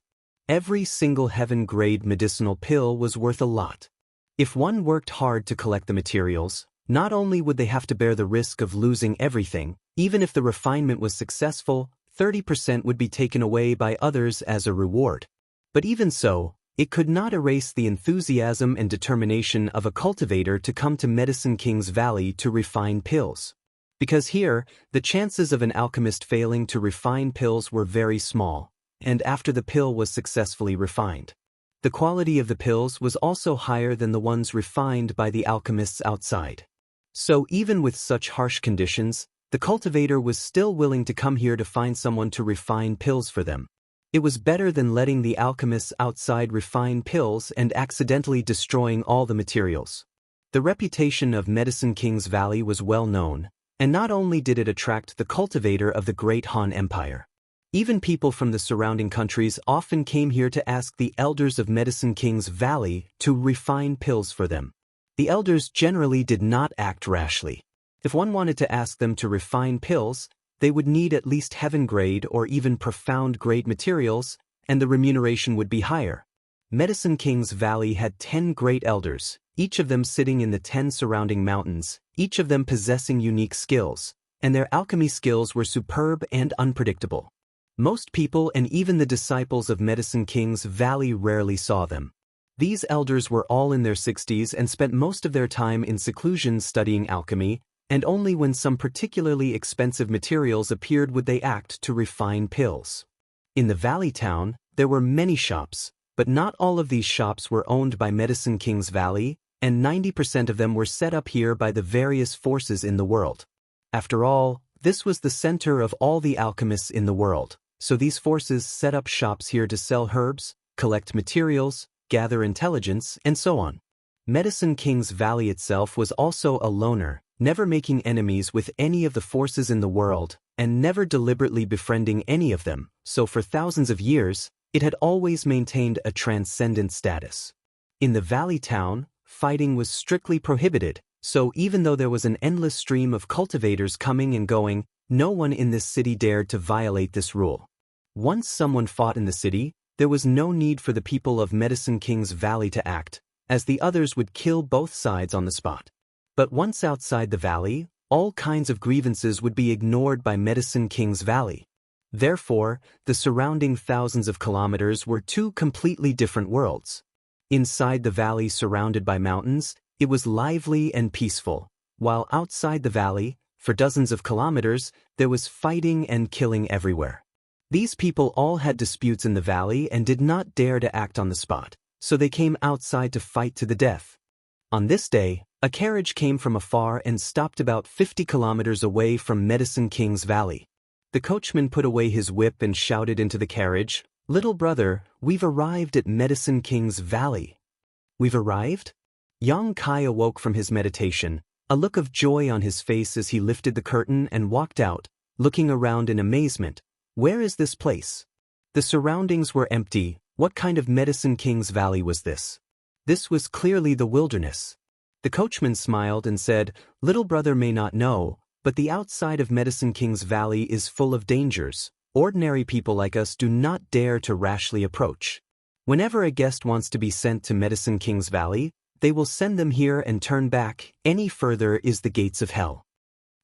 [SPEAKER 1] Every single heaven grade medicinal pill was worth a lot. If one worked hard to collect the materials, not only would they have to bear the risk of losing everything, even if the refinement was successful, 30% would be taken away by others as a reward. But even so, it could not erase the enthusiasm and determination of a cultivator to come to Medicine King's Valley to refine pills. Because here, the chances of an alchemist failing to refine pills were very small, and after the pill was successfully refined, the quality of the pills was also higher than the ones refined by the alchemists outside. So even with such harsh conditions, the cultivator was still willing to come here to find someone to refine pills for them. It was better than letting the alchemists outside refine pills and accidentally destroying all the materials. The reputation of Medicine King's Valley was well known, and not only did it attract the cultivator of the Great Han Empire. Even people from the surrounding countries often came here to ask the elders of Medicine King's Valley to refine pills for them. The elders generally did not act rashly. If one wanted to ask them to refine pills, they would need at least heaven grade or even profound grade materials, and the remuneration would be higher. Medicine King's Valley had 10 great elders, each of them sitting in the 10 surrounding mountains, each of them possessing unique skills, and their alchemy skills were superb and unpredictable. Most people and even the disciples of Medicine King's Valley rarely saw them. These elders were all in their 60s and spent most of their time in seclusion studying alchemy, and only when some particularly expensive materials appeared would they act to refine pills. In the valley town, there were many shops, but not all of these shops were owned by Medicine King's Valley, and 90% of them were set up here by the various forces in the world. After all, this was the center of all the alchemists in the world, so these forces set up shops here to sell herbs, collect materials, gather intelligence, and so on. Medicine King's Valley itself was also a loner, never making enemies with any of the forces in the world, and never deliberately befriending any of them, so for thousands of years, it had always maintained a transcendent status. In the valley town, fighting was strictly prohibited, so even though there was an endless stream of cultivators coming and going, no one in this city dared to violate this rule. Once someone fought in the city, there was no need for the people of Medicine King's Valley to act, as the others would kill both sides on the spot. But once outside the valley, all kinds of grievances would be ignored by Medicine King's Valley. Therefore, the surrounding thousands of kilometers were two completely different worlds. Inside the valley surrounded by mountains, it was lively and peaceful, while outside the valley, for dozens of kilometers, there was fighting and killing everywhere. These people all had disputes in the valley and did not dare to act on the spot, so they came outside to fight to the death. On this day, a carriage came from afar and stopped about 50 kilometers away from Medicine King's Valley. The coachman put away his whip and shouted into the carriage, "Little brother, we've arrived at Medicine King's Valley." "We've arrived?" Yang Kai awoke from his meditation, a look of joy on his face as he lifted the curtain and walked out, looking around in amazement. Where is this place? The surroundings were empty. What kind of Medicine King's Valley was this? This was clearly the wilderness. The coachman smiled and said, "Little brother may not know, but the outside of Medicine King's Valley is full of dangers. Ordinary people like us do not dare to rashly approach. Whenever a guest wants to be sent to Medicine King's Valley, they will send them here and turn back. Any further is the gates of hell."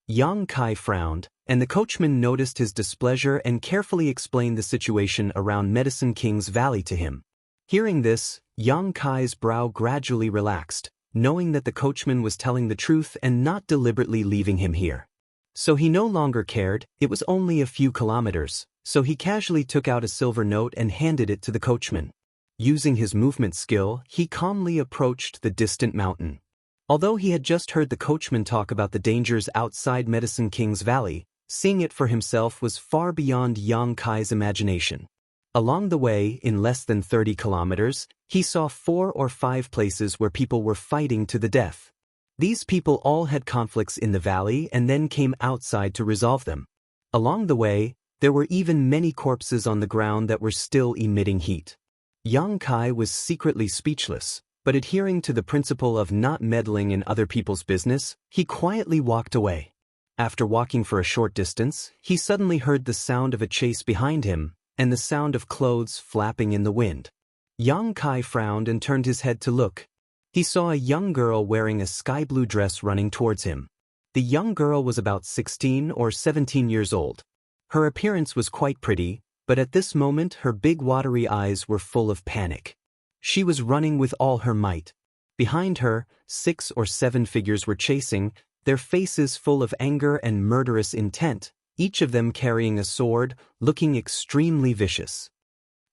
[SPEAKER 1] Yang Kai frowned, and the coachman noticed his displeasure and carefully explained the situation around Medicine King's Valley to him. Hearing this, Yang Kai's brow gradually relaxed, knowing that the coachman was telling the truth and not deliberately leaving him here. So he no longer cared. It was only a few kilometers, so he casually took out a silver note and handed it to the coachman. Using his movement skill, he calmly approached the distant mountain. Although he had just heard the coachman talk about the dangers outside Medicine King's Valley, seeing it for himself was far beyond Yang Kai's imagination. Along the way, in less than 30 kilometers, he saw 4 or 5 places where people were fighting to the death. These people all had conflicts in the valley and then came outside to resolve them. Along the way, there were even many corpses on the ground that were still emitting heat. Yang Kai was secretly speechless, but adhering to the principle of not meddling in other people's business, he quietly walked away. After walking for a short distance, he suddenly heard the sound of a chase behind him, and the sound of clothes flapping in the wind. Yang Kai frowned and turned his head to look. He saw a young girl wearing a sky blue dress running towards him. The young girl was about 16 or 17 years old. Her appearance was quite pretty, but at this moment her big watery eyes were full of panic. She was running with all her might. Behind her, 6 or 7 figures were chasing, their faces full of anger and murderous intent, each of them carrying a sword, looking extremely vicious.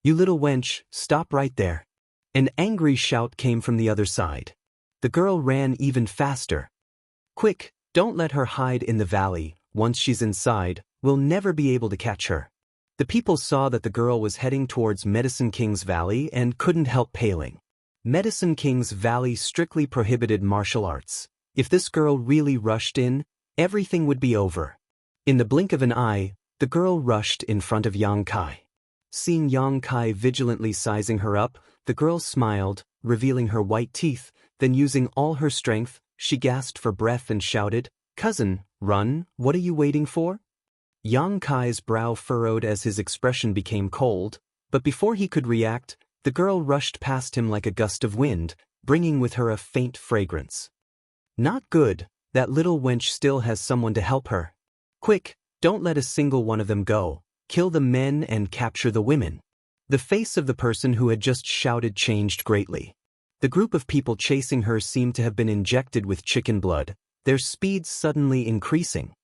[SPEAKER 1] "You little wench, stop right there." An angry shout came from the other side. The girl ran even faster. "Quick, don't let her hide in the valley. Once she's inside, we'll never be able to catch her." The people saw that the girl was heading towards Medicine King's Valley and couldn't help paling. Medicine King's Valley strictly prohibited martial arts. If this girl really rushed in, everything would be over. In the blink of an eye, the girl rushed in front of Yang Kai. Seeing Yang Kai vigilantly sizing her up, the girl smiled, revealing her white teeth, then using all her strength, she gasped for breath and shouted, "Cousin, run, what are you waiting for?" Yang Kai's brow furrowed as his expression became cold, but before he could react, the girl rushed past him like a gust of wind, bringing with her a faint fragrance. "Not good, that little wench still has someone to help her. Quick, don't let a single one of them go, kill the men and capture the women." The face of the person who had just shouted changed greatly. The group of people chasing her seemed to have been injected with chicken blood, their speed suddenly increasing.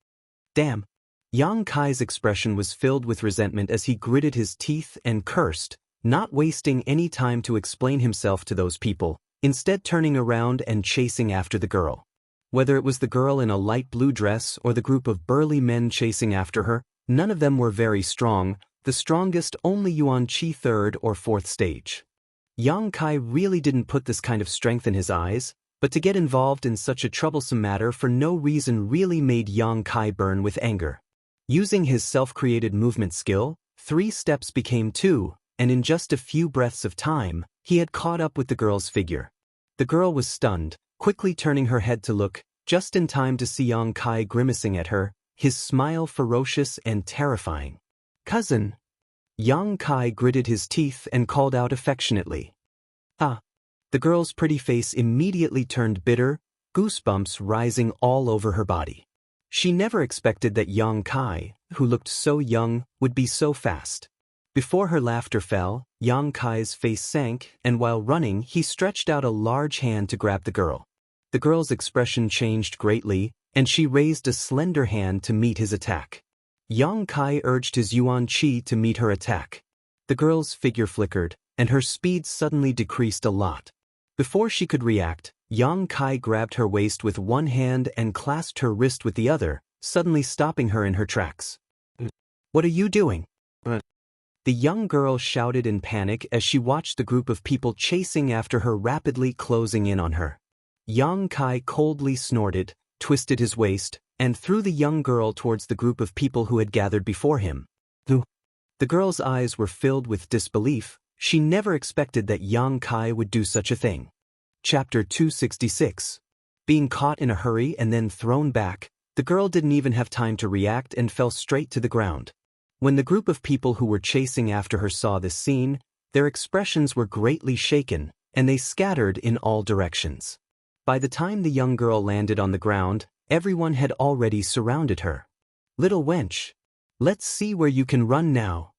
[SPEAKER 1] "Damn." Yang Kai's expression was filled with resentment as he gritted his teeth and cursed, not wasting any time to explain himself to those people, instead turning around and chasing after the girl. Whether it was the girl in a light blue dress or the group of burly men chasing after her, none of them were very strong, the strongest only Yuan Chi 3rd or 4th stage. Yang Kai really didn't put this kind of strength in his eyes, but to get involved in such a troublesome matter for no reason really made Yang Kai burn with anger. Using his self-created movement skill, 3 steps became 2, and in just a few breaths of time, he had caught up with the girl's figure. The girl was stunned, quickly turning her head to look, just in time to see Yang Kai grimacing at her, his smile ferocious and terrifying. "Cousin." Yang Kai gritted his teeth and called out affectionately. "Ah." The girl's pretty face immediately turned bitter, goosebumps rising all over her body. She never expected that Yang Kai, who looked so young, would be so fast. Before her laughter fell, Yang Kai's face sank, and while running he stretched out a large hand to grab the girl. The girl's expression changed greatly, and she raised a slender hand to meet his attack. Yang Kai urged his Yuan Qi to meet her attack. The girl's figure flickered, and her speed suddenly decreased a lot. Before she could react, Yang Kai grabbed her waist with one hand and clasped her wrist with the other, suddenly stopping her in her tracks. "What are you doing?" The young girl shouted in panic as she watched the group of people chasing after her rapidly closing in on her. Yang Kai coldly snorted, twisted his waist, and threw the young girl towards the group of people who had gathered before him. The girl's eyes were filled with disbelief. She never expected that Yang Kai would do such a thing. Chapter 266. Being caught in a hurry and then thrown back, the girl didn't even have time to react and fell straight to the ground. When the group of people who were chasing after her saw this scene, their expressions were greatly shaken, and they scattered in all directions. By the time the young girl landed on the ground, everyone had already surrounded her. "Little wench, let's see where you can run now."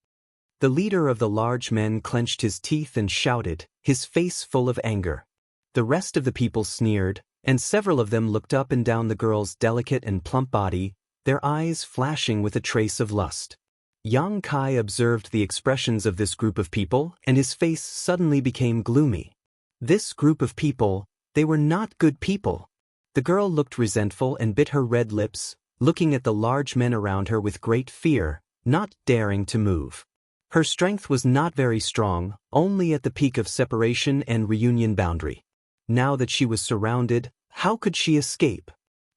[SPEAKER 1] The leader of the large men clenched his teeth and shouted, his face full of anger. The rest of the people sneered, and several of them looked up and down the girl's delicate and plump body, their eyes flashing with a trace of lust. Yang Kai observed the expressions of this group of people, and his face suddenly became gloomy. This group of people, they were not good people. The girl looked resentful and bit her red lips, looking at the large men around her with great fear, not daring to move. Her strength was not very strong, only at the peak of separation and reunion boundary. Now that she was surrounded, how could she escape?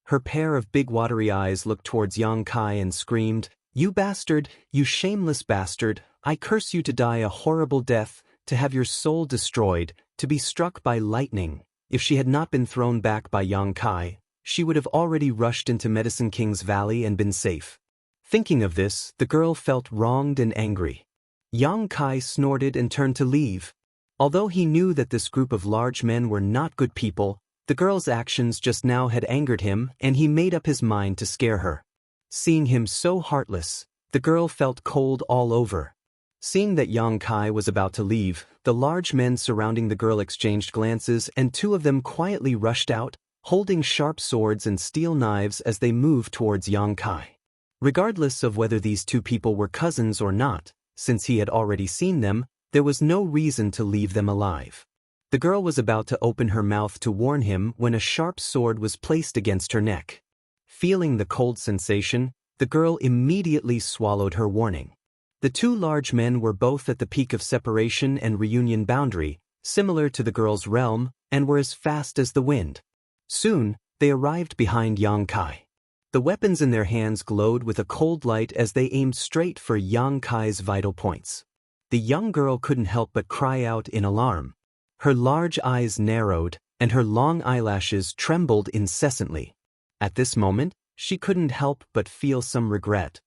[SPEAKER 1] Her pair of big watery eyes looked towards Yang Kai and screamed, "You bastard, you shameless bastard, I curse you to die a horrible death, to have your soul destroyed, to be struck by lightning." If she had not been thrown back by Yang Kai, she would have already rushed into Medicine King's Valley and been safe. Thinking of this, the girl felt wronged and angry. Yang Kai snorted and turned to leave. Although he knew that this group of large men were not good people, the girl's actions just now had angered him, and he made up his mind to scare her. Seeing him so heartless, the girl felt cold all over. Seeing that Yang Kai was about to leave, the large men surrounding the girl exchanged glances, and two of them quietly rushed out, holding sharp swords and steel knives as they moved towards Yang Kai. Regardless of whether these two people were cousins or not, since he had already seen them, there was no reason to leave them alive. The girl was about to open her mouth to warn him when a sharp sword was placed against her neck. Feeling the cold sensation, the girl immediately swallowed her warning. The two large men were both at the peak of separation and reunion boundary, similar to the girl's realm, and were as fast as the wind. Soon, they arrived behind Yang Kai. The weapons in their hands glowed with a cold light as they aimed straight for Yang Kai's vital points. The young girl couldn't help but cry out in alarm. Her large eyes narrowed, and her long eyelashes trembled incessantly. At this moment, she couldn't help but feel some regret.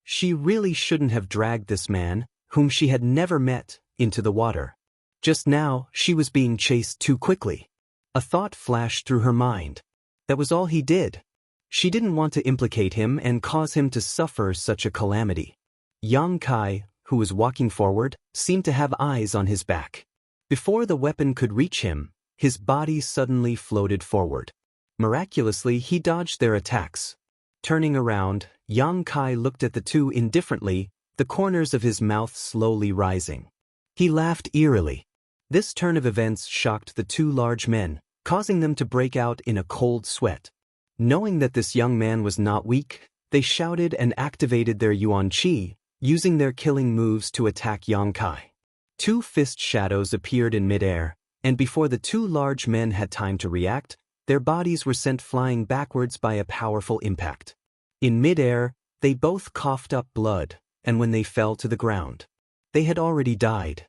[SPEAKER 1] She really shouldn't have dragged this man, whom she had never met, into the water. Just now, she was being chased too quickly. A thought flashed through her mind. That was all he did. She didn't want to implicate him and cause him to suffer such a calamity. Yang Kai, who was walking forward, seemed to have eyes on his back. Before the weapon could reach him, his body suddenly floated forward. Miraculously, he dodged their attacks. Turning around, Yang Kai looked at the two indifferently, the corners of his mouth slowly rising. He laughed eerily. This turn of events shocked the two large men, causing them to break out in a cold sweat. Knowing that this young man was not weak, they shouted and activated their Yuan Qi, using their killing moves to attack Yang Kai. Two fist shadows appeared in midair, and before the two large men had time to react, their bodies were sent flying backwards by a powerful impact. In midair, they both coughed up blood, and when they fell to the ground, they had already died.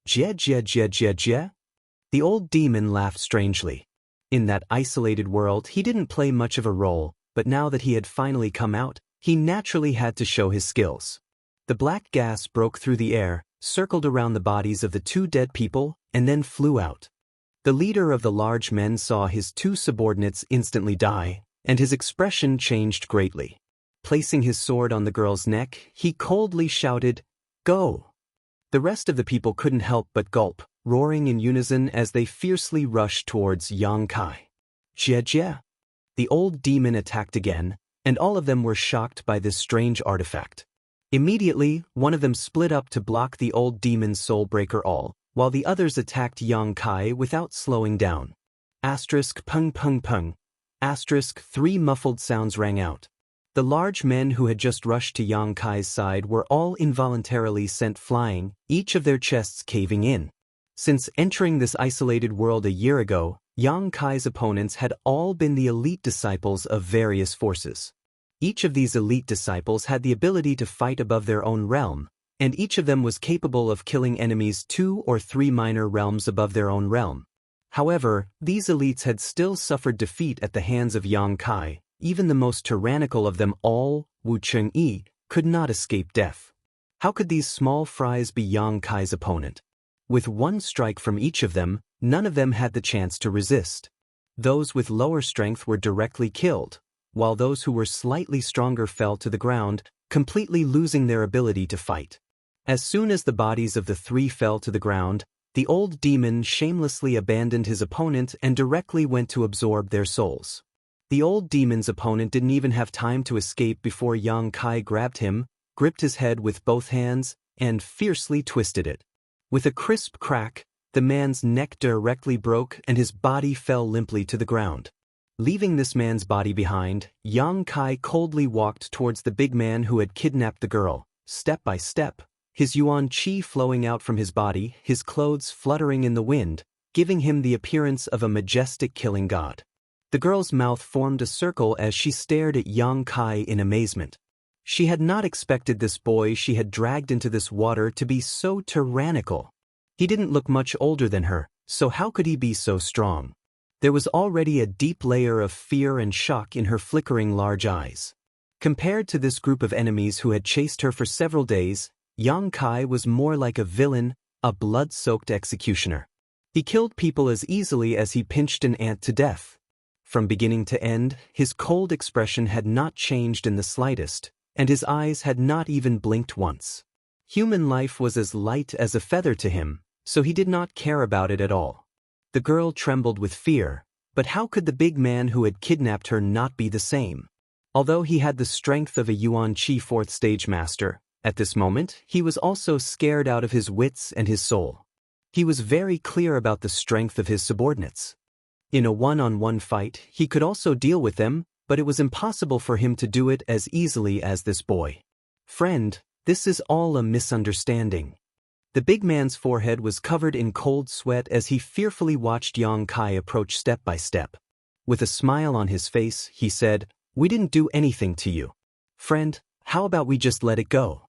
[SPEAKER 1] Jie jie jie jie jie? The old demon laughed strangely. In that isolated world, he didn't play much of a role, but now that he had finally come out, he naturally had to show his skills. The black gas broke through the air, circled around the bodies of the two dead people, and then flew out. The leader of the large men saw his two subordinates instantly die, and his expression changed greatly. Placing his sword on the girl's neck, he coldly shouted, "Go!" The rest of the people couldn't help but gulp, roaring in unison as they fiercely rushed towards Yang Kai. Jie Jie! The old demon attacked again, and all of them were shocked by this strange artifact. Immediately, one of them split up to block the old demon's soul-breaker all, while the others attacked Yang Kai without slowing down. Asterisk pung pung pung. Asterisk 3 muffled sounds rang out. The large men who had just rushed to Yang Kai's side were all involuntarily sent flying, each of their chests caving in. Since entering this isolated world a year ago, Yang Kai's opponents had all been the elite disciples of various forces. Each of these elite disciples had the ability to fight above their own realm, and each of them was capable of killing enemies 2 or 3 minor realms above their own realm. However, these elites had still suffered defeat at the hands of Yang Kai. Even the most tyrannical of them all, Wu Chengyi, could not escape death. How could these small fries be Yang Kai's opponent? With one strike from each of them, none of them had the chance to resist. Those with lower strength were directly killed, while those who were slightly stronger fell to the ground, completely losing their ability to fight. As soon as the bodies of the 3 fell to the ground, the old demon shamelessly abandoned his opponent and directly went to absorb their souls. The old demon's opponent didn't even have time to escape before Yang Kai grabbed him, gripped his head with both hands, and fiercely twisted it. With a crisp crack, the man's neck directly broke and his body fell limply to the ground. Leaving this man's body behind, Yang Kai coldly walked towards the big man who had kidnapped the girl, step by step, his yuan qi flowing out from his body, his clothes fluttering in the wind, giving him the appearance of a majestic killing god. The girl's mouth formed a circle as she stared at Yang Kai in amazement. She had not expected this boy she had dragged into this water to be so tyrannical. He didn't look much older than her, so how could he be so strong? There was already a deep layer of fear and shock in her flickering large eyes. Compared to this group of enemies who had chased her for several days, Yang Kai was more like a villain, a blood-soaked executioner. He killed people as easily as he pinched an ant to death. From beginning to end, his cold expression had not changed in the slightest, and his eyes had not even blinked once. Human life was as light as a feather to him, so he did not care about it at all. The girl trembled with fear, but how could the big man who had kidnapped her not be the same? Although he had the strength of a Yuan Qi 4th stage master, at this moment he was also scared out of his wits and his soul. He was very clear about the strength of his subordinates. In a one-on-one fight, he could also deal with them, but it was impossible for him to do it as easily as this boy. Friend, this is all a misunderstanding. The big man's forehead was covered in cold sweat as he fearfully watched Yang Kai approach step by step. With a smile on his face, he said, "We didn't do anything to you. Friend, how about we just let it go?"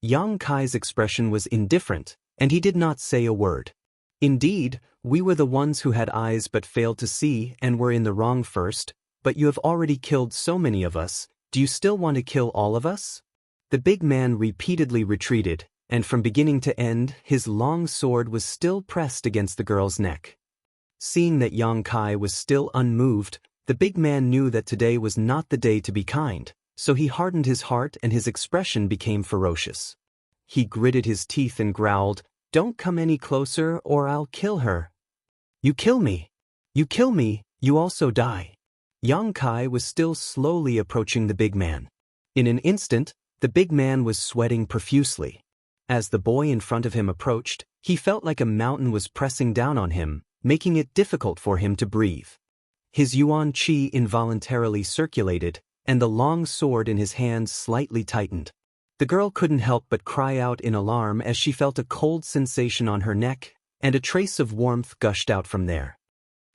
[SPEAKER 1] Yang Kai's expression was indifferent, and he did not say a word. Indeed, we were the ones who had eyes but failed to see and were in the wrong first, but you have already killed so many of us, do you still want to kill all of us? The big man repeatedly retreated, and from beginning to end, his long sword was still pressed against the girl's neck. Seeing that Yang Kai was still unmoved, the big man knew that today was not the day to be kind, so he hardened his heart and his expression became ferocious. He gritted his teeth and growled, "Don't come any closer or I'll kill her." "You kill me! You kill me, you also die." Yang Kai was still slowly approaching the big man. In an instant, the big man was sweating profusely. As the boy in front of him approached, he felt like a mountain was pressing down on him, making it difficult for him to breathe. His yuan qi involuntarily circulated, and the long sword in his hand slightly tightened. The girl couldn't help but cry out in alarm as she felt a cold sensation on her neck, and a trace of warmth gushed out from there.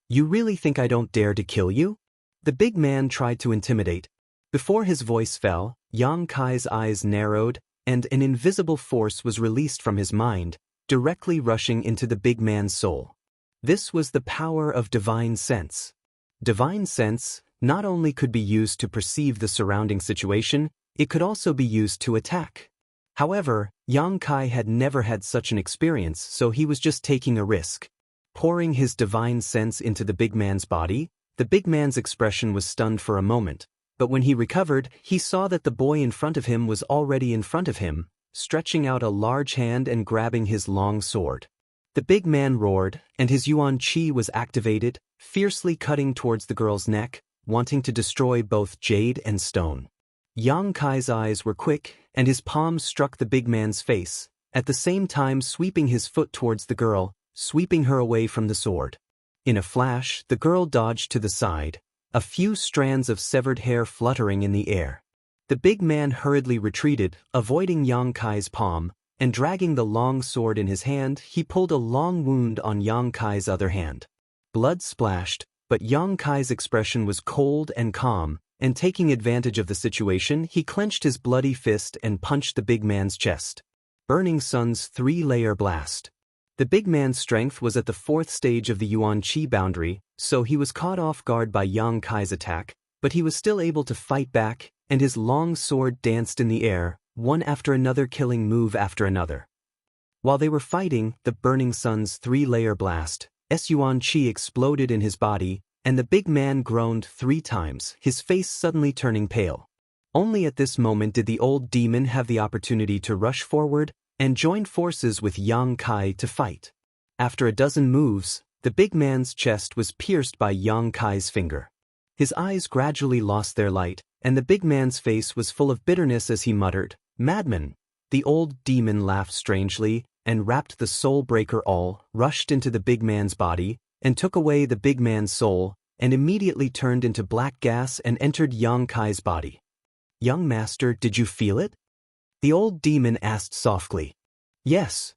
[SPEAKER 1] "You really think I don't dare to kill you?" The big man tried to intimidate. Before his voice fell, Yang Kai's eyes narrowed, and an invisible force was released from his mind, directly rushing into the big man's soul. This was the power of divine sense. Divine sense not only could be used to perceive the surrounding situation, it could also be used to attack. However, Yang Kai had never had such an experience, so he was just taking a risk. Pouring his divine sense into the big man's body, The big man's expression was stunned for a moment, but when he recovered, he saw that the boy in front of him was already in front of him, stretching out a large hand and grabbing his long sword. The big man roared, and his Yuan Qi was activated, fiercely cutting towards the girl's neck, wanting to destroy both jade and stone. Yang Kai's eyes were quick, and his palm struck the big man's face, at the same time sweeping his foot towards the girl, sweeping her away from the sword. In a flash, the girl dodged to the side, a few strands of severed hair fluttering in the air. The big man hurriedly retreated, avoiding Yang Kai's palm, and dragging the long sword in his hand, he pulled a long wound on Yang Kai's other hand. Blood splashed, but Yang Kai's expression was cold and calm, and taking advantage of the situation, he clenched his bloody fist and punched the big man's chest. Burning Sun's 3-layer blast. The big man's strength was at the 4th stage of the Yuan Qi boundary, so he was caught off guard by Yang Kai's attack, but he was still able to fight back, and his long sword danced in the air, one after another, killing move after another. While they were fighting, the Burning Sun's 3-layer blast, Yuan Qi exploded in his body, and the big man groaned 3 times, his face suddenly turning pale. Only at this moment did the old demon have the opportunity to rush forward and join forces with Yang Kai to fight. After a dozen moves, the big man's chest was pierced by Yang Kai's finger. His eyes gradually lost their light, and the big man's face was full of bitterness as he muttered, "Madman!" The old demon laughed strangely, and wrapped the soul breaker all, rushed into the big man's body, and took away the big man's soul, and immediately turned into black gas and entered Yang Kai's body. "Young master, did you feel it?" The old demon asked softly. "Yes."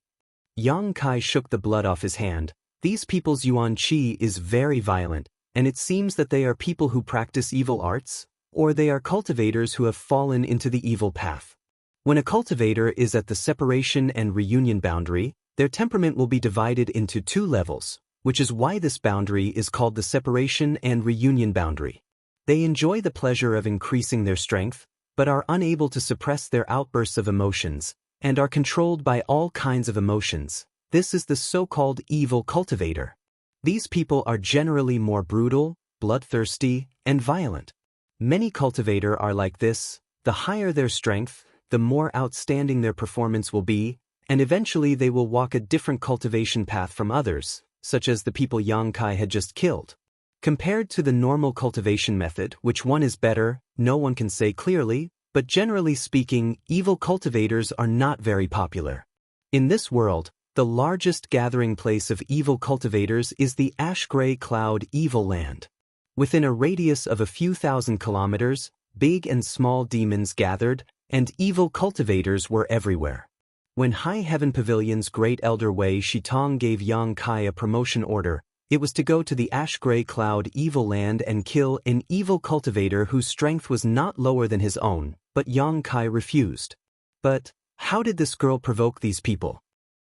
[SPEAKER 1] Yang Kai shook the blood off his hand. These people's Yuan Qi is very violent, and it seems that they are people who practice evil arts, or they are cultivators who have fallen into the evil path. When a cultivator is at the separation and reunion boundary, their temperament will be divided into 2 levels, which is why this boundary is called the separation and reunion boundary. They enjoy the pleasure of increasing their strength, but are unable to suppress their outbursts of emotions, and are controlled by all kinds of emotions. This is the so-called evil cultivator. These people are generally more brutal, bloodthirsty, and violent. Many cultivators are like this. The higher their strength, the more outstanding their performance will be, and eventually they will walk a different cultivation path from others, such as the people Yang Kai had just killed. Compared to the normal cultivation method, which one is better, no one can say clearly, but generally speaking, evil cultivators are not very popular. In this world, the largest gathering place of evil cultivators is the ash-gray cloud Evil Land. Within a radius of a few thousand kilometers, big and small demons gathered, and evil cultivators were everywhere. When High Heaven Pavilion's Great Elder Wei Shitong gave Yang Kai a promotion order, it was to go to the ash-gray cloud Evil Land and kill an evil cultivator whose strength was not lower than his own, but Yang Kai refused. But how did this girl provoke these people?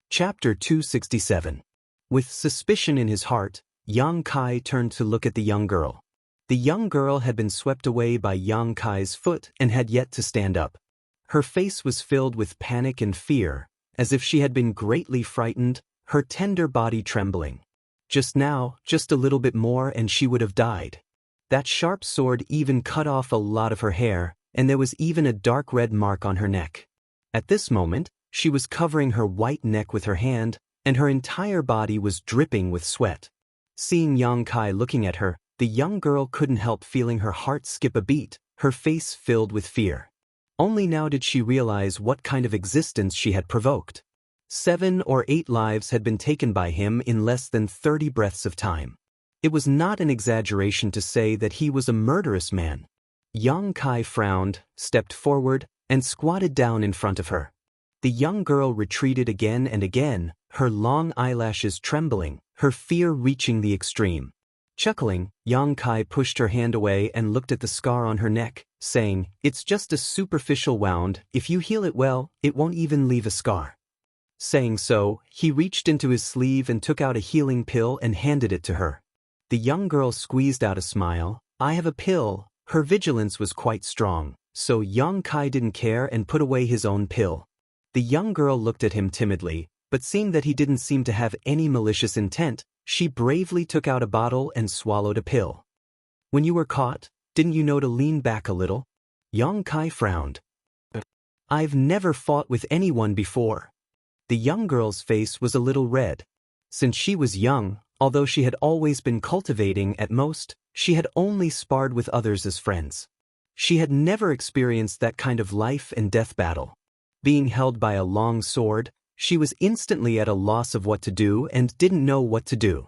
[SPEAKER 1] Chapter 267. With suspicion in his heart, Yang Kai turned to look at the young girl. The young girl had been swept away by Yang Kai's foot and had yet to stand up. Her face was filled with panic and fear, as if she had been greatly frightened, her tender body trembling. Just now, just a little bit more and she would have died. That sharp sword even cut off a lot of her hair, and there was even a dark red mark on her neck. At this moment, she was covering her white neck with her hand, and her entire body was dripping with sweat. Seeing Yang Kai looking at her, the young girl couldn't help feeling her heart skip a beat, her face filled with fear. Only now did she realize what kind of existence she had provoked. 7 or 8 lives had been taken by him in less than 30 breaths of time. It was not an exaggeration to say that he was a murderous man. Yang Kai frowned, stepped forward, and squatted down in front of her. The young girl retreated again and again, her long eyelashes trembling, her fear reaching the extreme. Chuckling, Yang Kai pushed her hand away and looked at the scar on her neck, saying, "It's just a superficial wound, if you heal it well, it won't even leave a scar." Saying so, he reached into his sleeve and took out a healing pill and handed it to her. The young girl squeezed out a smile. "I have a pill." Her vigilance was quite strong, so Yang Kai didn't care and put away his own pill. The young girl looked at him timidly, but seeing that he didn't seem to have any malicious intent, she bravely took out a bottle and swallowed a pill. When you were caught, didn't you know to lean back a little? Yang Kai frowned. I've never fought with anyone before. The young girl's face was a little red. Since she was young, although she had always been cultivating at most, she had only sparred with others as friends. She had never experienced that kind of life and death battle. Being held by a long sword, she was instantly at a loss of what to do and didn't know what to do.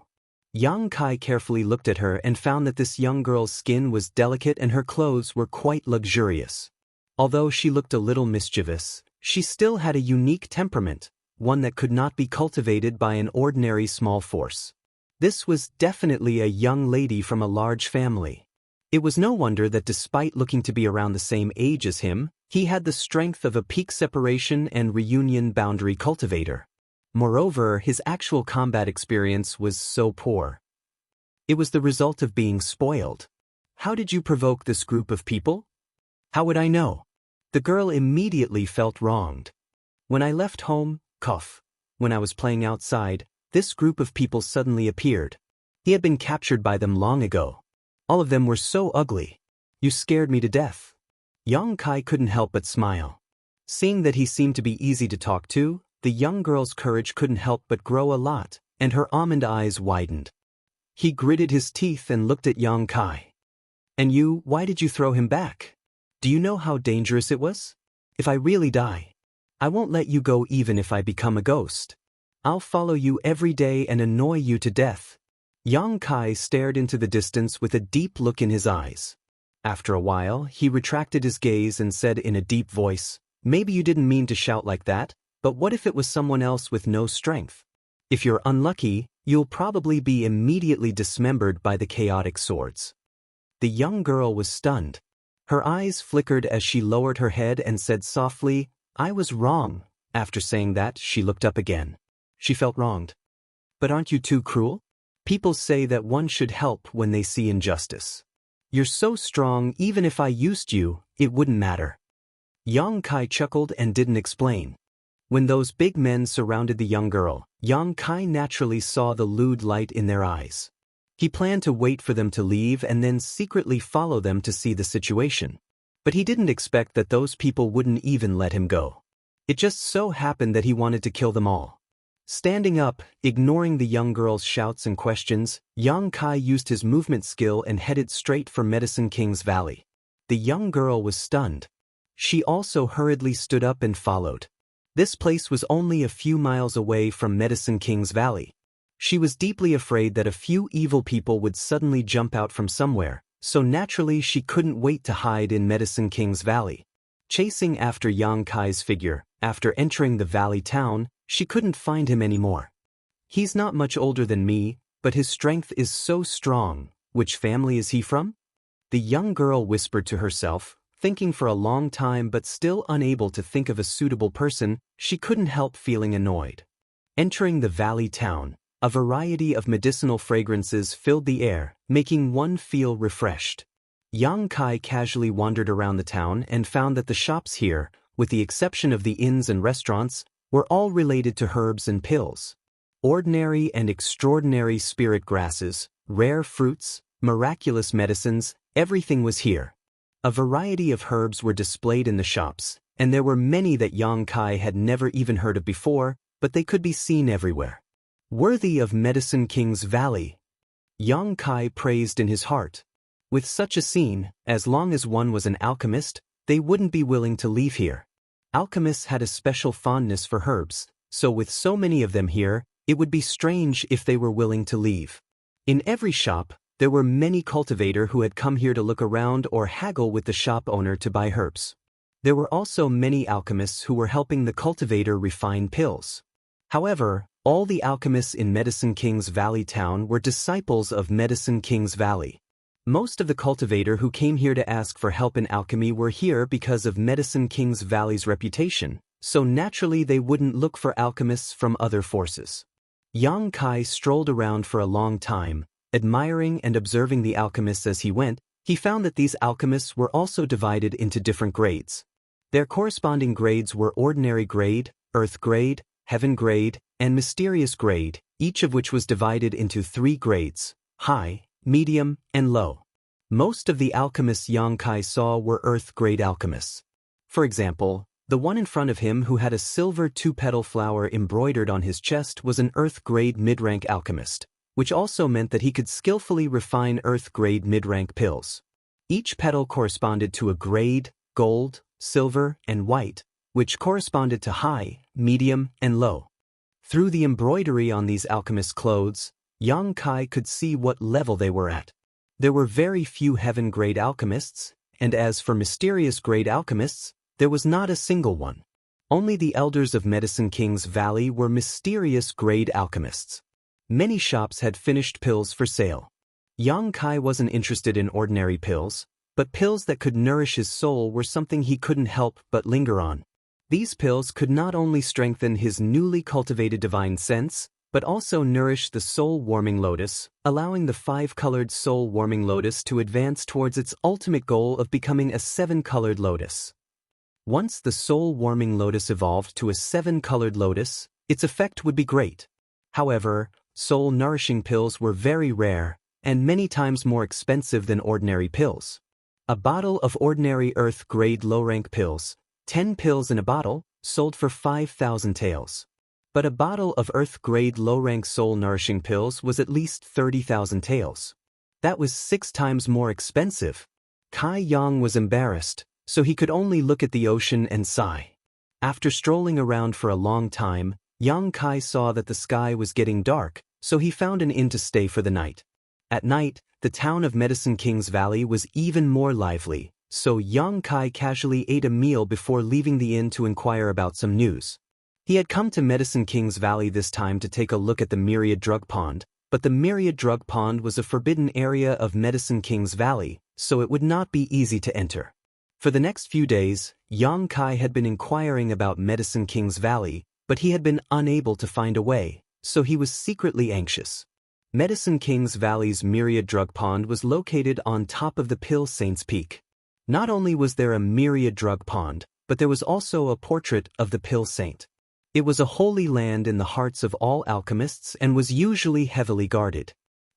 [SPEAKER 1] Yang Kai carefully looked at her and found that this young girl's skin was delicate and her clothes were quite luxurious. Although she looked a little mischievous, she still had a unique temperament, one that could not be cultivated by an ordinary small force. This was definitely a young lady from a large family. It was no wonder that despite looking to be around the same age as him, he had the strength of a peak separation and reunion boundary cultivator. Moreover, his actual combat experience was so poor. It was the result of being spoiled. How did you provoke this group of people? How would I know? The girl immediately felt wronged. When I left home, when I was playing outside, this group of people suddenly appeared. He had been captured by them long ago. All of them were so ugly. You scared me to death. Yang Kai couldn't help but smile. Seeing that he seemed to be easy to talk to, the young girl's courage couldn't help but grow a lot, and her almond eyes widened. He gritted his teeth and looked at Yang Kai. And you, why did you throw him back? Do you know how dangerous it was? If I really die, I won't let you go even if I become a ghost. I'll follow you every day and annoy you to death. Yang Kai stared into the distance with a deep look in his eyes. After a while, he retracted his gaze and said in a deep voice, maybe you didn't mean to shout like that, but what if it was someone else with no strength? If you're unlucky, you'll probably be immediately dismembered by the chaotic swords. The young girl was stunned. Her eyes flickered as she lowered her head and said softly, I was wrong. After saying that, she looked up again. She felt wronged. But aren't you too cruel? People say that one should help when they see injustice. You're so strong, even if I used you, it wouldn't matter. Yang Kai chuckled and didn't explain. When those big men surrounded the young girl, Yang Kai naturally saw the lewd light in their eyes. He planned to wait for them to leave and then secretly follow them to see the situation. But he didn't expect that those people wouldn't even let him go. It just so happened that he wanted to kill them all. Standing up, ignoring the young girl's shouts and questions, Yang Kai used his movement skill and headed straight for Medicine King's Valley. The young girl was stunned. She also hurriedly stood up and followed. This place was only a few miles away from Medicine King's Valley. She was deeply afraid that a few evil people would suddenly jump out from somewhere, so naturally she couldn't wait to hide in Medicine King's Valley. Chasing after Yang Kai's figure, after entering the valley town, she couldn't find him anymore. He's not much older than me, but his strength is so strong. Which family is he from? The young girl whispered to herself, thinking for a long time but still unable to think of a suitable person. She couldn't help feeling annoyed. Entering the valley town, a variety of medicinal fragrances filled the air, making one feel refreshed. Yang Kai casually wandered around the town and found that the shops here, with the exception of the inns and restaurants, were all related to herbs and pills. Ordinary and extraordinary spirit grasses, rare fruits, miraculous medicines, everything was here. A variety of herbs were displayed in the shops, and there were many that Yang Kai had never even heard of before, but they could be seen everywhere. Worthy of Medicine King's Valley, Yang Kai praised in his heart. With such a scene, as long as one was an alchemist, they wouldn't be willing to leave here. Alchemists had a special fondness for herbs, so with so many of them here, it would be strange if they were willing to leave. In every shop, there were many cultivators who had come here to look around or haggle with the shop owner to buy herbs. There were also many alchemists who were helping the cultivator refine pills. However, all the alchemists in Medicine King's Valley town were disciples of Medicine King's Valley. Most of the cultivators who came here to ask for help in alchemy were here because of Medicine King's Valley's reputation, so naturally they wouldn't look for alchemists from other forces. Yang Kai strolled around for a long time, admiring and observing the alchemists as he went. He found that these alchemists were also divided into different grades. Their corresponding grades were ordinary grade, earth grade, heaven grade, and mysterious grade, each of which was divided into 3 grades: high, medium, and low. Most of the alchemists Yang Kai saw were earth-grade alchemists. For example, the one in front of him who had a silver two-petal flower embroidered on his chest was an earth-grade mid-rank alchemist, which also meant that he could skillfully refine earth-grade mid-rank pills. Each petal corresponded to a grade: gold, silver, and white, which corresponded to high, medium, and low. Through the embroidery on these alchemists' clothes, Yang Kai could see what level they were at. There were very few heaven-grade alchemists, and as for mysterious-grade alchemists, there was not a single one. Only the elders of Medicine King's Valley were mysterious-grade alchemists. Many shops had finished pills for sale. Yang Kai wasn't interested in ordinary pills, but pills that could nourish his soul were something he couldn't help but linger on. These pills could not only strengthen his newly cultivated divine sense, but also nourish the soul-warming lotus, allowing the 5-colored soul-warming lotus to advance towards its ultimate goal of becoming a 7-colored lotus. Once the soul-warming lotus evolved to a 7-colored lotus, its effect would be great. However, soul-nourishing pills were very rare, and many times more expensive than ordinary pills. A bottle of ordinary earth-grade low-rank pills, 10 pills in a bottle, sold for 5,000 taels. But a bottle of earth-grade low-rank soul-nourishing pills was at least 30,000 taels. That was 6 times more expensive. Kai Yang was embarrassed, so he could only look at the ocean and sigh. After strolling around for a long time, Yang Kai saw that the sky was getting dark, so he found an inn to stay for the night. At night, the town of Medicine King's Valley was even more lively, so Yang Kai casually ate a meal before leaving the inn to inquire about some news. He had come to Medicine King's Valley this time to take a look at the Myriad Drug Pond, but the Myriad Drug Pond was a forbidden area of Medicine King's Valley, so it would not be easy to enter. For the next few days, Yang Kai had been inquiring about Medicine King's Valley, but he had been unable to find a way, so he was secretly anxious. Medicine King's Valley's Myriad Drug Pond was located on top of the Pill Saint's Peak. Not only was there a Myriad Drug Pond, but there was also a portrait of the Pill Saint. It was a holy land in the hearts of all alchemists and was usually heavily guarded.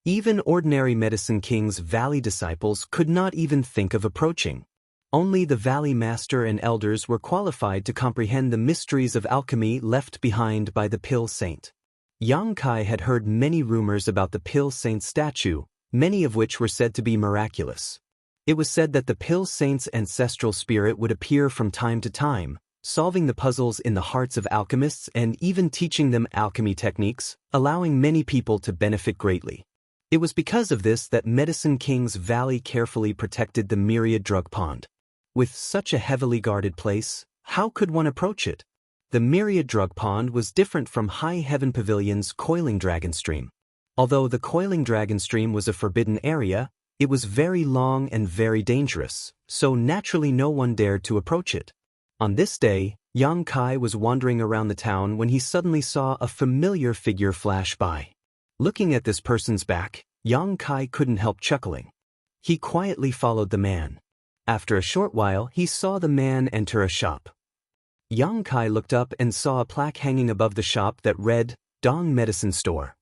[SPEAKER 1] Even ordinary Medicine King's Valley disciples could not even think of approaching. Only the Valley Master and Elders were qualified to comprehend the mysteries of alchemy left behind by the Pill Saint. Yang Kai had heard many rumors about the Pill Saint's statue, many of which were said to be miraculous. It was said that the Pill Saint's ancestral spirit would appear from time to time, solving the puzzles in the hearts of alchemists and even teaching them alchemy techniques, allowing many people to benefit greatly. It was because of this that Medicine King's Valley carefully protected the Myriad Drug Pond. With such a heavily guarded place, how could one approach it? The Myriad Drug Pond was different from High Heaven Pavilion's Coiling Dragon Stream. Although the Coiling Dragon Stream was a forbidden area, it was very long and very dangerous, so naturally no one dared to approach it. On this day, Yang Kai was wandering around the town when he suddenly saw a familiar figure flash by. Looking at this person's back, Yang Kai couldn't help chuckling. He quietly followed the man. After a short while, he saw the man enter a shop. Yang Kai looked up and saw a plaque hanging above the shop that read, Dong Medicine Store.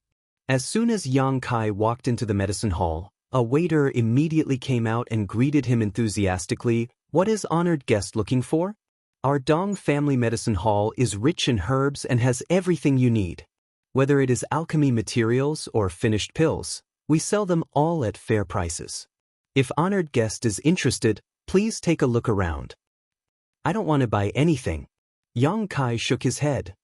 [SPEAKER 1] As soon as Yang Kai walked into the medicine hall, a waiter immediately came out and greeted him enthusiastically. "What is honored guest looking for? Our Dong Family Medicine Hall is rich in herbs and has everything you need. Whether it is alchemy materials or finished pills, we sell them all at fair prices. If honored guest is interested, please take a look around." "I don't want to buy anything." Yang Kai shook his head.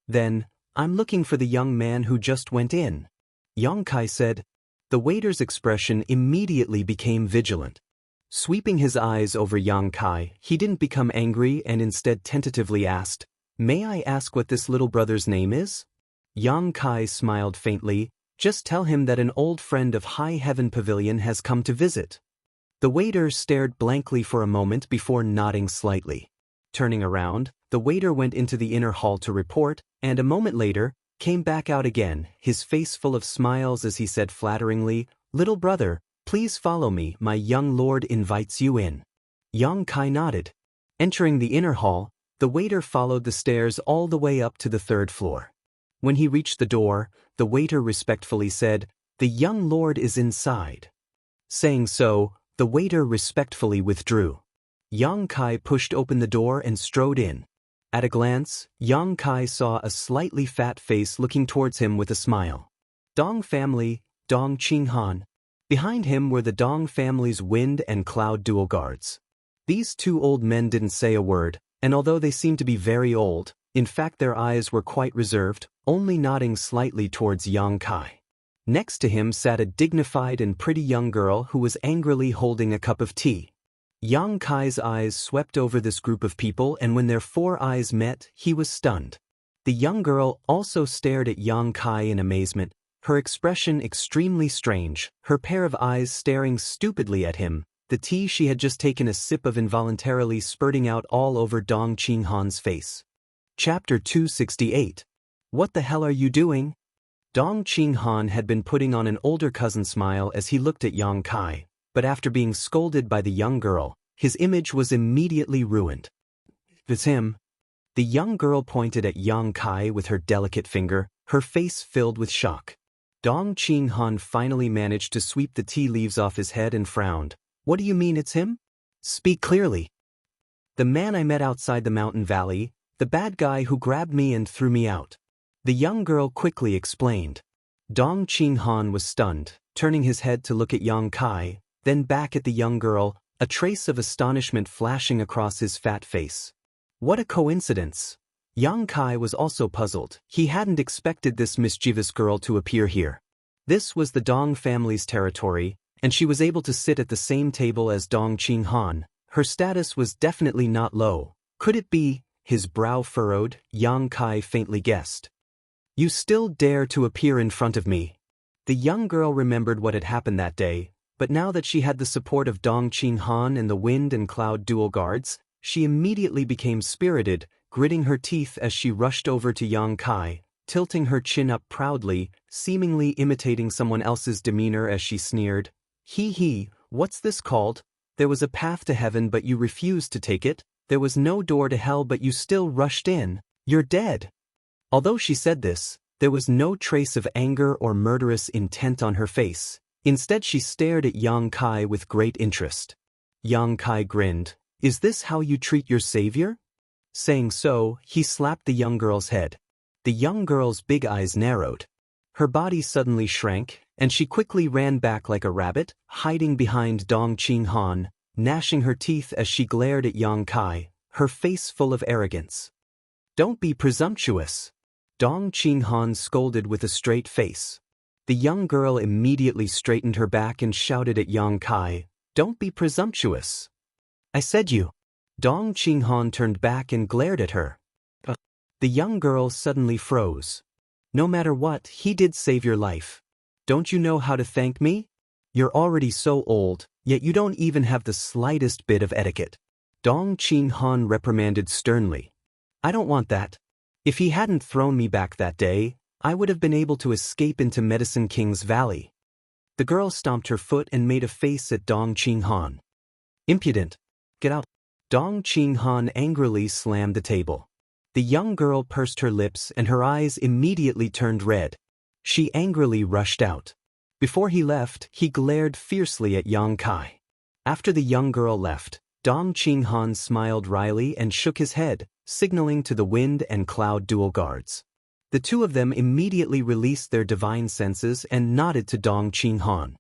[SPEAKER 1] "Then, I'm looking for the young man who just went in." Yang Kai said. The waiter's expression immediately became vigilant. Sweeping his eyes over Yang Kai, he didn't become angry and instead tentatively asked, "May I ask what this little brother's name is?" Yang Kai smiled faintly. "Just tell him that an old friend of High Heaven Pavilion has come to visit." The waiter stared blankly for a moment before nodding slightly. Turning around, the waiter went into the inner hall to report, and a moment later, came back out again, his face full of smiles as he said flatteringly, "Little brother, please follow me, my young lord invites you in." Yang Kai nodded. Entering the inner hall, the waiter followed the stairs all the way up to the 3rd floor. When he reached the door, the waiter respectfully said, "The young lord is inside." Saying so, The waiter respectfully withdrew. Yang Kai pushed open the door and strode in. At a glance, Yang Kai saw a slightly fat face looking towards him with a smile. Dong family, Dong Qinghan. Behind him were the Dong family's wind and cloud dual guards. These two old men didn't say a word, and although they seemed to be very old, in fact their eyes were quite reserved, only nodding slightly towards Yang Kai. Next to him sat a dignified and pretty young girl who was angrily holding a cup of tea. Yang Kai's eyes swept over this group of people, and when their four eyes met, he was stunned. The young girl also stared at Yang Kai in amazement, her expression extremely strange, her pair of eyes staring stupidly at him, the tea she had just taken a sip of involuntarily spurting out all over Dong Qinghan's face. Chapter 268. What the hell are you doing? Dong Qinghan had been putting on an older cousin smile as he looked at Yang Kai, but after being scolded by the young girl, his image was immediately ruined. It's him. The young girl pointed at Yang Kai with her delicate finger, her face filled with shock. Dong Qinghan finally managed to sweep the tea leaves off his head and frowned. What do you mean it's him? Speak clearly. The man I met outside the mountain valley, the bad guy who grabbed me and threw me out. The young girl quickly explained. Dong Qinghan was stunned, turning his head to look at Yang Kai, then back at the young girl, a trace of astonishment flashing across his fat face. What a coincidence! Yang Kai was also puzzled. He hadn't expected this mischievous girl to appear here. This was the Dong family's territory, and she was able to sit at the same table as Dong Qinghan. Her status was definitely not low. Could it be? His brow furrowed, Yang Kai faintly guessed. You still dare to appear in front of me? The young girl remembered what had happened that day, but now that she had the support of Dong Qinghan and the wind and cloud dual guards, she immediately became spirited, gritting her teeth as she rushed over to Yang Kai, tilting her chin up proudly, seemingly imitating someone else's demeanor as she sneered. Hee, what's this called? There was a path to heaven but you refused to take it, there was no door to hell but you still rushed in, you're dead. Although she said this, there was no trace of anger or murderous intent on her face. Instead she stared at Yang Kai with great interest. Yang Kai grinned. Is this how you treat your savior? Saying so, he slapped the young girl's head. The young girl's big eyes narrowed. Her body suddenly shrank, and she quickly ran back like a rabbit, hiding behind Dong Qinghan, gnashing her teeth as she glared at Yang Kai, her face full of arrogance. Don't be presumptuous. Dong Qinghan scolded with a straight face. The young girl immediately straightened her back and shouted at Yang Kai, Don't be presumptuous. I said you. Dong Qinghan turned back and glared at her. The young girl suddenly froze. No matter what, he did save your life. Don't you know how to thank me? You're already so old, yet you don't even have the slightest bit of etiquette. Dong Qinghan reprimanded sternly. I don't want that. If he hadn't thrown me back that day, I would have been able to escape into Medicine King's Valley. The girl stomped her foot and made a face at Dong Qinghan. Impudent. Get out. Dong Qinghan angrily slammed the table. The young girl pursed her lips and her eyes immediately turned red. She angrily rushed out. Before he left, he glared fiercely at Yang Kai. After the young girl left, Dong Qinghan smiled wryly and shook his head, signaling to the wind and cloud dual guards. The two of them immediately released their divine senses and nodded to Dong Qinghan.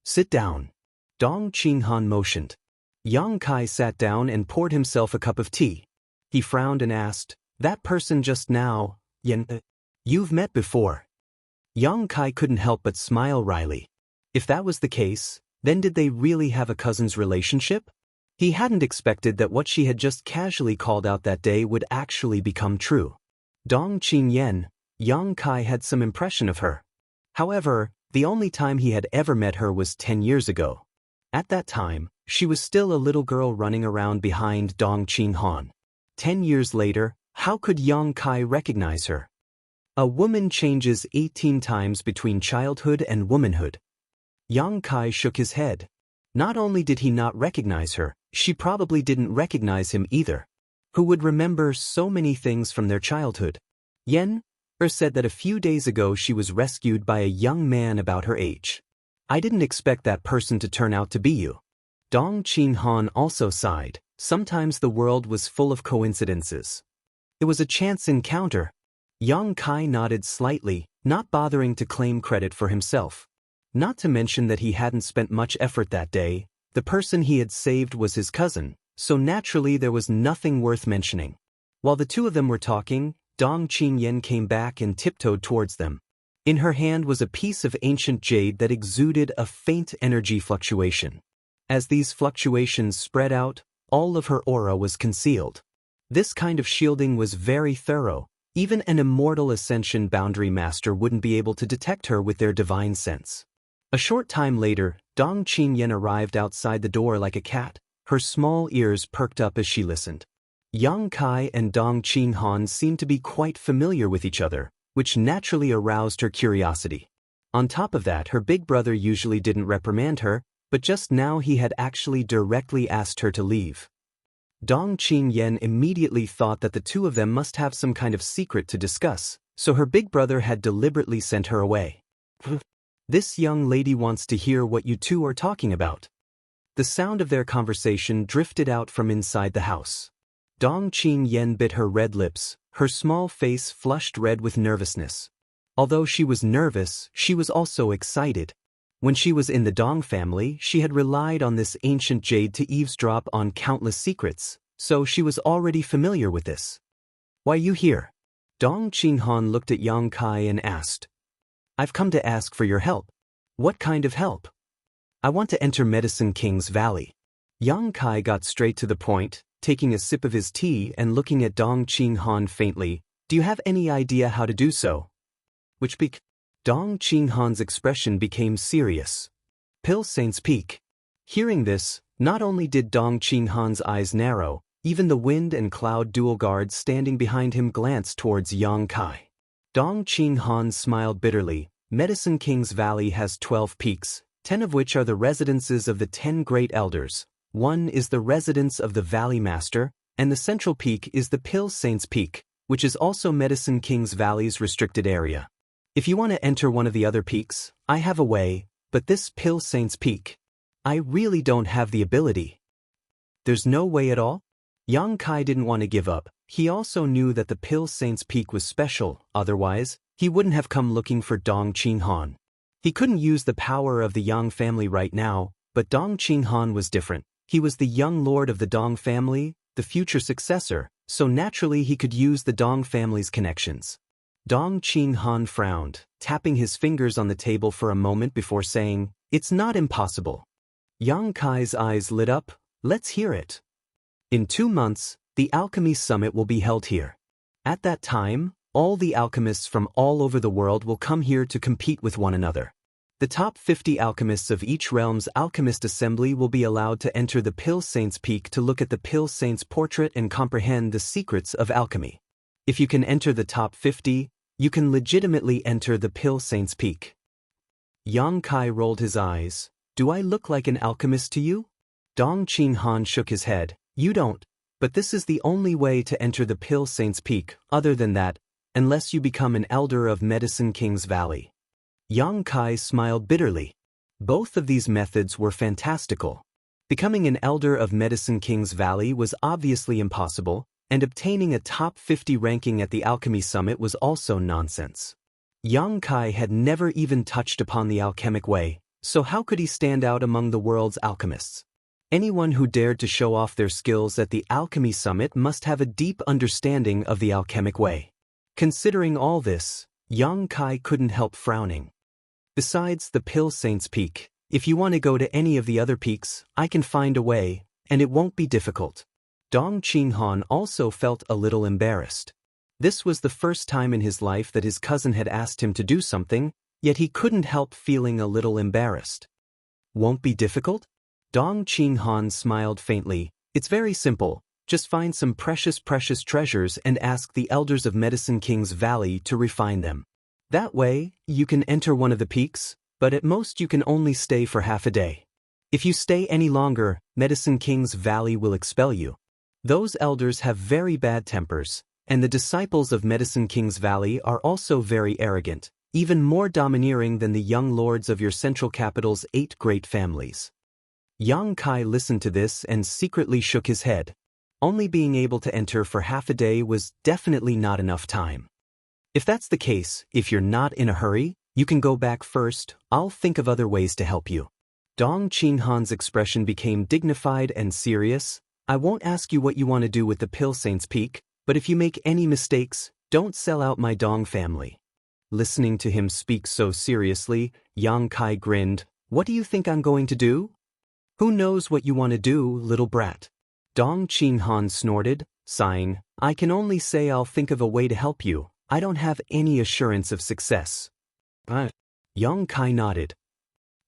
[SPEAKER 1] Sit down. Dong Qinghan motioned. Yang Kai sat down and poured himself a cup of tea. He frowned and asked, That person just now, you've met before. Yang Kai couldn't help but smile wryly. If that was the case, then did they really have a cousin's relationship? He hadn't expected that what she had just casually called out that day would actually become true. Dong Qingyan, Yang Kai had some impression of her. However, the only time he had ever met her was 10 years ago. At that time, she was still a little girl running around behind Dong Qinghan. 10 years later, how could Yang Kai recognize her? A woman changes 18 times between childhood and womanhood. Yang Kai shook his head. Not only did he not recognize her, she probably didn't recognize him either. Who would remember so many things from their childhood? Yen said that a few days ago she was rescued by a young man about her age. I didn't expect that person to turn out to be you. Dong Qin Han also sighed. Sometimes the world was full of coincidences. It was a chance encounter. Yang Kai nodded slightly, not bothering to claim credit for himself. Not to mention that he hadn't spent much effort that day. The person he had saved was his cousin, so naturally there was nothing worth mentioning. While the two of them were talking, Dong Qinyen came back and tiptoed towards them. In her hand was a piece of ancient jade that exuded a faint energy fluctuation. As these fluctuations spread out, all of her aura was concealed. This kind of shielding was very thorough. Even an immortal Ascension Boundary Master wouldn't be able to detect her with their divine sense. A short time later, Dong Qinyen arrived outside the door like a cat, her small ears perked up as she listened. Yang Kai and Dong Qin Han seemed to be quite familiar with each other, which naturally aroused her curiosity. On top of that, her big brother usually didn't reprimand her, but just now he had actually directly asked her to leave. Dong Qinyen immediately thought that the two of them must have some kind of secret to discuss, so her big brother had deliberately sent her away. This young lady wants to hear what you two are talking about. The sound of their conversation drifted out from inside the house. Dong Qinyen bit her red lips, her small face flushed red with nervousness. Although she was nervous, she was also excited. When she was in the Dong family, she had relied on this ancient jade to eavesdrop on countless secrets, so she was already familiar with this. Why you here? Dong Qinhan looked at Yang Kai and asked. I've come to ask for your help. What kind of help? I want to enter Medicine King's Valley. Yang Kai got straight to the point, taking a sip of his tea and looking at Dong Qinhan faintly. Do you have any idea how to do so? Which peak? Dong Qinhan's expression became serious. Pill Saint's Peak. Hearing this, not only did Dong Qinhan's eyes narrow, even the wind and cloud dual guards standing behind him glanced towards Yang Kai. Dong Qinhan smiled bitterly. Medicine King's Valley has 12 peaks, 10 of which are the residences of the 10 great elders. One is the residence of the Valley Master, and the central peak is the Pill Saint's Peak, which is also Medicine King's Valley's restricted area. If you want to enter one of the other peaks, I have a way, but this Pill Saint's Peak, I really don't have the ability. There's no way at all? Yang Kai didn't want to give up. He also knew that the Pill Saint's Peak was special, otherwise, he wouldn't have come looking for Dong Qinhan. He couldn't use the power of the Yang family right now, but Dong Qinhan was different. He was the young lord of the Dong family, the future successor, so naturally he could use the Dong family's connections. Dong Qinhan frowned, tapping his fingers on the table for a moment before saying, It's not impossible. Yang Kai's eyes lit up. Let's hear it. In 2 months, the Alchemy Summit will be held here. At that time, all the alchemists from all over the world will come here to compete with one another. The top 50 alchemists of each realm's alchemist assembly will be allowed to enter the Pill Saint's Peak to look at the Pill Saint's portrait and comprehend the secrets of alchemy. If you can enter the top 50, you can legitimately enter the Pill Saint's Peak. Yang Kai rolled his eyes. Do I look like an alchemist to you? Dong Qinhan shook his head. You don't, but this is the only way to enter the Pill Saint's Peak. Other than that, unless you become an elder of Medicine King's Valley. Yang Kai smiled bitterly. Both of these methods were fantastical. Becoming an elder of Medicine King's Valley was obviously impossible, and obtaining a top 50 ranking at the Alchemy Summit was also nonsense. Yang Kai had never even touched upon the alchemic way, so how could he stand out among the world's alchemists? Anyone who dared to show off their skills at the Alchemy Summit must have a deep understanding of the alchemic way. Considering all this, Yang Kai couldn't help frowning. Besides the Pill Saint's Peak, if you want to go to any of the other peaks, I can find a way, and it won't be difficult. Dong Qinhan also felt a little embarrassed. This was the first time in his life that his cousin had asked him to do something, yet he couldn't help feeling a little embarrassed. Won't be difficult? Dong Qinhan smiled faintly. It's very simple. Just find some precious treasures and ask the elders of Medicine King's Valley to refine them. That way, you can enter one of the peaks, but at most you can only stay for half a day. If you stay any longer, Medicine King's Valley will expel you. Those elders have very bad tempers, and the disciples of Medicine King's Valley are also very arrogant, even more domineering than the young lords of your central capital's 8 great families. Yang Kai listened to this and secretly shook his head. Only being able to enter for half a day was definitely not enough time. If that's the case, if you're not in a hurry, you can go back first. I'll think of other ways to help you. Dong Qinghan's expression became dignified and serious. I won't ask you what you want to do with the Pill Saint's Peak, but if you make any mistakes, don't sell out my Dong family. Listening to him speak so seriously, Yang Kai grinned. What do you think I'm going to do? Who knows what you want to do, little brat? Dong Qinghan snorted, sighing. I can only say I'll think of a way to help you. I don't have any assurance of success. Yang Kai nodded.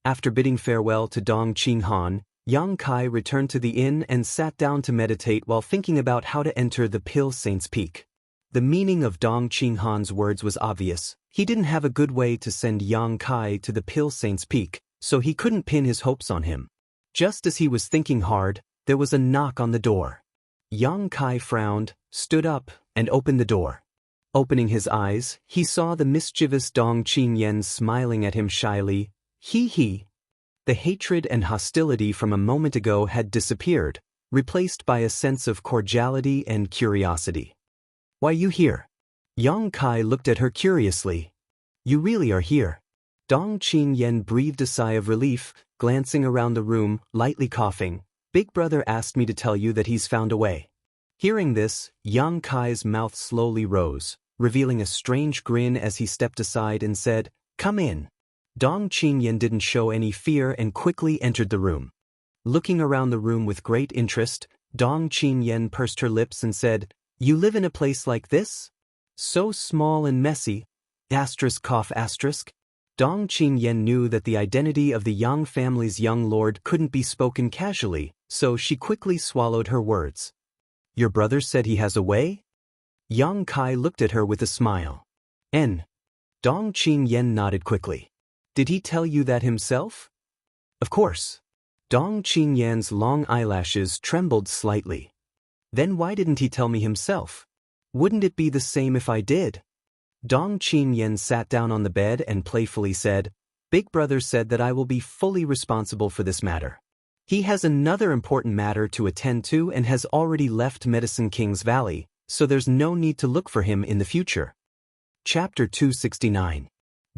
[SPEAKER 1] After bidding farewell to Dong Qinghan, Yang Kai returned to the inn and sat down to meditate while thinking about how to enter the Pill Saint's Peak. The meaning of Dong Qinghan's words was obvious. He didn't have a good way to send Yang Kai to the Pill Saint's Peak, so he couldn't pin his hopes on him. Just as he was thinking hard, there was a knock on the door. Yang Kai frowned, stood up, and opened the door. Opening his eyes, he saw the mischievous Dong Qingyan smiling at him shyly. He. The hatred and hostility from a moment ago had disappeared, replaced by a sense of cordiality and curiosity. Why you here? Yang Kai looked at her curiously. You really are here? Dong Qingyan breathed a sigh of relief, glancing around the room, lightly coughing. Big brother asked me to tell you that he's found a way. Hearing this, Yang Kai's mouth slowly rose, revealing a strange grin as he stepped aside and said, Come in. Dong Qingyan didn't show any fear and quickly entered the room. Looking around the room with great interest, Dong Qingyan pursed her lips and said, You live in a place like this? So small and messy. Cough. Dong Qingyan knew that the identity of the Yang family's young lord couldn't be spoken casually, so she quickly swallowed her words. Your brother said he has a way? Yang Kai looked at her with a smile. Dong Qingyan nodded quickly. Did he tell you that himself? Of course. Dong Qingyan's long eyelashes trembled slightly. Then why didn't he tell me himself? Wouldn't it be the same if I did? Dong Qingyan sat down on the bed and playfully said, Big brother said that I will be fully responsible for this matter. He has another important matter to attend to and has already left Medicine King's Valley, so there's no need to look for him in the future. Chapter 269.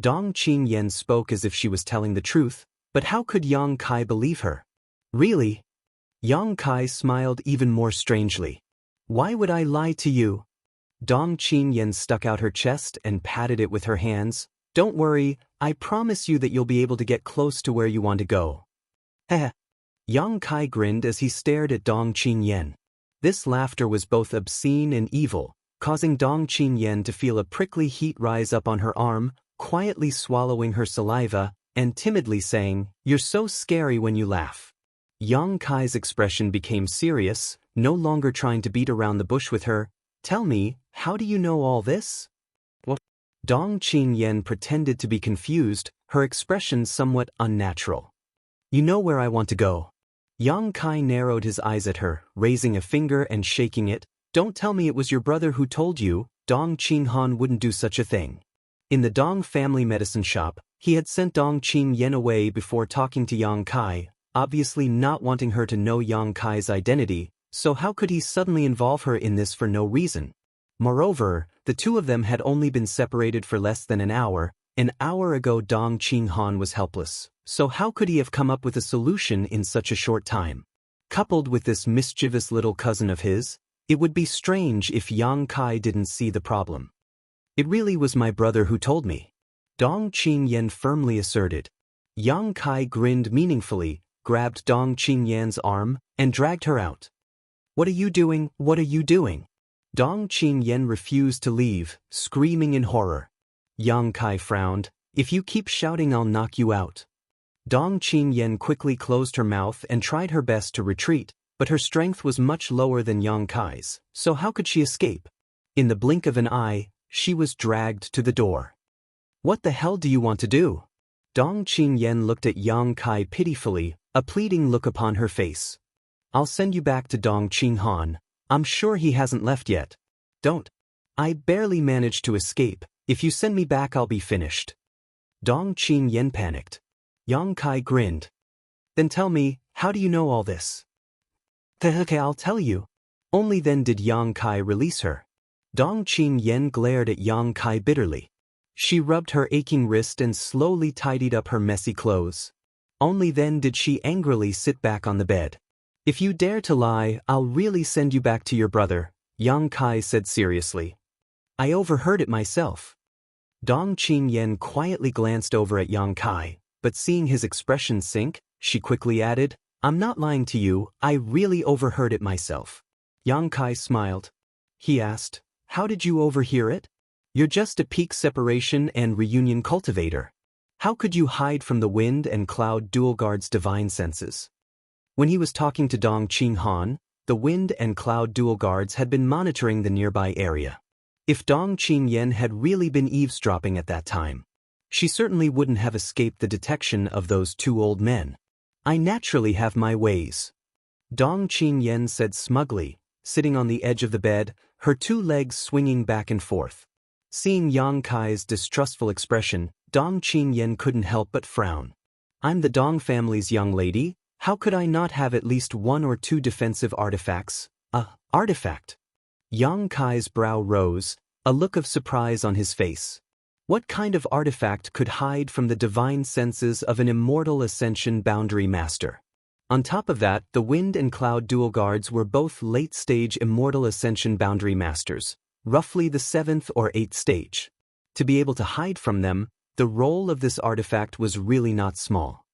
[SPEAKER 1] Dong Qingyan spoke as if she was telling the truth, but how could Yang Kai believe her? Really? Yang Kai smiled even more strangely. Why would I lie to you? Dong Qingyan stuck out her chest and patted it with her hands. Don't worry, I promise you that you'll be able to get close to where you want to go. Heh. Yang Kai grinned as he stared at Dong Qingyan. This laughter was both obscene and evil, causing Dong Qingyan to feel a prickly heat rise up on her arm, quietly swallowing her saliva, and timidly saying, You're so scary when you laugh. Yang Kai's expression became serious, no longer trying to beat around the bush with her. Tell me, how do you know all this? What? Dong Qingyan pretended to be confused, her expression somewhat unnatural. You know where I want to go. Yang Kai narrowed his eyes at her, raising a finger and shaking it. Don't tell me it was your brother who told you. Dong Qinghan wouldn't do such a thing. In the Dong family medicine shop, he had sent Dong Qingyan away before talking to Yang Kai, obviously not wanting her to know Yang Kai's identity, so how could he suddenly involve her in this for no reason? Moreover, the two of them had only been separated for less than an hour. An hour ago Dong Qinghan was helpless, so how could he have come up with a solution in such a short time? Coupled with this mischievous little cousin of his, it would be strange if Yang Kai didn't see the problem. It really was my brother who told me. Dong Qingyan firmly asserted. Yang Kai grinned meaningfully, grabbed Dong Qingyan's arm, and dragged her out. What are you doing? What are you doing? Dong Qingyan refused to leave, screaming in horror. Yang Kai frowned. If you keep shouting, I'll knock you out. Dong Qingyan quickly closed her mouth and tried her best to retreat, but her strength was much lower than Yang Kai's, so how could she escape? In the blink of an eye, she was dragged to the door. What the hell do you want to do? Dong Qingyan looked at Yang Kai pitifully, a pleading look upon her face. I'll send you back to Dong Qinghan. I'm sure he hasn't left yet. Don't. I barely managed to escape. If you send me back, I'll be finished. Dong Qingyan panicked. Yang Kai grinned. Then tell me, how do you know all this? Okay, I'll tell you. Only then did Yang Kai release her. Dong Qing Yen glared at Yang Kai bitterly. She rubbed her aching wrist and slowly tidied up her messy clothes. Only then did she angrily sit back on the bed. If you dare to lie, I'll really send you back to your brother, Yang Kai said seriously. I overheard it myself. Dong Qing Yen quietly glanced over at Yang Kai, but seeing his expression sink, she quickly added, I'm not lying to you, I really overheard it myself. Yang Kai smiled. He asked, how did you overhear it? You're just a peak separation and reunion cultivator. How could you hide from the wind and cloud dual guard's divine senses? When he was talking to Dong Qing Han, the wind and cloud dual guards had been monitoring the nearby area. If Dong Qing Yen had really been eavesdropping at that time, she certainly wouldn't have escaped the detection of those two old men. I naturally have my ways. Dong Qing Yen said smugly, sitting on the edge of the bed, her two legs swinging back and forth. Seeing Yang Kai's distrustful expression, Dong Qing Yen couldn't help but frown. I'm the Dong family's young lady, how could I not have at least one or two defensive artifacts? Artifact? Yang Kai's brow rose, a look of surprise on his face. What kind of artifact could hide from the divine senses of an immortal ascension boundary master? On top of that, the wind and cloud dual guards were both late-stage immortal ascension boundary masters, roughly the 7th or 8th stage. To be able to hide from them, the role of this artifact was really not small.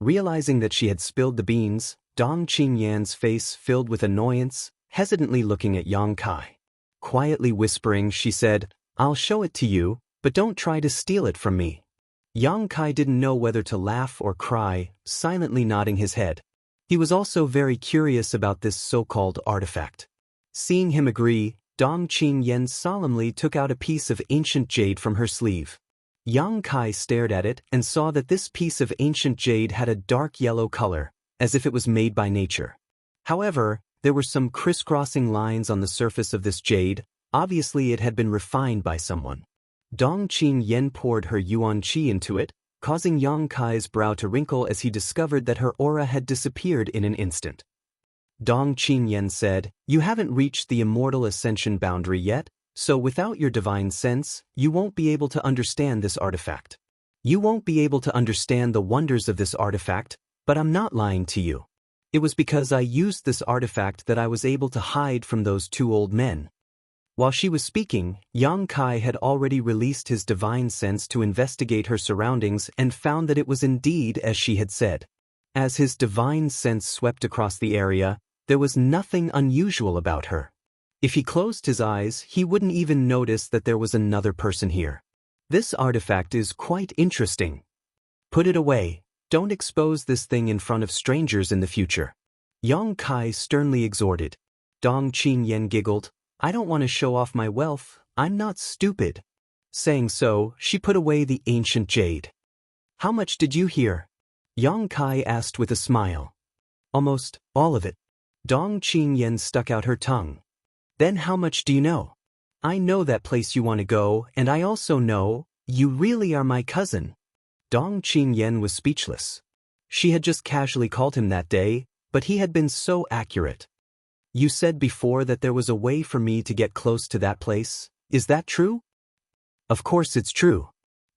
[SPEAKER 1] Realizing that she had spilled the beans, Dong Qing Yan's face filled with annoyance, hesitantly looking at Yang Kai. Quietly whispering, she said, I'll show it to you, but don't try to steal it from me. Yang Kai didn't know whether to laugh or cry, silently nodding his head. He was also very curious about this so-called artifact. Seeing him agree, Dong Qing Yen solemnly took out a piece of ancient jade from her sleeve. Yang Kai stared at it and saw that this piece of ancient jade had a dark yellow color, as if it was made by nature. However, there were some crisscrossing lines on the surface of this jade, obviously it had been refined by someone. Dong Qing Yen poured her yuan qi into it, causing Yang Kai's brow to wrinkle as he discovered that her aura had disappeared in an instant. Dong Qing Yen said, You haven't reached the immortal ascension boundary yet, so without your divine sense, you won't be able to understand this artifact. You won't be able to understand the wonders of this artifact, but I'm not lying to you. It was because I used this artifact that I was able to hide from those two old men. While she was speaking, Yang Kai had already released his divine sense to investigate her surroundings and found that it was indeed as she had said. As his divine sense swept across the area, there was nothing unusual about her. If he closed his eyes, he wouldn't even notice that there was another person here. This artifact is quite interesting. Put it away. Don't expose this thing in front of strangers in the future. Yang Kai sternly exhorted. Dong Qing Yen giggled. I don't want to show off my wealth, I'm not stupid. Saying so, she put away the ancient jade. How much did you hear? Yang Kai asked with a smile. Almost all of it. Dong Qing Yen stuck out her tongue. Then how much do you know? I know that place you want to go, and I also know, you really are my cousin. Dong Qing Yen was speechless. She had just casually called him that day, but he had been so accurate. You said before that there was a way for me to get close to that place, is that true? Of course it's true.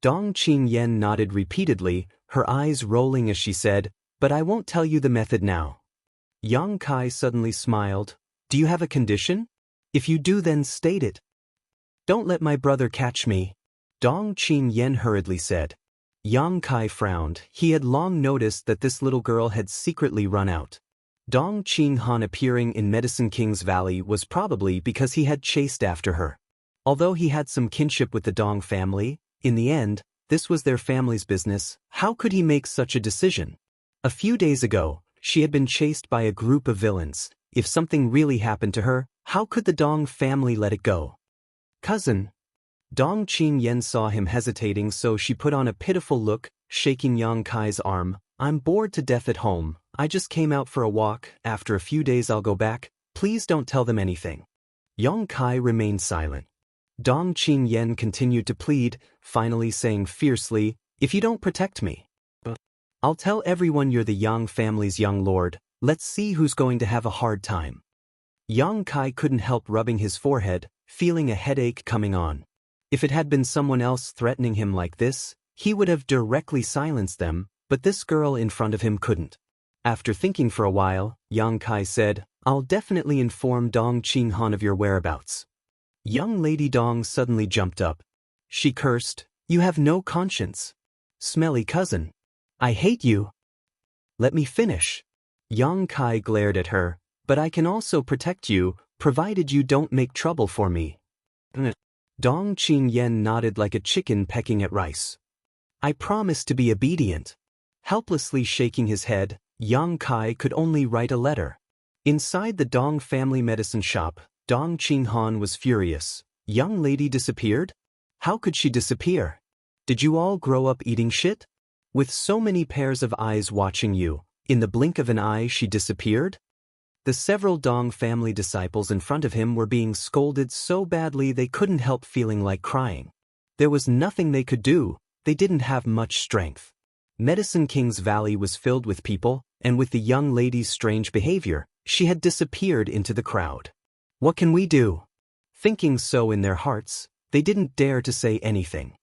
[SPEAKER 1] Dong Qing Yen nodded repeatedly, her eyes rolling as she said, but I won't tell you the method now. Yang Kai suddenly smiled. Do you have a condition? If you do, then state it. Don't let my brother catch me. Dong Qing Yen hurriedly said. Yang Kai frowned. He had long noticed that this little girl had secretly run out. Dong Qing Han appearing in Medicine King's Valley was probably because he had chased after her. Although he had some kinship with the Dong family, in the end, this was their family's business. How could he make such a decision? A few days ago, she had been chased by a group of villains. If something really happened to her, how could the Dong family let it go? Cousin. Dong Qing Yen saw him hesitating, so she put on a pitiful look, shaking Yang Kai's arm. I'm bored to death at home. I just came out for a walk. After a few days I'll go back. Please don't tell them anything. Yang Kai remained silent. Dong Qing Yen continued to plead, finally saying fiercely, If you don't protect me. I'll tell everyone you're the Yang family's young lord. Let's see who's going to have a hard time. Yang Kai couldn't help rubbing his forehead, feeling a headache coming on. If it had been someone else threatening him like this, he would have directly silenced them, but this girl in front of him couldn't. After thinking for a while, Yang Kai said, I'll definitely inform Dong Qinghan of your whereabouts. Young Lady Dong suddenly jumped up. She cursed, You have no conscience. Smelly cousin. I hate you. Let me finish. Yang Kai glared at her, but I can also protect you, provided you don't make trouble for me. Dong Qingyan nodded like a chicken pecking at rice. I promise to be obedient. Helplessly shaking his head, Yang Kai could only write a letter. Inside the Dong family medicine shop, Dong Qinghan was furious. Young lady disappeared? How could she disappear? Did you all grow up eating shit? With so many pairs of eyes watching you, in the blink of an eye she disappeared? The several Dong family disciples in front of him were being scolded so badly they couldn't help feeling like crying. There was nothing they could do, they didn't have much strength. Medicine King's Valley was filled with people, and with the young lady's strange behavior, she had disappeared into the crowd. What can we do? Thinking so in their hearts, they didn't dare to say anything.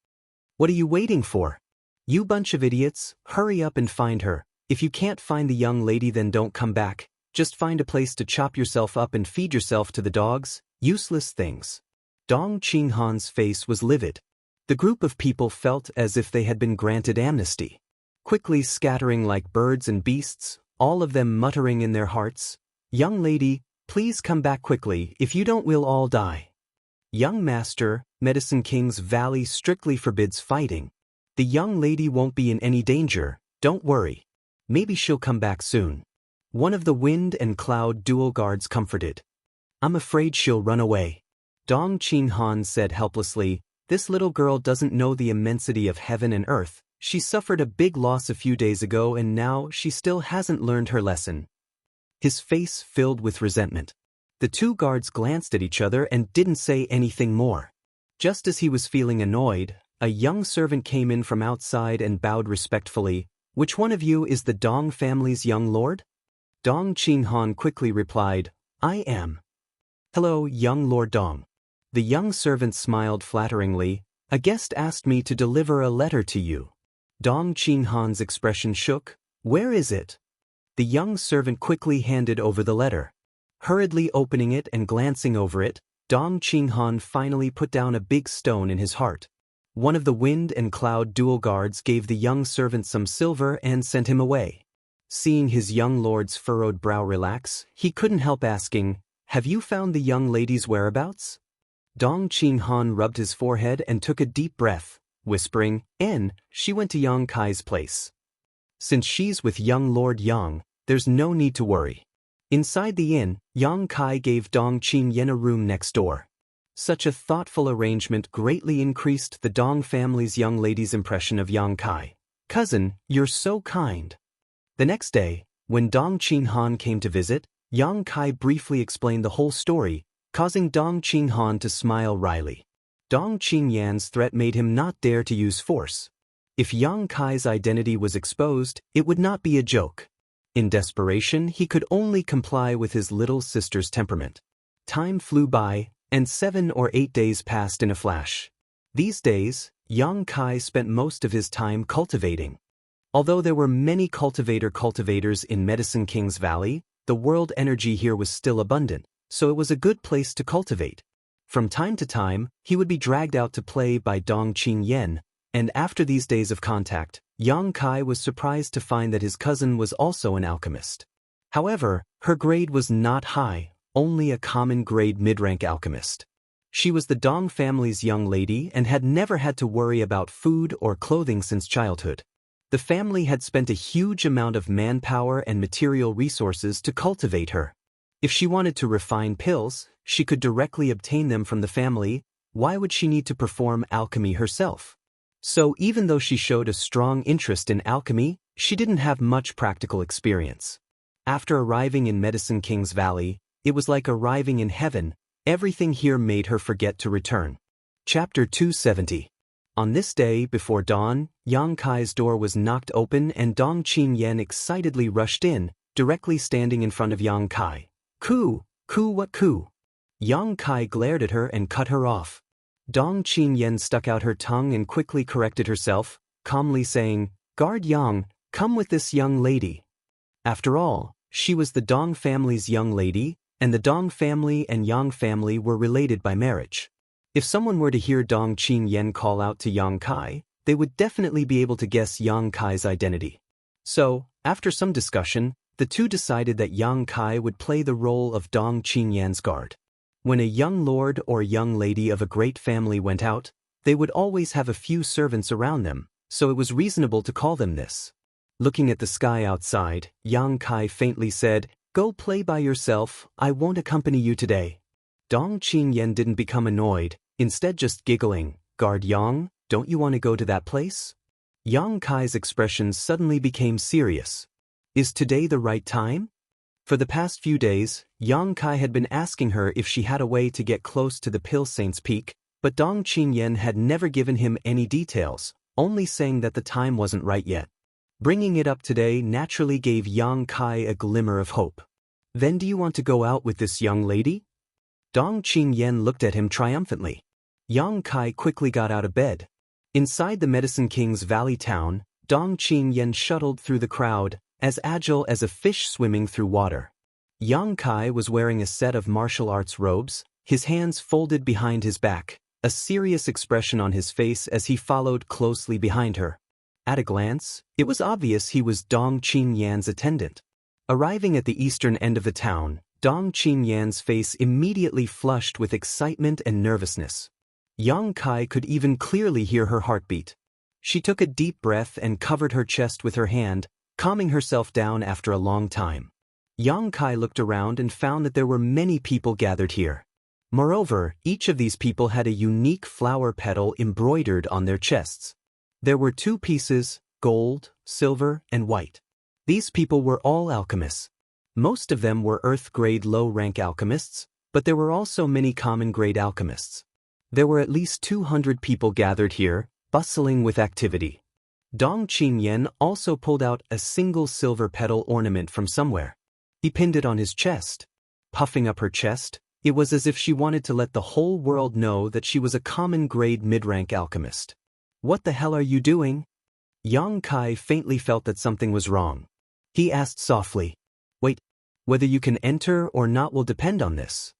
[SPEAKER 1] What are you waiting for? You bunch of idiots, hurry up and find her. If you can't find the young lady, then don't come back. Just find a place to chop yourself up and feed yourself to the dogs. Useless things. Dong Qinghan's face was livid. The group of people felt as if they had been granted amnesty. Quickly scattering like birds and beasts, all of them muttering in their hearts, Young lady, please come back quickly, if you don't we'll all die. Young master, Medicine King's Valley strictly forbids fighting. The young lady won't be in any danger, don't worry. Maybe she'll come back soon. One of the Wind and Cloud dual guards comforted. I'm afraid she'll run away. Dong Qinghan said helplessly, this little girl doesn't know the immensity of heaven and earth. She suffered a big loss a few days ago and now she still hasn't learned her lesson. His face filled with resentment. The two guards glanced at each other and didn't say anything more. Just as he was feeling annoyed, a young servant came in from outside and bowed respectfully. Which one of you is the Dong family's young lord? Dong Qinghan quickly replied, I am. Hello, young Lord Dong. The young servant smiled flatteringly. A guest asked me to deliver a letter to you. Dong Qinghan's expression shook. Where is it? The young servant quickly handed over the letter. Hurriedly opening it and glancing over it, Dong Qinghan finally put down a big stone in his heart. One of the Wind and Cloud dual guards gave the young servant some silver and sent him away. Seeing his young lord's furrowed brow relax, he couldn't help asking, Have you found the young lady's whereabouts? Dong Qinghan rubbed his forehead and took a deep breath, whispering, she went to Yang Kai's place. Since she's with young Lord Yang, there's no need to worry. Inside the inn, Yang Kai gave Dong Qingyan a room next door. Such a thoughtful arrangement greatly increased the Dong family's young lady's impression of Yang Kai. Cousin, you're so kind. The next day, when Dong Qinghan came to visit, Yang Kai briefly explained the whole story, causing Dong Qinghan to smile wryly. Dong Qingyan's threat made him not dare to use force. If Yang Kai's identity was exposed, it would not be a joke. In desperation, he could only comply with his little sister's temperament. Time flew by, and 7 or 8 days passed in a flash. These days, Yang Kai spent most of his time cultivating. Although there were many cultivators in Medicine King's Valley, the world energy here was still abundant, so it was a good place to cultivate. From time to time, he would be dragged out to play by Dong Qingyan, and after these days of contact, Yang Kai was surprised to find that his cousin was also an alchemist. However, her grade was not high, only a common grade mid-rank alchemist. She was the Dong family's young lady and had never had to worry about food or clothing since childhood. The family had spent a huge amount of manpower and material resources to cultivate her. If she wanted to refine pills, she could directly obtain them from the family. Why would she need to perform alchemy herself? So even though she showed a strong interest in alchemy, she didn't have much practical experience. After arriving in Medicine King's Valley, it was like arriving in heaven. Everything here made her forget to return. Chapter 270. On this day, before dawn, Yang Kai's door was knocked open and Dong Qingyan excitedly rushed in, directly standing in front of Yang Kai. "Ku, what ku?" Yang Kai glared at her and cut her off. Dong Qingyan stuck out her tongue and quickly corrected herself, calmly saying, "Guard Yang, come with this young lady." After all, she was the Dong family's young lady, and the Dong family and Yang family were related by marriage. If someone were to hear Dong Qingyan call out to Yang Kai, they would definitely be able to guess Yang Kai's identity. So, after some discussion, the two decided that Yang Kai would play the role of Dong Qingyan's guard. When a young lord or young lady of a great family went out, they would always have a few servants around them, so it was reasonable to call them this. Looking at the sky outside, Yang Kai faintly said, "Go play by yourself, I won't accompany you today." Dong Qingyan didn't become annoyed, instead just giggling, "Guard Yang, don't you want to go to that place?" Yang Kai's expression suddenly became serious. Is today the right time? For the past few days, Yang Kai had been asking her if she had a way to get close to the Pill Saint's Peak, but Dong Qingyan had never given him any details, only saying that the time wasn't right yet. Bringing it up today naturally gave Yang Kai a glimmer of hope. "Then do you want to go out with this young lady?" Dong Qingyan looked at him triumphantly. Yang Kai quickly got out of bed. Inside the Medicine King's valley town, Dong Qingyan shuttled through the crowd, as agile as a fish swimming through water. Yang Kai was wearing a set of martial arts robes, his hands folded behind his back, a serious expression on his face as he followed closely behind her. At a glance, it was obvious he was Dong Qingyan's attendant. Arriving at the eastern end of the town, Dong Qingyan's face immediately flushed with excitement and nervousness. Yang Kai could even clearly hear her heartbeat. She took a deep breath and covered her chest with her hand, calming herself down after a long time. Yang Kai looked around and found that there were many people gathered here. Moreover, each of these people had a unique flower petal embroidered on their chests. There were 2 pieces, gold, silver, and white. These people were all alchemists. Most of them were Earth-grade low-rank alchemists, but there were also many common-grade alchemists. There were at least 200 people gathered here, bustling with activity. Dong Qingyan also pulled out a single silver petal ornament from somewhere. He pinned it on his chest. Puffing up her chest, it was as if she wanted to let the whole world know that she was a common-grade mid-rank alchemist. "What the hell are you doing?" Yang Kai faintly felt that something was wrong. He asked softly, "Wait, whether you can enter or not will depend on this."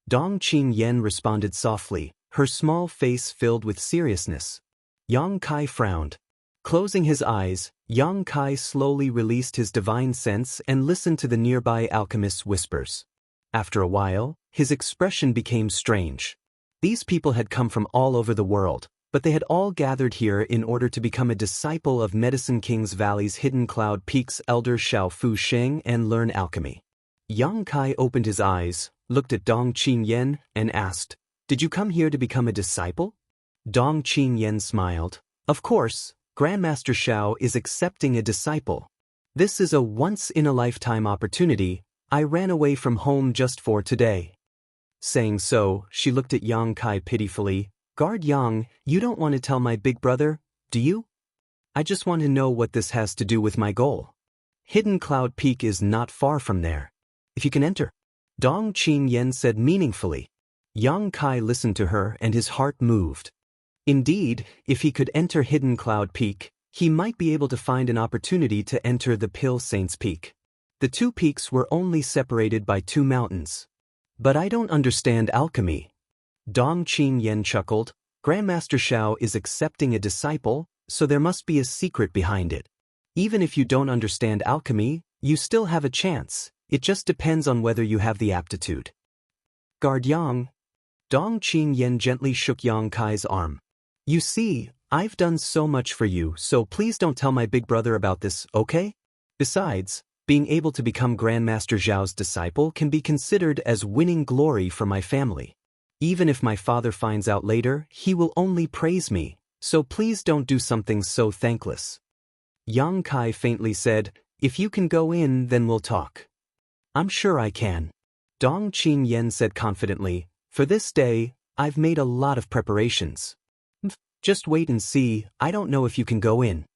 [SPEAKER 1] Dong Qingyan responded softly, her small face filled with seriousness. Yang Kai frowned. Closing his eyes, Yang Kai slowly released his divine sense and listened to the nearby alchemist's whispers. After a while, his expression became strange. These people had come from all over the world, but they had all gathered here in order to become a disciple of Medicine King's Valley's Hidden Cloud Peak's elder Xiao Fu Sheng and learn alchemy. Yang Kai opened his eyes, looked at Dong Qingyan, and asked, "Did you come here to become a disciple?" Dong Qingyan smiled. "Of course, Grandmaster Xiao is accepting a disciple. This is a once-in-a-lifetime opportunity. I ran away from home just for today." Saying so, she looked at Yang Kai pitifully. "Guard Yang, you don't want to tell my big brother, do you? I just want to know what this has to do with my goal. Hidden Cloud Peak is not far from there. If you can enter." Dong Qingyan said meaningfully. Yang Kai listened to her and his heart moved. Indeed, if he could enter Hidden Cloud Peak, he might be able to find an opportunity to enter the Pill Saint's Peak. The 2 peaks were only separated by 2 mountains. "But I don't understand alchemy." Dong Qingyan chuckled. "Grandmaster Xiao is accepting a disciple, so there must be a secret behind it. Even if you don't understand alchemy, you still have a chance. It just depends on whether you have the aptitude." "Guard Yang." Dong Qingyan gently shook Yang Kai's arm. "You see, I've done so much for you, so please don't tell my big brother about this, okay? Besides, being able to become Grandmaster Zhao's disciple can be considered as winning glory for my family. Even if my father finds out later, he will only praise me, so please don't do something so thankless." Yang Kai faintly said, "If you can go in, then we'll talk." "I'm sure I can." Dong Qingyan said confidently, "For this day, I've made a lot of preparations." Just wait and see, I don't know if you can go in.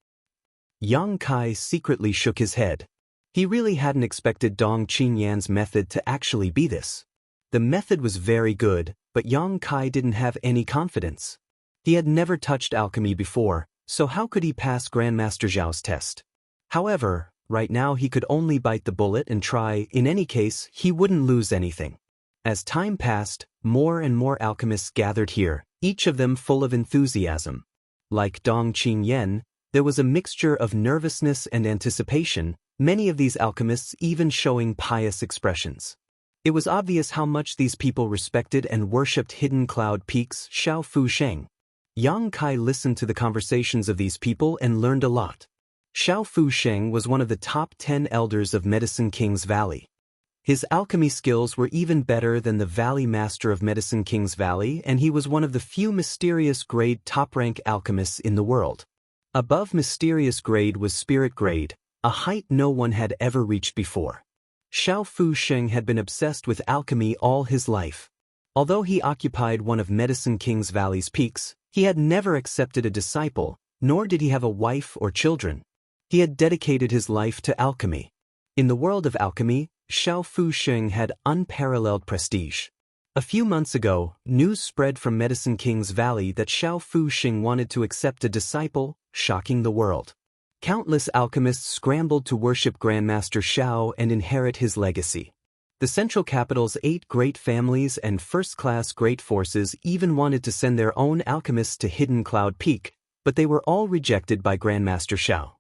[SPEAKER 1] Yang Kai secretly shook his head. He really hadn't expected Dong Qingyan's method to actually be this. The method was very good, but Yang Kai didn't have any confidence. He had never touched alchemy before, so how could he pass Grandmaster Zhao's test? However, right now he could only bite the bullet and try. In any case, he wouldn't lose anything. As time passed, more and more alchemists gathered here, each of them full of enthusiasm. Like Dong Qingyan, there was a mixture of nervousness and anticipation, many of these alchemists even showing pious expressions. It was obvious how much these people respected and worshipped Hidden Cloud Peak's Xiao Fu Sheng. Yang Kai listened to the conversations of these people and learned a lot. Xiao Fu Sheng was one of the top 10 elders of Medicine King's Valley. His alchemy skills were even better than the Valley Master of Medicine King's Valley, and he was one of the few mysterious grade top-rank alchemists in the world. Above mysterious grade was spirit grade, a height no one had ever reached before. Xiao Fu Sheng had been obsessed with alchemy all his life. Although he occupied one of Medicine King's Valley's peaks, he had never accepted a disciple, nor did he have a wife or children. He had dedicated his life to alchemy. In the world of alchemy, Xiao Fu Sheng had unparalleled prestige. A few months ago, news spread from Medicine King's Valley that Xiao Fu Sheng wanted to accept a disciple, shocking the world. Countless alchemists scrambled to worship Grandmaster Xiao and inherit his legacy. The central capital's 8 great families and first-class great forces even wanted to send their own alchemists to Hidden Cloud Peak, but they were all rejected by Grandmaster Xiao.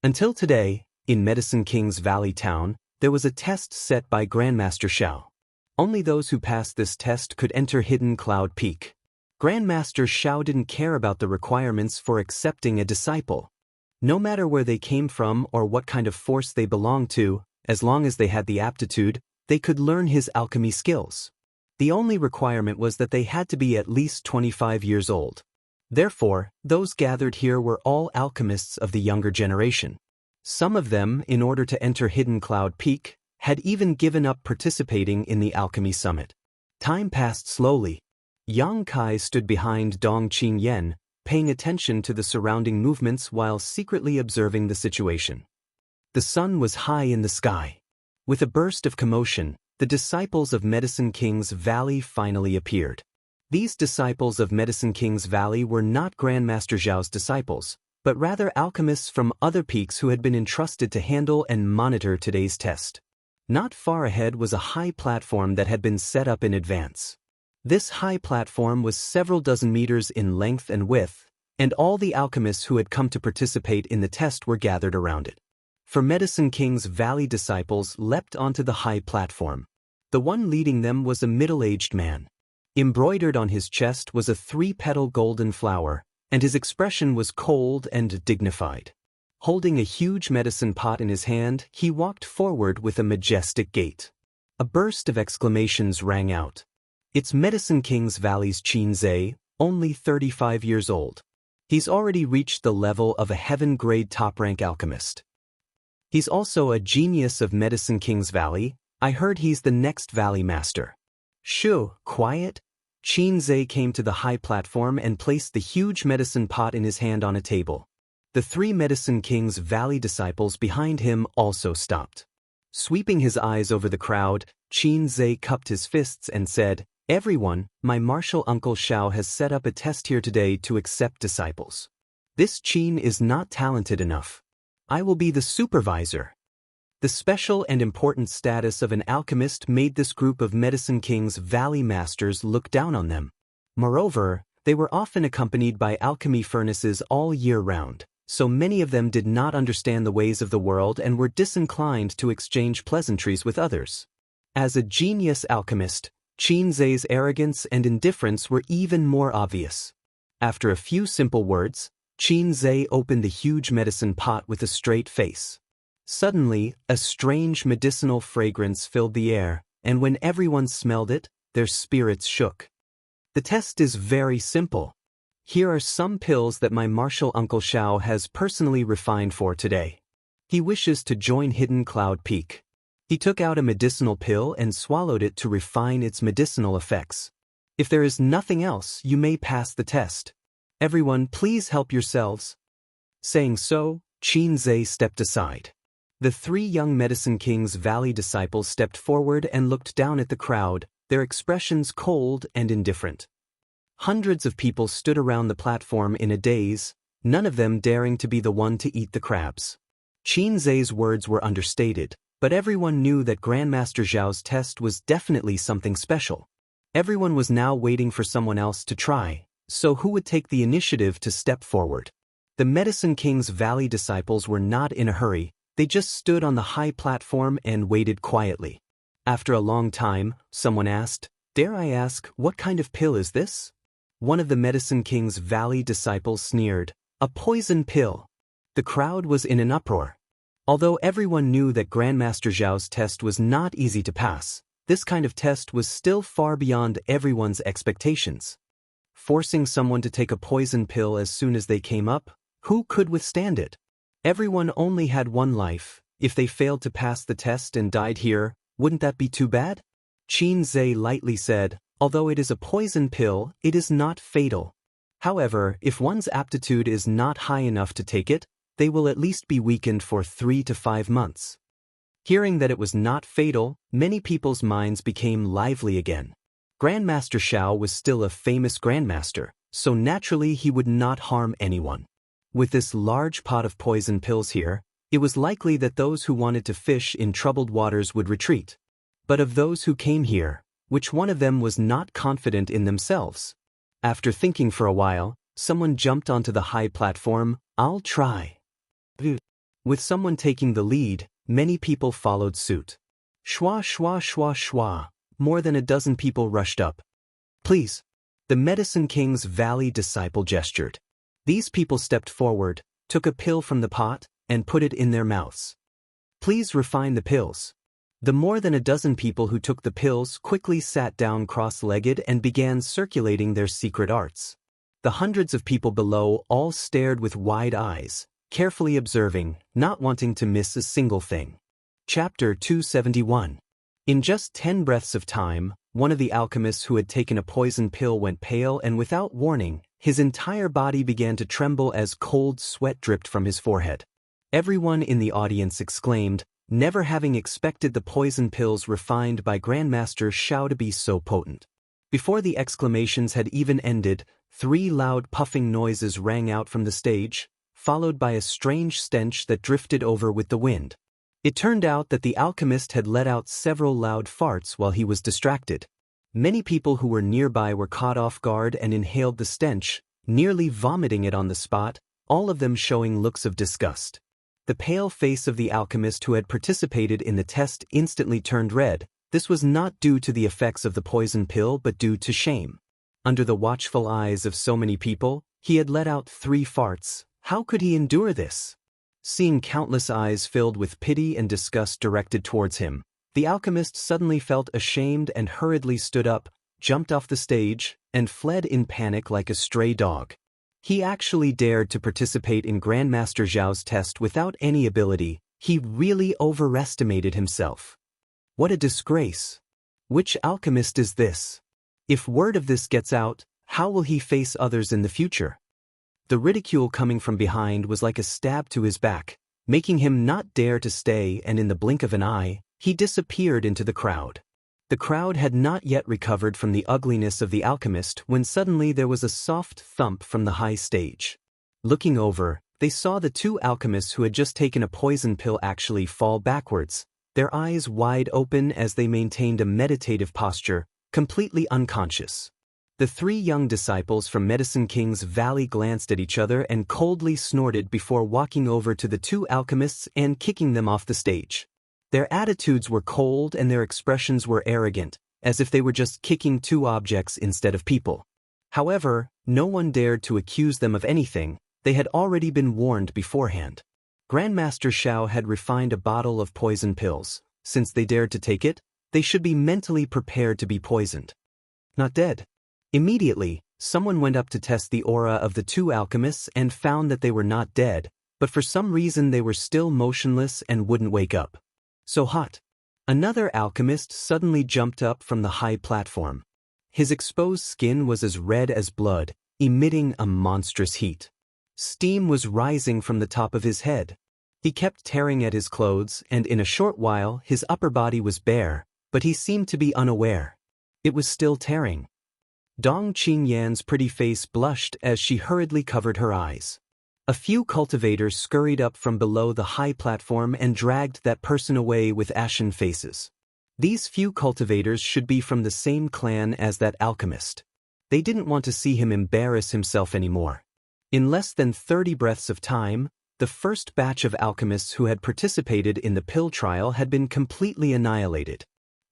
[SPEAKER 1] Until today, in Medicine King's Valley town, there was a test set by Grandmaster Xiao. Only those who passed this test could enter Hidden Cloud Peak. Grandmaster Xiao didn't care about the requirements for accepting a disciple. No matter where they came from or what kind of force they belonged to, as long as they had the aptitude, they could learn his alchemy skills. The only requirement was that they had to be at least 25 years old. Therefore, those gathered here were all alchemists of the younger generation. Some of them, in order to enter Hidden Cloud Peak, had even given up participating in the Alchemy Summit. Time passed slowly. Yang Kai stood behind Dong Qingyan, paying attention to the surrounding movements while secretly observing the situation. The sun was high in the sky. With a burst of commotion, the disciples of Medicine King's Valley finally appeared. These disciples of Medicine King's Valley were not Grandmaster Zhao's disciples, but rather alchemists from other peaks who had been entrusted to handle and monitor today's test. Not far ahead was a high platform that had been set up in advance. This high platform was several dozen meters in length and width, and all the alchemists who had come to participate in the test were gathered around it. For Medicine King's Valley disciples leapt onto the high platform. The one leading them was a middle-aged man. Embroidered on his chest was a 3-petal golden flower, and his expression was cold and dignified. Holding a huge medicine pot in his hand, he walked forward with a majestic gait. A burst of exclamations rang out. It's Medicine King's Valley's Qin Zhe, only 35 years old. He's already reached the level of a heaven-grade top-rank alchemist. He's also a genius of Medicine King's Valley. I heard he's the next Valley Master. Shoo, quiet. Qin Zhe came to the high platform and placed the huge medicine pot in his hand on a table. The 3 Medicine King's Valley disciples behind him also stopped. Sweeping his eyes over the crowd, Qin Zhe cupped his fists and said, "Everyone, my martial uncle Xiao has set up a test here today to accept disciples. This Qin is not talented enough. I will be the supervisor." The special and important status of an alchemist made this group of Medicine King's Valley masters look down on them. Moreover, they were often accompanied by alchemy furnaces all year round, so many of them did not understand the ways of the world and were disinclined to exchange pleasantries with others. As a genius alchemist, Qin Zhe's arrogance and indifference were even more obvious. After a few simple words, Qin Zhe opened the huge medicine pot with a straight face. Suddenly, a strange medicinal fragrance filled the air, and when everyone smelled it, their spirits shook. The test is very simple. Here are some pills that my martial uncle Xiao has personally refined for today. He wishes to join Hidden Cloud Peak. He took out a medicinal pill and swallowed it to refine its medicinal effects. If there is nothing else, you may pass the test. Everyone, please help yourselves." Saying so, Qinze stepped aside. The three young Medicine King's Valley disciples stepped forward and looked down at the crowd, their expressions cold and indifferent. Hundreds of people stood around the platform in a daze, none of them daring to be the one to eat the crabs. Qinze's words were understated, but everyone knew that Grandmaster Zhao's test was definitely something special. Everyone was now waiting for someone else to try, so who would take the initiative to step forward? The Medicine King's Valley disciples were not in a hurry, they just stood on the high platform and waited quietly. After a long time, someone asked, "Dare I ask, what kind of pill is this?" One of the Medicine King's Valley disciples sneered, "A poison pill." The crowd was in an uproar. Although everyone knew that Grandmaster Zhao's test was not easy to pass, this kind of test was still far beyond everyone's expectations. Forcing someone to take a poison pill as soon as they came up, who could withstand it? Everyone only had one life. If they failed to pass the test and died here, wouldn't that be too bad? Qinze lightly said, "Although it is a poison pill, it is not fatal. However, if one's aptitude is not high enough to take it, they will at least be weakened for 3 to 5 months." Hearing that it was not fatal, many people's minds became lively again. Grandmaster Zhao was still a famous grandmaster, so naturally he would not harm anyone. With this large pot of poison pills here, it was likely that those who wanted to fish in troubled waters would retreat. But of those who came here, which one of them was not confident in themselves? After thinking for a while, someone jumped onto the high platform. "I'll try." With someone taking the lead, many people followed suit. Shwa shwa shwa shwa, more than a dozen people rushed up. "Please." The Medicine King's Valley disciple gestured. These people stepped forward, took a pill from the pot, and put it in their mouths. "Please refine the pills." The more than a dozen people who took the pills quickly sat down cross-legged and began circulating their secret arts. The hundreds of people below all stared with wide eyes, carefully observing, not wanting to miss a single thing. Chapter 271. In just 10 breaths of time, one of the alchemists who had taken a poison pill went pale, and without warning, his entire body began to tremble as cold sweat dripped from his forehead. Everyone in the audience exclaimed, never having expected the poison pills refined by Grandmaster Zhao to be so potent. Before the exclamations had even ended, 3 loud puffing noises rang out from the stage, followed by a strange stench that drifted over with the wind. It turned out that the alchemist had let out several loud farts while he was distracted. Many people who were nearby were caught off guard and inhaled the stench, nearly vomiting it on the spot, all of them showing looks of disgust. The pale face of the alchemist who had participated in the test instantly turned red. This was not due to the effects of the poison pill but due to shame. Under the watchful eyes of so many people, he had let out 3 farts. How could he endure this? Seeing countless eyes filled with pity and disgust directed towards him, the alchemist suddenly felt ashamed and hurriedly stood up, jumped off the stage, and fled in panic like a stray dog. He actually dared to participate in Grandmaster Zhao's test without any ability. He really overestimated himself. What a disgrace! Which alchemist is this? If word of this gets out, how will he face others in the future? The ridicule coming from behind was like a stab to his back, making him not dare to stay, and in the blink of an eye, he disappeared into the crowd. The crowd had not yet recovered from the ugliness of the alchemist when suddenly there was a soft thump from the high stage. Looking over, they saw the 2 alchemists who had just taken a poison pill actually fall backwards, their eyes wide open as they maintained a meditative posture, completely unconscious. The 3 young disciples from Medicine King's Valley glanced at each other and coldly snorted before walking over to the 2 alchemists and kicking them off the stage. Their attitudes were cold and their expressions were arrogant, as if they were just kicking 2 objects instead of people. However, no one dared to accuse them of anything. They had already been warned beforehand. Grandmaster Zhao had refined a bottle of poison pills. Since they dared to take it, they should be mentally prepared to be poisoned. Not dead. Immediately, someone went up to test the aura of the 2 alchemists and found that they were not dead, but for some reason they were still motionless and wouldn't wake up. So hot. Another alchemist suddenly jumped up from the high platform. His exposed skin was as red as blood, emitting a monstrous heat. Steam was rising from the top of his head. He kept tearing at his clothes, and in a short while his upper body was bare, but he seemed to be unaware. It was still tearing. Dong Qingyan's pretty face blushed as she hurriedly covered her eyes. A few cultivators scurried up from below the high platform and dragged that person away with ashen faces. These few cultivators should be from the same clan as that alchemist. They didn't want to see him embarrass himself anymore. In less than 30 breaths of time, the first batch of alchemists who had participated in the pill trial had been completely annihilated.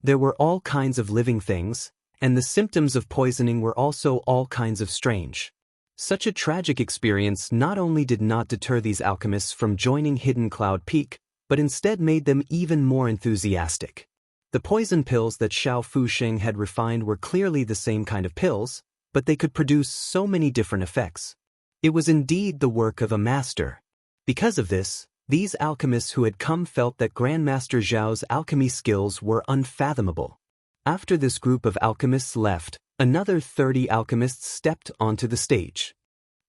[SPEAKER 1] There were all kinds of living things, and the symptoms of poisoning were also all kinds of strange. Such a tragic experience not only did not deter these alchemists from joining Hidden Cloud Peak, but instead made them even more enthusiastic. The poison pills that Xiao Fusheng had refined were clearly the same kind of pills, but they could produce so many different effects. It was indeed the work of a master. Because of this, these alchemists who had come felt that Grandmaster Zhao's alchemy skills were unfathomable. After this group of alchemists left, another 30 alchemists stepped onto the stage.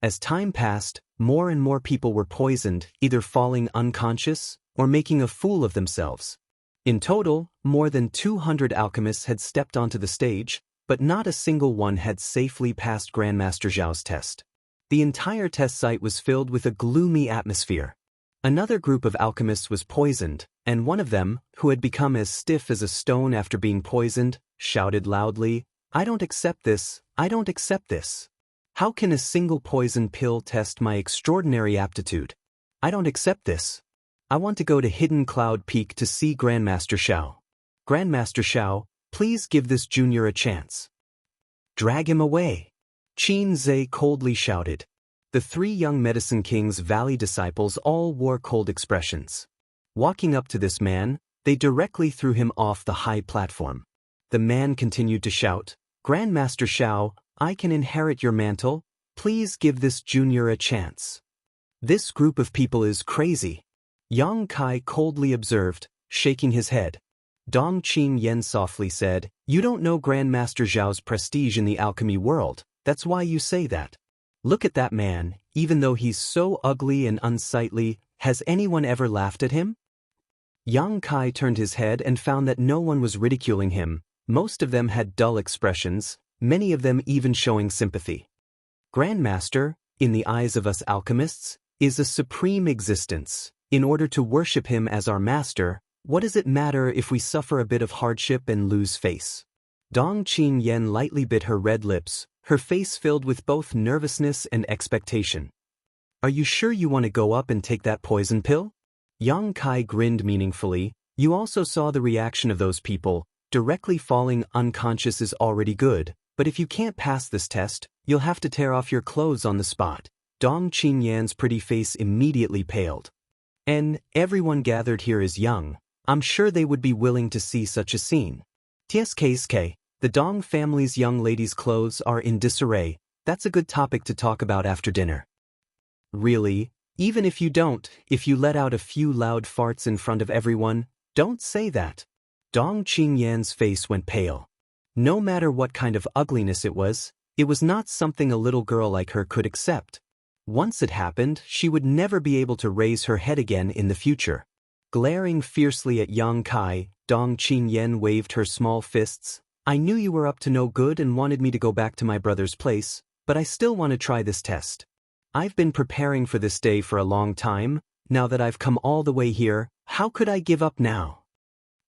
[SPEAKER 1] As time passed, more and more people were poisoned, either falling unconscious or making a fool of themselves. In total, more than 200 alchemists had stepped onto the stage, but not a single one had safely passed Grandmaster Zhao's test. The entire test site was filled with a gloomy atmosphere. Another group of alchemists was poisoned, and one of them, who had become as stiff as a stone after being poisoned, shouted loudly, "I don't accept this, I don't accept this. How can a single poison pill test my extraordinary aptitude? I don't accept this. I want to go to Hidden Cloud Peak to see Grandmaster Xiao. Grandmaster Xiao, please give this junior a chance." "Drag him away," Qin Zhe coldly shouted. The 3 young Medicine King's Valley disciples all wore cold expressions. Walking up to this man, they directly threw him off the high platform. The man continued to shout, "Grandmaster Xiao, I can inherit your mantle. Please give this junior a chance." "This group of people is crazy," Yang Kai coldly observed, shaking his head. Dong Qingyan softly said, "You don't know Grandmaster Zhao's prestige in the alchemy world. That's why you say that. Look at that man, even though he's so ugly and unsightly, has anyone ever laughed at him?" Yang Kai turned his head and found that no one was ridiculing him. Most of them had dull expressions, many of them even showing sympathy. Grandmaster, in the eyes of us alchemists, is a supreme existence. In order to worship him as our master, what does it matter if we suffer a bit of hardship and lose face? Dong Qingyan lightly bit her red lips, her face filled with both nervousness and expectation. "Are you sure you want to go up and take that poison pill?" Yang Kai grinned meaningfully. "You also saw the reaction of those people. Directly falling unconscious is already good, but if you can't pass this test, you'll have to tear off your clothes on the spot." Dong Qingyan's pretty face immediately paled. "And everyone gathered here is young. I'm sure they would be willing to see such a scene. TSKSK, the Dong family's young ladies' clothes are in disarray. That's a good topic to talk about after dinner." "Really? Even if you let out a few loud farts in front of everyone, don't say that." Dong Qingyan's face went pale. No matter what kind of ugliness it was not something a little girl like her could accept. Once it happened, she would never be able to raise her head again in the future. Glaring fiercely at Yang Kai, Dong Qingyan waved her small fists. "I knew you were up to no good and wanted me to go back to my brother's place, but I still want to try this test. I've been preparing for this day for a long time. Now that I've come all the way here, how could I give up now?"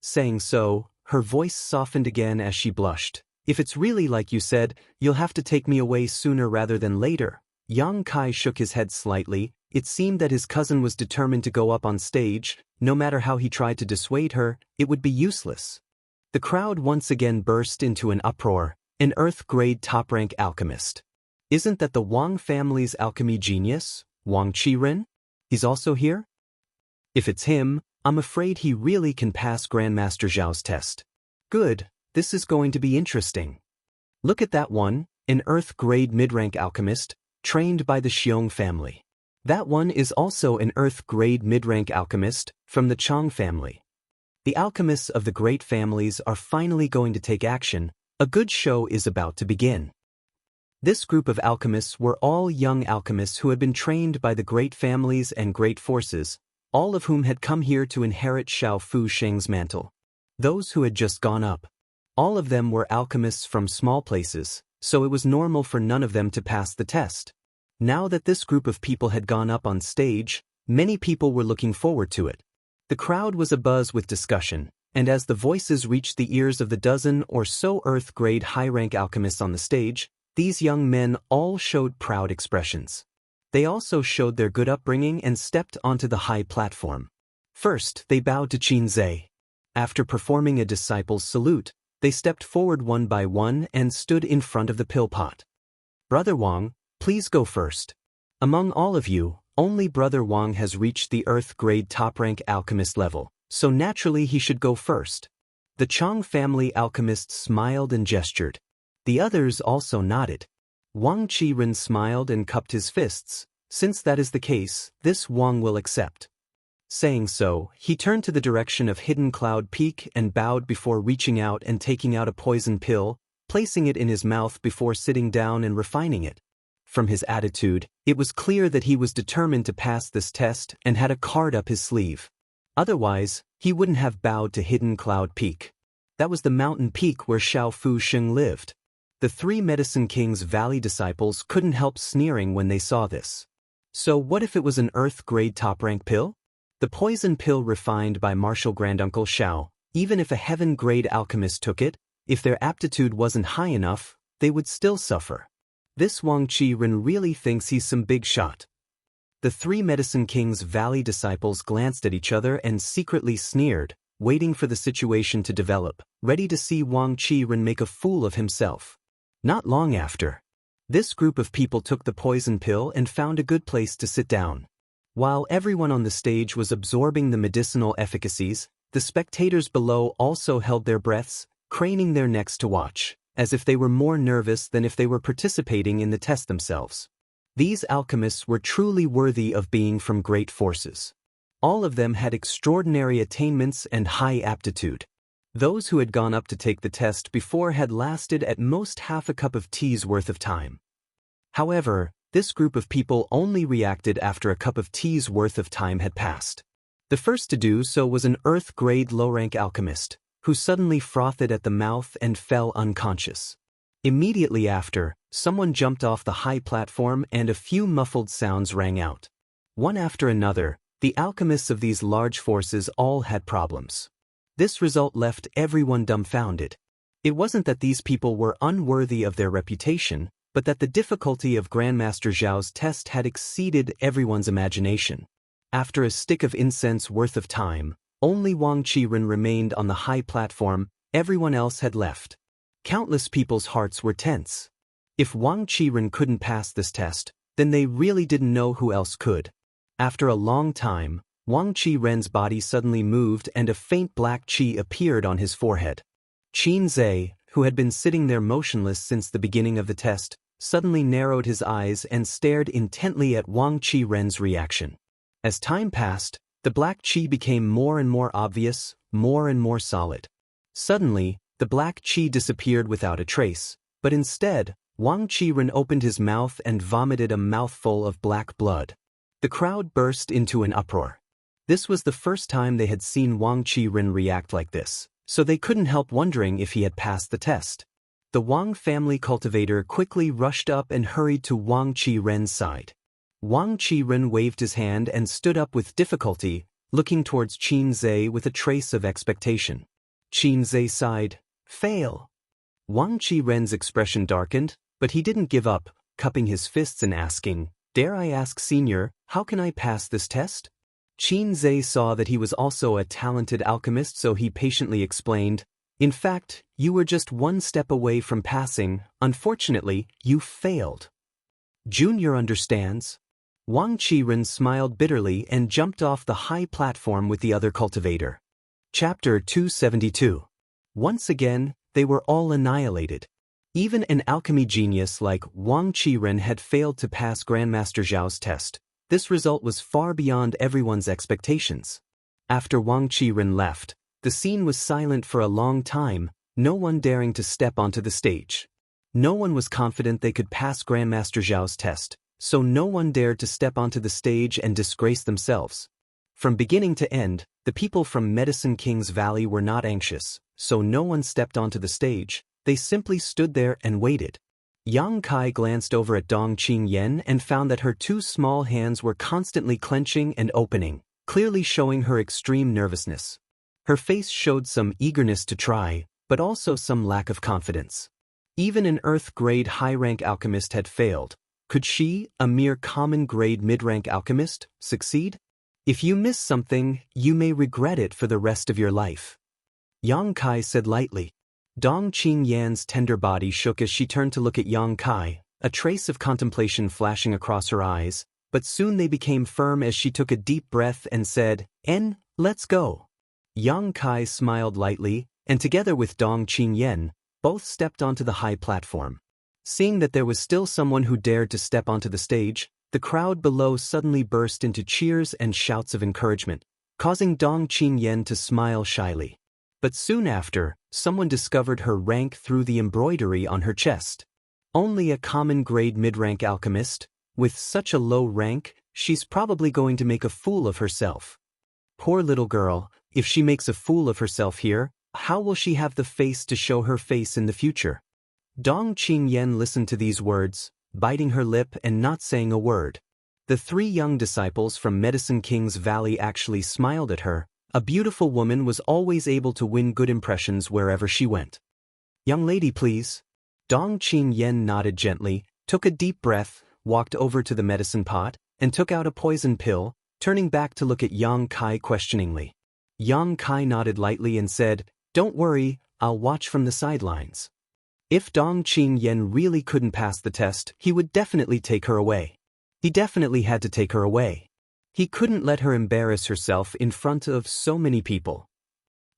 [SPEAKER 1] Saying so, her voice softened again as she blushed. "If it's really like you said, you'll have to take me away sooner rather than later." Yang Kai shook his head slightly. It seemed that his cousin was determined to go up on stage. No matter how he tried to dissuade her, it would be useless. The crowd once again burst into an uproar. "An Earth-grade top-rank alchemist. Isn't that the Wang family's alchemy genius, Wang Qiren? He's also here? If it's him, I'm afraid he really can pass Grandmaster Zhao's test. Good, this is going to be interesting. Look at that one, an Earth-grade mid-rank alchemist, trained by the Xiong family. That one is also an Earth-grade mid-rank alchemist, from the Chang family. The alchemists of the great families are finally going to take action. A good show is about to begin." This group of alchemists were all young alchemists who had been trained by the great families and great forces, all of whom had come here to inherit Xiao Fu Sheng's mantle. Those who had just gone up. All of them were alchemists from small places, so it was normal for none of them to pass the test. Now that this group of people had gone up on stage, many people were looking forward to it. The crowd was abuzz with discussion, and as the voices reached the ears of the dozen or so Earth-grade high-rank alchemists on the stage, these young men all showed proud expressions. They also showed their good upbringing and stepped onto the high platform. First, they bowed to Qin Zhe. After performing a disciple's salute, they stepped forward one by one and stood in front of the pill pot. Brother Wang, please go first. Among all of you, only Brother Wang has reached the Earth-grade top-rank alchemist level, so naturally he should go first. The Chang family alchemists smiled and gestured. The others also nodded. Wang Qiren smiled and cupped his fists. Since that is the case, this Wang will accept. Saying so, he turned to the direction of Hidden Cloud Peak and bowed before reaching out and taking out a poison pill, placing it in his mouth before sitting down and refining it. From his attitude, it was clear that he was determined to pass this test and had a card up his sleeve. Otherwise, he wouldn't have bowed to Hidden Cloud Peak. That was the mountain peak where Xiao Fu Sheng lived. The three Medicine King's Valley disciples couldn't help sneering when they saw this. So what if it was an Earth-grade top-rank pill? The poison pill refined by Martial Granduncle Xiao, even if a heaven-grade alchemist took it, if their aptitude wasn't high enough, they would still suffer. This Wang Qiren really thinks he's some big shot. The three Medicine King's Valley disciples glanced at each other and secretly sneered, waiting for the situation to develop, ready to see Wang Qiren make a fool of himself. Not long after, this group of people took the poison pill and found a good place to sit down. While everyone on the stage was absorbing the medicinal efficacies, the spectators below also held their breaths, craning their necks to watch, as if they were more nervous than if they were participating in the test themselves. These alchemists were truly worthy of being from great forces. All of them had extraordinary attainments and high aptitude. Those who had gone up to take the test before had lasted at most half a cup of tea's worth of time. However, this group of people only reacted after a cup of tea's worth of time had passed. The first to do so was an Earth-grade low-rank alchemist, who suddenly frothed at the mouth and fell unconscious. Immediately after, someone jumped off the high platform and a few muffled sounds rang out. One after another, the alchemists of these large forces all had problems. This result left everyone dumbfounded. It wasn't that these people were unworthy of their reputation, but that the difficulty of Grandmaster Zhao's test had exceeded everyone's imagination. After a stick of incense worth of time, only Wang Qiren remained on the high platform, everyone else had left. Countless people's hearts were tense. If Wang Qiren couldn't pass this test, then they really didn't know who else could. After a long time, Wang Qiren's body suddenly moved and a faint black qi appeared on his forehead. Qin Zhe, who had been sitting there motionless since the beginning of the test, suddenly narrowed his eyes and stared intently at Wang Qiren's reaction. As time passed, the black qi became more and more obvious, more and more solid. Suddenly, the black qi disappeared without a trace, but instead, Wang Qiren opened his mouth and vomited a mouthful of black blood. The crowd burst into an uproar. This was the first time they had seen Wang Qiren react like this, so they couldn't help wondering if he had passed the test. The Wang family cultivator quickly rushed up and hurried to Wang Qiren's side. Wang Qiren waved his hand and stood up with difficulty, looking towards Qin Zhe with a trace of expectation. Qin Zhe sighed, "Fail." Wang Qiren's expression darkened, but he didn't give up, cupping his fists and asking, "Dare I ask, Senior, how can I pass this test?" Qin Zhe saw that he was also a talented alchemist, so he patiently explained, "In fact, you were just one step away from passing. Unfortunately, you failed." "Junior understands." Wang Qiren smiled bitterly and jumped off the high platform with the other cultivator. Chapter 272. Once again, they were all annihilated. Even an alchemy genius like Wang Qiren had failed to pass Grandmaster Zhao's test. This result was far beyond everyone's expectations. After Wang Qiren left, the scene was silent for a long time, no one daring to step onto the stage. No one was confident they could pass Grandmaster Zhao's test, so no one dared to step onto the stage and disgrace themselves. From beginning to end, the people from Medicine King's Valley were not anxious, so no one stepped onto the stage. They simply stood there and waited. Yang Kai glanced over at Dong Qingyan and found that her two small hands were constantly clenching and opening, clearly showing her extreme nervousness. Her face showed some eagerness to try, but also some lack of confidence. Even an Earth-grade high-rank alchemist had failed. Could she, a mere common-grade mid-rank alchemist, succeed? If you miss something, you may regret it for the rest of your life. Yang Kai said lightly. Dong Qingyan's tender body shook as she turned to look at Yang Kai, a trace of contemplation flashing across her eyes, but soon they became firm as she took a deep breath and said, let's go. Yang Kai smiled lightly, and together with Dong Qingyan, both stepped onto the high platform. Seeing that there was still someone who dared to step onto the stage, the crowd below suddenly burst into cheers and shouts of encouragement, causing Dong Qingyan to smile shyly. But soon after, someone discovered her rank through the embroidery on her chest. Only a common-grade mid-rank alchemist? With such a low rank, she's probably going to make a fool of herself. Poor little girl, if she makes a fool of herself here, how will she have the face to show her face in the future? Dong Qingyan listened to these words, biting her lip and not saying a word. The three young disciples from Medicine King's Valley actually smiled at her. A beautiful woman was always able to win good impressions wherever she went. Young lady, please. Dong Qingyan nodded gently, took a deep breath, walked over to the medicine pot, and took out a poison pill, turning back to look at Yang Kai questioningly. Yang Kai nodded lightly and said, "Don't worry, I'll watch from the sidelines." If Dong Qingyan really couldn't pass the test, he would definitely take her away. He definitely had to take her away. He couldn't let her embarrass herself in front of so many people.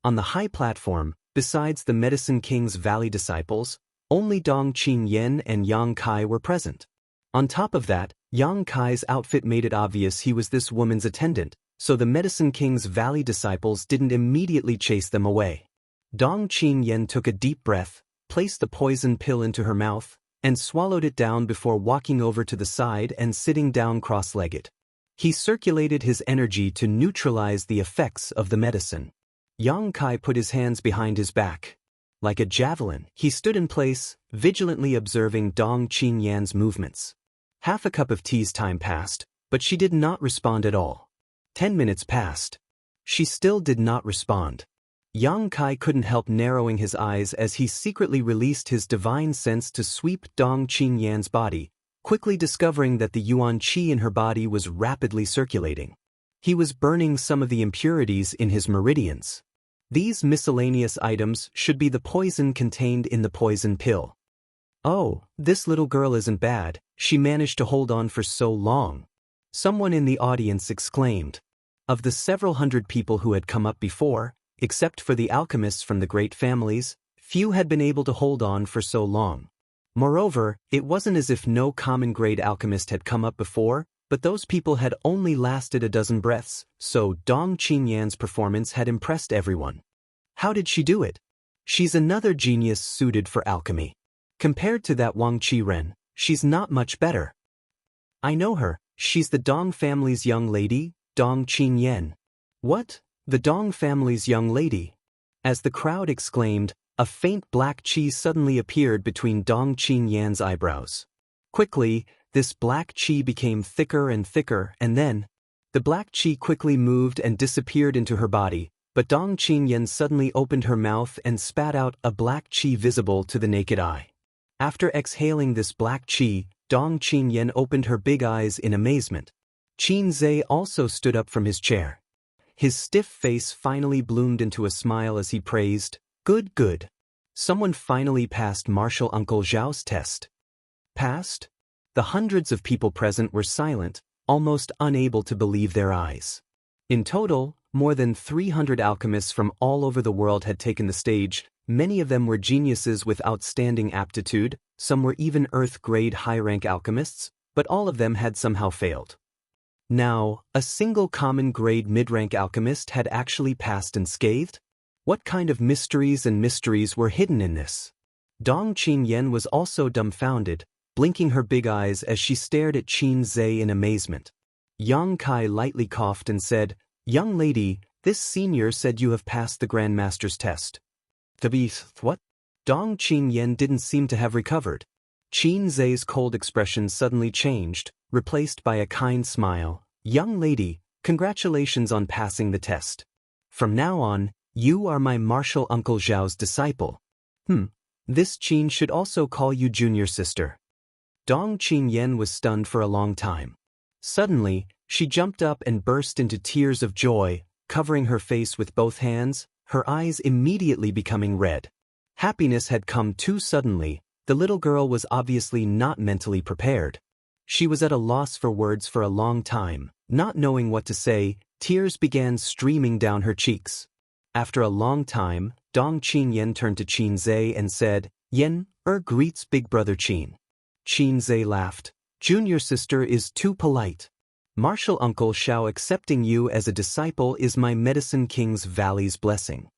[SPEAKER 1] On the high platform, besides the Medicine King's Valley disciples, only Dong Qingyan and Yang Kai were present. On top of that, Yang Kai's outfit made it obvious he was this woman's attendant, so the Medicine King's Valley disciples didn't immediately chase them away. Dong Qingyan took a deep breath, placed the poison pill into her mouth, and swallowed it down before walking over to the side and sitting down cross-legged. He circulated his energy to neutralize the effects of the medicine. Yang Kai put his hands behind his back. Like a javelin, he stood in place, vigilantly observing Dong Qingyan's movements. Half a cup of tea's time passed, but she did not respond at all. 10 minutes passed. She still did not respond. Yang Kai couldn't help narrowing his eyes as he secretly released his divine sense to sweep Dong Qingyan's body, quickly discovering that the yuan qi in her body was rapidly circulating. He was burning some of the impurities in his meridians. These miscellaneous items should be the poison contained in the poison pill. Oh, this little girl isn't bad, she managed to hold on for so long. Someone in the audience exclaimed. Of the several hundred people who had come up before, except for the alchemists from the great families, few had been able to hold on for so long. Moreover, it wasn't as if no common-grade alchemist had come up before, but those people had only lasted a dozen breaths, so Dong Qingyan's performance had impressed everyone. How did she do it? She's another genius suited for alchemy. Compared to that Wang Qiren, she's not much better. I know her, she's the Dong family's young lady, Dong Qingyan. What? The Dong family's young lady? As the crowd exclaimed, a faint black qi suddenly appeared between Dong Qingyan's eyebrows. Quickly, this black qi became thicker and thicker, and then, the black qi quickly moved and disappeared into her body, but Dong Qingyan suddenly opened her mouth and spat out a black qi visible to the naked eye. After exhaling this black qi, Dong Qingyan opened her big eyes in amazement. Qin Zhe also stood up from his chair. His stiff face finally bloomed into a smile as he praised, "Good, good. Someone finally passed Martial Uncle Zhao's test." Passed? The hundreds of people present were silent, almost unable to believe their eyes. In total, more than 300 alchemists from all over the world had taken the stage. Many of them were geniuses with outstanding aptitude, some were even Earth-grade high-rank alchemists, but all of them had somehow failed. Now, a single common-grade mid-rank alchemist had actually passed unscathed? What kind of mysteries were hidden in this? Dong Qingyan was also dumbfounded, blinking her big eyes as she stared at Qin Zhe in amazement. Yang Kai lightly coughed and said, "Young lady, this senior said you have passed the Grandmaster's test." What? Dong Qingyan didn't seem to have recovered. Qin Zhe's cold expression suddenly changed, replaced by a kind smile. "Young lady, congratulations on passing the test. From now on, you are my martial uncle Zhao's disciple." This Qin should also call you junior sister." Dong Qingyan was stunned for a long time. Suddenly, she jumped up and burst into tears of joy, covering her face with both hands, her eyes immediately becoming red. Happiness had come too suddenly. The little girl was obviously not mentally prepared. She was at a loss for words for a long time, not knowing what to say. Tears began streaming down her cheeks. After a long time, Dong Qingyan turned to Qin Zhe and said, "Yen, greets big brother Qin." Qin Zhe laughed. "Junior sister is too polite. Martial uncle Xiao accepting you as a disciple is my Medicine King's Valley's blessing."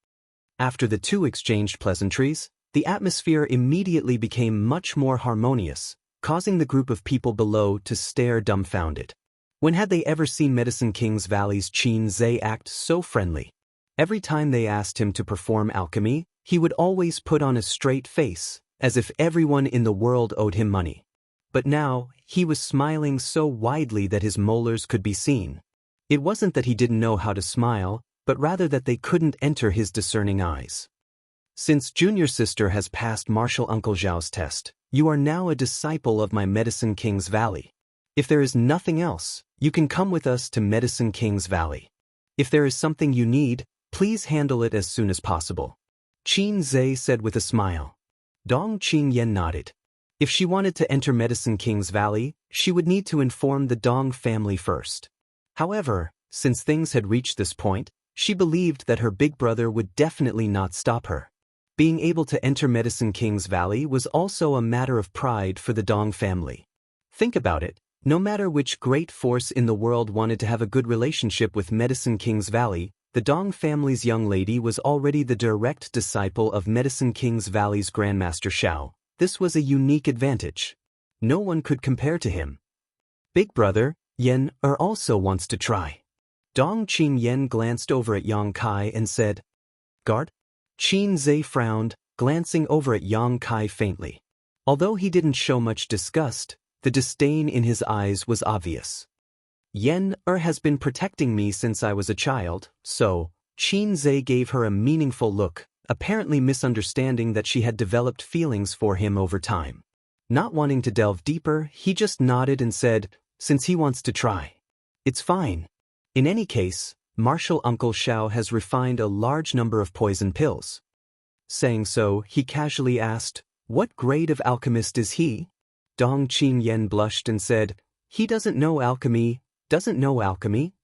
[SPEAKER 1] After the two exchanged pleasantries, the atmosphere immediately became much more harmonious, causing the group of people below to stare dumbfounded. When had they ever seen Medicine King's Valley's Qin Zhe act so friendly? Every time they asked him to perform alchemy, he would always put on a straight face, as if everyone in the world owed him money. But now, he was smiling so widely that his molars could be seen. It wasn't that he didn't know how to smile, but rather that they couldn't enter his discerning eyes. "Since junior sister has passed martial uncle Zhao's test, you are now a disciple of my Medicine King's Valley. If there is nothing else, you can come with us to Medicine King's Valley. If there is something you need, please handle it as soon as possible," Qin Zhe said with a smile. Dong Qingyan nodded. If she wanted to enter Medicine King's Valley, she would need to inform the Dong family first. However, since things had reached this point, she believed that her big brother would definitely not stop her. Being able to enter Medicine King's Valley was also a matter of pride for the Dong family. Think about it, no matter which great force in the world wanted to have a good relationship with Medicine King's Valley, the Dong family's young lady was already the direct disciple of Medicine King's Valley's Grandmaster Xiao. This was a unique advantage. No one could compare to him. Big brother, Yen also wants to try. Dong Qingyan glanced over at Yang Kai and said, "Guard?" Qin Zhe frowned, glancing over at Yang Kai faintly. Although he didn't show much disgust, the disdain in his eyes was obvious. "Yen has been protecting me since I was a child, so," Qin Zhe gave her a meaningful look, apparently misunderstanding that she had developed feelings for him over time. Not wanting to delve deeper, he just nodded and said, "Since he wants to try, it's fine. In any case, martial uncle Xiao has refined a large number of poison pills." Saying so, he casually asked, "What grade of alchemist is he?" Dong Qingyan blushed and said, "He doesn't know alchemy." "Doesn't know alchemy?"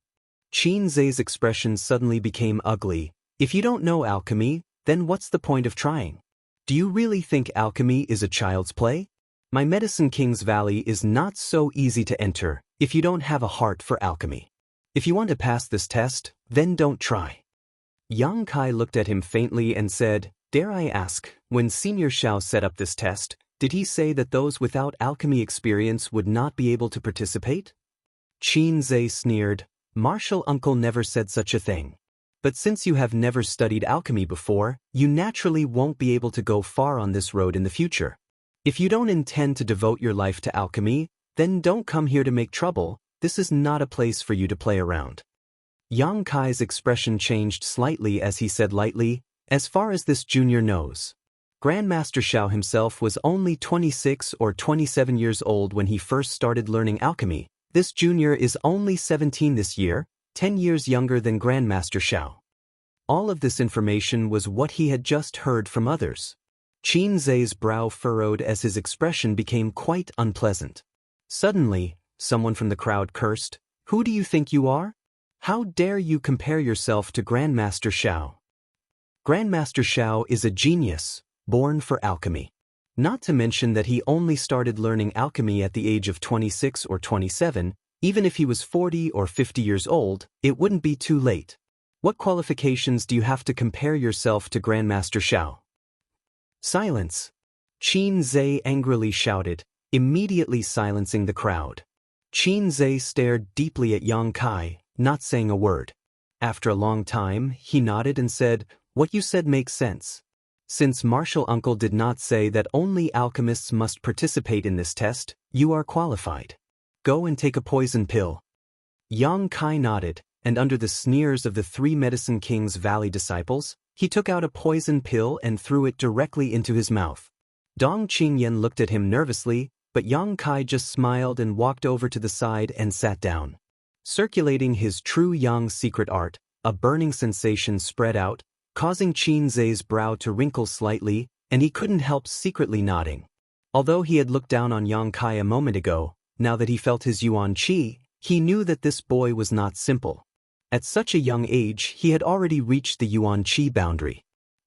[SPEAKER 1] Qin Zhe's expression suddenly became ugly. "If you don't know alchemy, then what's the point of trying? Do you really think alchemy is a child's play? My Medicine King's Valley is not so easy to enter if you don't have a heart for alchemy. If you want to pass this test, then don't try." Yang Kai looked at him faintly and said, "Dare I ask, when Senior Xiao set up this test, did he say that those without alchemy experience would not be able to participate?" Qin Zhe sneered, "Martial uncle never said such a thing. But since you have never studied alchemy before, you naturally won't be able to go far on this road in the future. If you don't intend to devote your life to alchemy, then don't come here to make trouble. This is not a place for you to play around." Yang Kai's expression changed slightly as he said lightly, "As far as this junior knows, Grandmaster Xiao himself was only 26 or 27 years old when he first started learning alchemy. This junior is only 17 this year, 10 years younger than Grandmaster Xiao." All of this information was what he had just heard from others. Qin Zhe's brow furrowed as his expression became quite unpleasant. Suddenly, someone from the crowd cursed, "Who do you think you are? How dare you compare yourself to Grandmaster Xiao? Grandmaster Xiao is a genius, born for alchemy. Not to mention that he only started learning alchemy at the age of 26 or 27, even if he was 40 or 50 years old, it wouldn't be too late. What qualifications do you have to compare yourself to Grandmaster Xiao?" Silence. Qin Zhe angrily shouted, immediately silencing the crowd. Qin Zhe stared deeply at Yang Kai, not saying a word. After a long time, he nodded and said, "What you said makes sense. Since Martial Uncle did not say that only alchemists must participate in this test, you are qualified. Go and take a poison pill." Yang Kai nodded, and under the sneers of the 3 Medicine King's Valley disciples, he took out a poison pill and threw it directly into his mouth. Dong Qingyan looked at him nervously, but Yang Kai just smiled and walked over to the side and sat down. Circulating his true Yang secret art, a burning sensation spread out, causing Qin Zhe's brow to wrinkle slightly, and he couldn't help secretly nodding. Although he had looked down on Yang Kai a moment ago, now that he felt his Yuan Qi, he knew that this boy was not simple. At such a young age, he had already reached the Yuan Qi boundary.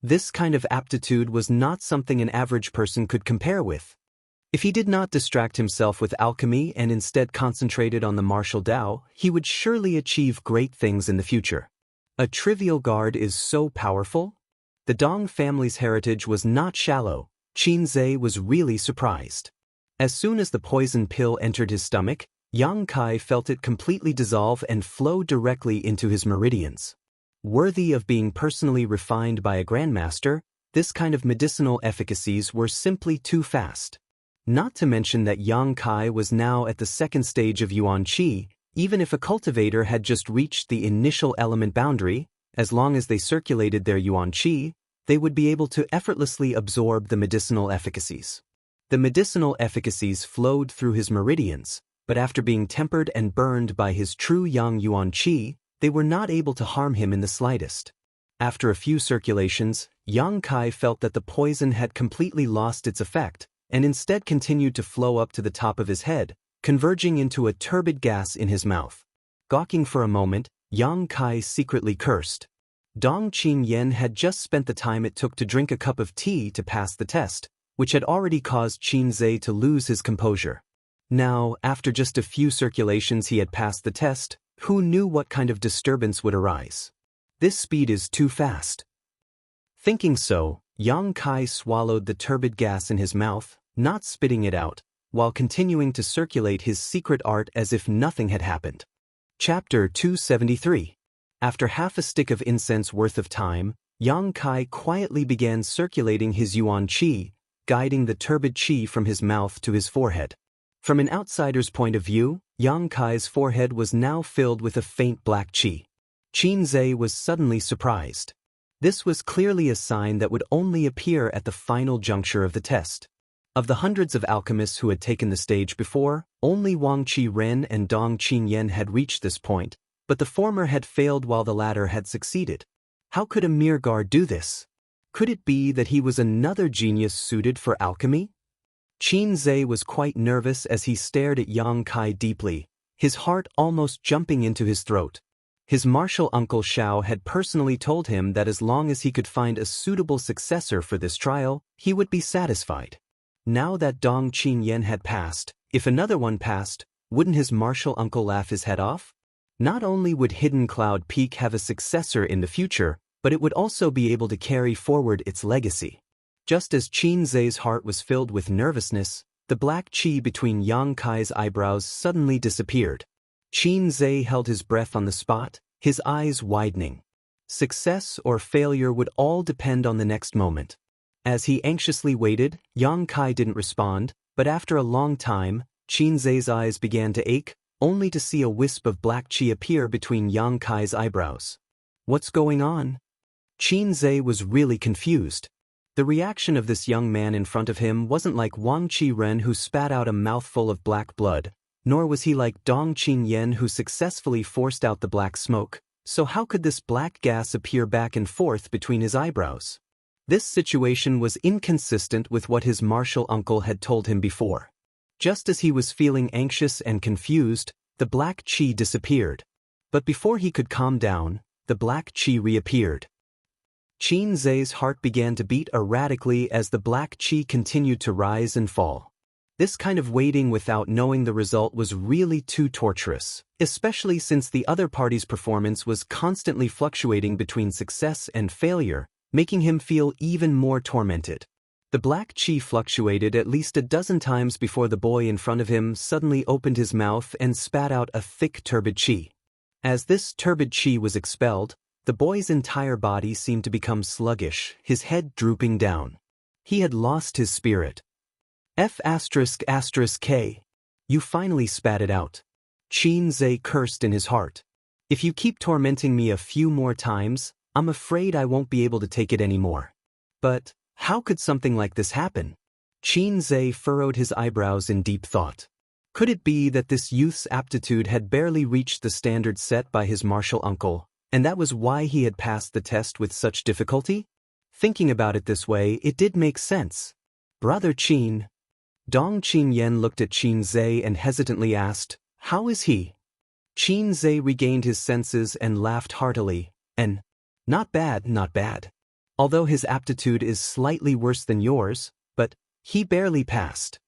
[SPEAKER 1] This kind of aptitude was not something an average person could compare with. If he did not distract himself with alchemy and instead concentrated on the martial Tao, he would surely achieve great things in the future. A trivial guard is so powerful? The Dong family's heritage was not shallow. Qin Zhe was really surprised. As soon as the poison pill entered his stomach, Yang Kai felt it completely dissolve and flow directly into his meridians. Worthy of being personally refined by a grandmaster, this kind of medicinal efficacies were simply too fast. Not to mention that Yang Kai was now at the second stage of Yuan Qi. Even if a cultivator had just reached the initial element boundary, as long as they circulated their Yuan Qi, they would be able to effortlessly absorb the medicinal efficacies. The medicinal efficacies flowed through his meridians, but after being tempered and burned by his true Yang Yuan Qi, they were not able to harm him in the slightest. After a few circulations, Yang Kai felt that the poison had completely lost its effect, and instead continued to flow up to the top of his head, converging into a turbid gas in his mouth. Gawking for a moment, Yang Kai secretly cursed. Dong Qingyan had just spent the time it took to drink a cup of tea to pass the test, which had already caused Qin Zhe to lose his composure. Now, after just a few circulations he had passed the test, who knew what kind of disturbance would arise? This speed is too fast. Thinking so, Yang Kai swallowed the turbid gas in his mouth, not spitting it out, while continuing to circulate his secret art as if nothing had happened. Chapter 273. After half a stick of incense worth of time, Yang Kai quietly began circulating his Yuan Qi, guiding the turbid Qi from his mouth to his forehead. From an outsider's point of view, Yang Kai's forehead was now filled with a faint black Qi. Qin Zhe was suddenly surprised. This was clearly a sign that would only appear at the final juncture of the test. Of the hundreds of alchemists who had taken the stage before, only Wang Qi-ren and Dong Qingyan had reached this point, but the former had failed while the latter had succeeded. How could a mere guard do this? Could it be that he was another genius suited for alchemy? Qin Zhe was quite nervous as he stared at Yang Kai deeply, his heart almost jumping into his throat. His martial uncle Xiao had personally told him that as long as he could find a suitable successor for this trial, he would be satisfied. Now that Dong Qingyan had passed, if another one passed, wouldn't his martial uncle laugh his head off? Not only would Hidden Cloud Peak have a successor in the future, but it would also be able to carry forward its legacy. Just as Qin Zhe's heart was filled with nervousness, the black Qi between Yang Kai's eyebrows suddenly disappeared. Qin Zhe held his breath on the spot, his eyes widening. Success or failure would all depend on the next moment. As he anxiously waited, Yang Kai didn't respond, but after a long time, Qin Zhe's eyes began to ache, only to see a wisp of black Qi appear between Yang Kai's eyebrows. What's going on? Qin Zhe was really confused. The reaction of this young man in front of him wasn't like Wang Qi-ren who spat out a mouthful of black blood, nor was he like Dong Qingyan who successfully forced out the black smoke, so how could this black gas appear back and forth between his eyebrows? This situation was inconsistent with what his martial uncle had told him before. Just as he was feeling anxious and confused, the black Qi disappeared. But before he could calm down, the black Qi reappeared. Qin Zhe's heart began to beat erratically as the black Qi continued to rise and fall. This kind of waiting without knowing the result was really too torturous, especially since the other party's performance was constantly fluctuating between success and failure, making him feel even more tormented. The black chi fluctuated at least a dozen times before the boy in front of him suddenly opened his mouth and spat out a thick turbid chi. As this turbid chi was expelled, the boy's entire body seemed to become sluggish, his head drooping down. He had lost his spirit. F***K. You finally spat it out. Qin Zhe cursed in his heart. If you keep tormenting me a few more times, I'm afraid I won't be able to take it anymore. But how could something like this happen? Qin Zhe furrowed his eyebrows in deep thought. Could it be that this youth's aptitude had barely reached the standard set by his martial uncle, and that was why he had passed the test with such difficulty? Thinking about it this way, it did make sense. Brother Qin. Dong Qinyan looked at Qin Zhe and hesitantly asked, "How is he?" Qin Zhe regained his senses and laughed heartily, and, not bad, not bad. Although his aptitude is slightly worse than yours, but he barely passed.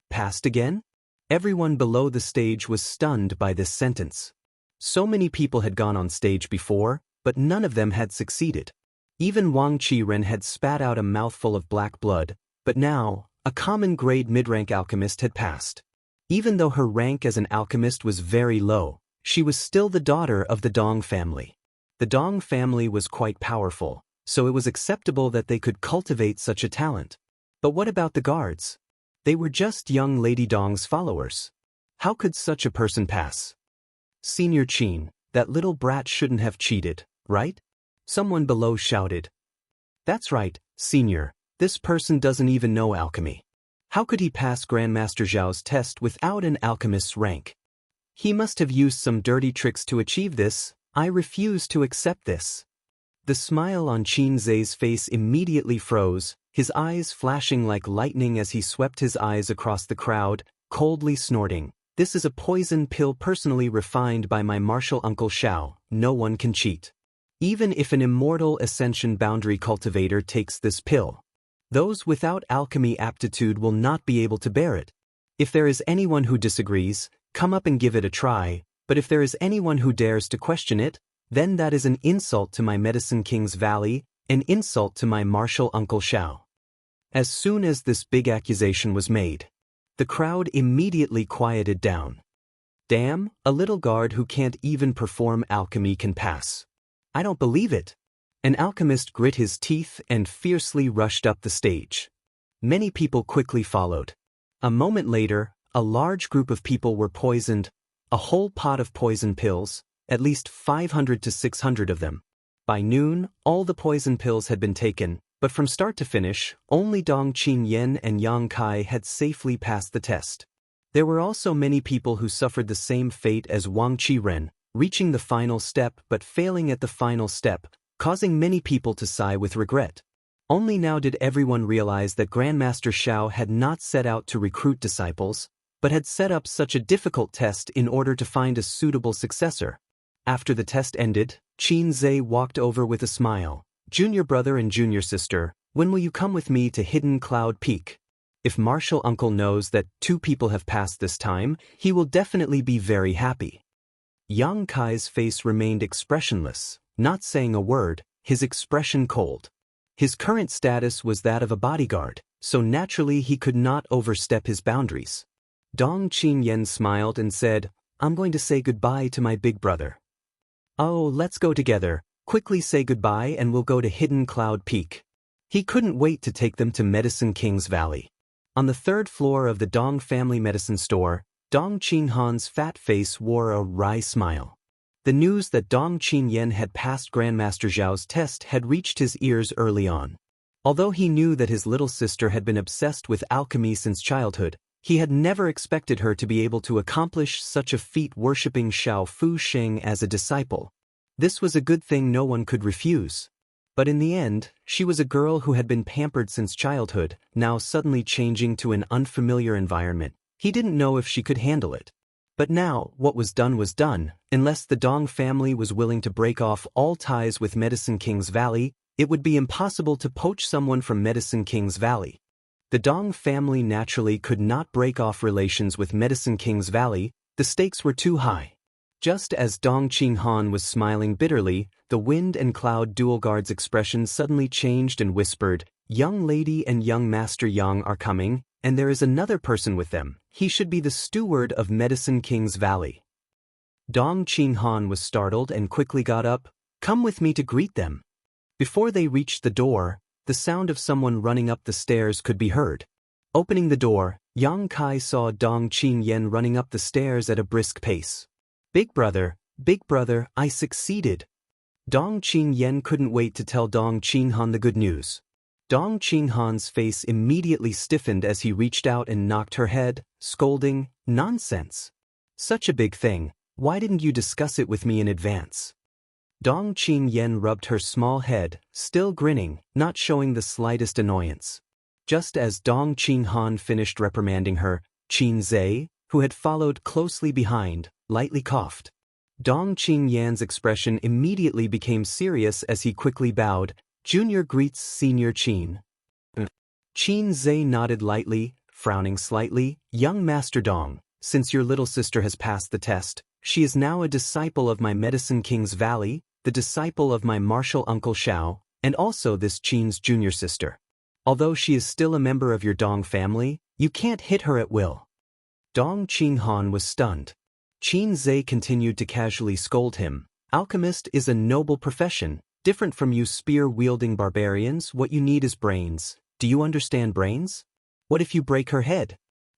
[SPEAKER 1] Passed again? Everyone below the stage was stunned by this sentence. So many people had gone on stage before, but none of them had succeeded. Even Wang Qiren had spat out a mouthful of black blood, but now, a common-grade mid-rank alchemist had passed. Even though her rank as an alchemist was very low, she was still the daughter of the Dong family. The Dong family was quite powerful, so it was acceptable that they could cultivate such a talent. But what about the guards? They were just young Lady Dong's followers. How could such a person pass? Senior Qin, that little brat shouldn't have cheated, right? Someone below shouted. That's right, Senior, this person doesn't even know alchemy. How could he pass Grandmaster Zhao's test without an alchemist's rank? He must have used some dirty tricks to achieve this. I refuse to accept this. The smile on Qin Zhe's face immediately froze, his eyes flashing like lightning as he swept his eyes across the crowd, coldly snorting. This is a poison pill personally refined by my martial uncle Xiao. No one can cheat. Even if an immortal ascension boundary cultivator takes this pill, those without alchemy aptitude will not be able to bear it. If there is anyone who disagrees, come up and give it a try, but if there is anyone who dares to question it, then that is an insult to my Medicine King's Valley, an insult to my martial uncle Xiao. As soon as this big accusation was made, the crowd immediately quieted down. Damn, a little guard who can't even perform alchemy can pass. I don't believe it. An alchemist grit his teeth and fiercely rushed up the stage. Many people quickly followed. A moment later, a large group of people were poisoned, a whole pot of poison pills, at least 500 to 600 of them. By noon, all the poison pills had been taken, but from start to finish, only Dong Qinyan and Yang Kai had safely passed the test. There were also many people who suffered the same fate as Wang Qiren, reaching the final step but failing at the final step, causing many people to sigh with regret. Only now did everyone realize that Grandmaster Xiao had not set out to recruit disciples, but had set up such a difficult test in order to find a suitable successor. After the test ended, Qin Zhe walked over with a smile. Junior brother and junior sister, when will you come with me to Hidden Cloud Peak? If martial uncle knows that 2 people have passed this time, he will definitely be very happy. Yang Kai's face remained expressionless, not saying a word, his expression cold. His current status was that of a bodyguard, so naturally he could not overstep his boundaries. Dong Qinyan smiled and said, I'm going to say goodbye to my big brother. Oh, let's go together. Quickly say goodbye and we'll go to Hidden Cloud Peak. He couldn't wait to take them to Medicine King's Valley. On the 3rd floor of the Dong family medicine store, Dong Qinhan's fat face wore a wry smile. The news that Dong Qinyan had passed Grandmaster Zhao's test had reached his ears early on. Although he knew that his little sister had been obsessed with alchemy since childhood, he had never expected her to be able to accomplish such a feat worshipping Xiao Fu Sheng as a disciple. This was a good thing no one could refuse. But in the end, she was a girl who had been pampered since childhood, now suddenly changing to an unfamiliar environment. He didn't know if she could handle it. But now, what was done, unless the Dong family was willing to break off all ties with Medicine King's Valley, it would be impossible to poach someone from Medicine King's Valley. The Dong family naturally could not break off relations with Medicine King's Valley, the stakes were too high. Just as Dong Qinhan was smiling bitterly, the Wind and Cloud dual guard's expression suddenly changed and whispered, young lady and young Master Yang are coming, and there is another person with them. He should be the steward of Medicine King's Valley. Dong Qinghan was startled and quickly got up. Come with me to greet them. Before they reached the door, the sound of someone running up the stairs could be heard. Opening the door, Yang Kai saw Dong Qingyan running up the stairs at a brisk pace. Big brother, I succeeded. Dong Qingyan couldn't wait to tell Dong Qinghan the good news. Dong Qinghan's face immediately stiffened as he reached out and knocked her head, scolding, Nonsense. Such a big thing, why didn't you discuss it with me in advance? Dong Qingyan rubbed her small head, still grinning, not showing the slightest annoyance. Just as Dong Qinghan finished reprimanding her, Qin Zhe, who had followed closely behind, lightly coughed. Dong Qingyan's expression immediately became serious as he quickly bowed. Junior greets Senior Qin. Qin Zhe nodded lightly, frowning slightly. Young Master Dong, since your little sister has passed the test, she is now a disciple of my Medicine King's Valley, the disciple of my martial uncle Xiao, and also this Qin's junior sister. Although she is still a member of your Dong family, you can't hit her at will. Dong Qinghan was stunned. Qin Zhe continued to casually scold him. Alchemist is a noble profession, different from you spear-wielding barbarians. What you need is brains. Do you understand brains? What if you break her head?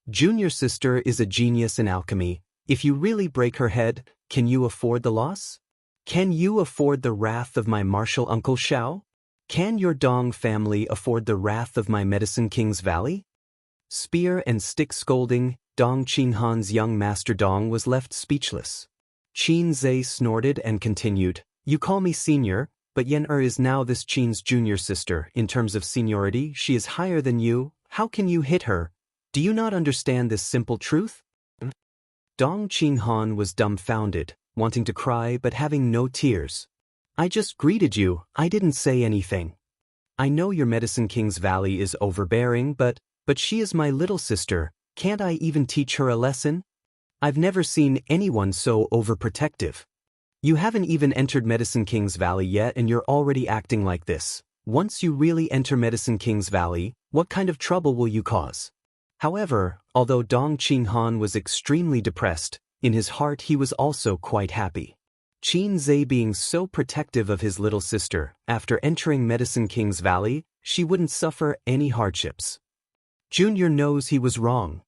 [SPEAKER 1] Junior sister is a genius in alchemy. If you really break her head, can you afford the loss? Can you afford the wrath of my martial uncle Xiao? Can your Dong family afford the wrath of my Medicine King's Valley? Spear and stick scolding, Dong Qinghan's young Master Dong was left speechless. Qin Zhe snorted and continued, You call me senior, but Yen-er is now this Qin's junior sister. In terms of seniority, she is higher than you. How can you hit her? Do you not understand this simple truth? Dong Qinghan was dumbfounded, wanting to cry but having no tears. I just greeted you, I didn't say anything. I know your Medicine King's Valley is overbearing, but she is my little sister. Can't I even teach her a lesson? I've never seen anyone so overprotective. You haven't even entered Medicine King's Valley yet and you're already acting like this. Once you really enter Medicine King's Valley, what kind of trouble will you cause? However, although Dong Qinghan was extremely depressed, in his heart he was also quite happy. Qin Zhe being so protective of his little sister, after entering Medicine King's Valley, she wouldn't suffer any hardships. Junior knows he was wrong.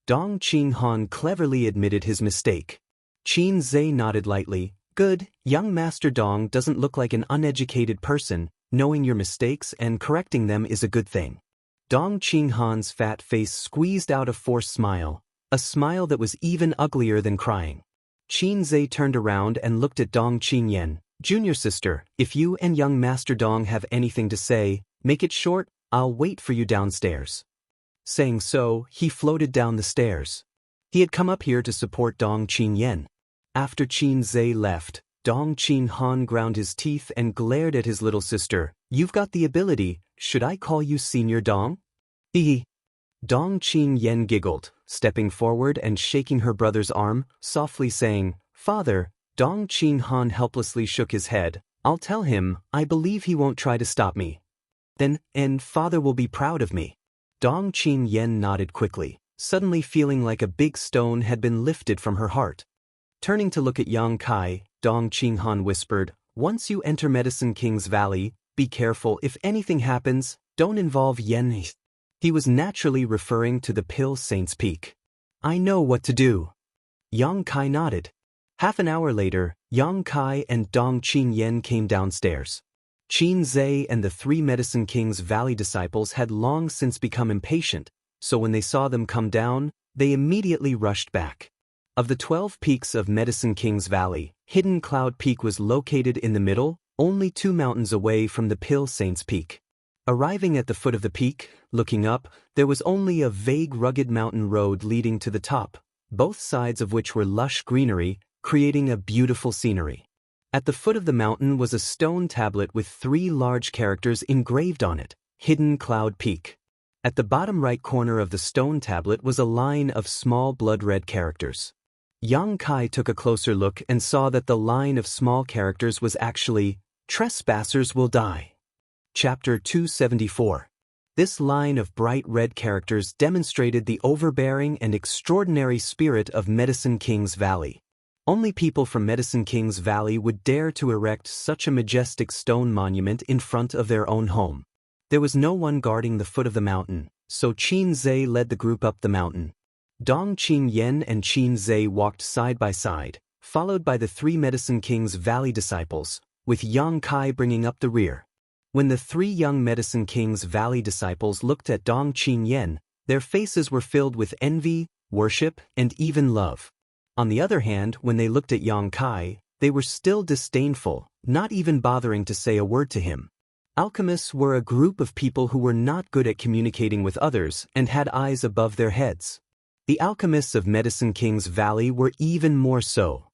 [SPEAKER 1] Dong Qinghan cleverly admitted his mistake. Qin Zhe nodded lightly. Good, young Master Dong doesn't look like an uneducated person. Knowing your mistakes and correcting them is a good thing. Dong Qinghan's fat face squeezed out a forced smile, a smile that was even uglier than crying. Qin Zhe turned around and looked at Dong Qingyan. Junior sister, if you and young Master Dong have anything to say, make it short, I'll wait for you downstairs. Saying so, he floated down the stairs. He had come up here to support Dong Qingyan. After Qin Zhe left, Dong Qinghan ground his teeth and glared at his little sister. You've got the ability, should I call you Senior Dong? Hee. Dong Qingyan giggled, stepping forward and shaking her brother's arm, softly saying, Father. Dong Qinghan helplessly shook his head. I'll tell him, I believe he won't try to stop me. Then, and Father will be proud of me. Dong Qingyan nodded quickly, suddenly feeling like a big stone had been lifted from her heart. Turning to look at Yang Kai, Dong Qinghan whispered, Once you enter Medicine King's Valley, be careful if anything happens, don't involve Yen. He was naturally referring to the Pill Saint's Peak. I know what to do. Yang Kai nodded. Half an hour later, Yang Kai and Dong Qingyan came downstairs. Qin Zhe and the 3 Medicine King's Valley disciples had long since become impatient, so when they saw them come down, they immediately rushed back. Of the 12 peaks of Medicine King's Valley, Hidden Cloud Peak was located in the middle, only 2 mountains away from the Pill Saint's Peak. Arriving at the foot of the peak, looking up, there was only a vague rugged mountain road leading to the top, both sides of which were lush greenery, creating a beautiful scenery. At the foot of the mountain was a stone tablet with 3 large characters engraved on it, Hidden Cloud Peak. At the bottom right corner of the stone tablet was a line of small blood-red characters. Yang Kai took a closer look and saw that the line of small characters was actually, Trespassers will die. Chapter 274. This line of bright red characters demonstrated the overbearing and extraordinary spirit of Medicine King's Valley. Only people from Medicine King's Valley would dare to erect such a majestic stone monument in front of their own home. There was no one guarding the foot of the mountain, so Qin Zhe led the group up the mountain. Dong Qin Yen and Qin Zhe walked side by side, followed by the 3 Medicine King's Valley disciples, with Yang Kai bringing up the rear. When the 3 young Medicine King's Valley disciples looked at Dong Qin Yen, their faces were filled with envy, worship, and even love. On the other hand, when they looked at Yang Kai, they were still disdainful, not even bothering to say a word to him. Alchemists were a group of people who were not good at communicating with others and had eyes above their heads. The alchemists of Medicine King's Valley were even more so.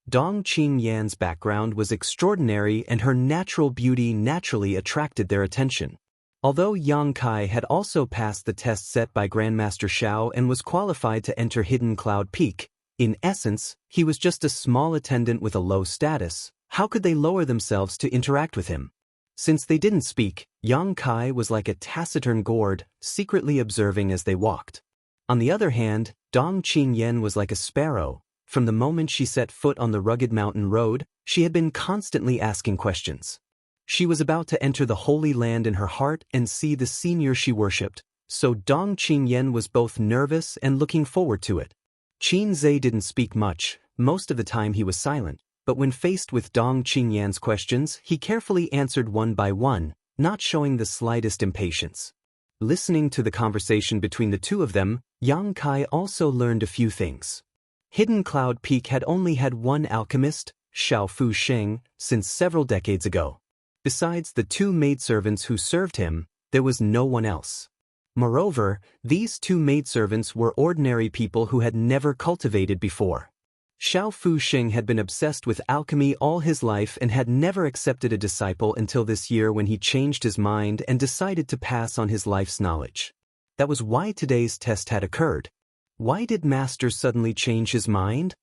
[SPEAKER 1] Dong Qin Yan's background was extraordinary and her natural beauty naturally attracted their attention. Although Yang Kai had also passed the test set by Grandmaster Shao and was qualified to enter Hidden Cloud Peak, in essence, he was just a small attendant with a low status. How could they lower themselves to interact with him? Since they didn't speak, Yang Kai was like a taciturn gourd, secretly observing as they walked. On the other hand, Dong Qin Yen was like a sparrow. From the moment she set foot on the rugged mountain road, she had been constantly asking questions. She was about to enter the Holy Land in her heart and see the senior she worshipped, so Dong Qin Yen was both nervous and looking forward to it. Qin Zhe didn't speak much, most of the time he was silent, but when faced with Dong Qin Yan's questions, he carefully answered one by one, not showing the slightest impatience. Listening to the conversation between the two of them, Yang Kai also learned a few things. Hidden Cloud Peak had only had one alchemist, Xiao Fu Sheng, since several decades ago. Besides the 2 maidservants who served him, there was no one else. Moreover, these 2 maidservants were ordinary people who had never cultivated before. Xiao Fu Sheng had been obsessed with alchemy all his life and had never accepted a disciple until this year when he changed his mind and decided to pass on his life's knowledge. That was why today's test had occurred. Why did Master suddenly change his mind?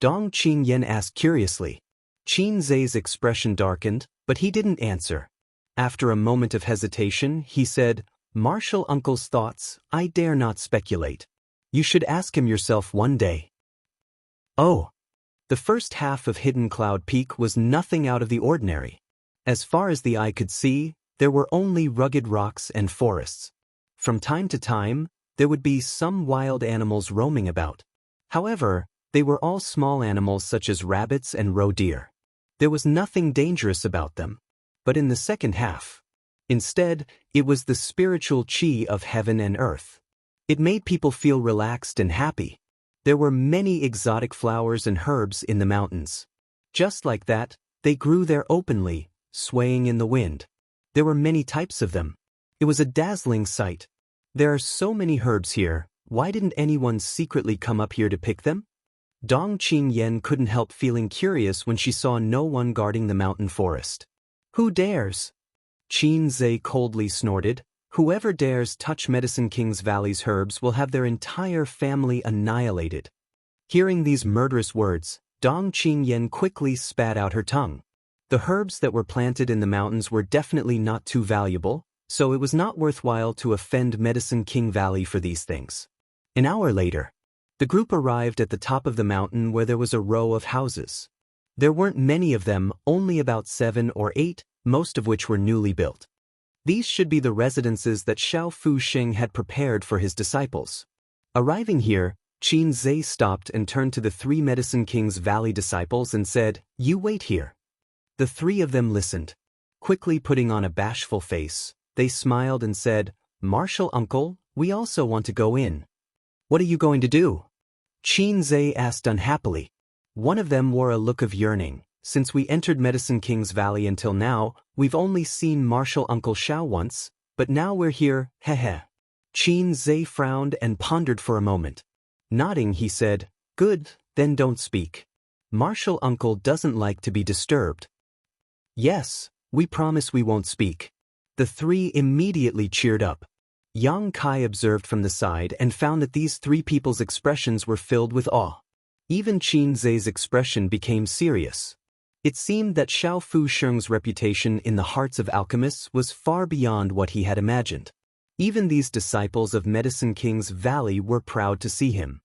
[SPEAKER 1] Dong Qin Yen asked curiously. Qin Zhe's expression darkened, but he didn't answer. After a moment of hesitation, he said, "Martial Uncle's thoughts, I dare not speculate. You should ask him yourself one day." Oh. The first half of Hidden Cloud Peak was nothing out of the ordinary. As far as the eye could see, there were only rugged rocks and forests. From time to time, there would be some wild animals roaming about. However, they were all small animals such as rabbits and roe deer. There was nothing dangerous about them. But in the second half, instead, it was the spiritual qi of heaven and earth. It made people feel relaxed and happy. There were many exotic flowers and herbs in the mountains. Just like that, they grew there openly, swaying in the wind. There were many types of them. It was a dazzling sight. There are so many herbs here, why didn't anyone secretly come up here to pick them? Dong Qin Yen couldn't help feeling curious when she saw no one guarding the mountain forest. Who dares? Qin Zhe coldly snorted. Whoever dares touch Medicine King's Valley's herbs will have their entire family annihilated. Hearing these murderous words, Dong Qin Yen quickly spat out her tongue. The herbs that were planted in the mountains were definitely not too valuable, so it was not worthwhile to offend Medicine King Valley for these things. An hour later, the group arrived at the top of the mountain where there was a row of houses. There weren't many of them, only about 7 or 8, most of which were newly built. These should be the residences that Xiao Fu Sheng had prepared for his disciples. Arriving here, Qin Zhe stopped and turned to the 3 Medicine King's Valley disciples and said, "You wait here." The 3 of them listened. Quickly putting on a bashful face, they smiled and said, "Martial Uncle, we also want to go in." "What are you going to do?" Qin Zhe asked unhappily. One of them wore a look of yearning. "Since we entered Medicine King's Valley until now, we've only seen Martial Uncle Xiao once, but now we're here, heh. Qin Zhe frowned and pondered for a moment. Nodding, he said, "Good, then don't speak. Martial Uncle doesn't like to be disturbed." "Yes, we promise we won't speak." The 3 immediately cheered up. Yang Kai observed from the side and found that these 3 people's expressions were filled with awe. Even Qin Zhe's expression became serious. It seemed that Xiao Fu Sheng's reputation in the hearts of alchemists was far beyond what he had imagined. Even these disciples of Medicine King's Valley were proud to see him.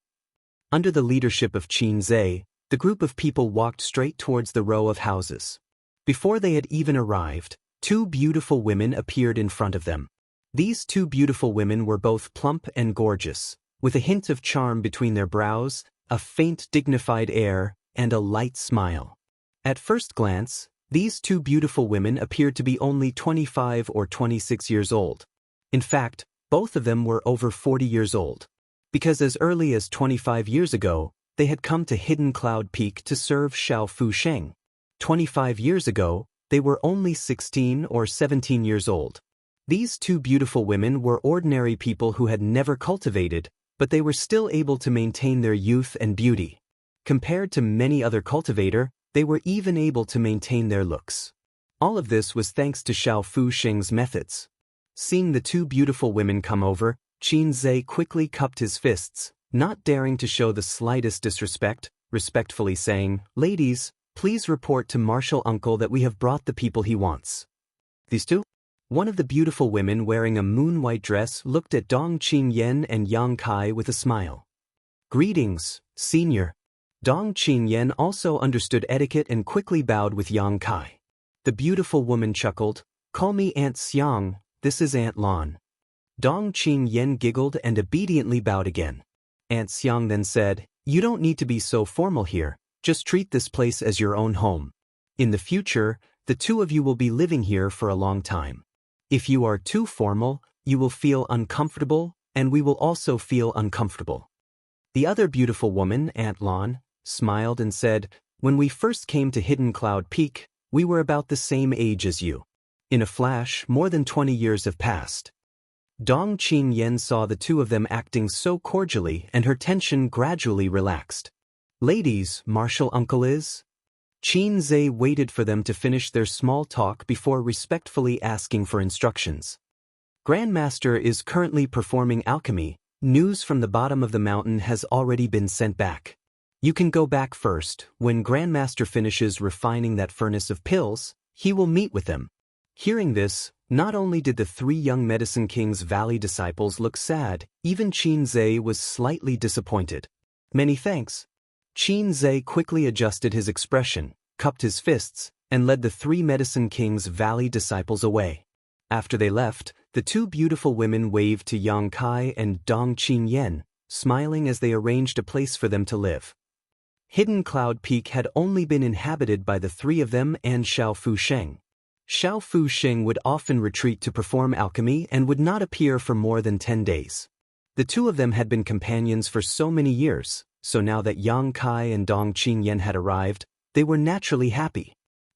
[SPEAKER 1] Under the leadership of Qin Zhe, the group of people walked straight towards the row of houses. Before they had even arrived, two beautiful women appeared in front of them. These two beautiful women were both plump and gorgeous, with a hint of charm between their brows, a faint dignified air, and a light smile. At first glance, these two beautiful women appeared to be only 25 or 26 years old. In fact, both of them were over 40 years old, because as early as 25 years ago, they had come to Hidden Cloud Peak to serve Xiao Fusheng. 25 years ago, they were only 16 or 17 years old. These two beautiful women were ordinary people who had never cultivated, but they were still able to maintain their youth and beauty. Compared to many other cultivators, they were even able to maintain their looks. All of this was thanks to Xiao Fusheng's methods. Seeing the two beautiful women come over, Qin Zhe quickly cupped his fists, not daring to show the slightest disrespect, respectfully saying, "Ladies, please report to Martial Uncle that we have brought the people he wants." These two? One of the beautiful women wearing a moon-white dress looked at Dong Qinyan and Yang Kai with a smile. "Greetings, senior." Dong Qinyan also understood etiquette and quickly bowed with Yang Kai. The beautiful woman chuckled, "Call me Aunt Xiang, this is Aunt Lan." Dong Qinyan giggled and obediently bowed again. Aunt Xiang then said, "You don't need to be so formal here, just treat this place as your own home. In the future, the two of you will be living here for a long time. If you are too formal, you will feel uncomfortable, and we will also feel uncomfortable." The other beautiful woman, Aunt Lan, smiled and said, "When we first came to Hidden Cloud Peak, we were about the same age as you. In a flash, more than 20 years have passed." Dong Qinyan saw the two of them acting so cordially and her tension gradually relaxed. "Ladies, Martial Uncle is?" Qin Zhe waited for them to finish their small talk before respectfully asking for instructions. "Grandmaster is currently performing alchemy. News from the bottom of the mountain has already been sent back. You can go back first. When Grandmaster finishes refining that furnace of pills, he will meet with them." Hearing this, not only did the three young Medicine King's Valley disciples look sad, even Qin Zhe was slightly disappointed. "Many thanks." Qin Zhe quickly adjusted his expression, cupped his fists, and led the three Medicine King's Valley disciples away. After they left, the two beautiful women waved to Yang Kai and Dong Qinyan, smiling as they arranged a place for them to live. Hidden Cloud Peak had only been inhabited by the three of them and Xiao Fusheng. Xiao Fusheng would often retreat to perform alchemy and would not appear for more than 10 days. The two of them had been companions for so many years, so now that Yang Kai and Dong Qinyan had arrived, they were naturally happy.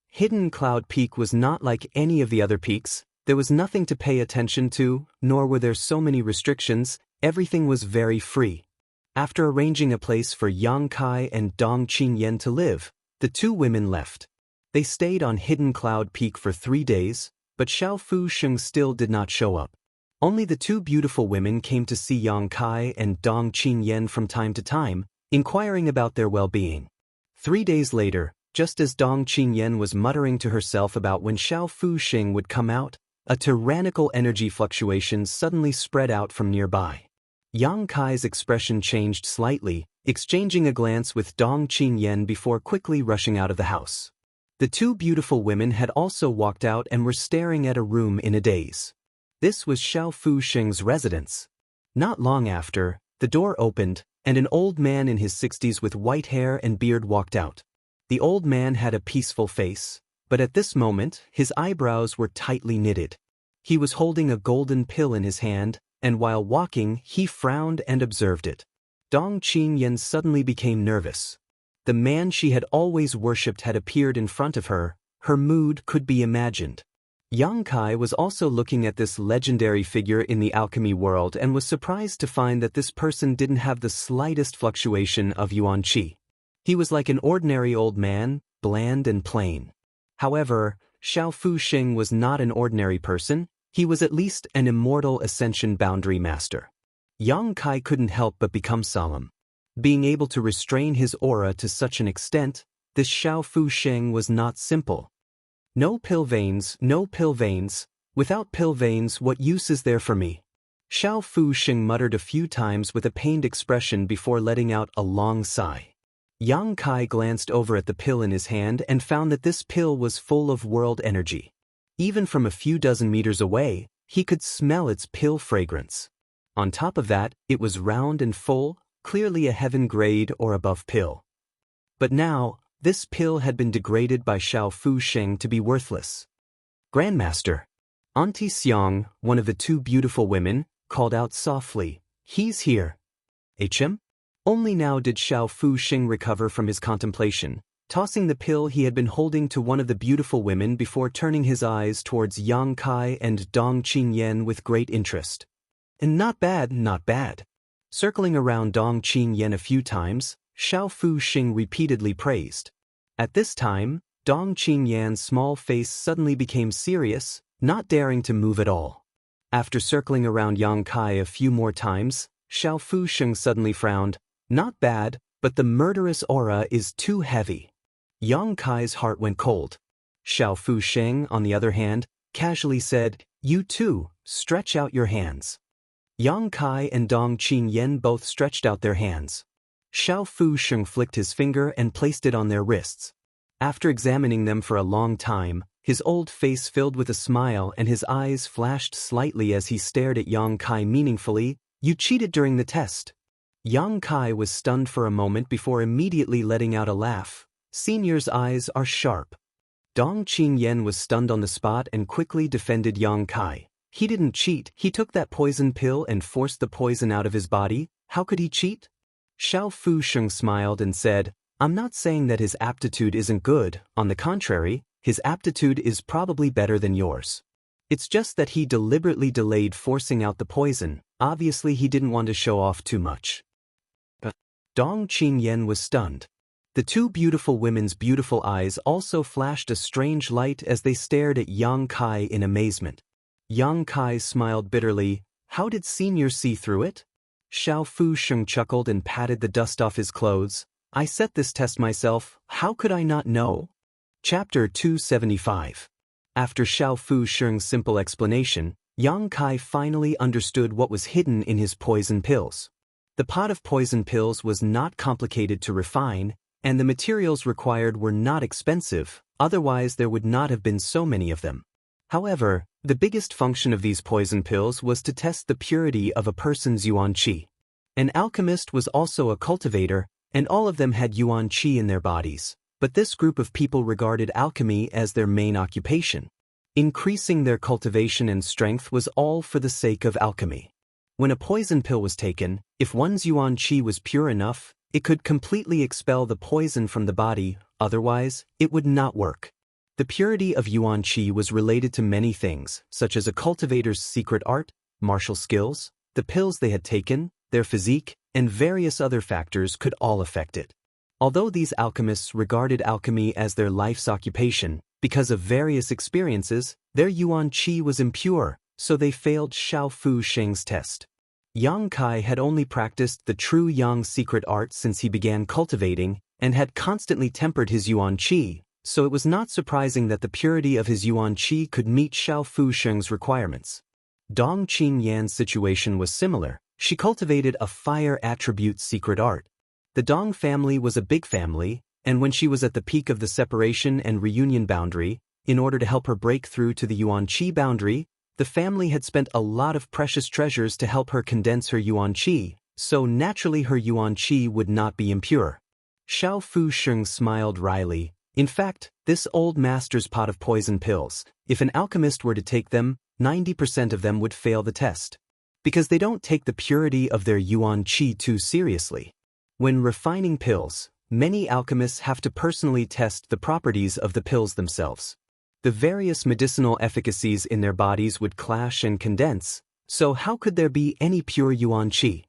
[SPEAKER 1] Hidden Cloud Peak was not like any of the other peaks. There was nothing to pay attention to, nor were there so many restrictions. Everything was very free. After arranging a place for Yang Kai and Dong Qinyan to live, the two women left. They stayed on Hidden Cloud Peak for 3 days, but Xiao Fusheng still did not show up. Only the two beautiful women came to see Yang Kai and Dong Qinyan from time to time, inquiring about their well-being. 3 days later, just as Dong Qinyan was muttering to herself about when Xiao Fusheng would come out, a tyrannical energy fluctuation suddenly spread out from nearby. Yang Kai's expression changed slightly, exchanging a glance with Dong Qinyan before quickly rushing out of the house. The two beautiful women had also walked out and were staring at a room in a daze. This was Xiao Fusheng's residence. Not long after, the door opened, and an old man in his 60s with white hair and beard walked out. The old man had a peaceful face, but at this moment, his eyebrows were tightly knitted. He was holding a golden pill in his hand, and while walking, he frowned and observed it. Dong Qinyan suddenly became nervous. The man she had always worshipped had appeared in front of her. Her mood could be imagined. Yang Kai was also looking at this legendary figure in the alchemy world and was surprised to find that this person didn't have the slightest fluctuation of yuan qi. He was like an ordinary old man, bland and plain. However, Xiao Fusheng was not an ordinary person. He was at least an immortal ascension boundary master. Yang Kai couldn't help but become solemn. Being able to restrain his aura to such an extent, this Xiao Fusheng was not simple. No pill veins, no pill veins. Without pill veins, what use is there for me? Xiao Fu Sheng muttered a few times with a pained expression before letting out a long sigh. Yang Kai glanced over at the pill in his hand and found that this pill was full of world energy. Even from a few dozen meters away, he could smell its pill fragrance. On top of that, it was round and full, clearly a heaven grade or above pill. But now, this pill had been degraded by Xiao Fu Sheng to be worthless. Grandmaster. Auntie Xiang, one of the two beautiful women, called out softly, "He's here." HM? Only now did Xiao Fu Sheng recover from his contemplation, tossing the pill he had been holding to one of the beautiful women before turning his eyes towards Yang Kai and Dong Qingyan with great interest. And not bad, not bad. Circling around Dong Qingyan a few times, Xiao Fu Sheng repeatedly praised. At this time, Dong Qingyan's small face suddenly became serious, not daring to move at all. After circling around Yang Kai a few more times, Xiao Fu Sheng suddenly frowned. Not bad, but the murderous aura is too heavy. Yang Kai's heart went cold. Xiao Fu Sheng, on the other hand, casually said, "You too, stretch out your hands." Yang Kai and Dong Qingyan both stretched out their hands. Xiao Fu Sheng flicked his finger and placed it on their wrists. After examining them for a long time, his old face filled with a smile and his eyes flashed slightly as he stared at Yang Kai meaningfully. "You cheated during the test." Yang Kai was stunned for a moment before immediately letting out a laugh. Senior's eyes are sharp. Dong Qingyan was stunned on the spot and quickly defended Yang Kai. He didn't cheat, he took that poison pill and forced the poison out of his body. How could he cheat? Xiao Fu Sheng smiled and said, "I'm not saying that his aptitude isn't good, on the contrary, his aptitude is probably better than yours. It's just that he deliberately delayed forcing out the poison. Obviously he didn't want to show off too much." But Dong Qingyan was stunned. The two beautiful women's beautiful eyes also flashed a strange light as they stared at Yang Kai in amazement. Yang Kai smiled bitterly. How did Senior see through it? Xiao Fu Sheng chuckled and patted the dust off his clothes. "I set this test myself, how could I not know?" Chapter 275. After Xiao Fu Sheng's simple explanation, Yang Kai finally understood what was hidden in his poison pills. The pot of poison pills was not complicated to refine, and the materials required were not expensive, otherwise there would not have been so many of them. However, the biggest function of these poison pills was to test the purity of a person's yuan qi. An alchemist was also a cultivator, and all of them had yuan qi in their bodies. But this group of people regarded alchemy as their main occupation. Increasing their cultivation and strength was all for the sake of alchemy. When a poison pill was taken, if one's yuan qi was pure enough, it could completely expel the poison from the body, otherwise, it would not work. The purity of yuan qi was related to many things, such as a cultivator's secret art, martial skills, the pills they had taken, their physique, and various other factors could all affect it. Although these alchemists regarded alchemy as their life's occupation, because of various experiences, their yuan qi was impure, so they failed Xiao Fu Sheng's test. Yang Kai had only practiced the true Yang secret art since he began cultivating, and had constantly tempered his yuan qi, so it was not surprising that the purity of his yuan qi could meet Xiao Fu Sheng's requirements. Dong Qingyan's situation was similar. She cultivated a fire attribute secret art. The Dong family was a big family, and when she was at the peak of the separation and reunion boundary, in order to help her break through to the yuan qi boundary, the family had spent a lot of precious treasures to help her condense her yuan qi, so naturally her yuan qi would not be impure. Xiao Fu Sheng smiled wryly. In fact, this old master's pot of poison pills, if an alchemist were to take them, 90% of them would fail the test. Because they don't take the purity of their yuan qi too seriously. When refining pills, many alchemists have to personally test the properties of the pills themselves. The various medicinal efficacies in their bodies would clash and condense, so how could there be any pure yuan qi?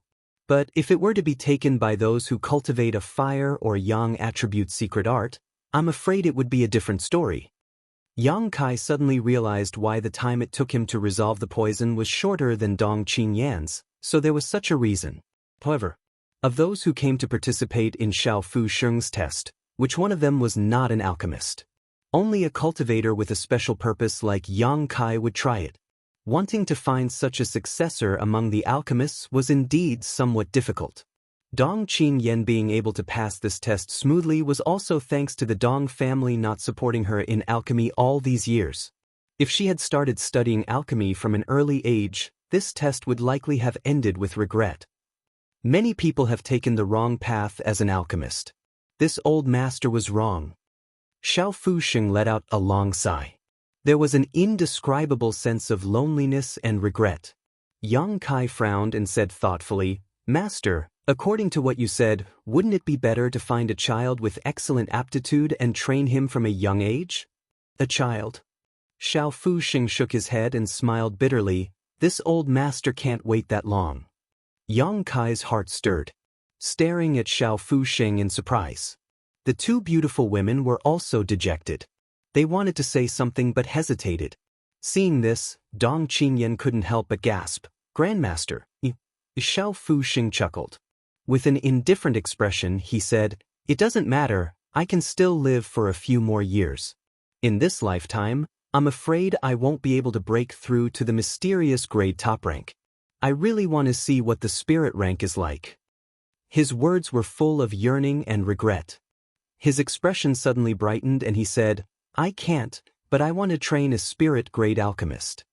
[SPEAKER 1] But if it were to be taken by those who cultivate a fire or yang attribute secret art, I'm afraid it would be a different story. Yang Kai suddenly realized why the time it took him to resolve the poison was shorter than Dong Qingyan's, so there was such a reason. However, of those who came to participate in Xiao Fu Sheng's test, which one of them was not an alchemist? Only a cultivator with a special purpose like Yang Kai would try it. Wanting to find such a successor among the alchemists was indeed somewhat difficult. Dong Qingyan being able to pass this test smoothly was also thanks to the Dong family not supporting her in alchemy all these years. If she had started studying alchemy from an early age, this test would likely have ended with regret. Many people have taken the wrong path as an alchemist. This old master was wrong. Xiao Fusheng let out a long sigh. There was an indescribable sense of loneliness and regret. Yang Kai frowned and said thoughtfully, "Master, according to what you said, wouldn't it be better to find a child with excellent aptitude and train him from a young age?" "A child?" Xiao Fusheng shook his head and smiled bitterly. "This old master can't wait that long." Yang Kai's heart stirred, staring at Xiao Fusheng in surprise. The two beautiful women were also dejected. They wanted to say something but hesitated. Seeing this, Dong Qingyan couldn't help but gasp. "Grandmaster." Xiao Fusheng chuckled. With an indifferent expression, he said, "It doesn't matter, I can still live for a few more years. In this lifetime, I'm afraid I won't be able to break through to the mysterious grade top rank. I really want to see what the spirit rank is like." His words were full of yearning and regret. His expression suddenly brightened and he said, "I can't, but I want to train a spirit-grade alchemist.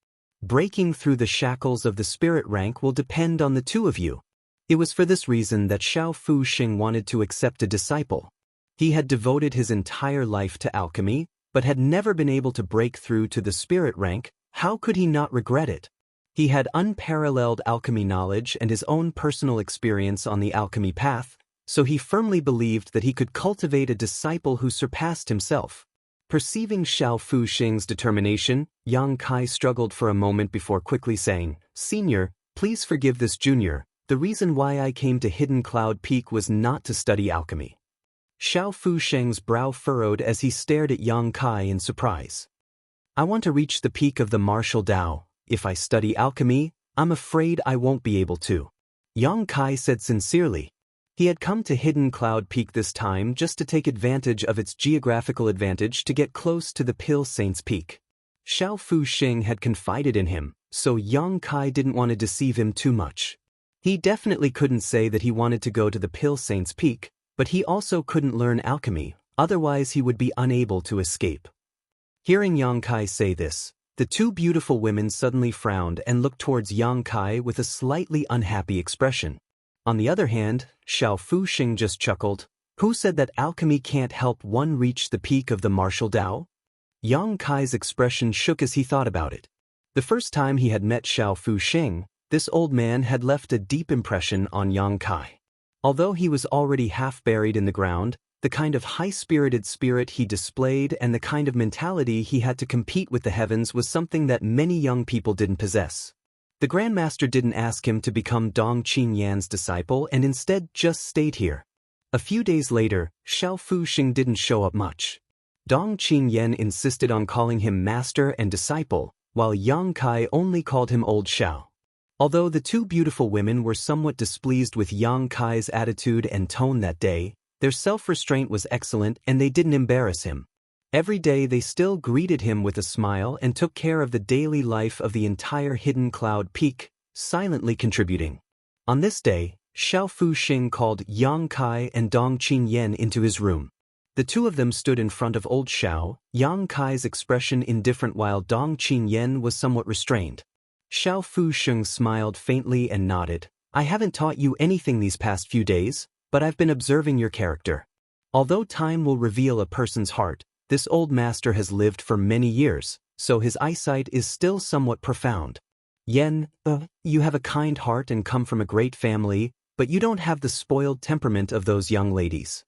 [SPEAKER 1] Breaking through the shackles of the spirit rank will depend on the two of you." It was for this reason that Xiao Fusheng wanted to accept a disciple. He had devoted his entire life to alchemy, but had never been able to break through to the spirit rank. How could he not regret it? He had unparalleled alchemy knowledge and his own personal experience on the alchemy path, so he firmly believed that he could cultivate a disciple who surpassed himself. Perceiving Xiao Fusheng's determination, Yang Kai struggled for a moment before quickly saying, "Senior, please forgive this junior. The reason why I came to Hidden Cloud Peak was not to study alchemy." Xiao Fusheng's brow furrowed as he stared at Yang Kai in surprise. "I want to reach the peak of the martial Tao. If I study alchemy, I'm afraid I won't be able to," Yang Kai said sincerely. He had come to Hidden Cloud Peak this time just to take advantage of its geographical advantage to get close to the Pill Saints Peak. Xiao Fusheng had confided in him, so Yang Kai didn't want to deceive him too much. He definitely couldn't say that he wanted to go to the Pill Saints Peak, but he also couldn't learn alchemy, otherwise he would be unable to escape. Hearing Yang Kai say this, the two beautiful women suddenly frowned and looked towards Yang Kai with a slightly unhappy expression. On the other hand, Xiao Fusheng just chuckled. "Who said that alchemy can't help one reach the peak of the martial Tao?" Yang Kai's expression shook as he thought about it. The first time he had met Xiao Fusheng, this old man had left a deep impression on Yang Kai. Although he was already half buried in the ground, the kind of high-spirited spirit he displayed and the kind of mentality he had to compete with the heavens was something that many young people didn't possess. The Grandmaster didn't ask him to become Dong Qingyan's disciple and instead just stayed here. A few days later, Xiao Fusheng didn't show up much. Dong Qingyan insisted on calling him master and disciple, while Yang Kai only called him Old Xiao. Although the two beautiful women were somewhat displeased with Yang Kai's attitude and tone that day, their self-restraint was excellent and they didn't embarrass him. Every day they still greeted him with a smile and took care of the daily life of the entire Hidden Cloud Peak, silently contributing. On this day, Xiao Fusheng called Yang Kai and Dong Qingyan into his room. The two of them stood in front of Old Xiao, Yang Kai's expression indifferent while Dong Qingyan was somewhat restrained. Xiao Fusheng smiled faintly and nodded. "I haven't taught you anything these past few days, but I've been observing your character. Although time will reveal a person's heart, this old master has lived for many years, so his eyesight is still somewhat profound. Yen, you have a kind heart and come from a great family, but you don't have the spoiled temperament of those young ladies.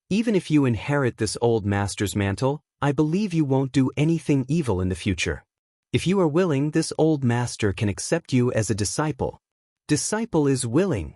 [SPEAKER 1] Even if you inherit this old master's mantle, I believe you won't do anything evil in the future. If you are willing, this old master can accept you as a disciple." "Disciple is willing,"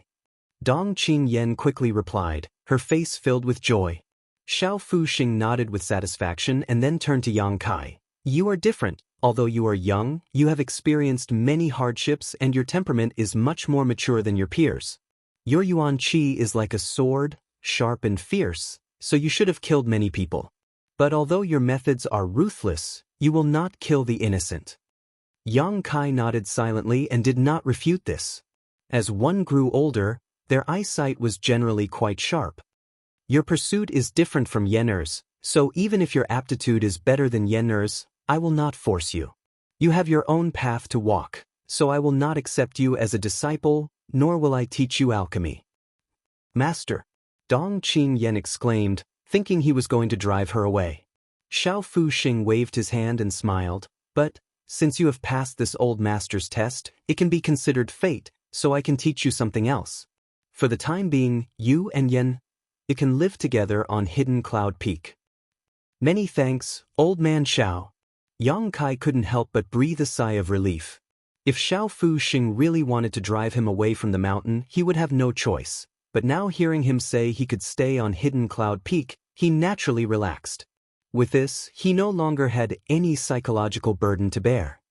[SPEAKER 1] Dong Qingyan quickly replied, her face filled with joy. Xiao Fusheng nodded with satisfaction and then turned to Yang Kai. "You are different. Although you are young, you have experienced many hardships and your temperament is much more mature than your peers. Your yuan qi is like a sword, sharp and fierce, so you should have killed many people. But although your methods are ruthless, you will not kill the innocent." Yang Kai nodded silently and did not refute this. As one grew older, their eyesight was generally quite sharp. Your pursuit is different from Yenner's, so even if your aptitude is better than Yenner's, I will not force you. You have your own path to walk, so I will not accept you as a disciple, nor will I teach you alchemy. Master, Dong Qingyan exclaimed, thinking he was going to drive her away. Xiao Fuxing waved his hand and smiled, but, since you have passed this old master's test, it can be considered fate, so I can teach you something else. For the time being, you and Yen, you can live together on Hidden Cloud Peak. Many thanks, old man Xiao. Yang Kai couldn't help but breathe a sigh of relief. If Xiao Fuxing really wanted to drive him away from the mountain, he would have no choice, but now hearing him say he could stay on Hidden Cloud Peak, he naturally relaxed. With this, he no longer had any psychological burden to bear.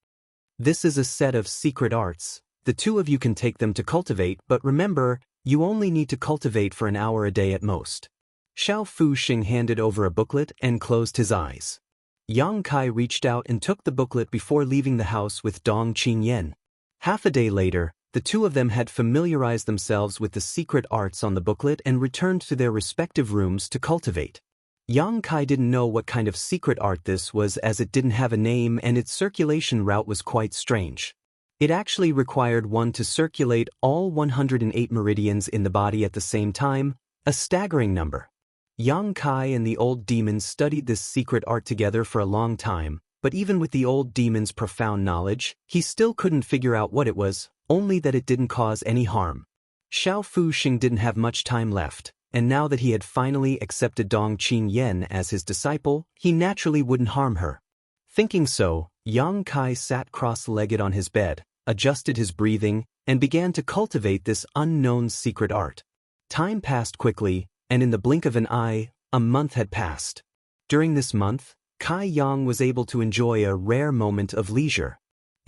[SPEAKER 1] This is a set of secret arts. The two of you can take them to cultivate, but remember, you only need to cultivate for an hour a day at most. Xiao Fuxing handed over a booklet and closed his eyes. Yang Kai reached out and took the booklet before leaving the house with Dong Qingyan. Half a day later, the two of them had familiarized themselves with the secret arts on the booklet and returned to their respective rooms to cultivate. Yang Kai didn't know what kind of secret art this was, as it didn't have a name and its circulation route was quite strange. It actually required one to circulate all 108 meridians in the body at the same time, a staggering number. Yang Kai and the old demon studied this secret art together for a long time, but even with the old demon's profound knowledge, he still couldn't figure out what it was, only that it didn't cause any harm. Xiao Fuxing didn't have much time left, and now that he had finally accepted Dong Qingyan as his disciple, he naturally wouldn't harm her. Thinking so, Yang Kai sat cross-legged on his bed, adjusted his breathing, and began to cultivate this unknown secret art. Time passed quickly, and in the blink of an eye, a month had passed. During this month, Kai Yang was able to enjoy a rare moment of leisure.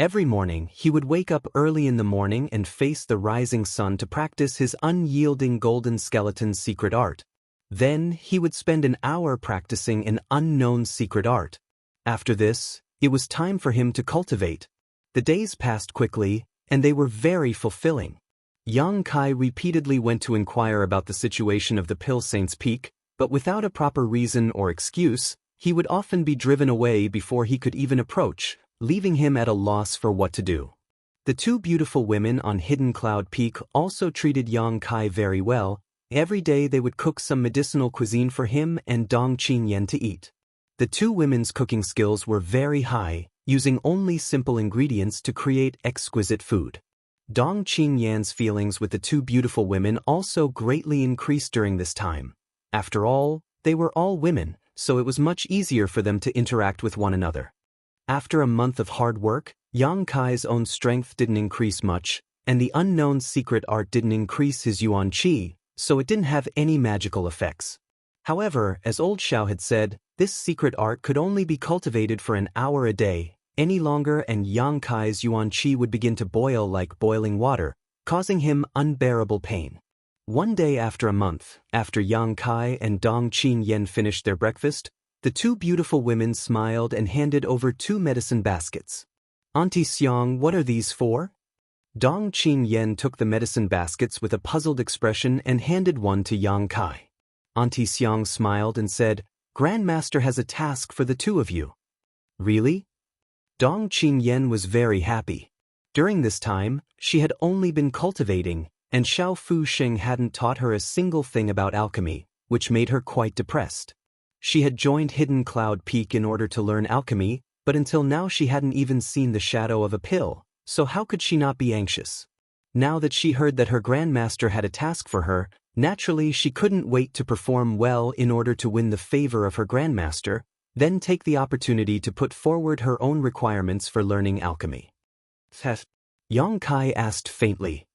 [SPEAKER 1] Every morning, he would wake up early in the morning and face the rising sun to practice his unyielding golden skeleton secret art. Then, he would spend an hour practicing an unknown secret art. After this, it was time for him to cultivate. The days passed quickly, and they were very fulfilling. Yang Kai repeatedly went to inquire about the situation of the Pill Saint's Peak, but without a proper reason or excuse, he would often be driven away before he could even approach, leaving him at a loss for what to do. The two beautiful women on Hidden Cloud Peak also treated Yang Kai very well. Every day they would cook some medicinal cuisine for him and Dong Qingyan to eat. The two women's cooking skills were very high, using only simple ingredients to create exquisite food. Dong Qingyan's feelings with the two beautiful women also greatly increased during this time. After all, they were all women, so it was much easier for them to interact with one another. After a month of hard work, Yang Kai's own strength didn't increase much, and the unknown secret art didn't increase his yuan qi, so it didn't have any magical effects. However, as old Xiao had said, this secret art could only be cultivated for an hour a day. Any longer and Yang Kai's yuan qi would begin to boil like boiling water, causing him unbearable pain. One day after a month, after Yang Kai and Dong Qingyan finished their breakfast, the two beautiful women smiled and handed over 2 medicine baskets. Auntie Xiang, what are these for? Dong Qingyan took the medicine baskets with a puzzled expression and handed one to Yang Kai. Auntie Xiang smiled and said, Grandmaster has a task for the two of you. Really? Dong Qingyan was very happy. During this time, she had only been cultivating, and Xiao Fuxing hadn't taught her a single thing about alchemy, which made her quite depressed. She had joined Hidden Cloud Peak in order to learn alchemy, but until now she hadn't even seen the shadow of a pill, so how could she not be anxious? Now that she heard that her grandmaster had a task for her, naturally she couldn't wait to perform well in order to win the favor of her grandmaster, then take the opportunity to put forward her own requirements for learning alchemy. Yang Kai asked faintly.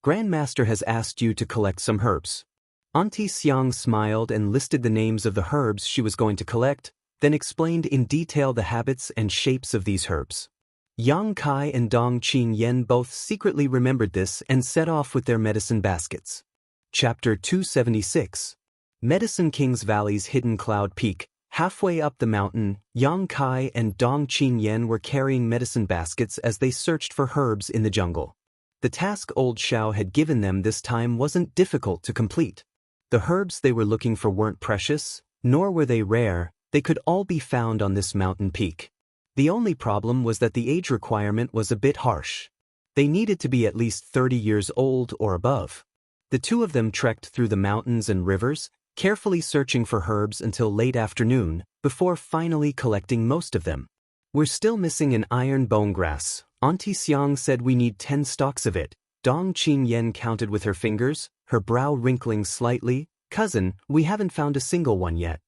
[SPEAKER 1] Grandmaster has asked you to collect some herbs. Auntie Xiang smiled and listed the names of the herbs she was going to collect, then explained in detail the habits and shapes of these herbs. Yang Kai and Dong Qingyan both secretly remembered this and set off with their medicine baskets. Chapter 276. Medicine King's Valley's Hidden Cloud Peak. Halfway up the mountain, Yang Kai and Dong Qinyan were carrying medicine baskets as they searched for herbs in the jungle. The task old Xiao had given them this time wasn't difficult to complete. The herbs they were looking for weren't precious, nor were they rare, they could all be found on this mountain peak. The only problem was that the age requirement was a bit harsh. They needed to be at least 30 years old or above. The two of them trekked through the mountains and rivers, carefully searching for herbs until late afternoon, before finally collecting most of them. "We're still missing an iron bone grass. Auntie Xiang said we need 10 stalks of it." Dong Qinyan counted with her fingers, her brow wrinkling slightly. "Cousin, we haven't found a single one yet."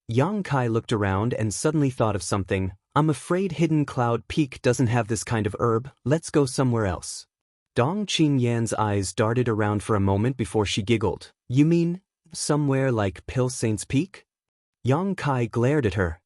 [SPEAKER 1] Yang Kai looked around and suddenly thought of something. "I'm afraid Hidden Cloud Peak doesn't have this kind of herb, let's go somewhere else." Dong Qinyan's eyes darted around for a moment before she giggled. "You mean, somewhere like Pill Saint's Peak?" Yang Kai glared at her.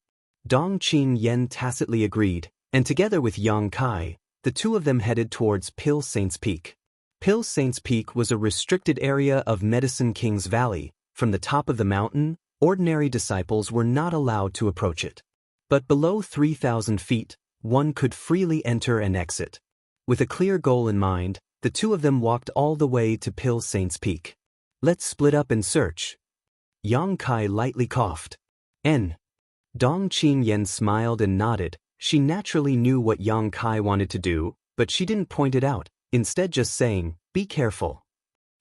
[SPEAKER 1] Dong Qinyan tacitly agreed, and together with Yang Kai, the two of them headed towards Pill Saint's Peak. Pill Saint's Peak was a restricted area of Medicine King's Valley. From the top of the mountain, ordinary disciples were not allowed to approach it. But below 3,000 feet, one could freely enter and exit. With a clear goal in mind, the two of them walked all the way to Pill Saint's Peak. "Let's split up and search." Yang Kai lightly coughed. Dong Qinyan smiled and nodded. She naturally knew what Yang Kai wanted to do, but she didn't point it out, instead just saying, "Be careful."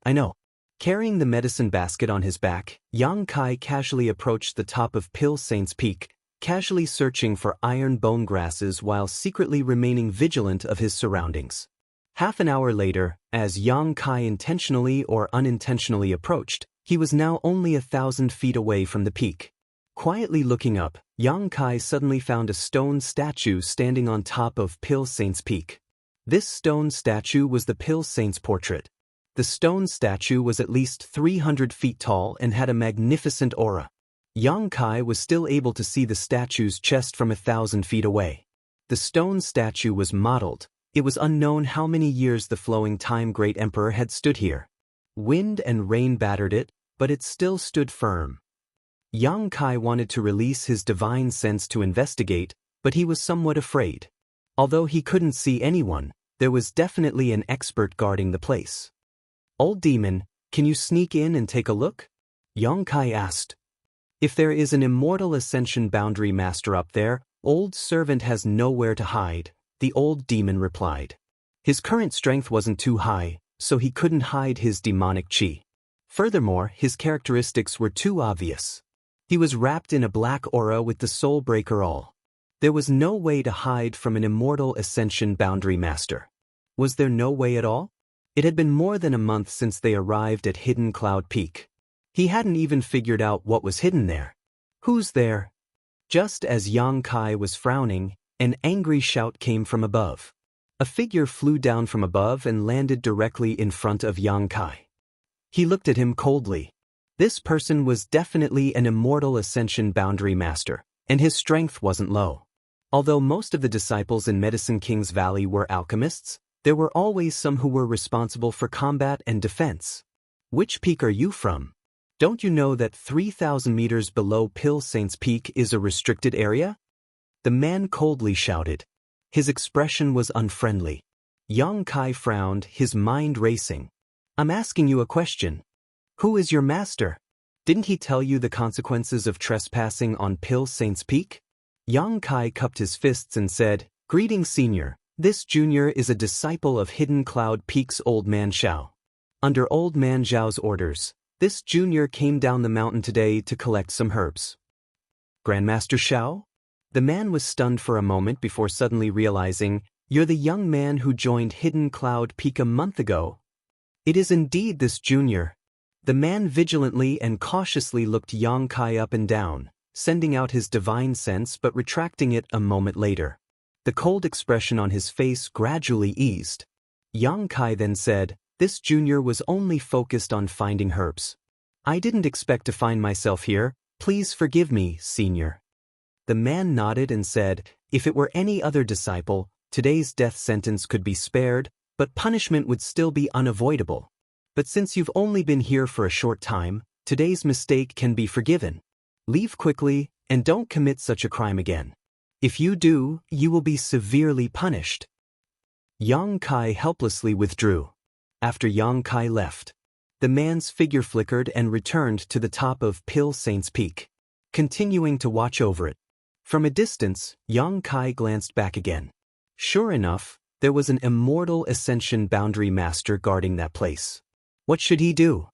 [SPEAKER 1] "I know." Carrying the medicine basket on his back, Yang Kai casually approached the top of Pill Saint's Peak, casually searching for iron bone grasses while secretly remaining vigilant of his surroundings. Half an hour later, as Yang Kai intentionally or unintentionally approached, he was now only 1,000 feet away from the peak. Quietly looking up, Yang Kai suddenly found a stone statue standing on top of Pill Saint's Peak. This stone statue was the Pill Saint's portrait. The stone statue was at least 300 feet tall and had a magnificent aura. Yang Kai was still able to see the statue's chest from 1,000 feet away. The stone statue was modeled. It was unknown how many years the flowing time great emperor had stood here. Wind and rain battered it, but it still stood firm. Yang Kai wanted to release his divine sense to investigate, but he was somewhat afraid. Although he couldn't see anyone, there was definitely an expert guarding the place. "Old demon, can you sneak in and take a look?" Yang Kai asked. "If there is an immortal ascension boundary master up there, old servant has nowhere to hide," the old demon replied. His current strength wasn't too high, so he couldn't hide his demonic chi. Furthermore, his characteristics were too obvious. He was wrapped in a black aura with the soul breaker all. There was no way to hide from an immortal ascension boundary master. Was there no way at all? It had been more than a month since they arrived at Hidden Cloud Peak. He hadn't even figured out what was hidden there. "Who's there?" Just as Yang Kai was frowning, an angry shout came from above. A figure flew down from above and landed directly in front of Yang Kai. He looked at him coldly. This person was definitely an immortal ascension boundary master, and his strength wasn't low. Although most of the disciples in Medicine King's Valley were alchemists, there were always some who were responsible for combat and defense. "Which peak are you from? Don't you know that 3,000 meters below Pill Saint's Peak is a restricted area?" The man coldly shouted. His expression was unfriendly. Yang Kai frowned, his mind racing. "I'm asking you a question. Who is your master? Didn't he tell you the consequences of trespassing on Pill Saint's Peak?" Yang Kai cupped his fists and said, "Greetings, senior. This junior is a disciple of Hidden Cloud Peak's Old Man Xiao. Under Old Man Xiao's orders, this junior came down the mountain today to collect some herbs." "Grandmaster Xiao?" The man was stunned for a moment before suddenly realizing, "You're the young man who joined Hidden Cloud Peak a month ago." "It is indeed this junior." The man vigilantly and cautiously looked Yang Kai up and down, sending out his divine sense but retracting it a moment later. The cold expression on his face gradually eased. Yang Kai then said, "This junior was only focused on finding herbs. I didn't expect to find myself here. Please forgive me, senior." The man nodded and said, "If it were any other disciple, today's death sentence could be spared, but punishment would still be unavoidable. But since you've only been here for a short time, today's mistake can be forgiven. Leave quickly, and don't commit such a crime again. If you do, you will be severely punished. Yang Kai helplessly withdrew. After Yang Kai left, the man's figure flickered and returned to the top of Pill Saint's Peak, continuing to watch over it. From a distance, Yang Kai glanced back again. Sure enough, there was an immortal Ascension Boundary Master guarding that place. What should he do?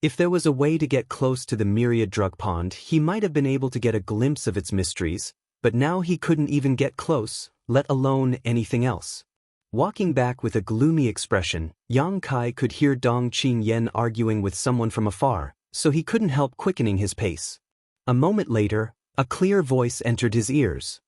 [SPEAKER 1] If there was a way to get close to the Myriad Drug Pond, he might have been able to get a glimpse of its mysteries, but now he couldn't even get close, let alone anything else. Walking back with a gloomy expression, Yang Kai could hear Dong Qingyan arguing with someone from afar, so he couldn't help quickening his pace. A moment later, a clear voice entered his ears.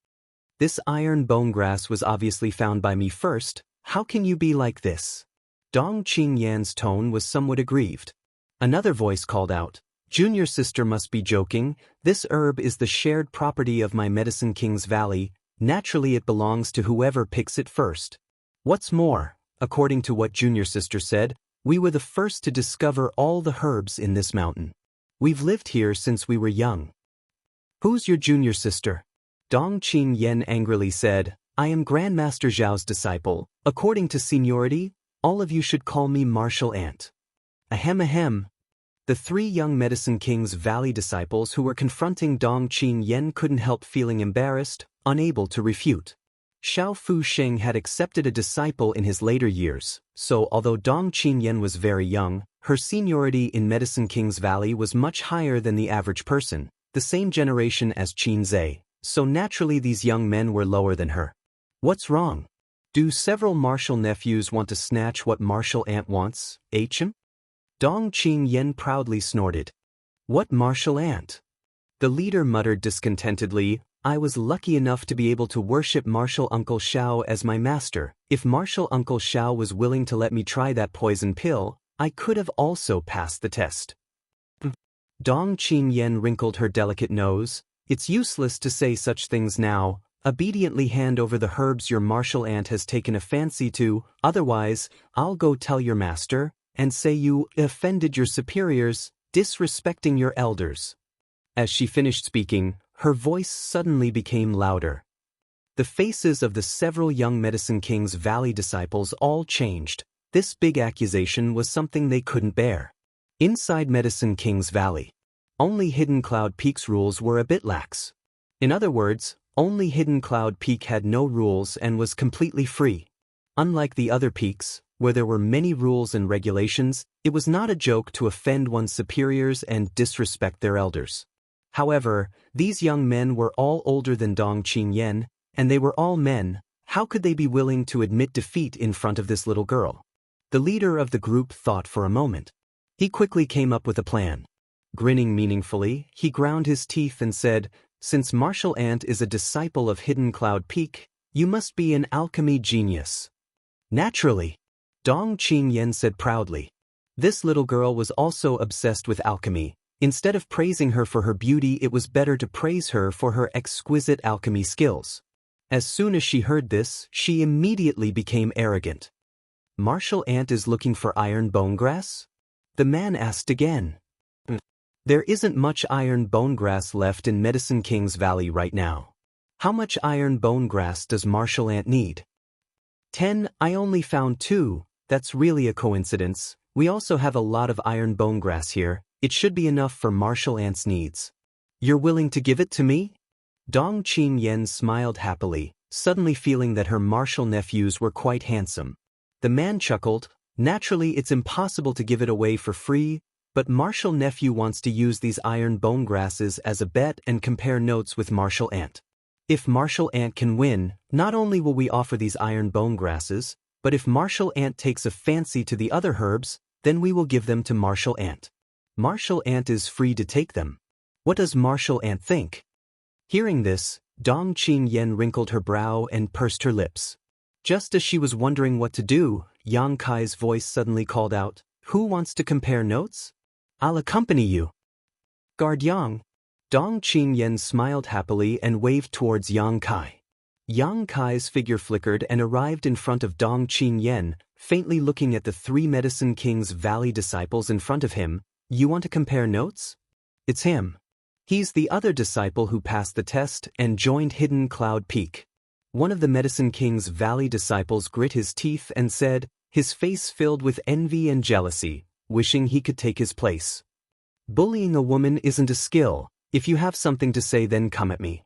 [SPEAKER 1] This iron bone grass was obviously found by me first. How can you be like this? Dong Qingyan's tone was somewhat aggrieved. Another voice called out, Junior sister must be joking. This herb is the shared property of my Medicine King's Valley. Naturally it belongs to whoever picks it first. What's more, according to what Junior sister said, we were the first to discover all the herbs in this mountain. We've lived here since we were young. Who's your junior sister? Dong Qingyan angrily said, I am Grandmaster Zhao's disciple. According to seniority, all of you should call me Martial Ant. Ahem ahem. The three young Medicine King's Valley disciples who were confronting Dong Qingyan couldn't help feeling embarrassed, unable to refute. Xiao Fu Sheng had accepted a disciple in his later years, so although Dong Qingyan was very young, her seniority in Medicine King's Valley was much higher than the average person, the same generation as Qin Zhe, so naturally these young men were lower than her. What's wrong? Do several martial nephews want to snatch what Martial Ant wants, HM? Dong Qingyan proudly snorted. What Martial Ant? The leader muttered discontentedly, I was lucky enough to be able to worship Martial Uncle Xiao as my master. If Martial Uncle Xiao was willing to let me try that poison pill, I could have also passed the test. Dong Qingyan wrinkled her delicate nose. It's useless to say such things now. Obediently hand over the herbs your Martial Ant has taken a fancy to, otherwise, I'll go tell your master, and say you offended your superiors, disrespecting your elders. As she finished speaking, her voice suddenly became louder. The faces of the several young Medicine King's Valley disciples all changed. This big accusation was something they couldn't bear. Inside Medicine King's Valley, only Hidden Cloud Peak's rules were a bit lax. In other words, only Hidden Cloud Peak had no rules and was completely free. Unlike the other peaks, where there were many rules and regulations, it was not a joke to offend one's superiors and disrespect their elders. However, these young men were all older than Dong Qingyan, and they were all men. How could they be willing to admit defeat in front of this little girl? The leader of the group thought for a moment. He quickly came up with a plan. Grinning meaningfully, he ground his teeth and said, Since Martial Ant is a disciple of Hidden Cloud Peak, you must be an alchemy genius. Naturally, Dong Qingyan said proudly. This little girl was also obsessed with alchemy. Instead of praising her for her beauty, it was better to praise her for her exquisite alchemy skills. As soon as she heard this, she immediately became arrogant. Martial Ant is looking for iron bone grass? The man asked again. There isn't much iron bone grass left in Medicine King's Valley right now. How much iron bone grass does Martial Ant need? 10. I only found 2. That's really a coincidence. We also have a lot of iron bone grass here. It should be enough for Martial Ant's needs. You're willing to give it to me? Dong Qingyan smiled happily, suddenly feeling that her martial nephews were quite handsome. The man chuckled. Naturally, it's impossible to give it away for free, but Martial Nephew wants to use these iron bone grasses as a bet and compare notes with Martial Ant. If Martial Ant can win, not only will we offer these iron bone grasses, but if Martial Ant takes a fancy to the other herbs, then we will give them to Martial Ant. Martial Ant is free to take them. What does Martial Ant think? Hearing this, Dong Qingyan wrinkled her brow and pursed her lips. Just as she was wondering what to do, Yang Kai's voice suddenly called out, Who wants to compare notes? I'll accompany you. Guard Yang. Dong Qingyan smiled happily and waved towards Yang Kai. Yang Kai's figure flickered and arrived in front of Dong Qingyan, faintly looking at the 3 Medicine King's Valley disciples in front of him. You want to compare notes? It's him. He's the other disciple who passed the test and joined Hidden Cloud Peak. One of the Medicine King's Valley disciples grit his teeth and said, his face filled with envy and jealousy, wishing he could take his place. Bullying a woman isn't a skill. If you have something to say, then come at me.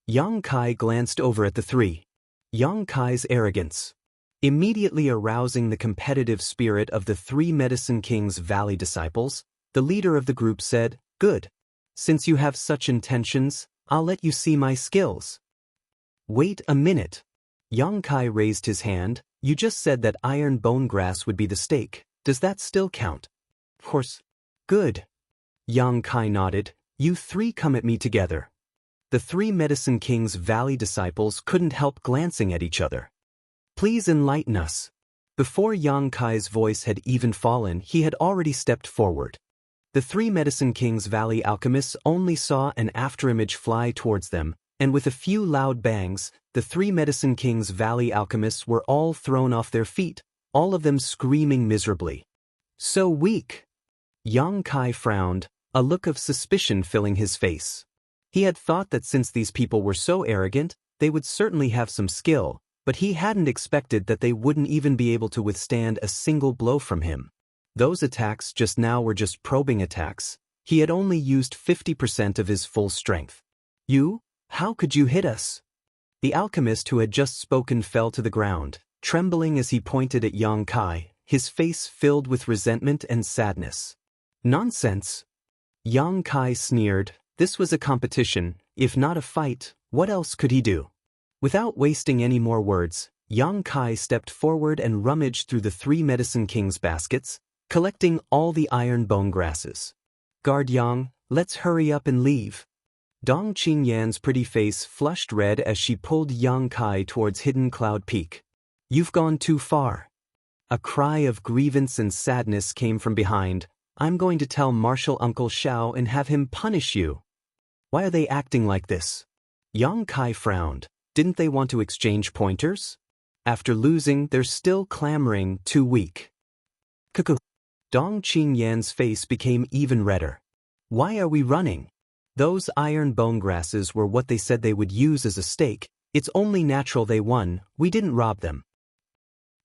[SPEAKER 1] Yang Kai glanced over at the three. Yang Kai's arrogance, immediately arousing the competitive spirit of the three Medicine King's Valley disciples, the leader of the group said, "Good. Since you have such intentions, I'll let you see my skills." "Wait a minute." Yang Kai raised his hand. "You just said that iron bone grass would be the stake. Does that still count?" "Of course." "Good." Yang Kai nodded. "You three come at me together." The three Medicine King's Valley disciples couldn't help glancing at each other. "Please enlighten us." Before Yang Kai's voice had even fallen, he had already stepped forward. The three Medicine King's Valley alchemists only saw an afterimage fly towards them, and with a few loud bangs, the three Medicine King's Valley alchemists were all thrown off their feet, all of them screaming miserably. "So weak." Yang Kai frowned, a look of suspicion filling his face. He had thought that since these people were so arrogant, they would certainly have some skill, but he hadn't expected that they wouldn't even be able to withstand a single blow from him. Those attacks just now were just probing attacks. He had only used 50% of his full strength. "You? How could you hit us?" The alchemist who had just spoken fell to the ground, trembling as he pointed at Yang Kai, his face filled with resentment and sadness. "Nonsense." Yang Kai sneered. This was a competition. If not a fight, what else could he do? Without wasting any more words, Yang Kai stepped forward and rummaged through the three Medicine King's baskets, collecting all the iron bone grasses. "Guard Yang, let's hurry up and leave." Dong Qingyan's pretty face flushed red as she pulled Yang Kai towards Hidden Cloud Peak. "You've gone too far." A cry of grievance and sadness came from behind. "I'm going to tell Martial Uncle Xiao and have him punish you." "Why are they acting like this?" Yang Kai frowned. Didn't they want to exchange pointers? After losing, they're still clamoring, "Too weak." "Cuckoo." Dong Qingyan's face became even redder. "Why are we running? Those iron bone grasses were what they said they would use as a stake. It's only natural they won. We didn't rob them."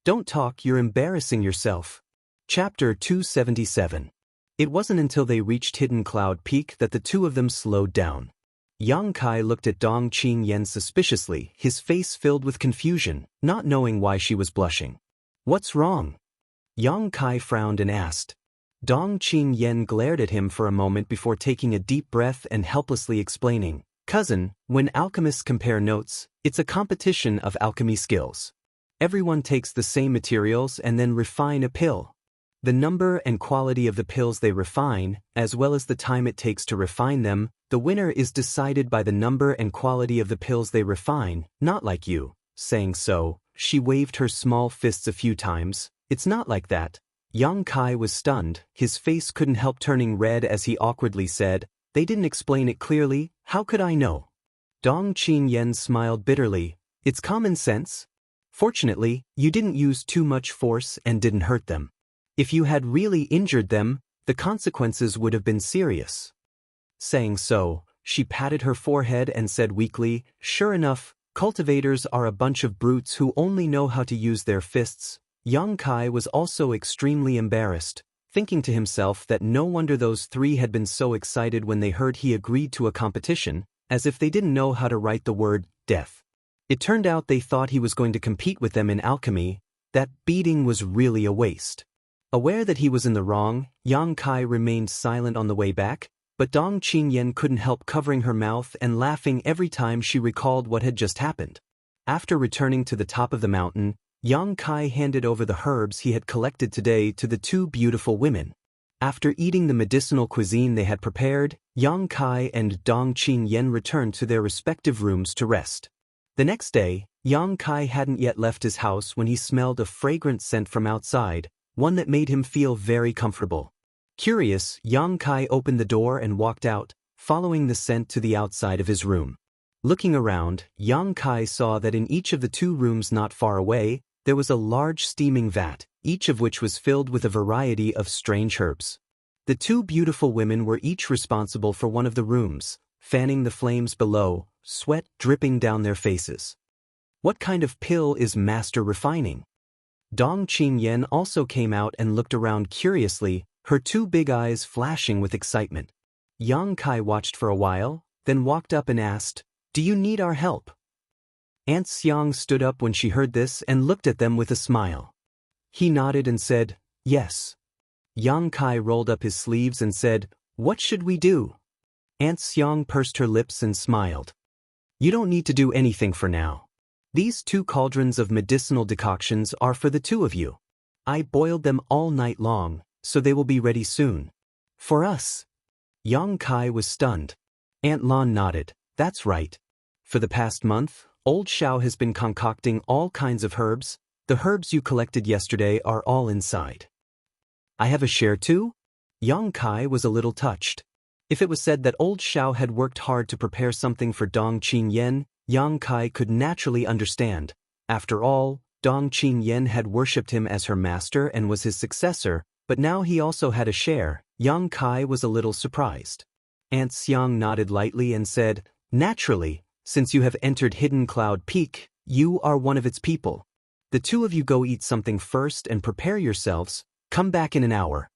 [SPEAKER 1] "Don't talk, you're embarrassing yourself." Chapter 277. It wasn't until they reached Hidden Cloud Peak that the two of them slowed down. Yang Kai looked at Dong Qingyan suspiciously, his face filled with confusion, not knowing why she was blushing. "What's wrong?" Yang Kai frowned and asked. Dong Qingyan glared at him for a moment before taking a deep breath and helplessly explaining, "Cousin, when alchemists compare notes, it's a competition of alchemy skills. Everyone takes the same materials and then refine a pill. The number and quality of the pills they refine, as well as the time it takes to refine them, the winner is decided by the number and quality of the pills they refine, not like you." Saying so, she waved her small fists a few times. "It's not like that." Yang Kai was stunned, his face couldn't help turning red as he awkwardly said, "They didn't explain it clearly, how could I know?" Dong Qingyan smiled bitterly. "It's common sense. Fortunately, you didn't use too much force and didn't hurt them. If you had really injured them, the consequences would have been serious." Saying so, she patted her forehead and said weakly, "Sure enough, cultivators are a bunch of brutes who only know how to use their fists." Yang Kai was also extremely embarrassed, thinking to himself that no wonder those three had been so excited when they heard he agreed to a competition, as if they didn't know how to write the word death. It turned out they thought he was going to compete with them in alchemy. That beating was really a waste. Aware that he was in the wrong, Yang Kai remained silent on the way back, but Dong Qingyan couldn't help covering her mouth and laughing every time she recalled what had just happened. After returning to the top of the mountain, Yang Kai handed over the herbs he had collected today to the two beautiful women. After eating the medicinal cuisine they had prepared, Yang Kai and Dong Qingyan returned to their respective rooms to rest. The next day, Yang Kai hadn't yet left his house when he smelled a fragrant scent from outside, one that made him feel very comfortable. Curious, Yang Kai opened the door and walked out, following the scent to the outside of his room. Looking around, Yang Kai saw that in each of the two rooms not far away, there was a large steaming vat, each of which was filled with a variety of strange herbs. The two beautiful women were each responsible for one of the rooms, fanning the flames below, sweat dripping down their faces. What kind of pill is master refining? Dong Qingyan also came out and looked around curiously, her two big eyes flashing with excitement. Yang Kai watched for a while, then walked up and asked, "Do you need our help?" Aunt Xiang stood up when she heard this and looked at them with a smile. He nodded and said, "Yes." Yang Kai rolled up his sleeves and said, "What should we do?" Aunt Xiang pursed her lips and smiled. "You don't need to do anything for now. These 2 cauldrons of medicinal decoctions are for the 2 of you. I boiled them all night long, so they will be ready soon." "For us?" Yang Kai was stunned. Aunt Lan nodded. "That's right. For the past month, old Xiao has been concocting all kinds of herbs. The herbs you collected yesterday are all inside." "I have a share too?" Yang Kai was a little touched. If it was said that old Xiao had worked hard to prepare something for Dong Qingyan, Yang Kai could naturally understand. After all, Dong Qingyan had worshipped him as her master and was his successor, but now he also had a share. Yang Kai was a little surprised. Aunt Xiang nodded lightly and said, "Naturally, since you have entered Hidden Cloud Peak, you are one of its people. The 2 of you go eat something first and prepare yourselves. Come back in an hour."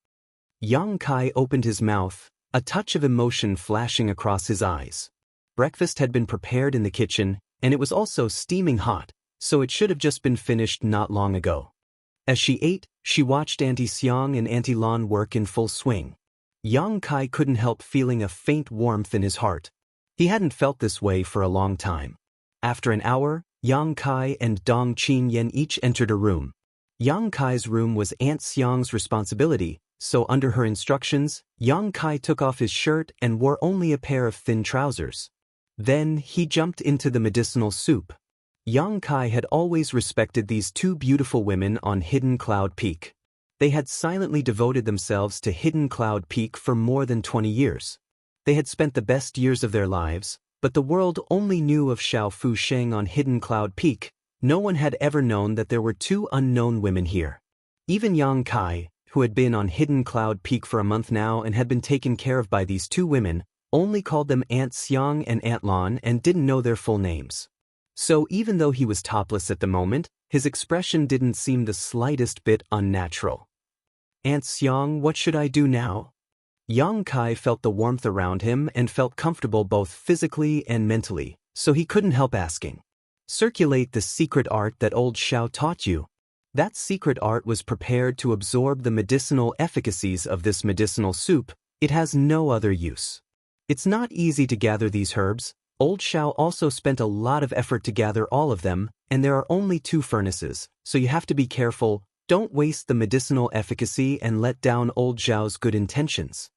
[SPEAKER 1] Yang Kai opened his mouth, a touch of emotion flashing across his eyes. Breakfast had been prepared in the kitchen, and it was also steaming hot, so it should have just been finished not long ago. As she ate, she watched Auntie Xiang and Auntie Lan work in full swing. Yang Kai couldn't help feeling a faint warmth in his heart. He hadn't felt this way for a long time. After an hour, Yang Kai and Dong Qingyan each entered a room. Yang Kai's room was Aunt Xiang's responsibility, so under her instructions, Yang Kai took off his shirt and wore only a pair of thin trousers. Then he jumped into the medicinal soup. Yang Kai had always respected these 2 beautiful women on Hidden Cloud Peak. They had silently devoted themselves to Hidden Cloud Peak for more than 20 years. They had spent the best years of their lives, but the world only knew of Xiao Fu Sheng on Hidden Cloud Peak. No one had ever known that there were 2 unknown women here. Even Yang Kai, who had been on Hidden Cloud Peak for a month now and had been taken care of by these 2 women, only called them Aunt Xiang and Aunt Lan and didn't know their full names. So even though he was topless at the moment, his expression didn't seem the slightest bit unnatural. "Aunt Xiang, what should I do now?" Yang Kai felt the warmth around him and felt comfortable both physically and mentally, so he couldn't help asking. "Circulate the secret art that old Xiao taught you." That secret art was prepared to absorb the medicinal efficacies of this medicinal soup. It has no other use. It's not easy to gather these herbs. Old Xiao also spent a lot of effort to gather all of them, and there are only 2 furnaces, so you have to be careful. Don't waste the medicinal efficacy and let down old Xiao's good intentions.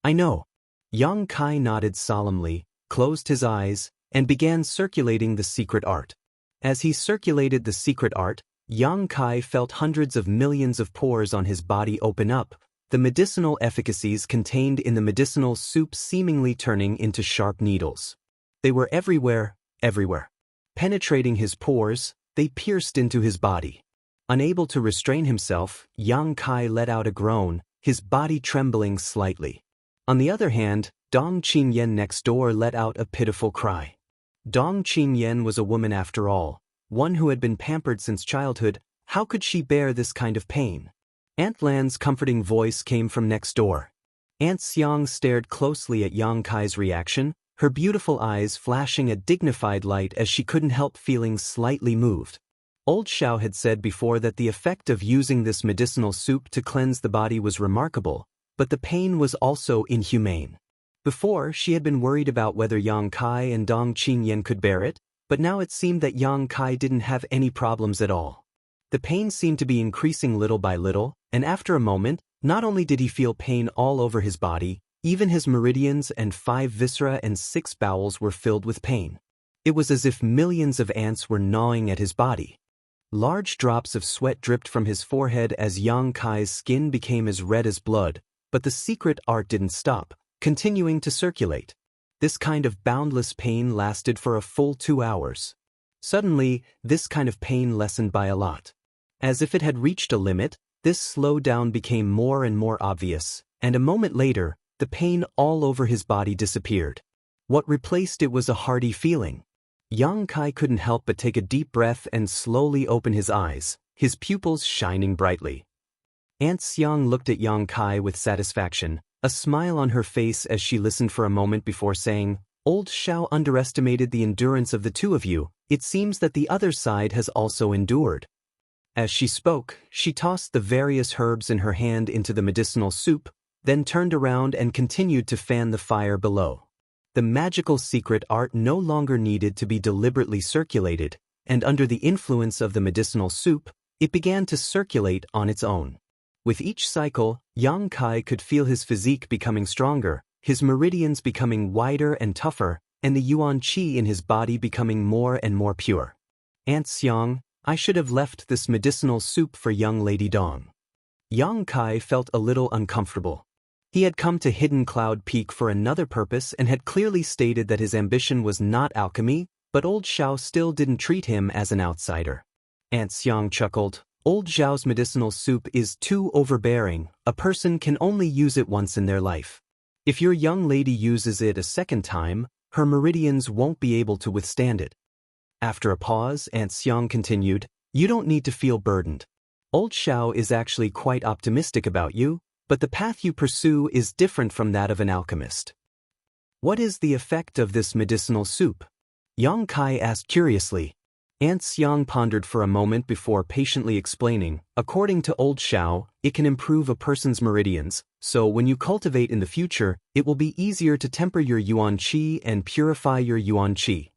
[SPEAKER 1] "I know." Yang Kai nodded solemnly, closed his eyes, and began circulating the secret art. As he circulated the secret art, Yang Kai felt hundreds of millions of pores on his body open up, the medicinal efficacies contained in the medicinal soup seemingly turning into sharp needles. They were everywhere, everywhere. Penetrating his pores, they pierced into his body. Unable to restrain himself, Yang Kai let out a groan, his body trembling slightly. On the other hand, Dong Qingyan next door let out a pitiful cry. Dong Qingyan was a woman after all, one who had been pampered since childhood. How could she bear this kind of pain? Aunt Lan's comforting voice came from next door. Aunt Xiang stared closely at Yang Kai's reaction, her beautiful eyes flashing a dignified light as she couldn't help feeling slightly moved. Old Xiao had said before that the effect of using this medicinal soup to cleanse the body was remarkable, but the pain was also inhumane. Before, she had been worried about whether Yang Kai and Dong Qingyan could bear it, but now it seemed that Yang Kai didn't have any problems at all. The pain seemed to be increasing little by little, and after a moment, not only did he feel pain all over his body, even his meridians and 5 viscera and 6 bowels were filled with pain. It was as if millions of ants were gnawing at his body. Large drops of sweat dripped from his forehead as Yang Kai's skin became as red as blood, but the secret art didn't stop, continuing to circulate. This kind of boundless pain lasted for a full 2 hours. Suddenly, this kind of pain lessened by a lot. As if it had reached a limit, this slowdown became more and more obvious, and a moment later, the pain all over his body disappeared. What replaced it was a hearty feeling. Yang Kai couldn't help but take a deep breath and slowly open his eyes, his pupils shining brightly. Aunt Xiang looked at Yang Kai with satisfaction, a smile on her face as she listened for a moment before saying, "Old Xiao underestimated the endurance of the two of you. It seems that the other side has also endured." As she spoke, she tossed the various herbs in her hand into the medicinal soup, then turned around and continued to fan the fire below. The magical secret art no longer needed to be deliberately circulated, and under the influence of the medicinal soup, it began to circulate on its own. With each cycle, Yang Kai could feel his physique becoming stronger, his meridians becoming wider and tougher, and the yuan qi in his body becoming more and more pure. "Aunt Xiang, I should have left this medicinal soup for young Lady Dong." Yang Kai felt a little uncomfortable. He had come to Hidden Cloud Peak for another purpose and had clearly stated that his ambition was not alchemy, but old Xiao still didn't treat him as an outsider. Aunt Xiang chuckled. "Old Xiao's medicinal soup is too overbearing. A person can only use it once in their life. If your young lady uses it a second time, her meridians won't be able to withstand it." After a pause, Aunt Xiang continued, "You don't need to feel burdened. Old Xiao is actually quite optimistic about you, but the path you pursue is different from that of an alchemist." "What is the effect of this medicinal soup?" Yang Kai asked curiously. Aunt Xiang pondered for a moment before patiently explaining, "According to old Xiao, it can improve a person's meridians, so when you cultivate in the future, it will be easier to temper your yuan qi and purify your yuan qi."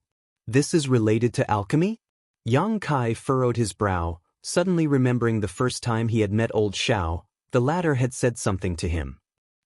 [SPEAKER 1] "This is related to alchemy?" Yang Kai furrowed his brow, suddenly remembering the first time he had met old Xiao. The latter had said something to him.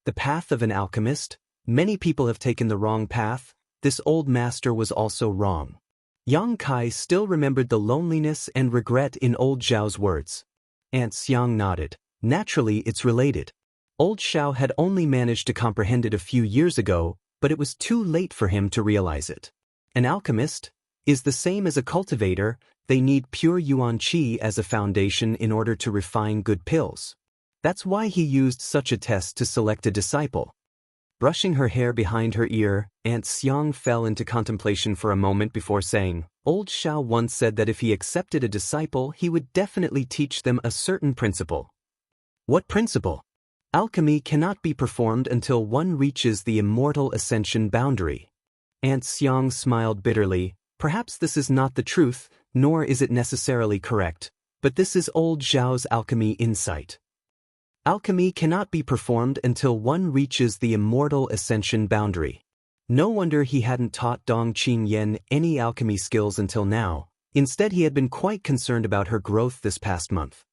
[SPEAKER 1] The path of an alchemist? Many people have taken the wrong path. This old master was also wrong. Yang Kai still remembered the loneliness and regret in old Xiao's words. Aunt Xiang nodded. "Naturally, it's related. Old Xiao had only managed to comprehend it a few years ago, but it was too late for him to realize it. An alchemist is the same as a cultivator. They need pure yuan qi as a foundation in order to refine good pills. That's why he used such a test to select a disciple." Brushing her hair behind her ear, Aunt Xiang fell into contemplation for a moment before saying, "Old Xiao once said that if he accepted a disciple, he would definitely teach them a certain principle." "What principle?" "Alchemy cannot be performed until one reaches the immortal ascension boundary." Aunt Xiang smiled bitterly. "Perhaps this is not the truth, nor is it necessarily correct, but this is old Xiao's alchemy insight. Alchemy cannot be performed until one reaches the immortal ascension boundary." No wonder he hadn't taught Dong Qingyan any alchemy skills until now. Instead, he had been quite concerned about her growth this past month.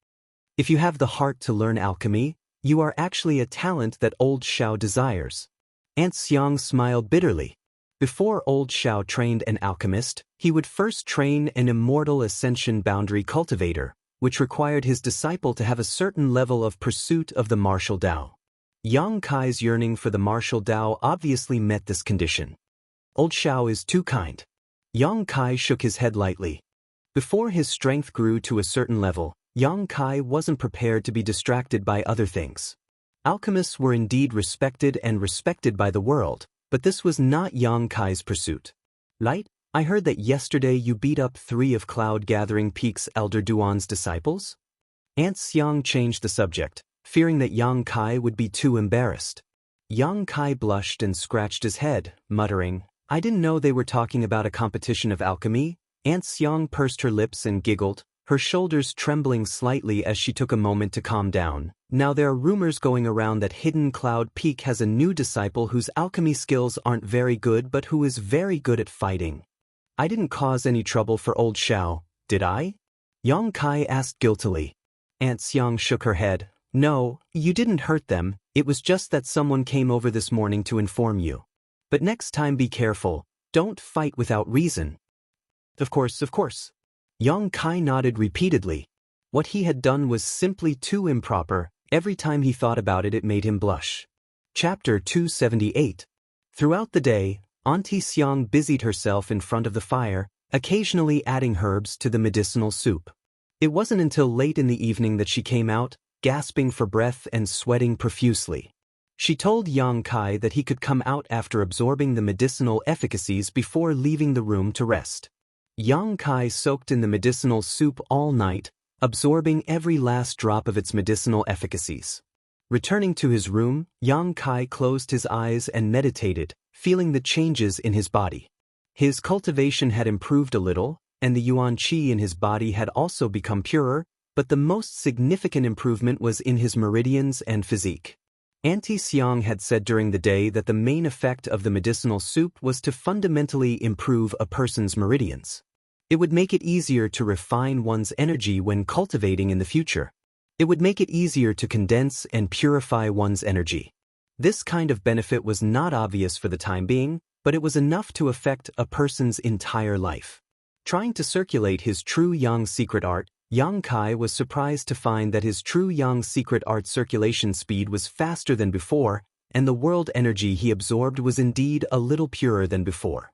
[SPEAKER 1] If you have the heart to learn alchemy, you are actually a talent that old Xiao desires. Aunt Xiang smiled bitterly. Before old Xiao trained an alchemist, he would first train an immortal ascension boundary cultivator, which required his disciple to have a certain level of pursuit of the martial Tao. Yang Kai's yearning for the martial Tao obviously met this condition. "Old Xiao is too kind." Yang Kai shook his head lightly. Before his strength grew to a certain level, Yang Kai wasn't prepared to be distracted by other things. Alchemists were indeed respected by the world, but this was not Yang Kai's pursuit. "Light, I heard that yesterday you beat up 3 of Cloud Gathering Peak's Elder Duan's disciples?" Aunt Xiang changed the subject, fearing that Yang Kai would be too embarrassed. Yang Kai blushed and scratched his head, muttering, "I didn't know they were talking about a competition of alchemy." Aunt Xiang pursed her lips and giggled, her shoulders trembling slightly as she took a moment to calm down. "Now there are rumors going around that Hidden Cloud Peak has a new disciple whose alchemy skills aren't very good but who is very good at fighting. I didn't cause any trouble for old Xiao, did I?" Yang Kai asked guiltily. Aunt Xiang shook her head. "No, you didn't hurt them, it was just that someone came over this morning to inform you. But next time be careful, don't fight without reason." Of course. Yang Kai nodded repeatedly. What he had done was simply too improper. Every time he thought about it, it made him blush. Chapter 278. Throughout the day, Auntie Xiang busied herself in front of the fire, occasionally adding herbs to the medicinal soup. It wasn't until late in the evening that she came out, gasping for breath and sweating profusely. She told Yang Kai that he could come out after absorbing the medicinal efficacies before leaving the room to rest. Yang Kai soaked in the medicinal soup all night, absorbing every last drop of its medicinal efficacies. Returning to his room, Yang Kai closed his eyes and meditated, feeling the changes in his body. His cultivation had improved a little, and the yuan qi in his body had also become purer, but the most significant improvement was in his meridians and physique. Auntie Xiang had said during the day that the main effect of the medicinal soup was to fundamentally improve a person's meridians. It would make it easier to refine one's energy when cultivating in the future. It would make it easier to condense and purify one's energy. This kind of benefit was not obvious for the time being, but it was enough to affect a person's entire life. Trying to circulate his true yang secret art, Yang Kai was surprised to find that his true yang secret art circulation speed was faster than before, and the world energy he absorbed was indeed a little purer than before.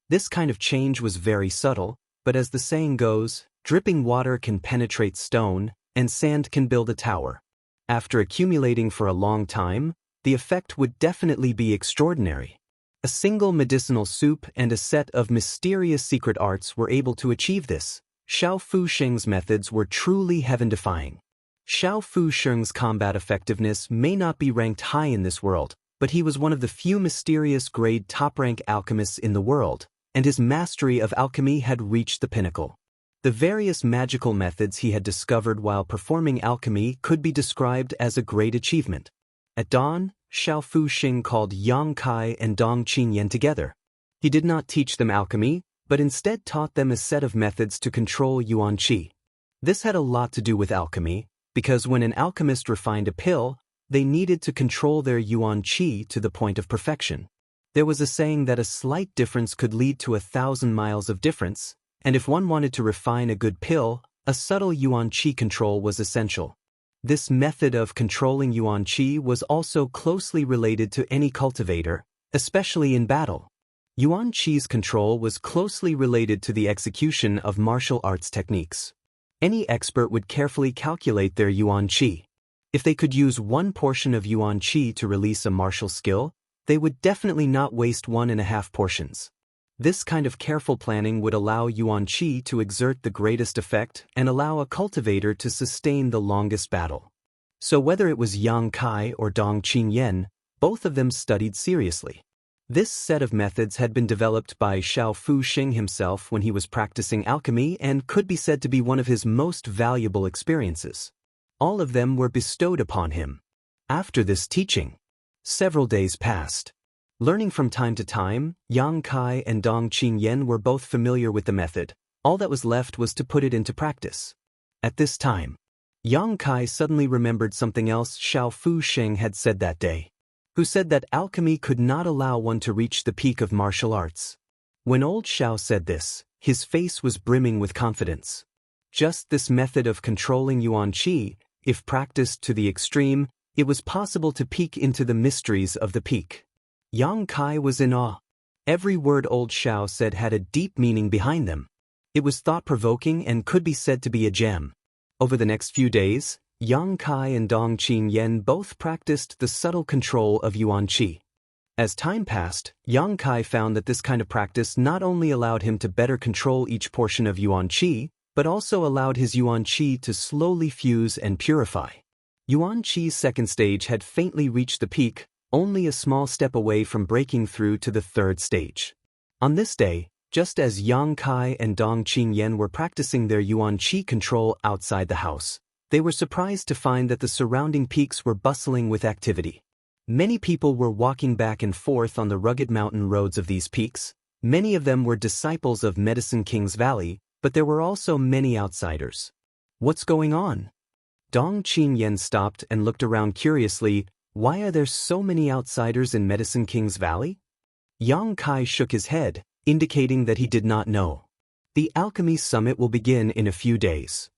[SPEAKER 1] This kind of change was very subtle, but as the saying goes, dripping water can penetrate stone, and sand can build a tower. After accumulating for a long time, the effect would definitely be extraordinary. A single medicinal soup and a set of mysterious secret arts were able to achieve this. Xiao Fu Sheng's methods were truly heaven-defying. Xiao Fu Sheng's combat effectiveness may not be ranked high in this world, but he was one of the few mysterious grade top-rank alchemists in the world, and his mastery of alchemy had reached the pinnacle. The various magical methods he had discovered while performing alchemy could be described as a great achievement. At dawn, Xiao Fu Sheng called Yang Kai and Dong Qinyan together. He did not teach them alchemy, but instead taught them a set of methods to control yuan qi. This had a lot to do with alchemy, because when an alchemist refined a pill, they needed to control their yuan qi to the point of perfection. There was a saying that a slight difference could lead to 1,000 miles of difference, and if one wanted to refine a good pill, a subtle yuan qi control was essential. This method of controlling yuan qi was also closely related to any cultivator, especially in battle. Yuan Qi's control was closely related to the execution of martial arts techniques. Any expert would carefully calculate their Yuan Qi. If they could use one portion of Yuan Qi to release a martial skill, they would definitely not waste 1.5 portions. This kind of careful planning would allow Yuan Qi to exert the greatest effect and allow a cultivator to sustain the longest battle. So whether it was Yang Kai or Dong Qinyan, both of them studied seriously. This set of methods had been developed by Xiao Fu Sheng himself when he was practicing alchemy and could be said to be one of his most valuable experiences. All of them were bestowed upon him. After this teaching, several days passed. Learning from time to time, Yang Kai and Dong Qinyan were both familiar with the method. All that was left was to put it into practice. At this time, Yang Kai suddenly remembered something else Xiao Fu Sheng had said that day, who said that alchemy could not allow one to reach the peak of martial arts. When old Xiao said this, his face was brimming with confidence. Just this method of controlling yuan qi, if practiced to the extreme, it was possible to peek into the mysteries of the peak. Yang Kai was in awe. Every word old Xiao said had a deep meaning behind them. It was thought-provoking and could be said to be a gem. Over the next few days, Yang Kai and Dong Qinyan both practiced the subtle control of yuan qi. As time passed, Yang Kai found that this kind of practice not only allowed him to better control each portion of yuan qi, but also allowed his yuan qi to slowly fuse and purify. Yuan Qi's second stage had faintly reached the peak, only a small step away from breaking through to the third stage. On this day, just as Yang Kai and Dong Qinyan were practicing their yuan qi control outside the house, they were surprised to find that the surrounding peaks were bustling with activity. Many people were walking back and forth on the rugged mountain roads of these peaks. Many of them were disciples of Medicine King's Valley, but there were also many outsiders. What's going on? Dong Qinyan stopped and looked around curiously. Why are there so many outsiders in Medicine King's Valley? Yang Kai shook his head, indicating that he did not know. The Alchemy Summit will begin in a few days.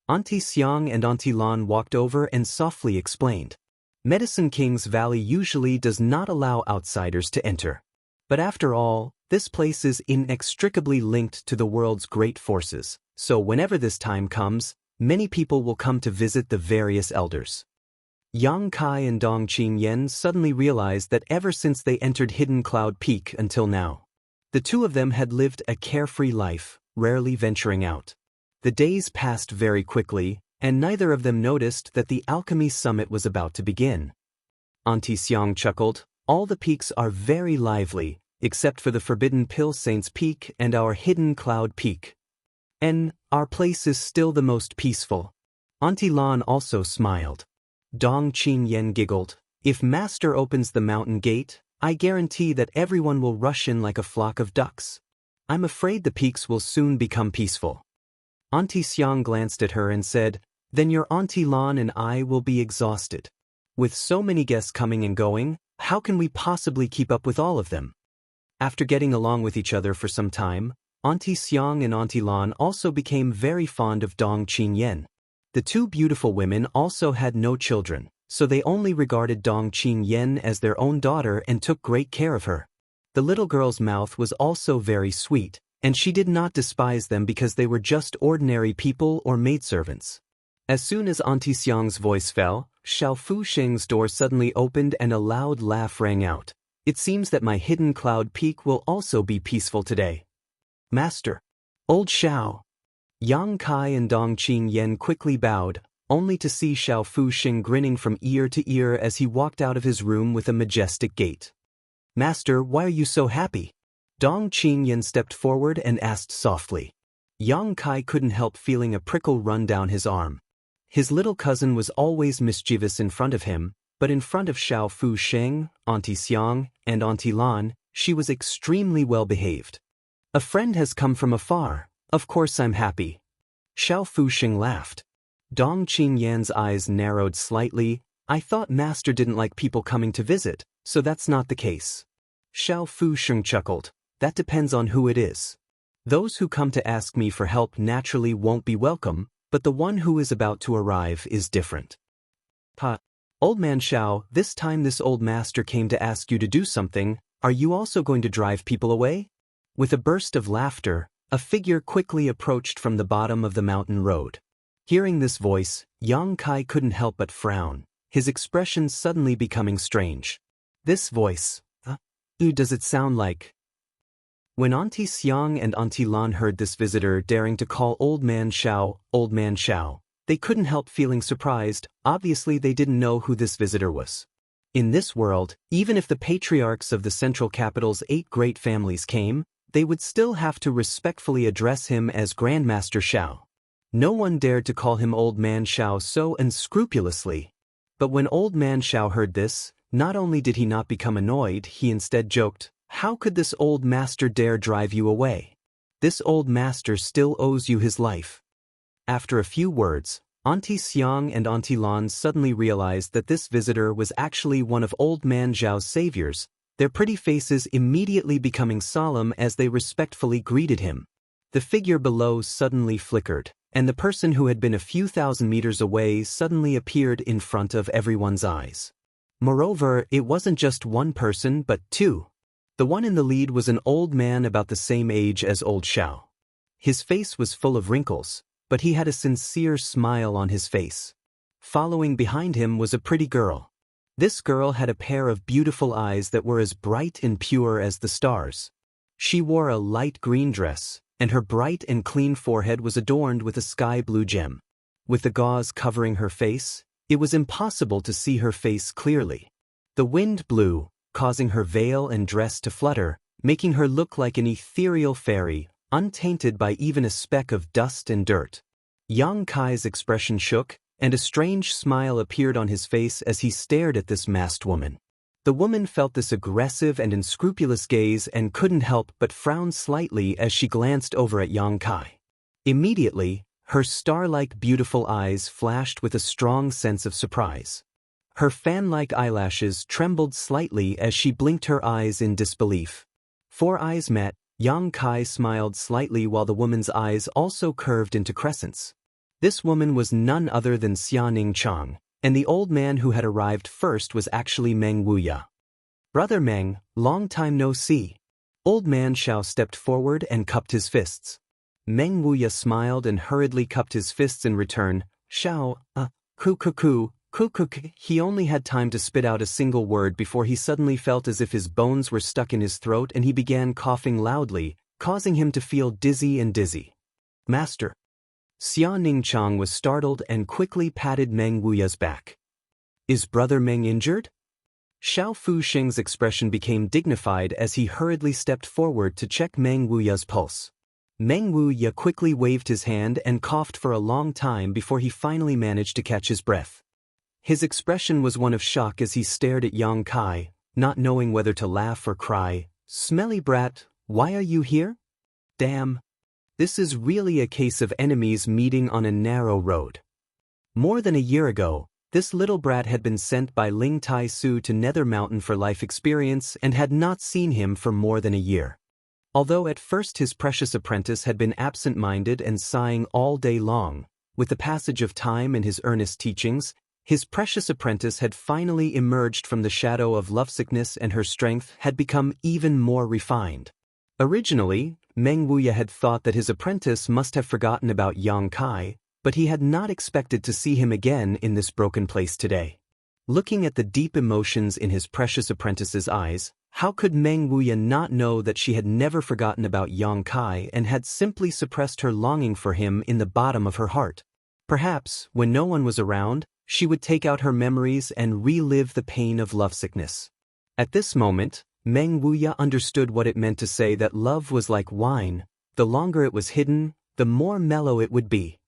[SPEAKER 1] Auntie Xiang and Auntie Lan walked over and softly explained. Medicine King's Valley usually does not allow outsiders to enter. But after all, this place is inextricably linked to the world's great forces, so whenever this time comes, many people will come to visit the various elders. Yang Kai and Dong Qingyan suddenly realized that ever since they entered Hidden Cloud Peak until now, the two of them had lived a carefree life, rarely venturing out. The days passed very quickly, and neither of them noticed that the alchemy summit was about to begin. Auntie Xiang chuckled, "All the peaks are very lively, except for the Forbidden Pill Saints Peak and our Hidden Cloud Peak. And our place is still the most peaceful." Auntie Lan also smiled. Dong Qingyan giggled, "If Master opens the mountain gate, I guarantee that everyone will rush in like a flock of ducks. I'm afraid the peaks will soon become peaceful." Auntie Xiang glanced at her and said, "Then your Auntie Lan and I will be exhausted. With so many guests coming and going, how can we possibly keep up with all of them?" After getting along with each other for some time, Auntie Xiang and Auntie Lan also became very fond of Dong Qingyan. The two beautiful women also had no children, so they only regarded Dong Qingyan as their own daughter and took great care of her. The little girl's mouth was also very sweet, and she did not despise them because they were just ordinary people or maidservants. As soon as Auntie Xiang's voice fell, Xiao Fu Sheng's door suddenly opened and a loud laugh rang out. "It seems that my Hidden Cloud Peak will also be peaceful today. Master." "Old Xiao." Yang Kai and Dong Qingyan quickly bowed, only to see Xiao Fu Sheng grinning from ear to ear as he walked out of his room with a majestic gait. "Master, why are you so happy?" Dong Qingyan stepped forward and asked softly. Yang Kai couldn't help feeling a prickle run down his arm. His little cousin was always mischievous in front of him, but in front of Xiao Fu Sheng, Auntie Xiang, and Auntie Lan, she was extremely well behaved. "A friend has come from afar. Of course I'm happy." Xiao Fu Sheng laughed. Dong Qingyan's eyes narrowed slightly. "I thought Master didn't like people coming to visit, so that's not the case." Xiao Fu Sheng chuckled. "That depends on who it is. Those who come to ask me for help naturally won't be welcome, but the one who is about to arrive is different." "Pa, Old Man Xiao, this time this old master came to ask you to do something. Are you also going to drive people away?" With a burst of laughter, a figure quickly approached from the bottom of the mountain road. Hearing this voice, Yang Kai couldn't help but frown, his expression suddenly becoming strange. This voice, who does it sound like? When Auntie Xiang and Auntie Lan heard this visitor daring to call Old Man Xiao, they couldn't help feeling surprised. Obviously they didn't know who this visitor was. In this world, even if the patriarchs of the central capital's 8 great families came, they would still have to respectfully address him as Grandmaster Xiao. No one dared to call him Old Man Xiao so unscrupulously. But when Old Man Xiao heard this, not only did he not become annoyed, he instead joked, "How could this old master dare drive you away? This old master still owes you his life." After a few words, Auntie Xiang and Auntie Lan suddenly realized that this visitor was actually one of Old Man Xiao's saviors, their pretty faces immediately becoming solemn as they respectfully greeted him. The figure below suddenly flickered, and the person who had been a few thousand meters away suddenly appeared in front of everyone's eyes. Moreover, it wasn't just one person but 2. The one in the lead was an old man about the same age as Old Xiao. His face was full of wrinkles, but he had a sincere smile on his face. Following behind him was a pretty girl. This girl had a pair of beautiful eyes that were as bright and pure as the stars. She wore a light green dress, and her bright and clean forehead was adorned with a sky blue gem. With the gauze covering her face, it was impossible to see her face clearly. The wind blew, causing her veil and dress to flutter, making her look like an ethereal fairy, untainted by even a speck of dust and dirt. Yang Kai's expression shook, and a strange smile appeared on his face as he stared at this masked woman. The woman felt this aggressive and unscrupulous gaze and couldn't help but frown slightly as she glanced over at Yang Kai. Immediately, her star-like beautiful eyes flashed with a strong sense of surprise. Her fan-like eyelashes trembled slightly as she blinked her eyes in disbelief. 4 eyes met. Yang Kai smiled slightly while the woman's eyes also curved into crescents. This woman was none other than Xianing Chang, and the old man who had arrived first was actually Meng Wuya. "Brother Meng, long time no see." Old Man Xiao stepped forward and cupped his fists. Meng Wuya smiled and hurriedly cupped his fists in return. "Xiao, Kukuk, he only had time to spit out a single word before he suddenly felt as if his bones were stuck in his throat and he began coughing loudly, causing him to feel dizzy. Master. Xia Ningchang was startled and quickly patted Meng Wuya's back. Is Brother Meng injured? Xiao Fuxing's expression became dignified as he hurriedly stepped forward to check Meng Wuya's pulse. Meng Wuya quickly waved his hand and coughed for a long time before he finally managed to catch his breath. His expression was one of shock as he stared at Yang Kai, not knowing whether to laugh or cry. Smelly brat, why are you here? Damn. This is really a case of enemies meeting on a narrow road. More than a year ago, this little brat had been sent by Ling Tai Su to Nether Mountain for life experience and had not seen him for more than a year. Although at first his precious apprentice had been absent-minded and sighing all day long, with the passage of time and his earnest teachings, his precious apprentice had finally emerged from the shadow of lovesickness and her strength had become even more refined. Originally, Meng Wuya had thought that his apprentice must have forgotten about Yang Kai, but he had not expected to see him again in this broken place today. Looking at the deep emotions in his precious apprentice's eyes, how could Meng Wuya not know that she had never forgotten about Yang Kai and had simply suppressed her longing for him in the bottom of her heart? Perhaps, when no one was around, she would take out her memories and relive the pain of lovesickness. At this moment, Meng Wuya understood what it meant to say that love was like wine. The longer it was hidden, the more mellow it would be.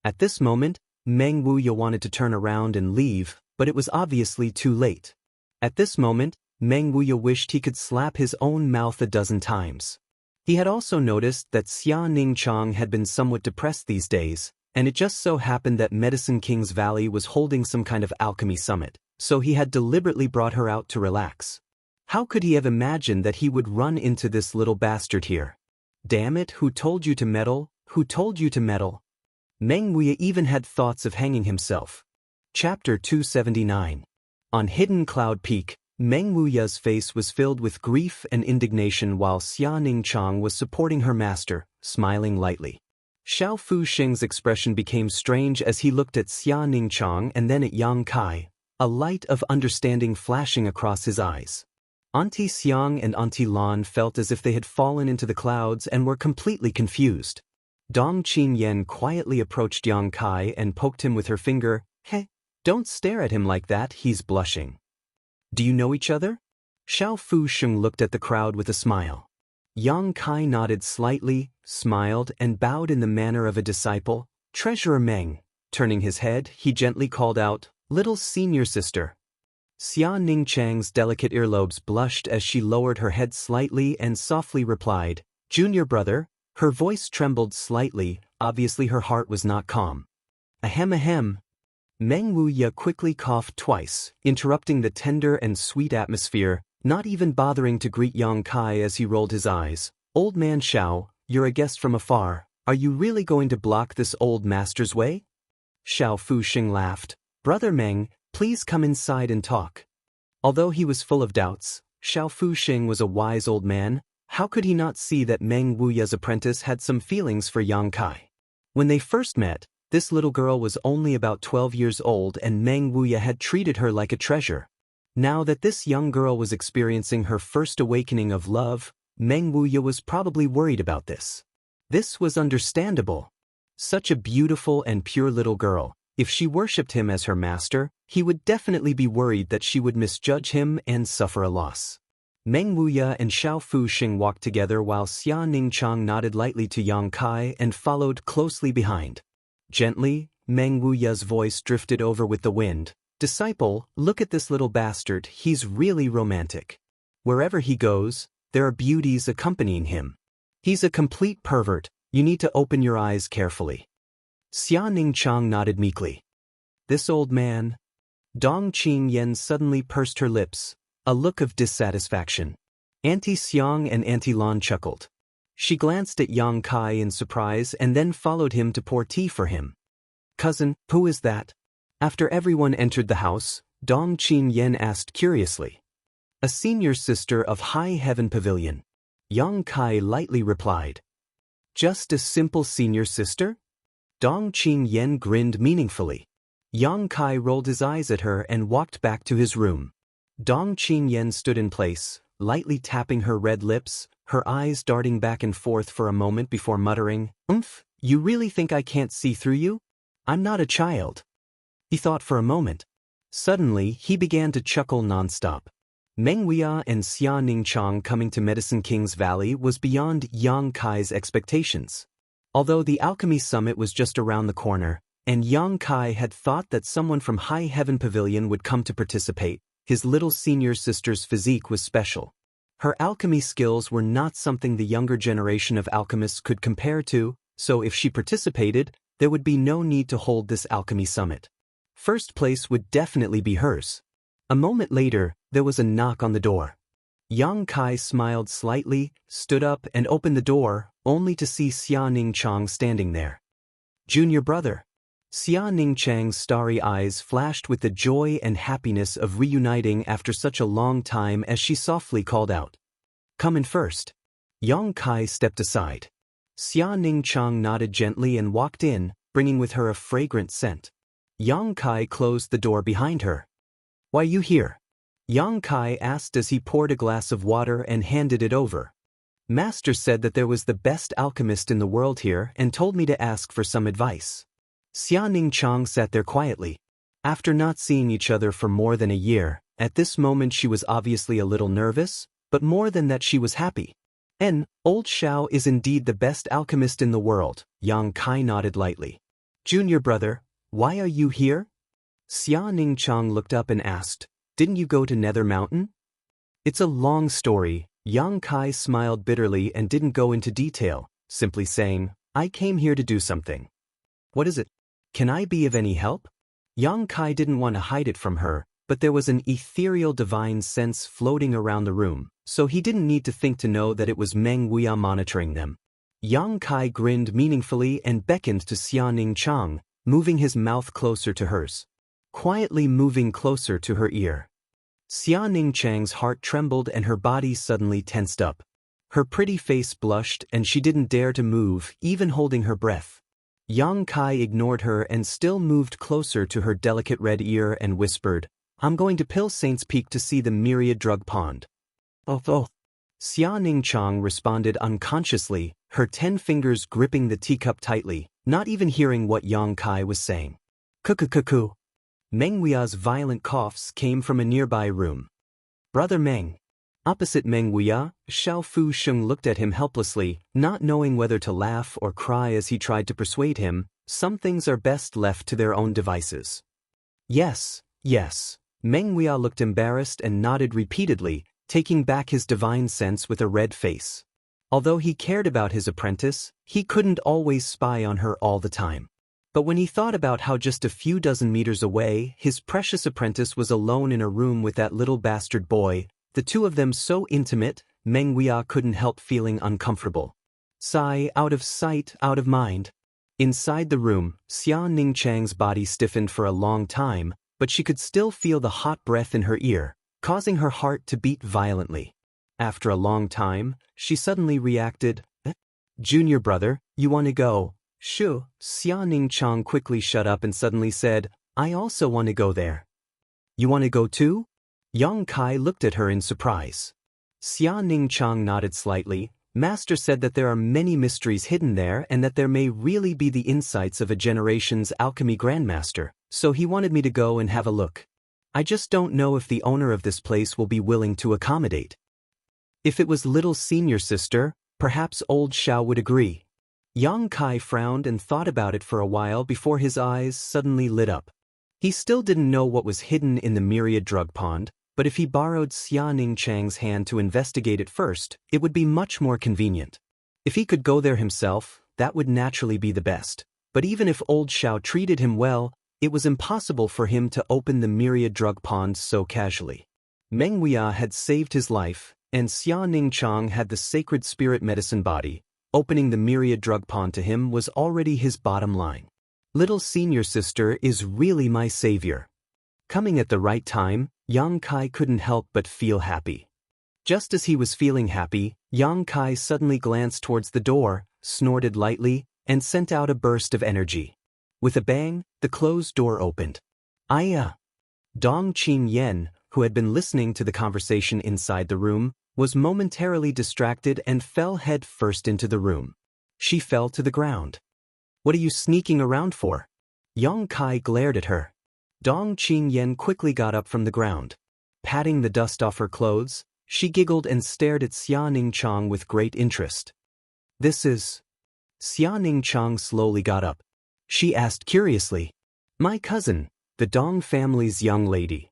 [SPEAKER 1] At this moment, Meng Wuya wanted to turn around and leave, but it was obviously too late. At this moment, Meng Wuya wished he could slap his own mouth a dozen times. He had also noticed that Xia Ningchang had been somewhat depressed these days, and it just so happened that Medicine King's Valley was holding some kind of alchemy summit, so he had deliberately brought her out to relax. How could he have imagined that he would run into this little bastard here? Damn it, who told you to meddle? Who told you to meddle? Meng Wuya even had thoughts of hanging himself. Chapter 279. On Hidden Cloud Peak, Meng Wuya's face was filled with grief and indignation while Xia Ningchang was supporting her master, smiling lightly. Xiao Fuxing's expression became strange as he looked at Xia Ningchang and then at Yang Kai, a light of understanding flashing across his eyes. Auntie Xiang and Auntie Lan felt as if they had fallen into the clouds and were completely confused. Dong Qingyan quietly approached Yang Kai and poked him with her finger. Hey, don't stare at him like that, he's blushing. Do you know each other? Xiao Fuxing looked at the crowd with a smile. Yang Kai nodded slightly, smiled, and bowed in the manner of a disciple. Treasurer Meng. Turning his head, he gently called out, Little senior sister. Xia Ningchang's delicate earlobes blushed as she lowered her head slightly and softly replied, Junior brother. Her voice trembled slightly, obviously her heart was not calm. Ahem ahem. Meng Wuya quickly coughed twice, interrupting the tender and sweet atmosphere, not even bothering to greet Yang Kai as he rolled his eyes. Old man Xiao, you're a guest from afar. Are you really going to block this old master's way? Xiao Fuxing laughed. Brother Meng, please come inside and talk. Although he was full of doubts, Xiao Fuxing was a wise old man. How could he not see that Meng Wuya's apprentice had some feelings for Yang Kai? When they first met, this little girl was only about 12 years old and Meng Wuya had treated her like a treasure. Now that this young girl was experiencing her first awakening of love, Meng Wuya was probably worried about this. This was understandable. Such a beautiful and pure little girl, if she worshipped him as her master, he would definitely be worried that she would misjudge him and suffer a loss. Meng Wuya and Xiao Fuxing walked together while Xia Ningchang nodded lightly to Yang Kai and followed closely behind. Gently, Meng Wuya's voice drifted over with the wind. Disciple, look at this little bastard, he's really romantic. Wherever he goes, there are beauties accompanying him. He's a complete pervert, you need to open your eyes carefully. Xia Ningchang nodded meekly. This old man. Dong Qingyan suddenly pursed her lips, a look of dissatisfaction. Auntie Xiang and Auntie Lan chuckled. She glanced at Yang Kai in surprise and then followed him to pour tea for him. Cousin, who is that? After everyone entered the house, Dong Qingyan asked curiously. A senior sister of High Heaven Pavilion. Yang Kai lightly replied. Just a simple senior sister? Dong Qingyan grinned meaningfully. Yang Kai rolled his eyes at her and walked back to his room. Dong Qingyan stood in place, lightly tapping her red lips, her eyes darting back and forth for a moment before muttering, You really think I can't see through you? I'm not a child. He thought for a moment. Suddenly, he began to chuckle nonstop. Meng Huiya and Xia Ningchang coming to Medicine King's Valley was beyond Yang Kai's expectations. Although the Alchemy Summit was just around the corner, and Yang Kai had thought that someone from High Heaven Pavilion would come to participate, his little senior sister's physique was special. Her alchemy skills were not something the younger generation of alchemists could compare to, so if she participated, there would be no need to hold this Alchemy Summit. First place would definitely be hers. A moment later, there was a knock on the door. Yang Kai smiled slightly, stood up and opened the door, only to see Xia Ningchang standing there. Junior brother. Xia Ningchang's starry eyes flashed with the joy and happiness of reuniting after such a long time as she softly called out, Come in first. Yang Kai stepped aside. Xia Ningchang nodded gently and walked in, bringing with her a fragrant scent. Yang Kai closed the door behind her. Why you here? Yang Kai asked as he poured a glass of water and handed it over. Master said that there was the best alchemist in the world here and told me to ask for some advice. Xia Ningchang sat there quietly. After not seeing each other for more than a year, at this moment she was obviously a little nervous, but more than that she was happy. Old Xiao is indeed the best alchemist in the world, Yang Kai nodded lightly. Junior brother, why are you here? Xia Ningchang looked up and asked, Didn't you go to Nether Mountain? It's a long story. Yang Kai smiled bitterly and didn't go into detail, simply saying, I came here to do something. What is it? Can I be of any help? Yang Kai didn't want to hide it from her, but there was an ethereal divine sense floating around the room, so he didn't need to think to know that it was Meng Huiya monitoring them. Yang Kai grinned meaningfully and beckoned to Xia Ningchang, moving his mouth closer to hers. Quietly moving closer to her ear. Xia Ningchang's heart trembled and her body suddenly tensed up. Her pretty face blushed and she didn't dare to move, even holding her breath. Yang Kai ignored her and still moved closer to her delicate red ear and whispered, I'm going to Pill Saint's Peak to see the Myriad Drug Pond. Oh. Xia Ningchang responded unconsciously, her 10 fingers gripping the teacup tightly, not even hearing what Yang Kai was saying. Cuckoo. Meng Huiya's violent coughs came from a nearby room. Brother Meng. Opposite Meng Huiya, Xiao Fu Sheng looked at him helplessly, not knowing whether to laugh or cry as he tried to persuade him, some things are best left to their own devices. Yes. Meng Huiya looked embarrassed and nodded repeatedly, taking back his divine sense with a red face. Although he cared about his apprentice, he couldn't always spy on her all the time. But when he thought about how just a few dozen meters away, his precious apprentice was alone in a room with that little bastard boy, the two of them so intimate, Meng Huiya couldn't help feeling uncomfortable. Sigh, out of sight, out of mind. Inside the room, Xia Ningchang's body stiffened for a long time, but she could still feel the hot breath in her ear, causing her heart to beat violently. After a long time, she suddenly reacted, Junior brother, you want to go? Shoo. Xia Ningchang quickly shut up and suddenly said, I also want to go there. You want to go too? Yang Kai looked at her in surprise. Xia Ningchang nodded slightly. Master said that there are many mysteries hidden there and that there may really be the insights of a generation's alchemy grandmaster, so he wanted me to go and have a look. I just don't know if the owner of this place will be willing to accommodate. If it was little senior sister, perhaps old Xiao would agree. Yang Kai frowned and thought about it for a while before his eyes suddenly lit up. He still didn't know what was hidden in the Myriad Drug Pond, but if he borrowed Xia Ningchang's hand to investigate it first, it would be much more convenient. If he could go there himself, that would naturally be the best. But even if old Xiao treated him well, it was impossible for him to open the Myriad Drug Pond so casually. Meng Huiya had saved his life, and Xia Ningchang had the sacred spirit medicine body. Opening the Myriad Drug Pond to him was already his bottom line. Little senior sister is really my savior. Coming at the right time, Yang Kai couldn't help but feel happy. Just as he was feeling happy, Yang Kai suddenly glanced towards the door, snorted lightly, and sent out a burst of energy. With a bang, the closed door opened. Aya! Dong Qin Yen, who had been listening to the conversation inside the room, was momentarily distracted and fell head first into the room. She fell to the ground. What are you sneaking around for? Yang Kai glared at her. Dong Qin Yen quickly got up from the ground. Patting the dust off her clothes, she giggled and stared at Xia Ningchang with great interest. This is... Xia Ningchang slowly got up. She asked curiously. My cousin, the Dong family's young lady.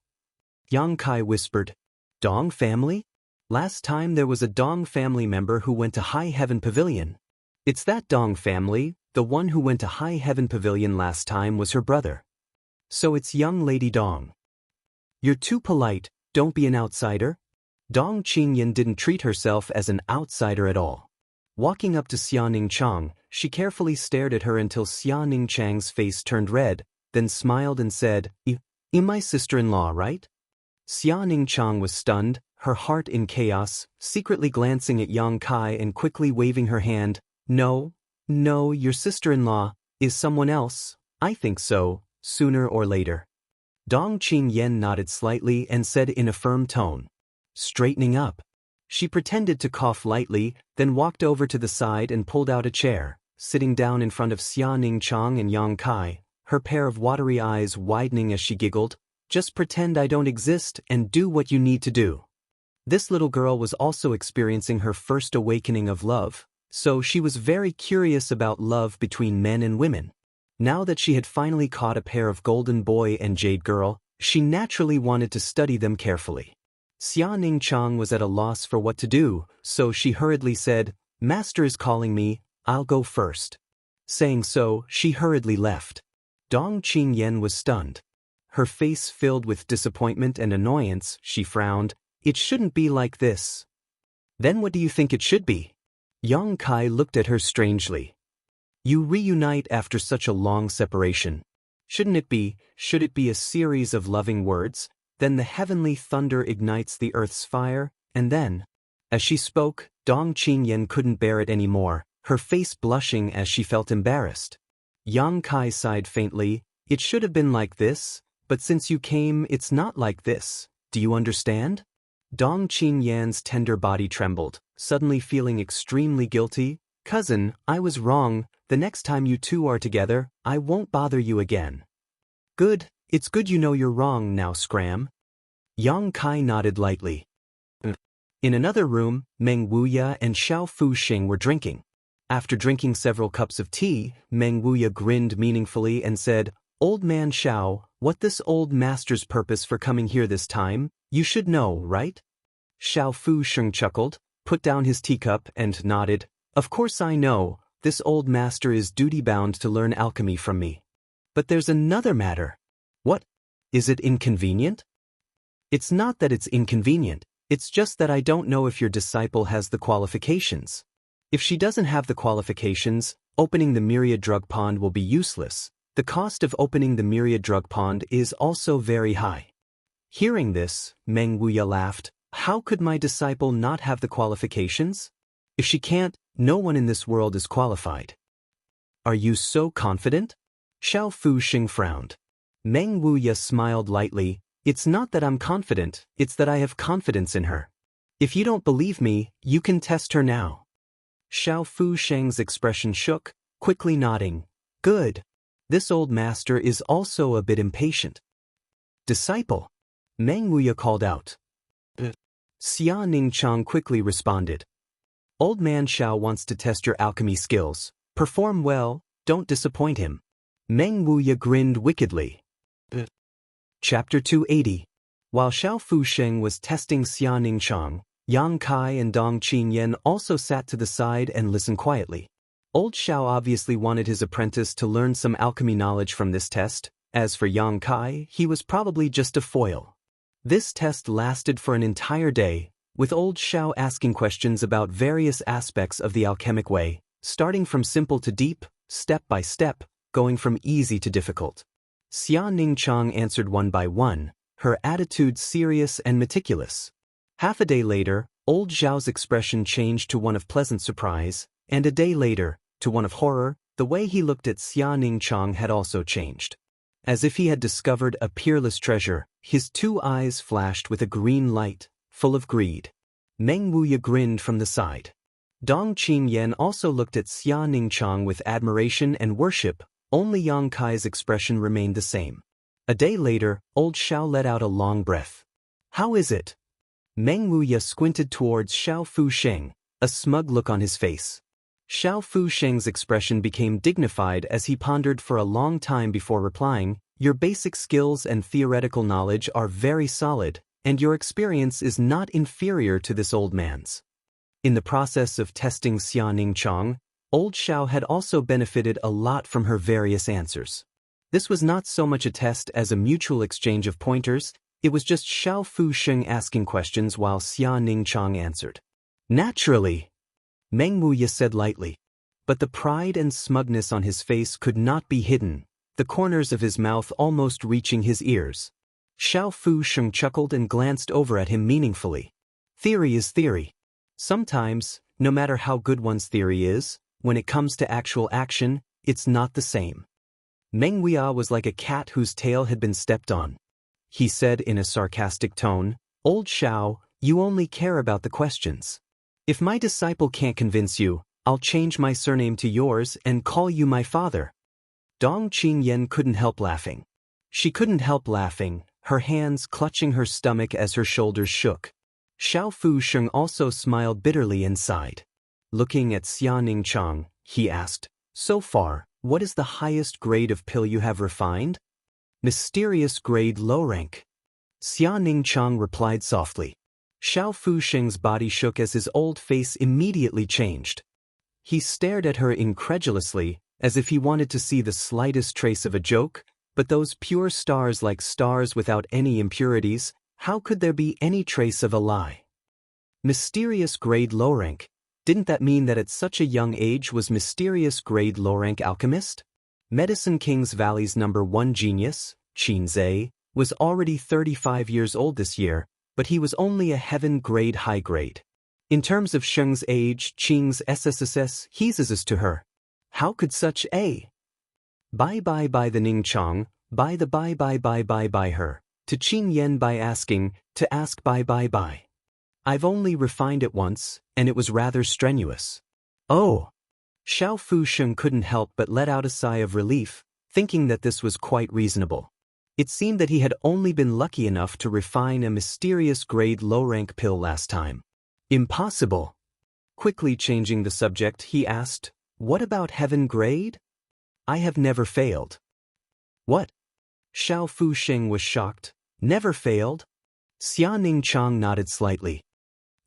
[SPEAKER 1] Yang Kai whispered. Dong family? Last time there was a Dong family member who went to High Heaven Pavilion. It's that Dong family, the one who went to High Heaven Pavilion last time was her brother. So it's young lady Dong. You're too polite, don't be an outsider. Dong Qinyan didn't treat herself as an outsider at all. Walking up to Xia Ningchang, she carefully stared at her until Xia Ningchang's face turned red, then smiled and said, You my sister-in-law, right? Xia Ningchang was stunned, her heart in chaos, secretly glancing at Yang Kai and quickly waving her hand. No, your sister-in-law is someone else. I think so, sooner or later. Dong Qinyan nodded slightly and said in a firm tone. Straightening up. She pretended to cough lightly, then walked over to the side and pulled out a chair, sitting down in front of Xia Ningchang and Yang Kai, her pair of watery eyes widening as she giggled. Just pretend I don't exist and do what you need to do. This little girl was also experiencing her first awakening of love, so she was very curious about love between men and women. Now that she had finally caught a pair of golden boy and jade girl, she naturally wanted to study them carefully. Xia Ningchang was at a loss for what to do, so she hurriedly said, Master is calling me, I'll go first. Saying so, she hurriedly left. Dong Qinyan was stunned. Her face filled with disappointment and annoyance, she frowned. It shouldn't be like this. Then what do you think it should be? Yang Kai looked at her strangely. You reunite after such a long separation. Should it be a series of loving words? Then the heavenly thunder ignites the earth's fire, and then... As she spoke, Dong Qinyan couldn't bear it anymore, her face blushing as she felt embarrassed. Yang Kai sighed faintly. It should have been like this, but since you came, it's not like this. Do you understand? Dong Qinyan's tender body trembled, suddenly feeling extremely guilty. Cousin, I was wrong. The next time you two are together, I won't bother you again. Good, it's good you know you're wrong now, Scram. Yang Kai nodded lightly. In another room, Meng Wuya and Xiao Fuxing were drinking. After drinking several cups of tea, Meng Wuya grinned meaningfully and said, Old man Xiao, what this old master's purpose for coming here this time? You should know, right? Xiao Fuxing chuckled, put down his teacup and nodded. Of course I know, this old master is duty-bound to learn alchemy from me. But there's another matter. What? Is it inconvenient? It's not that it's inconvenient, it's just that I don't know if your disciple has the qualifications. If she doesn't have the qualifications, opening the myriad drug pond will be useless. The cost of opening the myriad drug pond is also very high. Hearing this, Meng Wuya laughed. How could my disciple not have the qualifications? If she can't, no one in this world is qualified. Are you so confident? Xiao Fuxing frowned. Meng Wuya smiled lightly. It's not that I'm confident, it's that I have confidence in her. If you don't believe me, you can test her now. Xiao Fuxing's expression shook, quickly nodding. Good. This old master is also a bit impatient. Disciple. Meng Wuya called out. Xia Ningchang quickly responded. Old man Xiao wants to test your alchemy skills. Perform well, don't disappoint him. Meng Wuya grinned wickedly. Chapter 280. While Xiao Fuxing was testing Xia Ningchang, Yang Kai and Dong Qinyan also sat to the side and listened quietly. Old Xiao obviously wanted his apprentice to learn some alchemy knowledge from this test. As for Yang Kai, he was probably just a foil. This test lasted for an entire day, with old Xiao asking questions about various aspects of the alchemic way, starting from simple to deep, step by step, going from easy to difficult. Xia Ningchang answered one by one, her attitude serious and meticulous. Half a day later, old Xiao's expression changed to one of pleasant surprise, and a day later, to one of horror. The way he looked at Xia Ningchang had also changed. As if he had discovered a peerless treasure, his two eyes flashed with a green light, full of greed. Meng Wuya grinned from the side. Dong Qingyan also looked at Xia Ningchang with admiration and worship, only Yang Kai's expression remained the same. A day later, old Xiao let out a long breath. How is it? Meng Wuya squinted towards Xiao Fusheng, a smug look on his face. Xiao Fusheng's expression became dignified as he pondered for a long time before replying, your basic skills and theoretical knowledge are very solid, and your experience is not inferior to this old man's. In the process of testing Xia Ningchang, old Xiao had also benefited a lot from her various answers. This was not so much a test as a mutual exchange of pointers, it was just Xiao Fusheng asking questions while Xia Ningchang answered. Naturally, Meng Wuya said lightly. But the pride and smugness on his face could not be hidden, the corners of his mouth almost reaching his ears. Xiao Fusheng chuckled and glanced over at him meaningfully. Theory is theory. Sometimes, no matter how good one's theory is, when it comes to actual action, it's not the same. Meng Wuya was like a cat whose tail had been stepped on. He said in a sarcastic tone, Old Xiao, you only care about the questions. If my disciple can't convince you, I'll change my surname to yours and call you my father. Dong Qingyan couldn't help laughing. She couldn't help laughing, her hands clutching her stomach as her shoulders shook. Xiao Fusheng also smiled bitterly and sighed. Looking at Xia Ningchang, he asked, So far, what is the highest grade of pill you have refined? Mysterious grade low rank. Xia Ningchang replied softly. Xiao Fusheng's body shook as his old face immediately changed. He stared at her incredulously, as if he wanted to see the slightest trace of a joke, but those pure stars like stars without any impurities, how could there be any trace of a lie? Mysterious grade low rank. Didn't that mean that at such a young age was mysterious grade low rank alchemist? Medicine King's Valley's #1 genius, Qin Zhe, was already 35 years old this year, but he was only a heaven grade high grade. In terms of Sheng's age, Qing's SSSS, he's to her. How could such a bye the Ningchang, by the bye her, to Qing Yen by asking, to ask bye. I've only refined it once, and it was rather strenuous. Oh! Xiao Fusheng couldn't help but let out a sigh of relief, thinking that this was quite reasonable. It seemed that he had only been lucky enough to refine a mysterious grade low-rank pill last time. Impossible. Quickly changing the subject, he asked, What about heaven grade? I have never failed. What? Xiao Fusheng was shocked. Never failed? Xia Ningchang nodded slightly.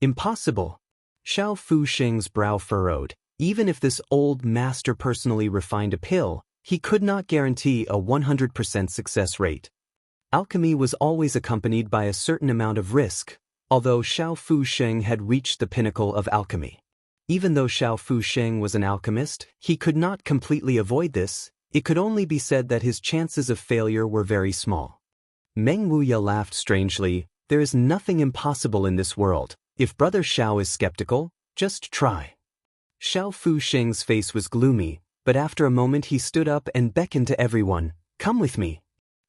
[SPEAKER 1] Impossible. Xiao Fusheng's brow furrowed. Even if this old master personally refined a pill, he could not guarantee a 100% success rate. Alchemy was always accompanied by a certain amount of risk, although Xiao Fusheng had reached the pinnacle of alchemy. Even though Xiao Fusheng was an alchemist, he could not completely avoid this. It could only be said that his chances of failure were very small. Meng Wuya laughed strangely. There is nothing impossible in this world. If Brother Xiao is skeptical, just try. Xiao Fusheng's face was gloomy, but after a moment he stood up and beckoned to everyone, Come with me.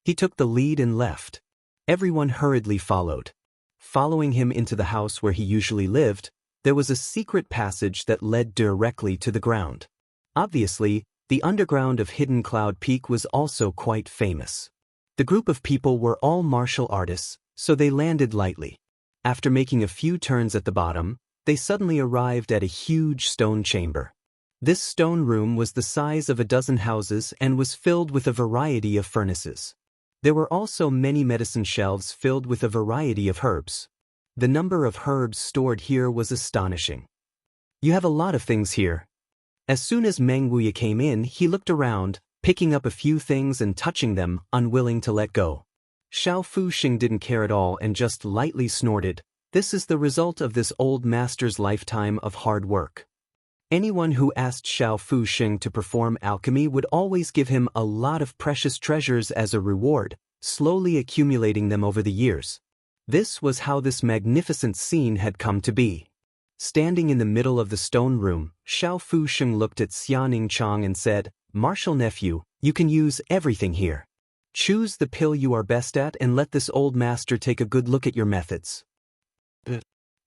[SPEAKER 1] He took the lead and left. Everyone hurriedly followed. Following him into the house where he usually lived, there was a secret passage that led directly to the ground. Obviously, the underground of Hidden Cloud Peak was also quite famous. The group of people were all martial artists, so they landed lightly. After making a few turns at the bottom, they suddenly arrived at a huge stone chamber. This stone room was the size of a dozen houses and was filled with a variety of furnaces. There were also many medicine shelves filled with a variety of herbs. The number of herbs stored here was astonishing. You have a lot of things here. As soon as Meng Wuya came in, he looked around, picking up a few things and touching them, unwilling to let go. Xiao Fusheng didn't care at all and just lightly snorted. This is the result of this old master's lifetime of hard work. Anyone who asked Xiao Fusheng to perform alchemy would always give him a lot of precious treasures as a reward, slowly accumulating them over the years. This was how this magnificent scene had come to be. Standing in the middle of the stone room, Xiao Fusheng looked at Xia Ningchang and said, "Martial nephew, you can use everything here. Choose the pill you are best at and let this old master take a good look at your methods."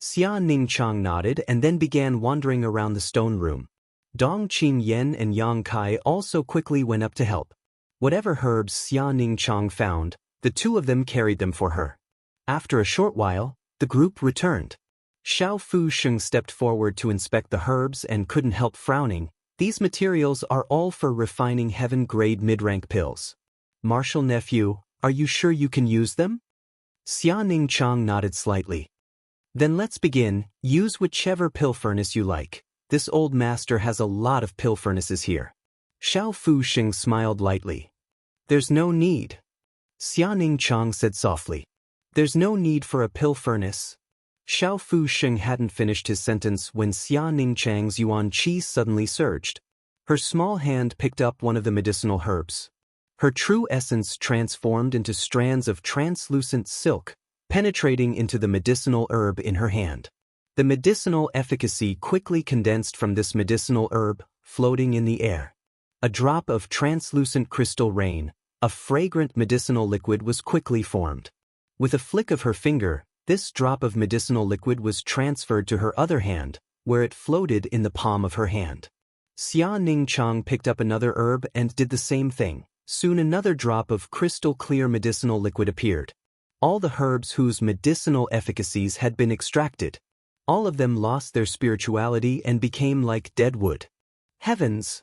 [SPEAKER 1] Xia Ningchang nodded and then began wandering around the stone room. Dong Qingyan and Yang Kai also quickly went up to help. Whatever herbs Xia Ningchang found, the two of them carried them for her. After a short while, the group returned. Xiao Fusheng stepped forward to inspect the herbs and couldn't help frowning. These materials are all for refining heaven-grade mid-rank pills. Martial nephew, are you sure you can use them? Xia Ningchang nodded slightly. Then let's begin. Use whichever pill furnace you like. This old master has a lot of pill furnaces here. Xiao Fusheng smiled lightly. There's no need. Xia Ningchang said softly. There's no need for a pill furnace. Xiao Fusheng hadn't finished his sentence when Xia Ningchang's yuan qi suddenly surged. Her small hand picked up one of the medicinal herbs. Her true essence transformed into strands of translucent silk, penetrating into the medicinal herb in her hand. The medicinal efficacy quickly condensed from this medicinal herb, floating in the air. A drop of translucent crystal rain, a fragrant medicinal liquid was quickly formed. With a flick of her finger, this drop of medicinal liquid was transferred to her other hand, where it floated in the palm of her hand. Xia Ningchang picked up another herb and did the same thing. Soon another drop of crystal-clear medicinal liquid appeared. All the herbs whose medicinal efficacies had been extracted. All of them lost their spirituality and became like dead wood. Heavens!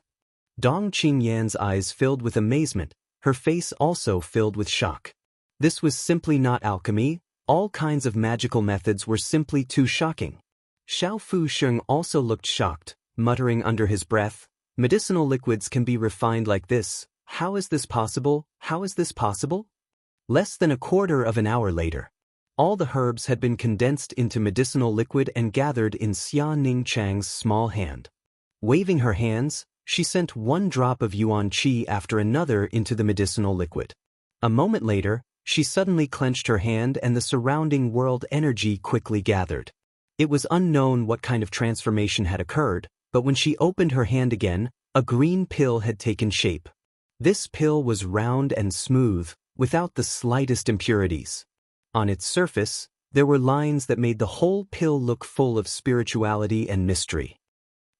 [SPEAKER 1] Dong Qingyan's eyes filled with amazement, her face also filled with shock. This was simply not alchemy. All kinds of magical methods were simply too shocking. Xiao Fusheng also looked shocked, muttering under his breath, "Medicinal liquids can be refined like this. How is this possible? How is this possible?" Less than a quarter of an hour later, all the herbs had been condensed into medicinal liquid and gathered in Xia Ningchang's small hand. Waving her hands, she sent one drop of yuan qi after another into the medicinal liquid. A moment later, she suddenly clenched her hand and the surrounding world energy quickly gathered. It was unknown what kind of transformation had occurred, but when she opened her hand again, a green pill had taken shape. This pill was round and smooth, without the slightest impurities. On its surface, there were lines that made the whole pill look full of spirituality and mystery.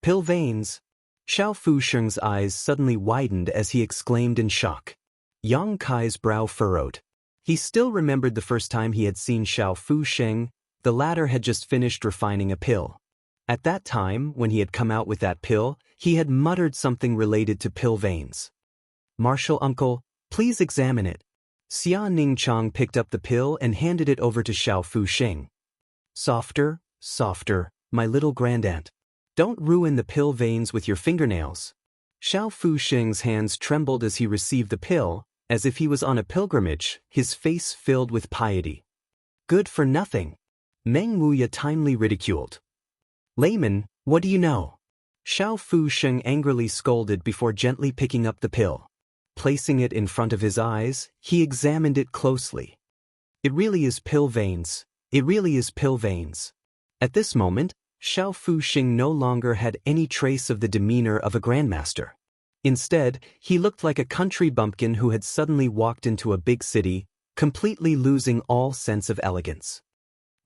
[SPEAKER 1] Pill veins. Xiao Fusheng's eyes suddenly widened as he exclaimed in shock. Yang Kai's brow furrowed. He still remembered the first time he had seen Xiao Fusheng. The latter had just finished refining a pill. At that time, when he had come out with that pill, he had muttered something related to pill veins. "Martial uncle, please examine it." Xia Ningchang picked up the pill and handed it over to Xiao Fusheng. "Softer, softer, my little grandaunt. Don't ruin the pill veins with your fingernails." Xiao Fusheng's hands trembled as he received the pill, as if he was on a pilgrimage, his face filled with piety. "Good for nothing," Meng Wuya timely ridiculed. "Layman, what do you know?" Xiao Fusheng angrily scolded before gently picking up the pill. Placing it in front of his eyes, he examined it closely. "It really is pill veins. It really is pill veins." At this moment, Xiao Fusheng no longer had any trace of the demeanor of a grandmaster. Instead, he looked like a country bumpkin who had suddenly walked into a big city, completely losing all sense of elegance.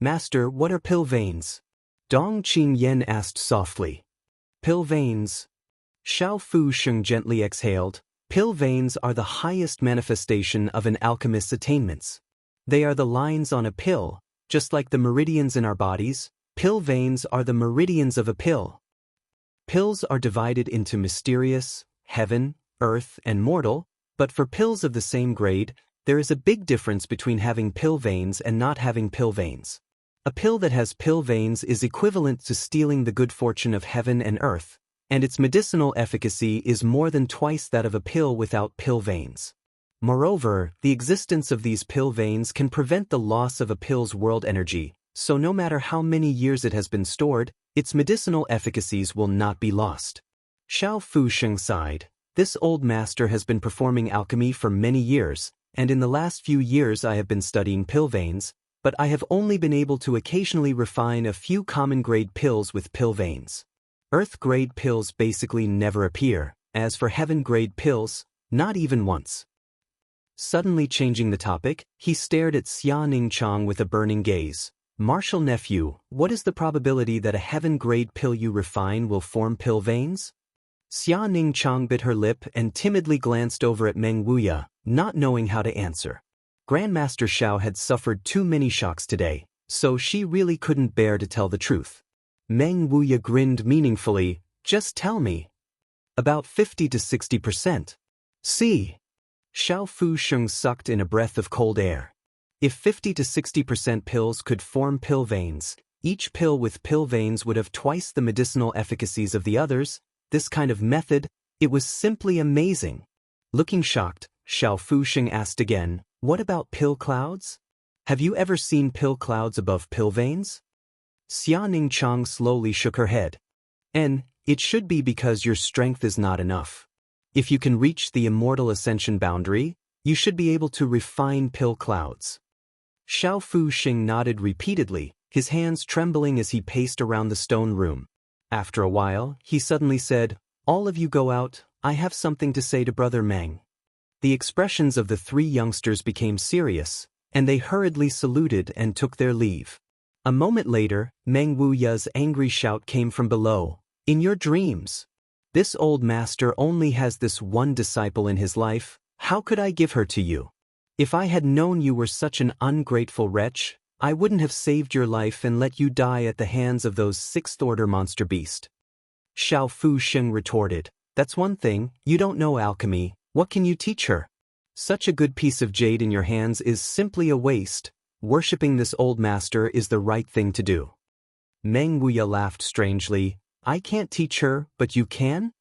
[SPEAKER 1] "Master, what are pill veins?" Dong Qingyan asked softly. "Pill veins." Xiao Fusheng gently exhaled. "Pill veins are the highest manifestation of an alchemist's attainments. They are the lines on a pill, just like the meridians in our bodies. Pill veins are the meridians of a pill. Pills are divided into mysterious, heaven, earth, and mortal, but for pills of the same grade, there is a big difference between having pill veins and not having pill veins. A pill that has pill veins is equivalent to stealing the good fortune of heaven and earth, and its medicinal efficacy is more than twice that of a pill without pill veins. Moreover, the existence of these pill veins can prevent the loss of a pill's world energy, so no matter how many years it has been stored, its medicinal efficacies will not be lost." Xiao Fusheng sighed. "This old master has been performing alchemy for many years, and in the last few years I have been studying pill veins, but I have only been able to occasionally refine a few common-grade pills with pill veins. Earth-grade pills basically never appear. As for heaven-grade pills, not even once. Suddenly changing the topic, he stared at Xia Ningchang with a burning gaze. Martial nephew, what is the probability that a heaven-grade pill you refine will form pill veins? Xia Ningchang bit her lip and timidly glanced over at Meng Wuya, not knowing how to answer. Grandmaster Xiao had suffered too many shocks today, so she really couldn't bear to tell the truth. Meng Wuya grinned meaningfully. Just tell me. About 50 to 60%. See? Xiao Fusheng sucked in a breath of cold air. If 50 to 60% pills could form pill veins, each pill with pill veins would have twice the medicinal efficacies of the others. This kind of method, it was simply amazing. Looking shocked, Xiao Fusheng asked again, what about pill clouds? Have you ever seen pill clouds above pill veins? Xia Ningchang slowly shook her head. It should be because your strength is not enough. If you can reach the immortal ascension boundary, you should be able to refine pill clouds. Xiao Fusheng nodded repeatedly, his hands trembling as he paced around the stone room. After a while, he suddenly said, all of you go out, I have something to say to Brother Meng. The expressions of the three youngsters became serious, and they hurriedly saluted and took their leave. A moment later, Meng Wuya's angry shout came from below. In your dreams. This old master only has this one disciple in his life, how could I give her to you? If I had known you were such an ungrateful wretch, I wouldn't have saved your life and let you die at the hands of those sixth-order monster beasts. Xiao Fusheng retorted, that's one thing, you don't know alchemy, what can you teach her? Such a good piece of jade in your hands is simply a waste. Worshipping this old master is the right thing to do. Meng Wuya laughed strangely. I can't teach her, but you can?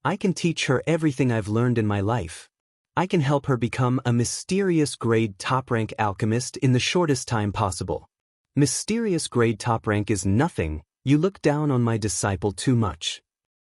[SPEAKER 1] I can teach her everything I've learned in my life. I can help her become a mysterious grade top-rank alchemist in the shortest time possible. Mysterious grade top rank is nothing, you look down on my disciple too much.